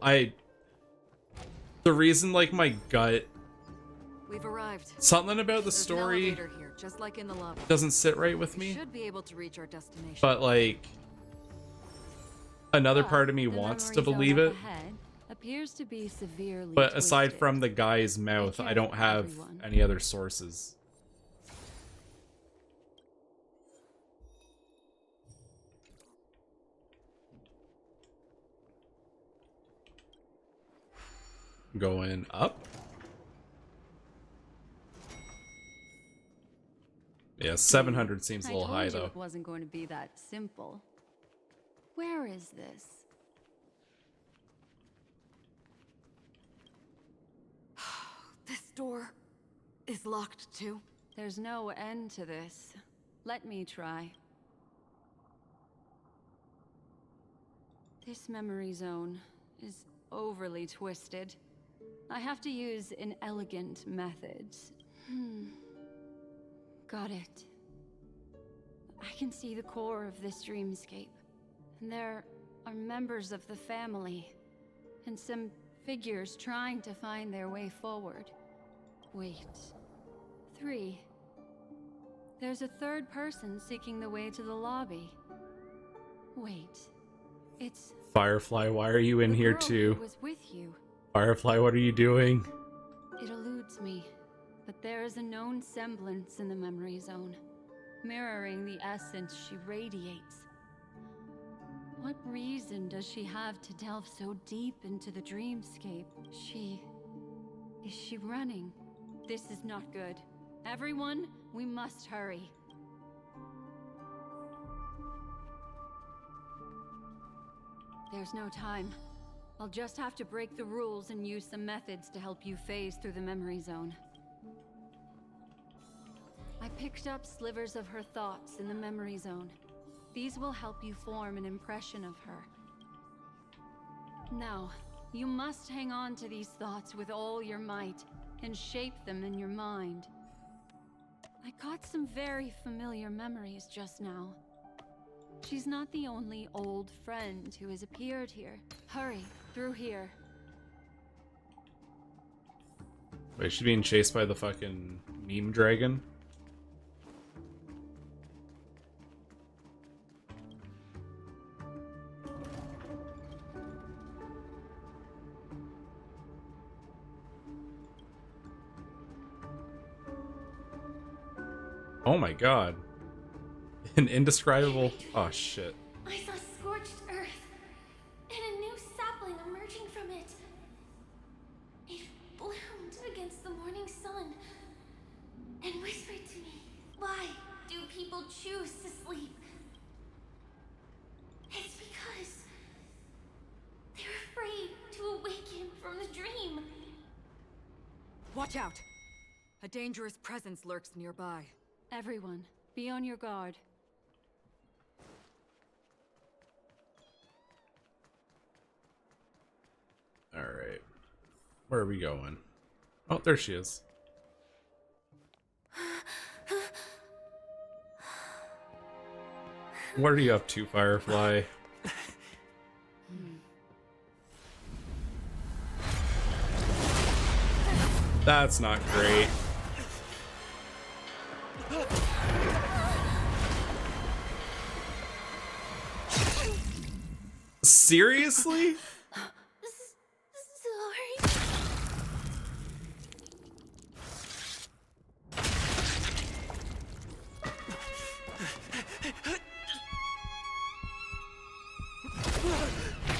the reason, like, my gut, We've arrived. something about the There's story an elevator here, just like in the lobby. doesn't sit right with We me. should be able to reach our destination. But, like, another part of me The wants to memory zone believe up it. ahead appears to be severely But aside twisted. from the guy's mouth, I don't careful, have everyone. any other sources. Going up. Yeah, 700 seems a little high, I told you though. it wasn't going to be that simple. Where is this? This door is locked too. There's no end to this. Let me try. This memory zone is overly twisted. I have to use inelegant methods. Got it. I can see the core of this dreamscape. And there are members of the family. And some figures trying to find their way forward. Wait. 3. There's a third person seeking the way to the lobby. Wait. It's Firefly, why are you in here girl too? who was with you. Firefly, what are you doing? It eludes me, but there is a known semblance in the memory zone, mirroring the essence she radiates. What reason does she have to delve so deep into the dreamscape? Is she running? This is not good. Everyone, we must hurry. There's no time. I'll just have to break the rules and use some methods to help you phase through the memory zone. I picked up slivers of her thoughts in the memory zone. These will help you form an impression of her. Now, you must hang on to these thoughts with all your might and shape them in your mind. I got some very familiar memories just now. She's not the only old friend who has appeared here. Hurry, through here. Wait, she's being chased by the fucking meme dragon? Oh my god. An indescribable... Oh shit. I saw scorched earth and a new sapling emerging from it. It bloomed against the morning sun and whispered to me, "Why do people choose to sleep? It's because they're afraid to awaken from the dream." Watch out! A dangerous presence lurks nearby. Everyone, be on your guard. Alright. Where are we going? Oh, there she is. What are you up to, Firefly? That's not great. Seriously? Sorry.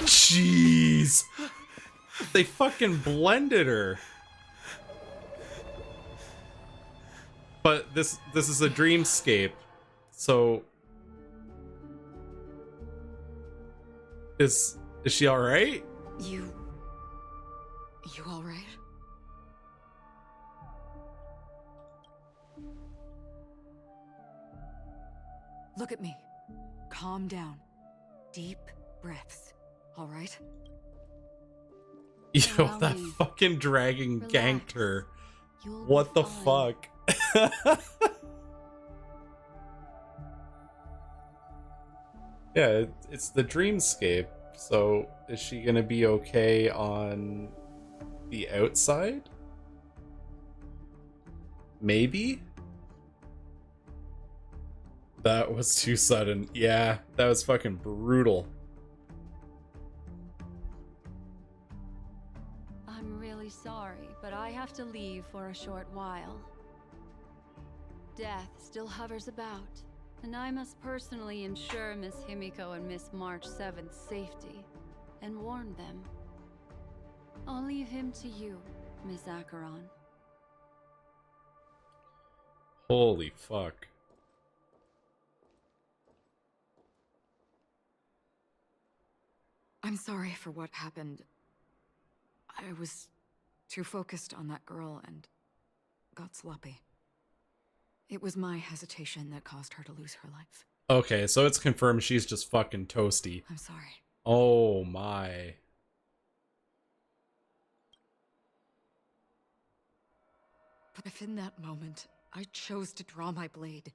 Jeez. They fucking blended her. But this is a dreamscape. So is she all right? You all right? Look at me. Calm down. Deep breaths. All right? Yo, Allow that me. fucking dragon Relax. ganked her. You'll What be the fine. fuck? Yeah, it's the dreamscape. So is she gonna be okay on the outside? Maybe? That was too sudden. Yeah, that was fucking brutal. I'm really sorry, but I have to leave for a short while. Death still hovers about, and I must personally ensure Miss Himiko and Miss March 7th's safety, and warn them. I'll leave him to you, Miss Acheron. Holy fuck. I'm sorry for what happened. I was too focused on that girl and got sloppy. It was my hesitation that caused her to lose her life. Okay, so it's confirmed she's just fucking toasty. I'm sorry. Oh my. But if in that moment I chose to draw my blade...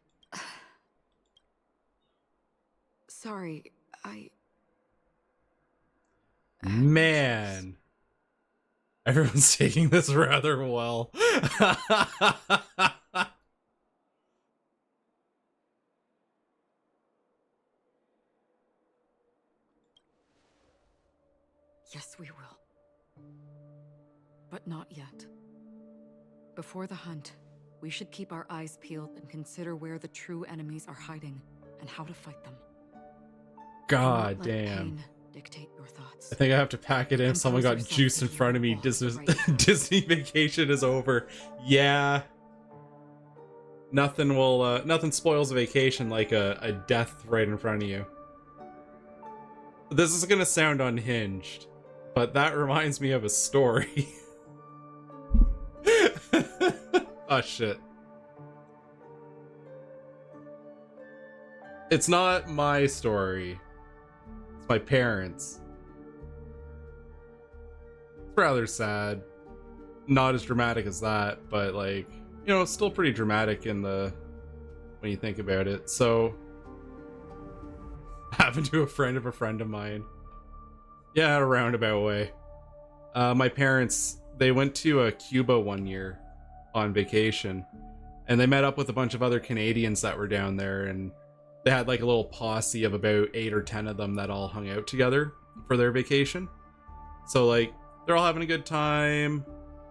Sorry, Man. Everyone's taking this rather well. Yes, we will. But not yet. Before the hunt, we should keep our eyes peeled and consider where the true enemies are hiding and how to fight them. God Do not let damn. pain dictate your thoughts. I think I have to pack it in. Someone got juice in front of me. Disney vacation is over. Yeah. Nothing will, nothing spoils a vacation like a death right in front of you. This is gonna sound unhinged, but that reminds me of a story. Oh shit. It's not my story. It's my parents. It's rather sad. Not as dramatic as that, but like, you know, still pretty dramatic in the when you think about it. So happened to a friend of mine. Yeah, in a roundabout way. My parents, they went to Cuba one year on vacation, and they met up with a bunch of other Canadians that were down there, and they had like a little posse of about 8 or 10 of them that all hung out together for their vacation. So like they're all having a good time.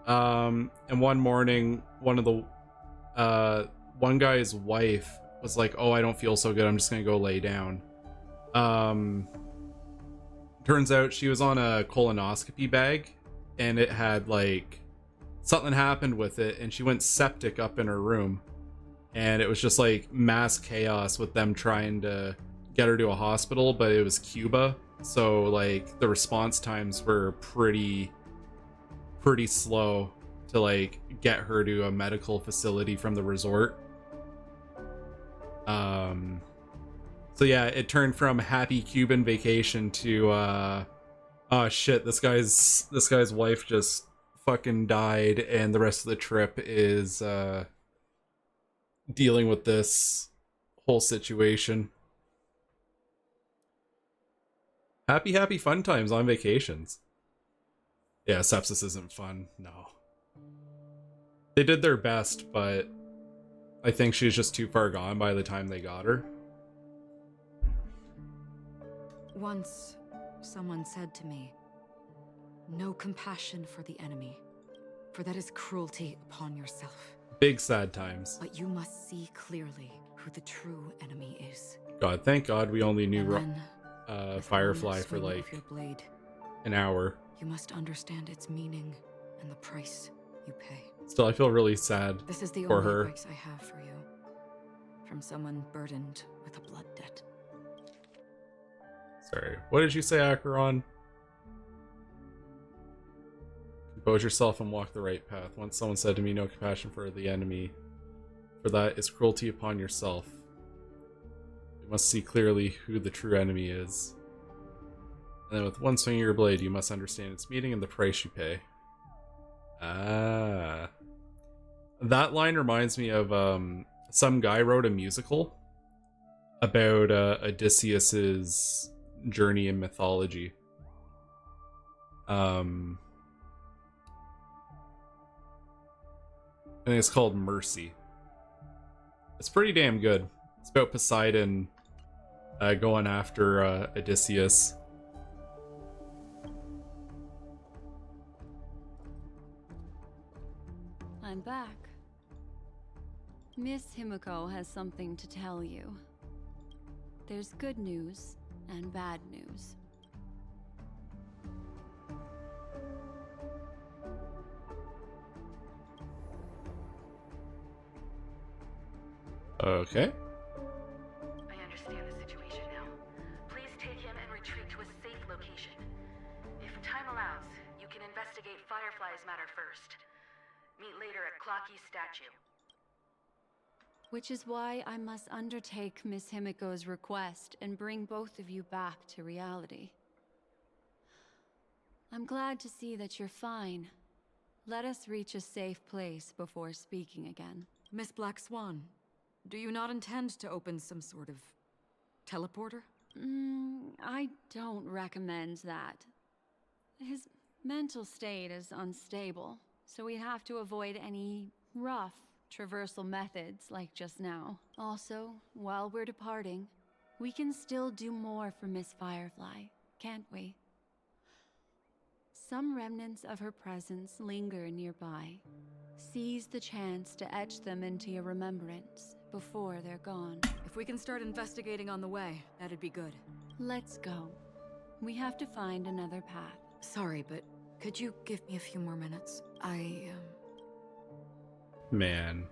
And one morning, one guy's wife was like, "Oh, I don't feel so good. I'm just gonna go lay down." Turns out she was on a colonoscopy bag, and it had like something happened with it, and she went septic up in her room, and it was just like mass chaos with them trying to get her to a hospital, but it was Cuba, so like the response times were pretty slow to like get her to a medical facility from the resort. So yeah, it turned from happy Cuban vacation to oh shit, this guy's wife just fucking died, and the rest of the trip is dealing with this whole situation. Happy fun times on vacations. Yeah, sepsis isn't fun. No. They did their best, but I think she's just too far gone by the time they got her. Once, someone said to me, "No compassion for the enemy, for that is cruelty upon yourself." Big sad times. But you must see clearly who the true enemy is. God, thank God we only knew And then, with Firefly one for swing of like your blade, an hour. you must understand its meaning and the price you pay. Still, I feel really sad This is the for only her. advice I have for you, from someone burdened with a blood debt. Sorry. What did you say, Acheron? Compose yourself and walk the right path. Once someone said to me, "No compassion for the enemy, for that is cruelty upon yourself. You must see clearly who the true enemy is. And then with one swing of your blade, you must understand its meaning and the price you pay." Ah. That line reminds me of some guy wrote a musical about Odysseus's journey in mythology. I think it's called Mercy. It's pretty damn good. It's about Poseidon going after Odysseus. I'm back. Miss Himiko has something to tell you. There's good news and bad news. Okay. I understand the situation now. Please take him and retreat to a safe location. If time allows, you can investigate Firefly's matter first. Meet later at Clocky's statue. Which is why I must undertake Miss Himiko's request and bring both of you back to reality. I'm glad to see that you're fine. Let us reach a safe place before speaking again. Miss Black Swan, do you not intend to open some sort of teleporter? I don't recommend that. His mental state is unstable, so we have to avoid any rough traversal methods like just now. Also, while we're departing, we can still do more for Miss Firefly, can't we? Some remnants of her presence linger nearby. Seize the chance to etch them into your remembrance before they're gone. If we can start investigating on the way, that'd be good. Let's go. We have to find another path. Sorry, but could you give me a few more minutes? Man.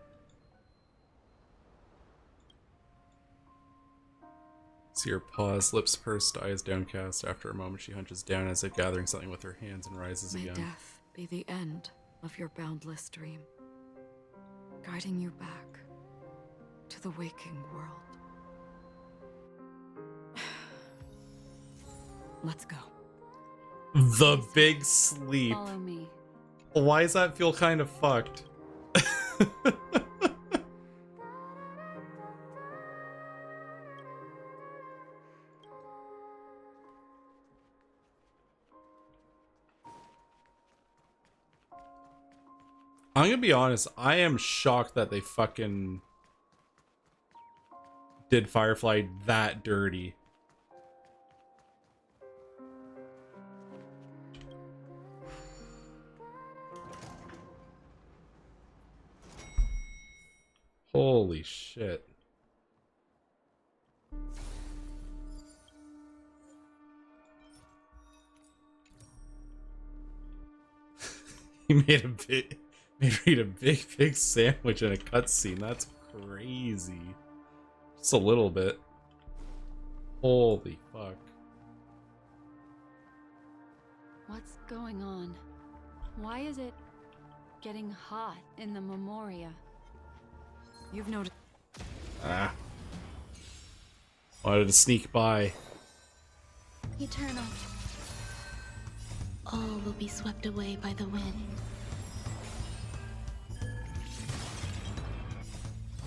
See her pause, lips pursed, eyes downcast. After a moment, she hunches down as if gathering something with her hands and rises May again. death be the end of your boundless dream, guiding you back to the waking world. Let's go. The big sleep. Follow me. Why does that feel kind of fucked? I'm gonna be honest, I am shocked that they fucking did Firefly that dirty. Holy shit. He made her eat a big sandwich in a cutscene. That's crazy. Just a little bit. Holy fuck. What's going on? Why is it getting hot in the Memoria? You've noticed. Ah. Wanted to sneak by. Eternal. All will be swept away by the wind.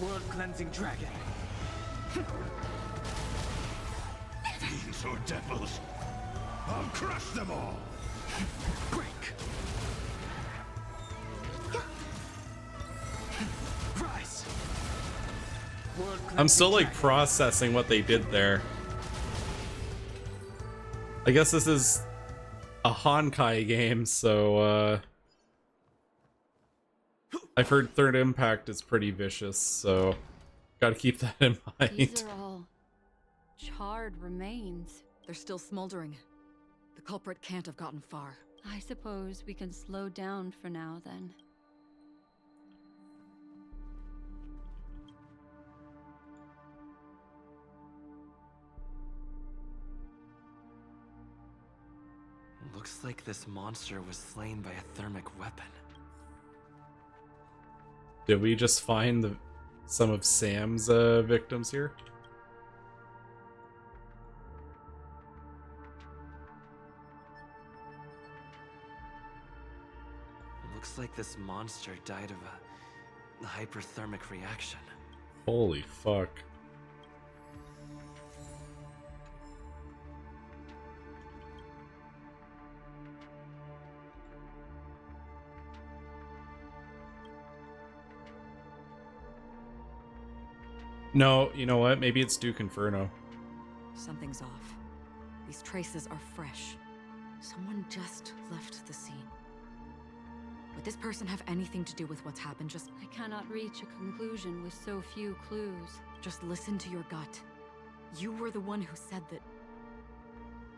World-cleansing dragon. Fiends or devils, I'll crush them all. Break. Rise. I'm still like processing what they did there. I guess this is a Honkai game, so I've heard Third Impact is pretty vicious, so gotta keep that in mind. These are all charred remains. They're still smoldering. The culprit can't have gotten far. I suppose we can slow down for now then. Looks like this monster was slain by a thermic weapon. Did we just find some of Sam's victims here? Looks like this monster died of a hyperthermic reaction. Holy fuck. No, you know what? Maybe it's Duke Inferno. Something's off. These traces are fresh. Someone just left the scene. Would this person have anything to do with what's happened? Just I cannot reach a conclusion with so few clues. Just listen to your gut. You were the one who said that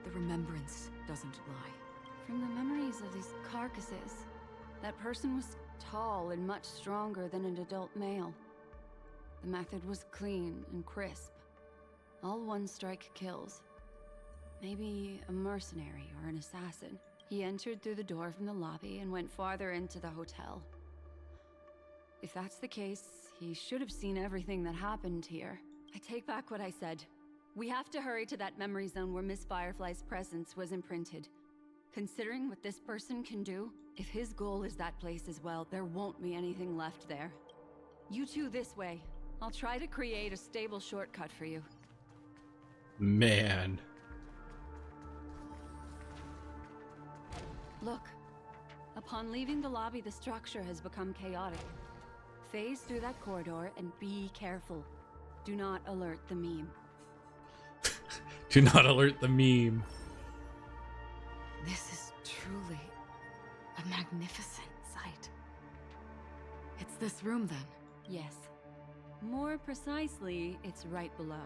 the remembrance doesn't lie. From the memories of these carcasses, that person was tall and much stronger than an adult male. The method was clean and crisp. All one-strike kills. Maybe a mercenary or an assassin. He entered through the door from the lobby and went farther into the hotel. If that's the case, he should have seen everything that happened here. I take back what I said. We have to hurry to that memory zone where Miss Firefly's presence was imprinted. Considering what this person can do, if his goal is that place as well, there won't be anything left there. You two this way. I'll try to create a stable shortcut for you. Man. Look. Upon leaving the lobby, the structure has become chaotic. Phase through that corridor and be careful. Do not alert the meme. Do not alert the meme. This is truly a magnificent sight. It's this room, then? Yes. More precisely, it's right below.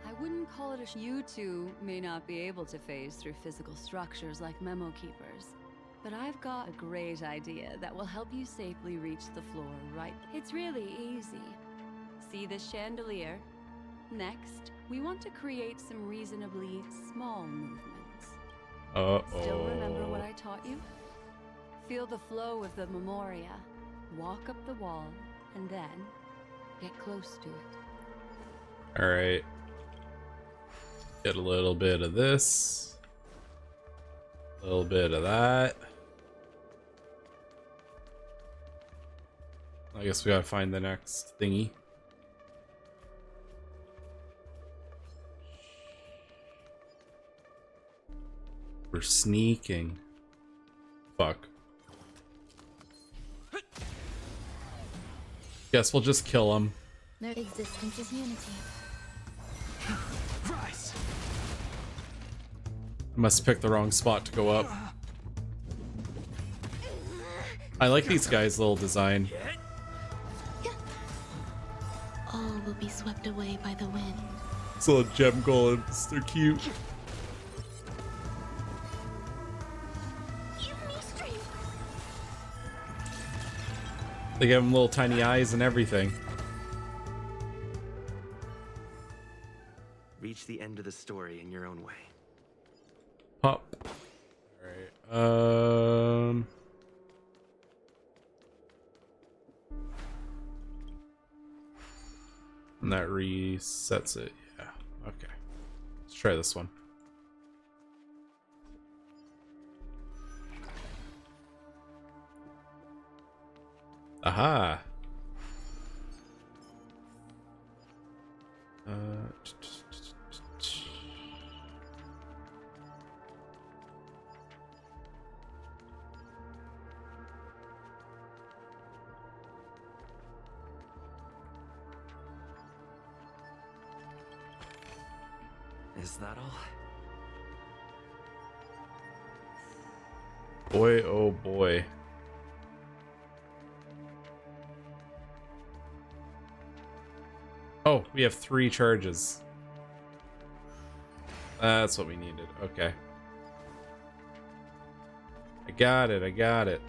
I wouldn't call it a... You two may not be able to phase through physical structures like memo keepers, but I've got a great idea that will help you safely reach the floor right... It's really easy. See this chandelier? Next, we want to create some reasonably small movements. Still remember what I taught you? Feel the flow of the memoria, walk up the wall, and then get close to it. Alright. Get a little bit of this. A little bit of that. I guess we gotta find the next thingy. We're sneaking. Fuck. Guess we'll just kill him. Their existence is unity. Rise. I must pick the wrong spot to go up. I like these guys' little design. All will be swept away by the wind. These little gem golems, they're cute. They give them little tiny eyes and everything. Reach the end of the story in your own way. Pop. Alright, and that resets it. Yeah, okay. Let's try this one. Aha. Is that all? Boy, oh boy. Oh, we have 3 charges. That's what we needed. Okay. I got it. I got it.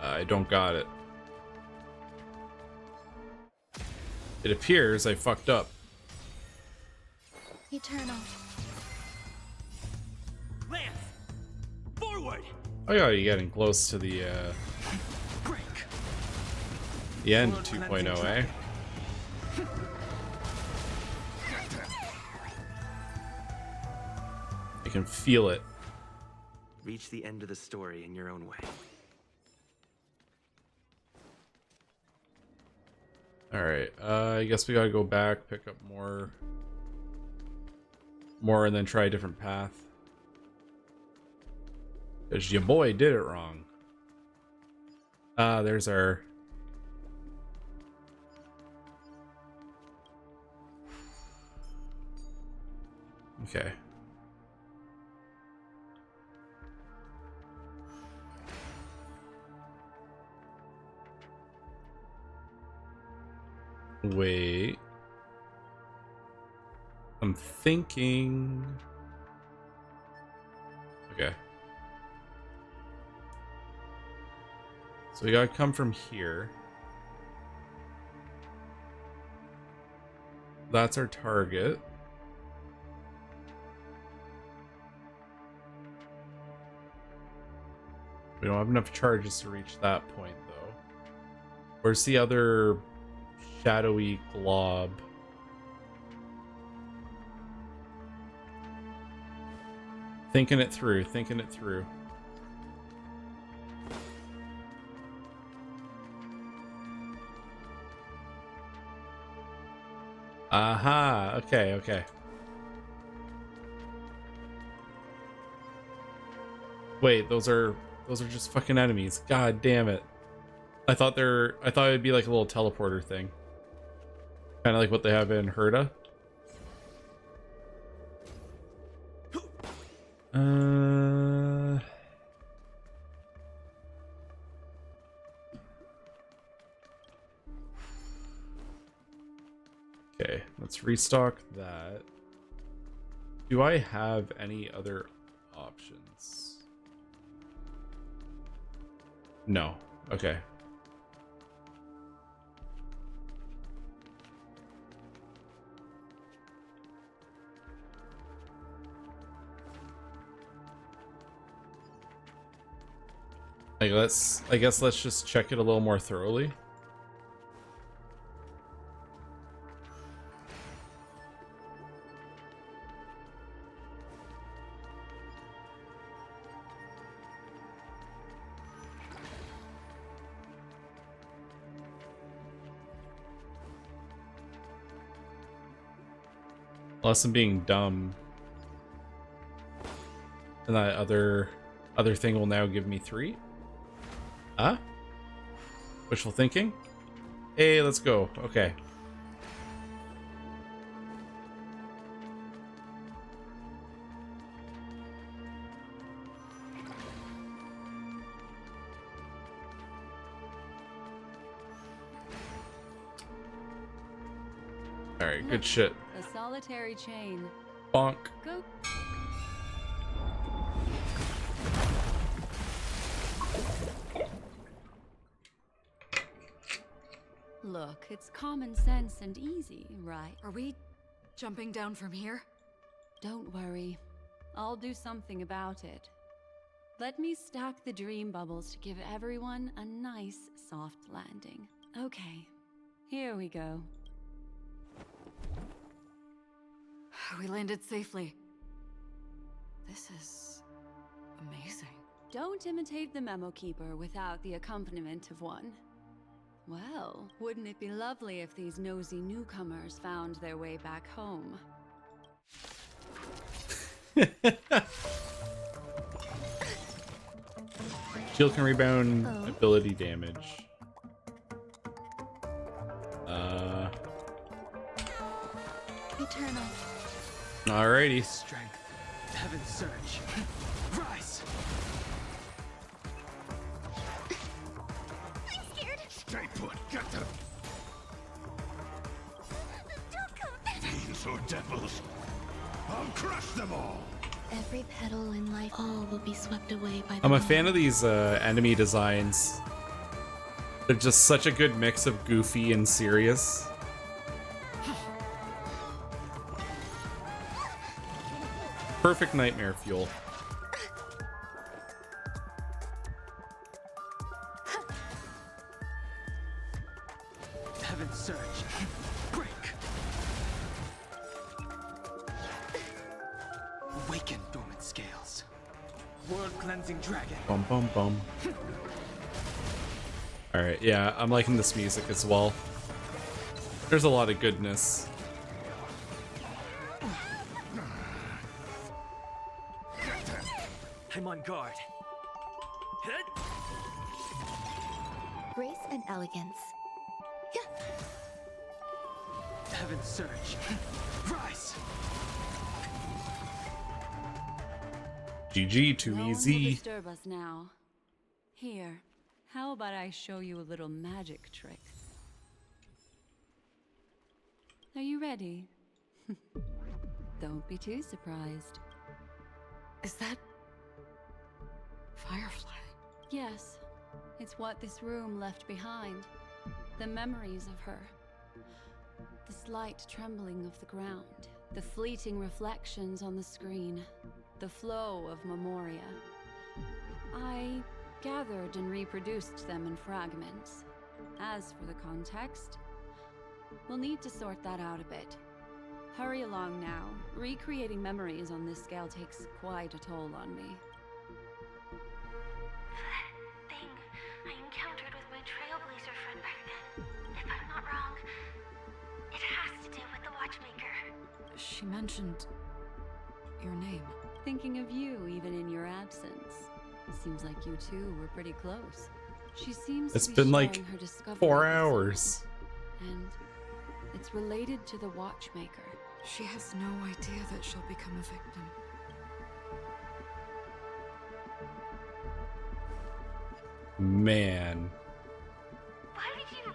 I don't got it. It appears I fucked up. Eternal. Lance! Forward! Oh yeah, you're getting close to the end 2.0, eh? I can feel it. Reach the end of the story in your own way. Alright, I guess we gotta go back, pick up more, and then try a different path. Because your boy did it wrong. Ah, there's our... Okay. Wait. I'm thinking... Okay. So we gotta come from here. That's our target. We don't have enough charges to reach that point, though. Where's the other shadowy glob? Thinking it through, thinking it through. Aha, okay, okay. Wait, those are just fucking enemies. God damn it. I thought it'd be like a little teleporter thing. Kind of like what they have in Herda. Okay, let's restock that. Do I have any other options? No. Okay. I guess let's just check it a little more thoroughly. Unless I'm being dumb. And that other thing will now give me 3. Huh? Wishful thinking? Hey, let's go. Okay. Alright, good shit. A solitary chain. Bonk. Go. Look, it's common sense and easy, right? Are we jumping down from here? Don't worry. I'll do something about it. Let me stack the dream bubbles to give everyone a nice, soft landing. Okay, here we go. We landed safely. This is amazing. Don't imitate the memo keeper without the accompaniment of one. Well, wouldn't it be lovely if these nosy newcomers found their way back home? Shield can rebound ability damage. Eternal. Alrighty. Strength, heaven's surge. Rise. I'm scared. Stay put. Get them. Don't come. Fiends or devils. I'll crush them all. Every petal in life, all will be swept away by the I'm a wind. fan of these enemy designs. They're just such a good mix of goofy and serious. Perfect nightmare fuel. Heaven's surge. Break. Awaken dormant scales. World cleansing dragon. Bum bum bum. Alright, yeah, I'm liking this music as well. There's a lot of goodness. I'm on guard. Grace and elegance. Heaven surge. Rise. GG, too No one will easy. disturb us now. Here, how about I show you a little magic trick? Are you ready? Don't be too surprised. Is that Firefly? Yes, it's what this room left behind. The memories of her. The slight trembling of the ground. The fleeting reflections on the screen. The flow of memoria. I gathered and reproduced them in fragments. As for the context, we'll need to sort that out a bit. Hurry along now. Recreating memories on this scale takes quite a toll on me. That thing I encountered with my Trailblazer friend back then. If I'm not wrong, it has to do with the Watchmaker. She mentioned your name. Thinking of you even in your absence. Seems like you two were pretty close. She seems It's to be been sharing like her discovery 4 with hours. someone, and it's related to the Watchmaker. She has no idea that she'll become a victim. Man. Why did you...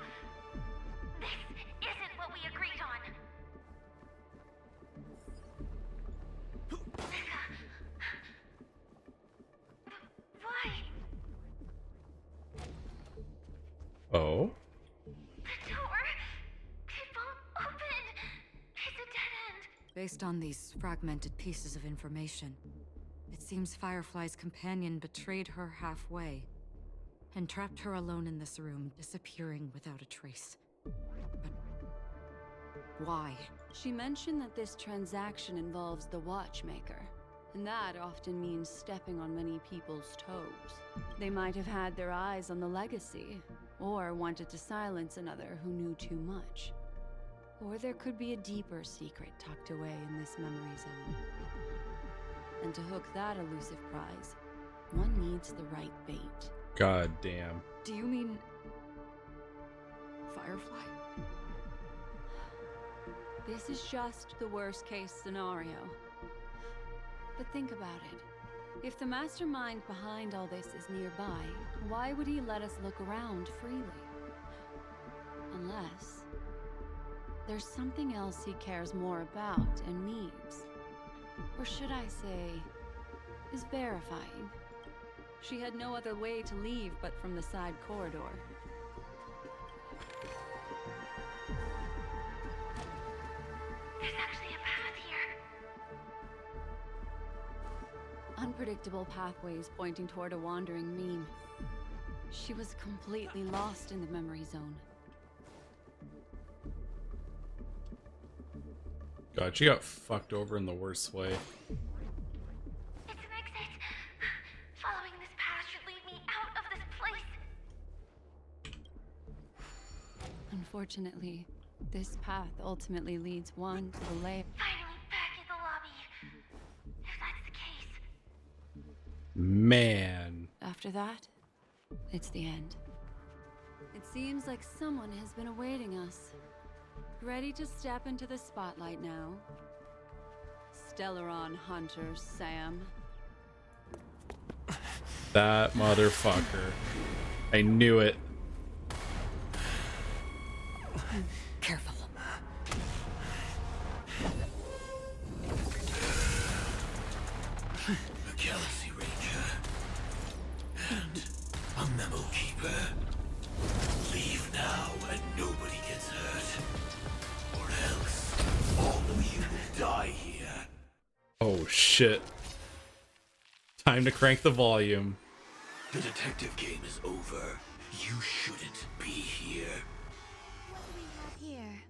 This isn't what we agreed on. Why? Oh? The door... It won't open. It's a dead end. Based on these fragmented pieces of information, it seems Firefly's companion betrayed her halfway and trapped her alone in this room, disappearing without a trace. But why? She mentioned that this transaction involves the Watchmaker, and that often means stepping on many people's toes. They might have had their eyes on the legacy, or wanted to silence another who knew too much. Or there could be a deeper secret tucked away in this memory zone. And to hook that elusive prize, one needs the right bait. God damn. Do you mean Firefly? This is just the worst case scenario. But think about it. If the mastermind behind all this is nearby, why would he let us look around freely? Unless there's something else he cares more about and needs. Or should I say, is verifying. She had no other way to leave but from the side corridor. There's actually a path here. Unpredictable pathways pointing toward a wandering meme. She was completely lost in the memory zone. God, she got fucked over in the worst way. It's an exit. Following this path should lead me out of this place. Unfortunately, this path ultimately leads one to the lair. Finally back in the lobby. If that's the case. Man. After that, it's the end. It seems like someone has been awaiting us. Ready to step into the spotlight now. Stellaron Hunter Sam. That motherfucker. I knew it. Careful. A Galaxy Ranger. And a Memo Keeper. Leave now and nobody gets hurt. Or else, all of you will die here. Oh shit. Time to crank the volume. The detective game is over. You shouldn't be here. What do we have here?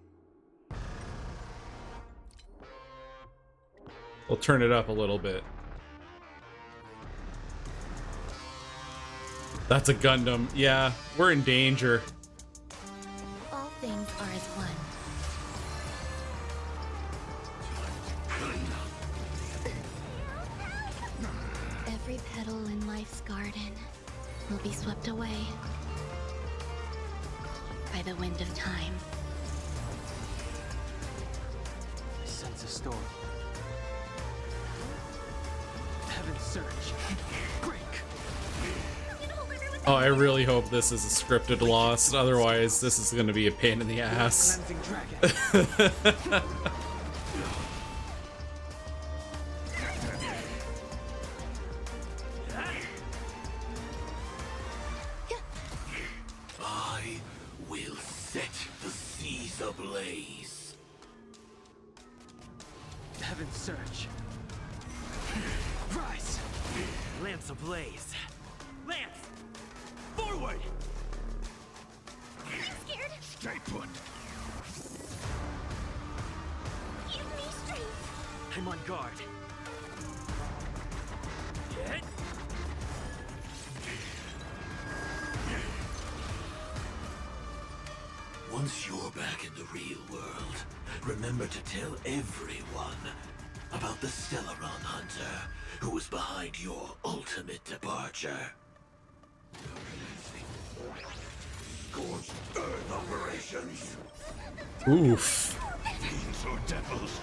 We'll turn it up a little bit. That's a Gundam. Yeah, we're in danger. All things are as one. petal in life's garden will be swept away by the wind of time. I sense a storm. Heaven's surge. Break. Oh, I really hope this is a scripted loss. Otherwise, this is going to be a pain in the ass. I will set the seas ablaze. Heaven's surge. Rise. Lance ablaze. Lance! Forward! I'm scared. Stay put. Give me strength. I'm on guard. Hit. Once you're back in the real world, remember to tell everyone about the Stellaron Hunter who was behind your ultimate departure. Scorched Earth operations. Oof. Fiends or devils,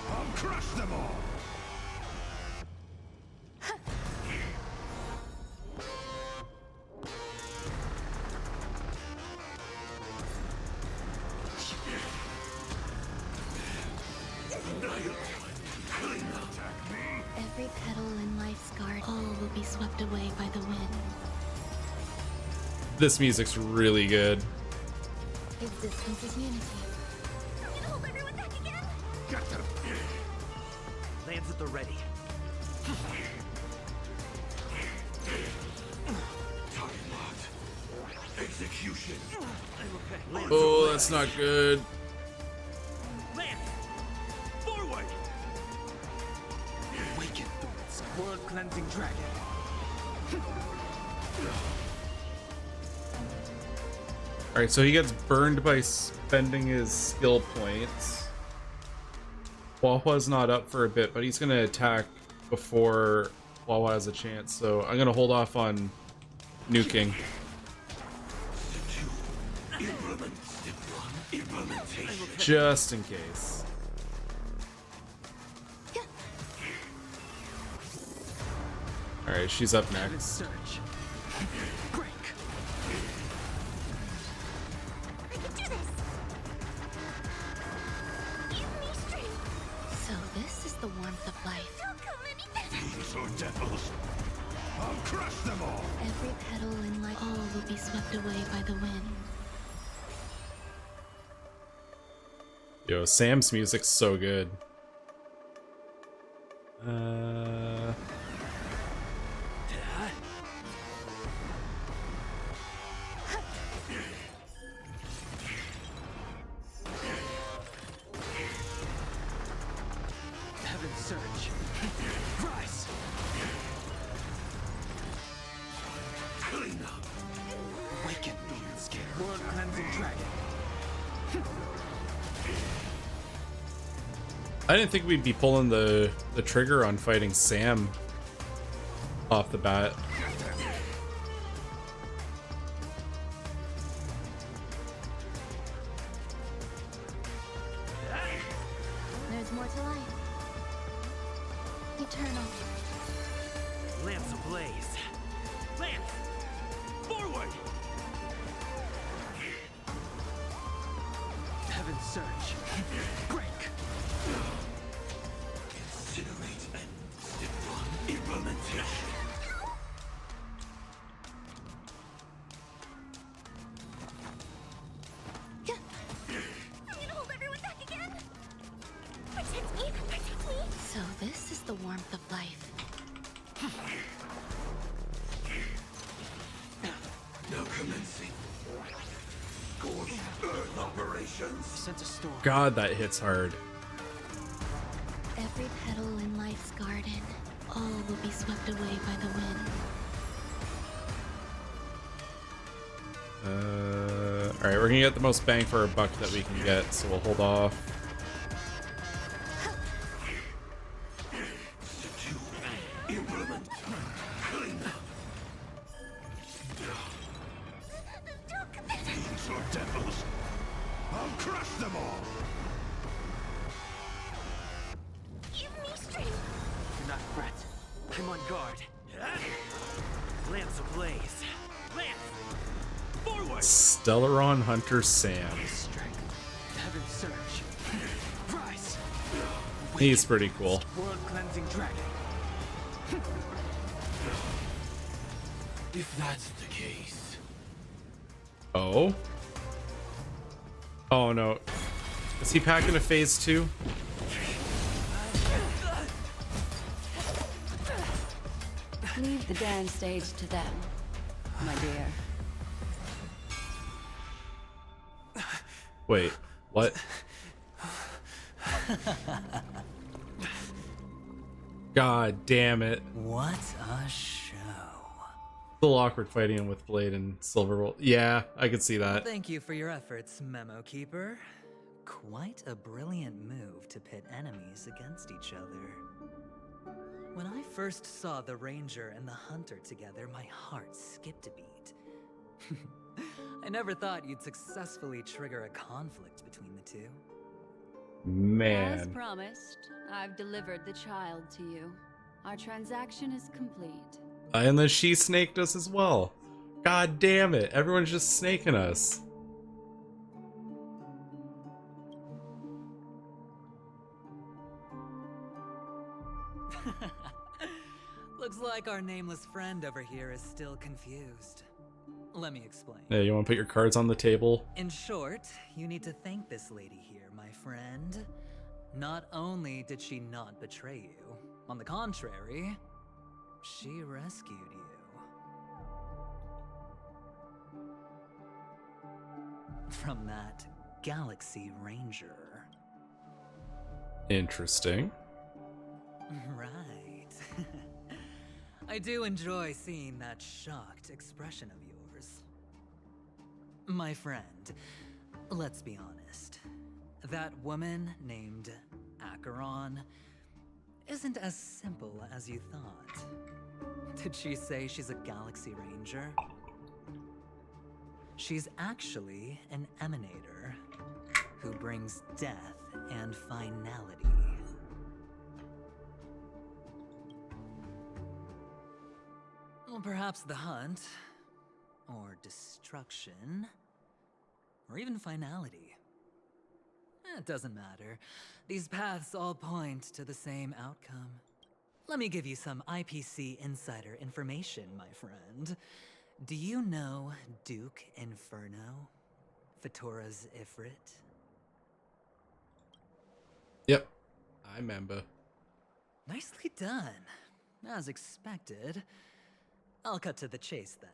I'll crush them all. Every petal in life's garden, all will be swept away by the wind. This music's really good. Existence is unity. I'm gonna hold everyone back again. Get them. Lands at the ready. Target locked. Execution. I'm okay. Oh, that's not good. Lance! Forward! Awaken. World cleansing dragon. Alright, so he gets burned by spending his skill points. Wawa's not up for a bit, but he's going to attack before Wawa has a chance, so I'm going to hold off on nuking. Just in case. Alright, she's up next. I can do this. Give me strength. So this is the warmth of life. Don't come any better. Fiends or devils, I'll crush them all. Every petal in life, all will be swept away by the wind. Yo, Sam's music's so good. Heaven's surge. Rise. Clean up. Awaken. World cleansing dragon. I didn't think we'd be pulling the trigger on fighting Sam off the bat. There's more to life. Eternal. Lance ablaze. Lance! Forward! Heaven's surge. Break. Incinerate and step one implementation. I'm gonna hold everyone back again. Protect me. Protect me. So this is the warmth of life. Now commencing. Scorched Earth operations. Sense a storm. God, that hits hard. Every petal in life's garden, all will be swept away by the wind. Alright, we're gonna get the most bang for our buck that we can get, so we'll hold off. Stellaron Hunter Sam. Heaven surge. Rise. He's pretty cool. World cleansing dragon. If that's the case. Oh? Oh no. Is he packing a phase 2? Leave the dance stage to them, my dear. Wait, what? God damn it. What a show. A little awkward fighting him with Blade and Silverbolt. Yeah, I could see that. Thank you for your efforts, Memo Keeper. Quite a brilliant move to pit enemies against each other. When I first saw the Ranger and the Hunter together, my heart skipped a beat. I never thought you'd successfully trigger a conflict between the two. As Man. promised, I've delivered the child to you. Our transaction is complete. And then she snaked us as well. God damn it. Everyone's just snaking us. Looks like our nameless friend over here is still confused. Let me explain. Yeah, you want to put your cards on the table? In short, you need to thank this lady here, my friend. Not only did she not betray you, on the contrary, she rescued you. From that Galaxy Ranger. Interesting. Right. I do enjoy seeing that shocked expression of yours. My friend, let's be honest. That woman named Acheron isn't as simple as you thought. Did she say she's a Galaxy Ranger? She's actually an emanator who brings death and finality. Well, perhaps the hunt, or destruction, or even finality. It doesn't matter. These paths all point to the same outcome. Let me give you some IPC insider information, my friend. Do you know Duke Inferno? Fatora's Ifrit? Yep. I remember. Nicely done. As expected. I'll cut to the chase then.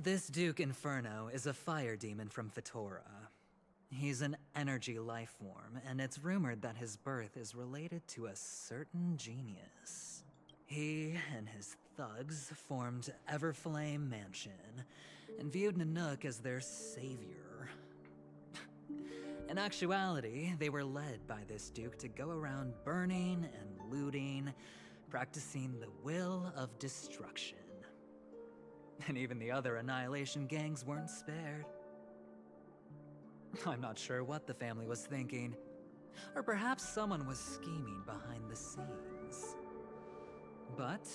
This Duke Inferno is a fire demon from Fatora. He's an energy life form, and it's rumored that his birth is related to a certain genius. He and his thugs formed Everflame Mansion, and viewed Nanook as their savior. In actuality, they were led by this Duke to go around burning and looting, practicing the will of destruction. And even the other Annihilation gangs weren't spared. I'm not sure what the family was thinking, or perhaps someone was scheming behind the scenes. But,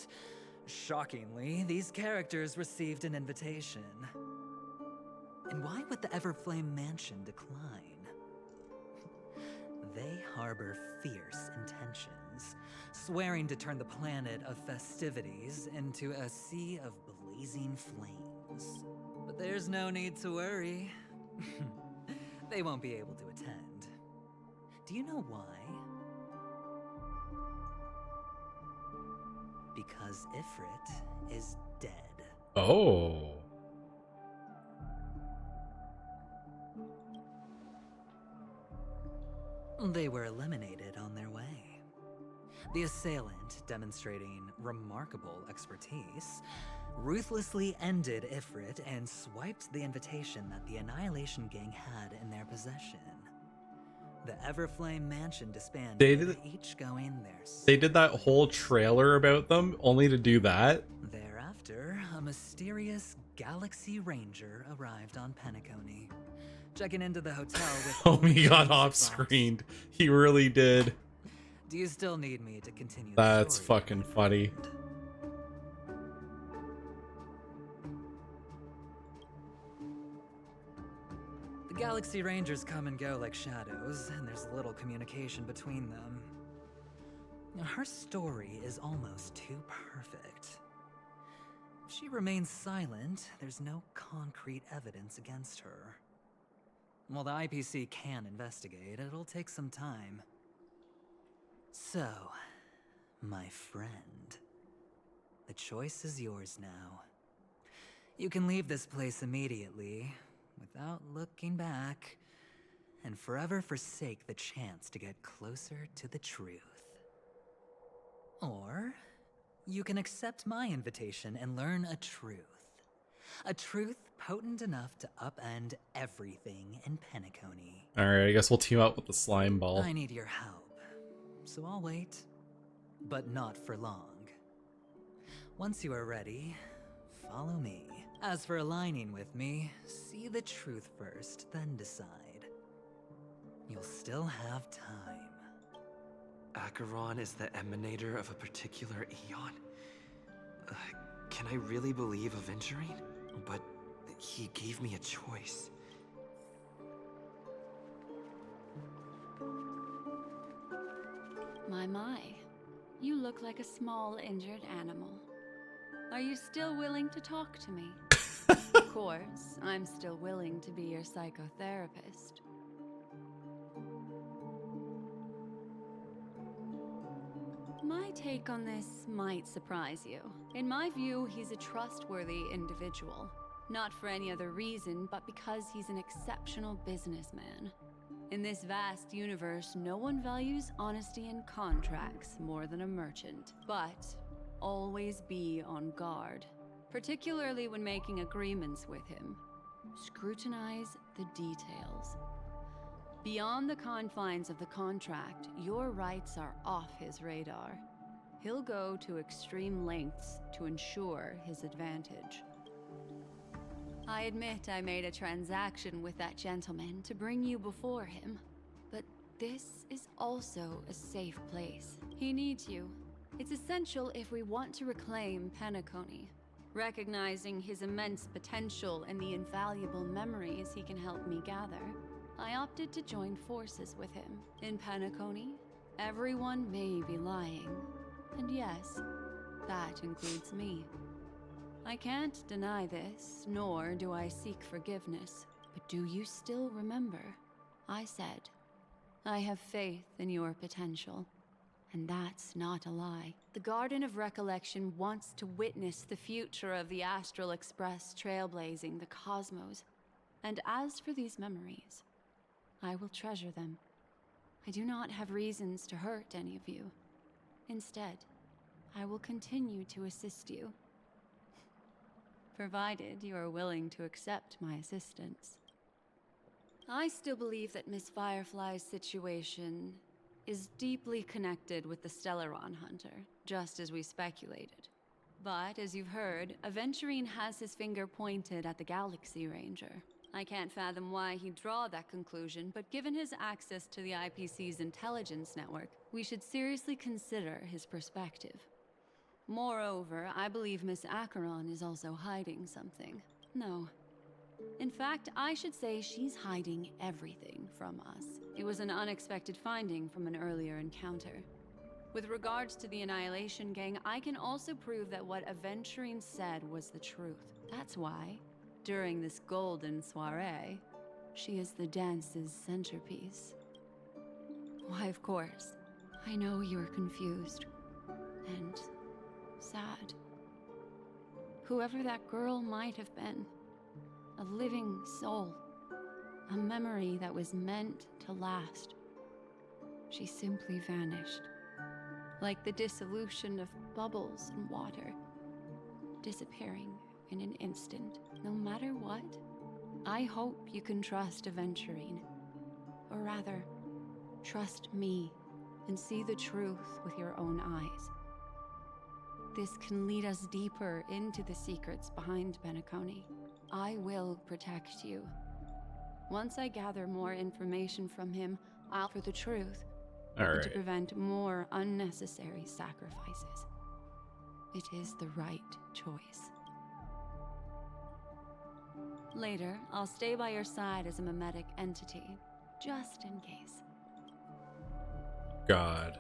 shockingly, these characters received an invitation. And why would the Everflame Mansion decline? They harbor fierce intentions, swearing to turn the planet of festivities into a sea of blazing flames. But there's no need to worry. They won't be able to attend. Do you know why? Because Ifrit is dead. Oh. They were eliminated on their way. The assailant, demonstrating remarkable expertise, ruthlessly ended Ifrit and swiped the invitation that the Annihilation Gang had in their possession. The Everflame Mansion disbanded, each going their They did that whole trailer about them only to do that. Thereafter, a mysterious Galaxy Ranger arrived on Penacony, checking into the hotel with Oh, he got off screened. He really did. Do you still need me to continue? That's fucking funny. The Galaxy Rangers come and go like shadows, and there's little communication between them. Her story is almost too perfect. If she remains silent, there's no concrete evidence against her. While the IPC can investigate, it'll take some time. So, my friend, the choice is yours now. You can leave this place immediately, without looking back, and forever forsake the chance to get closer to the truth. Or, you can accept my invitation and learn a truth. A truth potent enough to upend everything in Penacony. Alright, I guess we'll team up with the slime ball. I need your help, so I'll wait, but not for long. Once you are ready, follow me. As for aligning with me, see the truth first, then decide. You'll still have time. Acheron is the emanator of a particular eon? Can I really believe Aventurine? But he gave me a choice. My. You look like a small injured animal. Are you still willing to talk to me? Of course, I'm still willing to be your psychotherapist. My take on this might surprise you. In my view, he's a trustworthy individual. Not for any other reason, but because he's an exceptional businessman. In this vast universe, no one values honesty in contracts more than a merchant. But always be on guard, particularly when making agreements with him. Scrutinize the details. Beyond the confines of the contract, your rights are off his radar. He'll go to extreme lengths to ensure his advantage. I admit I made a transaction with that gentleman to bring you before him, but this is also a safe place. He needs you. It's essential if we want to reclaim Penacony. Recognizing his immense potential and the invaluable memories he can help me gather, I opted to join forces with him. In Penacony, everyone may be lying. And yes, that includes me. I can't deny this, nor do I seek forgiveness. But do you still remember? I said, I have faith in your potential. And that's not a lie. The Garden of Recollection wants to witness the future of the Astral Express trailblazing the cosmos. And as for these memories, I will treasure them. I do not have reasons to hurt any of you. Instead, I will continue to assist you. Provided you are willing to accept my assistance. I still believe that Miss Firefly's situation is deeply connected with the Stellaron Hunter, just as we speculated. But, as you've heard, Aventurine has his finger pointed at the Galaxy Ranger. I can't fathom why he'd draw that conclusion, but given his access to the IPC's intelligence network, we should seriously consider his perspective. Moreover, I believe Miss Acheron is also hiding something. No. In fact, I should say she's hiding everything from us. It was an unexpected finding from an earlier encounter. With regards to the Annihilation Gang, I can also prove that what Aventurine said was the truth. That's why, during this golden soiree, she is the dance's centerpiece. Why, of course, I know you're confused and sad. Whoever that girl might have been, a living soul, a memory that was meant to last. She simply vanished, like the dissolution of bubbles in water, disappearing in an instant. No matter what, I hope you can trust Aventurine, or rather, trust me and see the truth with your own eyes. This can lead us deeper into the secrets behind Penacony. I will protect you. Once I gather more information from him, I'll for the truth. All and right. to prevent more unnecessary sacrifices. It is the right choice. Later, I'll stay by your side as a mimetic entity, just in case. God.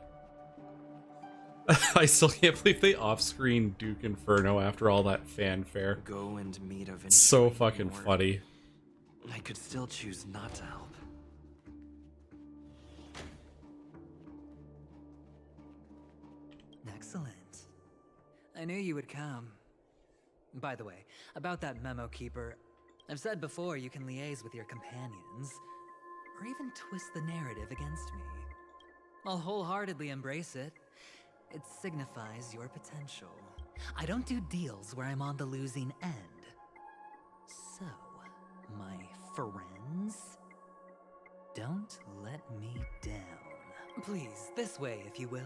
I still can't believe they off-screen Duke Inferno after all that fanfare. Go and meet a It's so fucking funny. I could still choose not to help. Excellent. I knew you would come. By the way, about that memo keeper, I've said before you can liaise with your companions, or even twist the narrative against me. I'll wholeheartedly embrace it. It signifies your potential. I don't do deals where I'm on the losing end. So, my friends, don't let me down. Please, this way, if you will.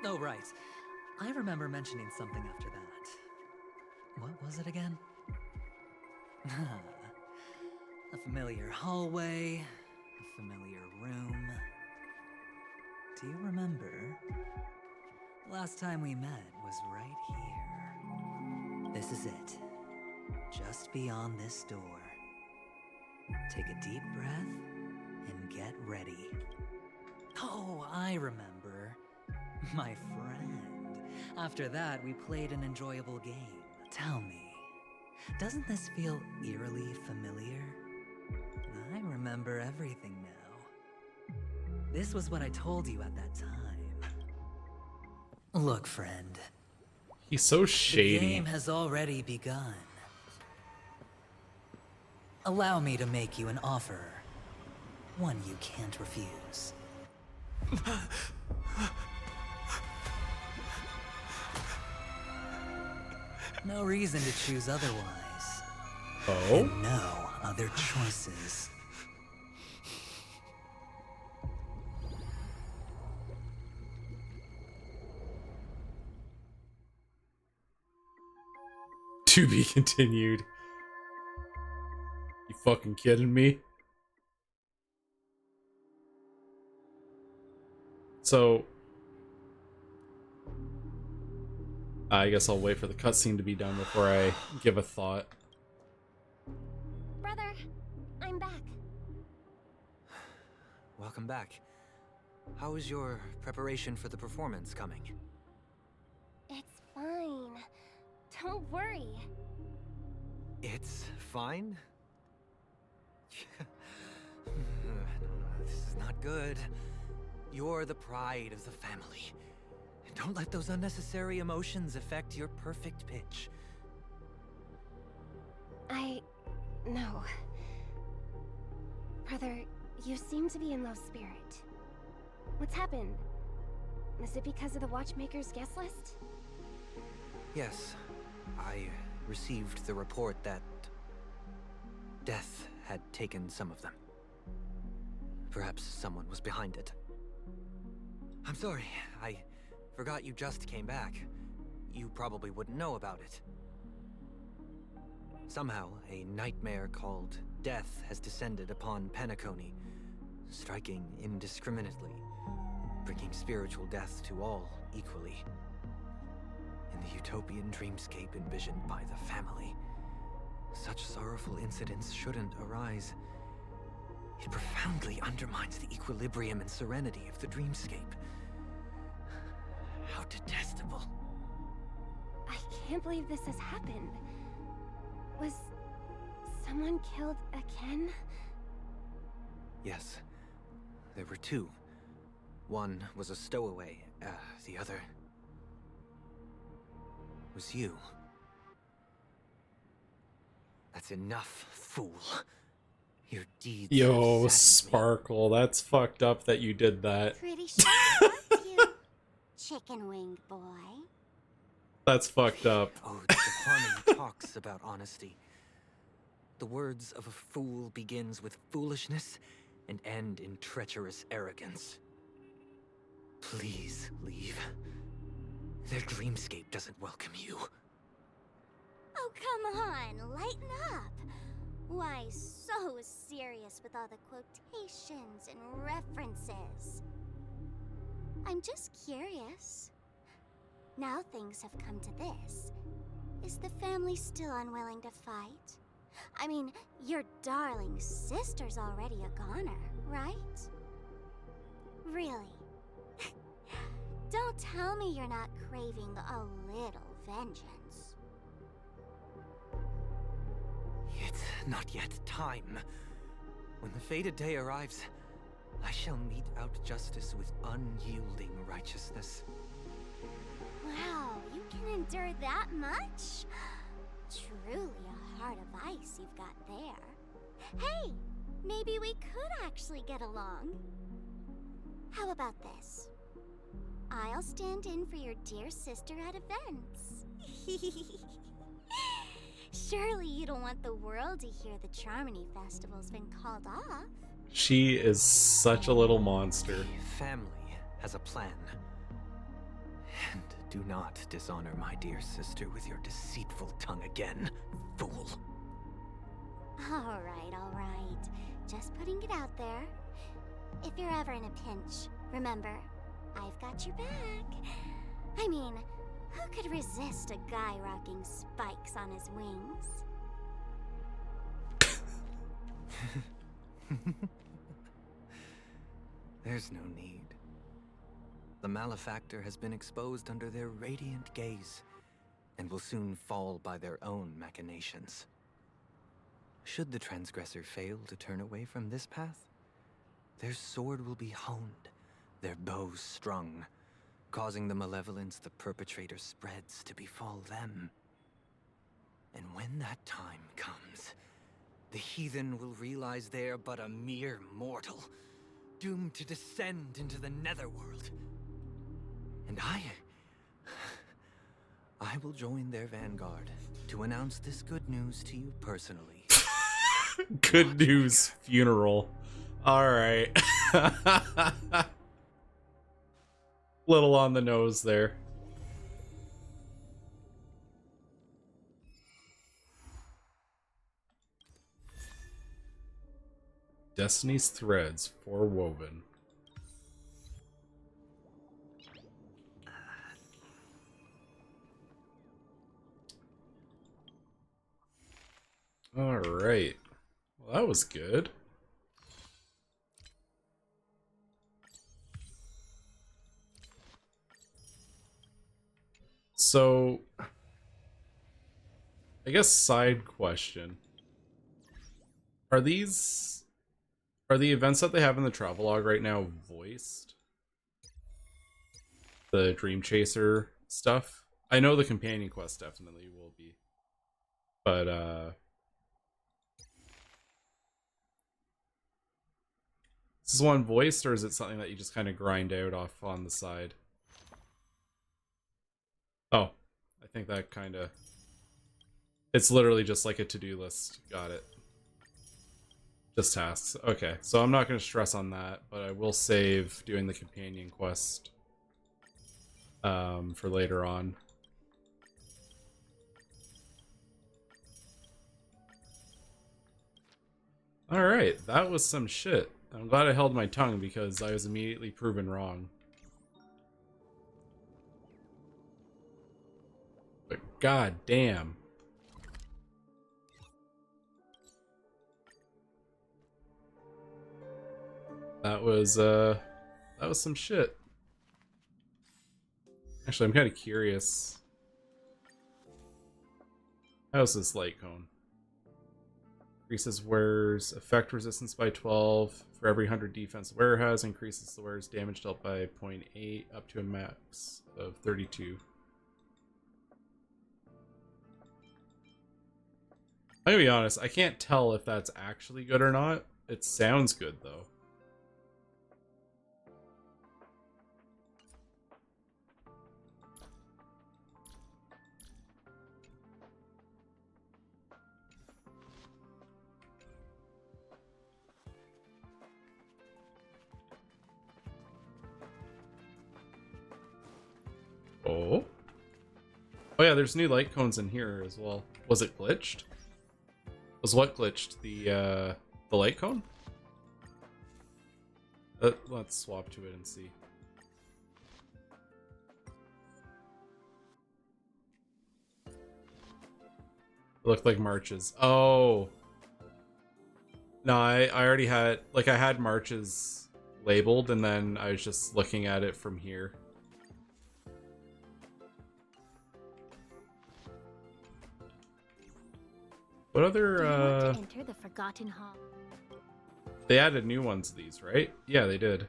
Oh, right. I remember mentioning something after that. What was it again? A familiar hallway, a familiar room. Do you remember? Last time we met was right here. This is it. Just beyond this door. Take a deep breath and get ready. Oh, I remember. My friend. After that, we played an enjoyable game. Tell me, doesn't this feel eerily familiar? I remember everything now. This was what I told you at that time. Look, friend. He's so shady. The game has already begun. Allow me to make you an offer. One you can't refuse. No reason to choose otherwise. Oh? And no other choices. To be continued. You fucking kidding me? So, I guess I'll wait for the cutscene to be done before I give a thought. Brother, I'm back. Welcome back. How is your preparation for the performance coming? It's fine. Don't worry. It's fine? This is not good. You're the pride of the family. Don't let those unnecessary emotions affect your perfect pitch. No. Brother, you seem to be in low spirit. What's happened? Is it because of the Watchmaker's guest list? Yes, I received the report that death had taken some of them. Perhaps someone was behind it. I'm sorry, I forgot you just came back. You probably wouldn't know about it. Somehow, a nightmare called death has descended upon Penacony, striking indiscriminately, bringing spiritual death to all equally. In the utopian dreamscape envisioned by the family, such sorrowful incidents shouldn't arise. It profoundly undermines the equilibrium and serenity of the dreamscape. How detestable. I can't believe this has happened. Was someone killed again? Yes, there were two. One was a stowaway, the other was you. That's enough, fool. Your deeds have Yo, saddened me. Sparkle, that's fucked up that you did that. Pretty sure it was you, chicken wing boy. That's fucked up. Oh, the harmony talks about honesty. The words of a fool begins with foolishness and end in treacherous arrogance. Please leave. Their dreamscape doesn't welcome you. Oh, come on, lighten up. Why so serious with all the quotations and references? I'm just curious. Now things have come to this. Is family still unwilling to fight? I mean, your darling sister's already a goner, right? Really? Don't tell me you're not craving a little vengeance. It's not yet time. When the fated day arrives, I shall mete out justice with unyielding righteousness. Wow, you can endure that much? Truly a heart of ice you've got there. Hey, maybe we could actually get along. How about this? I'll stand in for your dear sister at events. Surely you don't want the world to hear the Charmony Festival's been called off. She is such a little monster. Family has a plan. And do not dishonor my dear sister with your deceitful tongue again, fool. All right. Just putting it out there. If you're ever in a pinch, remember, I've got your back. I mean, who could resist a guy rocking spikes on his wings? There's no need. The malefactor has been exposed under their radiant gaze, and will soon fall by their own machinations. Should the transgressor fail to turn away from this path, their sword will be honed, their bows strung, causing the malevolence the perpetrator spreads to befall them. And when that time comes, the heathen will realize they're but a mere mortal, doomed to descend into the netherworld. And I will join their vanguard to announce this good news to you personally. Good news funeral. Alright. Little on the nose there. Destiny's threads forewoven. Alright. Well, that was good. So, I guess side question. Are the events that they have in the travelogue right now voiced? The Dream Chaser stuff? I know the companion quest definitely will be. But, is this one voiced, or is it something that you just kind of grind out off on the side? Oh, I think that kind of... It's literally just like a to-do list. Got it. Just tasks. Okay, so I'm not going to stress on that, but I will save doing the companion quest for later on. Alright, that was some shit. I'm glad I held my tongue because I was immediately proven wrong. But god damn. That was some shit. Actually, I'm kind of curious. How's this light cone? Increases wearer's effect resistance by 12 for every 100 defense the wearer has. Increases the wearer's damage dealt by 0.8 up to a max of 32. I'm gonna be honest, I can't tell if that's actually good or not. It sounds good though. Oh. Oh yeah, there's new light cones in here as well. Was it glitched? Was what glitched? The light cone? Let's swap to it and see. looked like marches. Oh. No, I already had, like, I had marches labeled, and then I was just looking at it from here. What other, Do you want to enter the Forgotten Hall? They added new ones to these, right? Yeah, they did.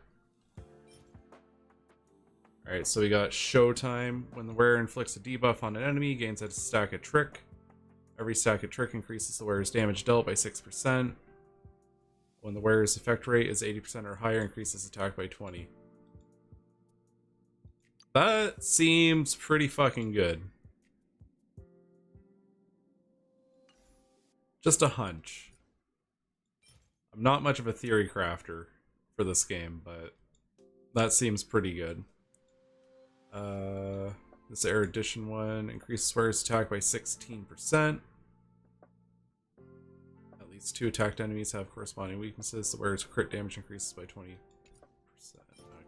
Alright, so we got Showtime. When the wearer inflicts a debuff on an enemy, gains a stack of Trick. Every stack of Trick increases the wearer's damage dealt by 6%. When the wearer's effect rate is 80% or higher, increases attack by 20. That seems pretty fucking good. Just a hunch. I'm not much of a theory crafter for this game, but that seems pretty good. This erudition one increases wearer's attack by 16%. At least 2 attacked enemies have corresponding weaknesses. The wearer's crit damage increases by 20%.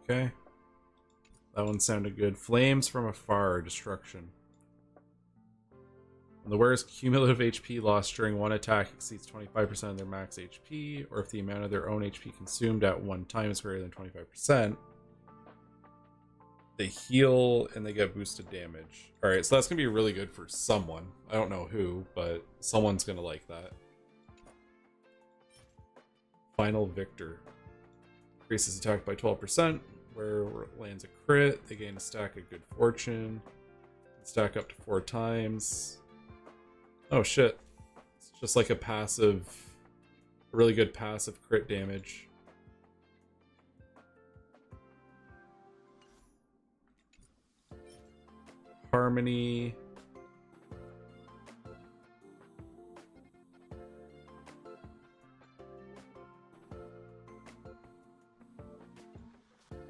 Okay. That one sounded good. Flames from afar, destruction. When the wearer's cumulative HP loss during one attack exceeds 25% of their max HP, or if the amount of their own HP consumed at one time is greater than 25%, they heal and they get boosted damage. Alright, so that's going to be really good for someone. I don't know who, but someone's going to like that. Final Victor. Increases attack by 12%. Where it lands a crit, they gain a stack of good fortune. Stack up to 4 times. Oh shit. It's just like a passive, really good passive crit damage. Harmony.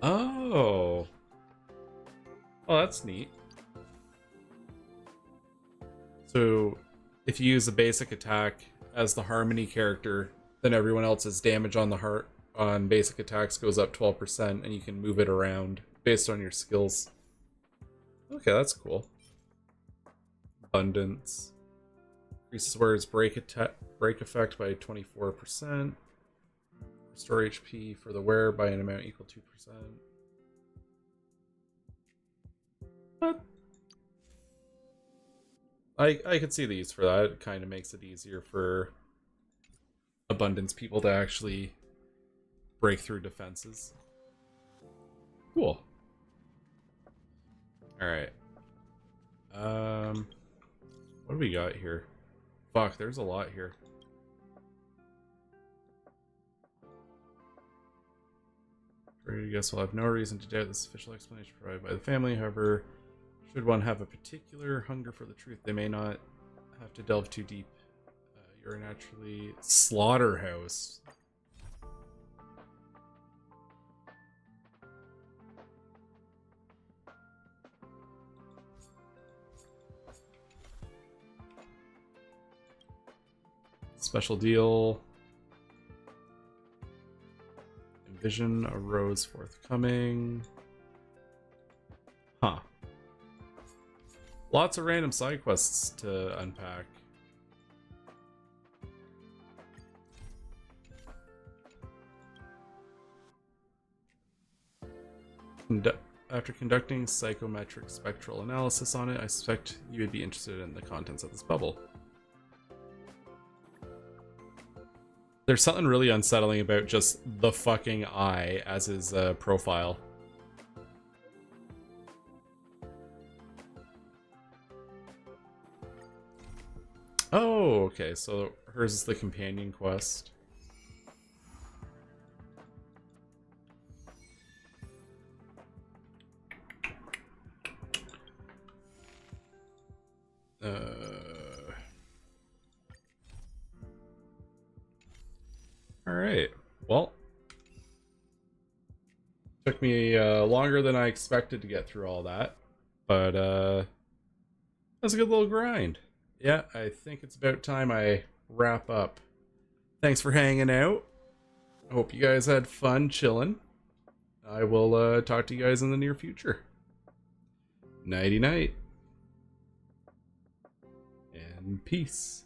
Oh. Oh, that's neat. So, if you use a basic attack as the Harmony character, then everyone else's damage on the on basic attacks goes up 12%, and you can move it around based on your skills. Okay, that's cool. Abundance. Increases wearer's break effect by 24%. Restore HP for the wearer by an amount equal to 2%. What? I could see these for that. It kind of makes it easier for abundance people to actually break through defenses. Cool. Alright. What do we got here? Fuck, there's a lot here. I guess we'll have no reason to doubt this official explanation provided by the family. However, should one have a particular hunger for the truth, they may not have to delve too deep. You're naturally slaughterhouse. Special deal. Vision arose forthcoming. Huh. Lots of random side quests to unpack. After conducting psychometric spectral analysis on it, I suspect you would be interested in the contents of this bubble. There's something really unsettling about just the fucking eye as his profile. Oh, okay, so hers is the companion quest. Alright, well, took me longer than I expected to get through all that, but that's a good little grind. Yeah, I think it's about time I wrap up. Thanks for hanging out. I hope you guys had fun chilling. I will talk to you guys in the near future. Nighty night. And peace.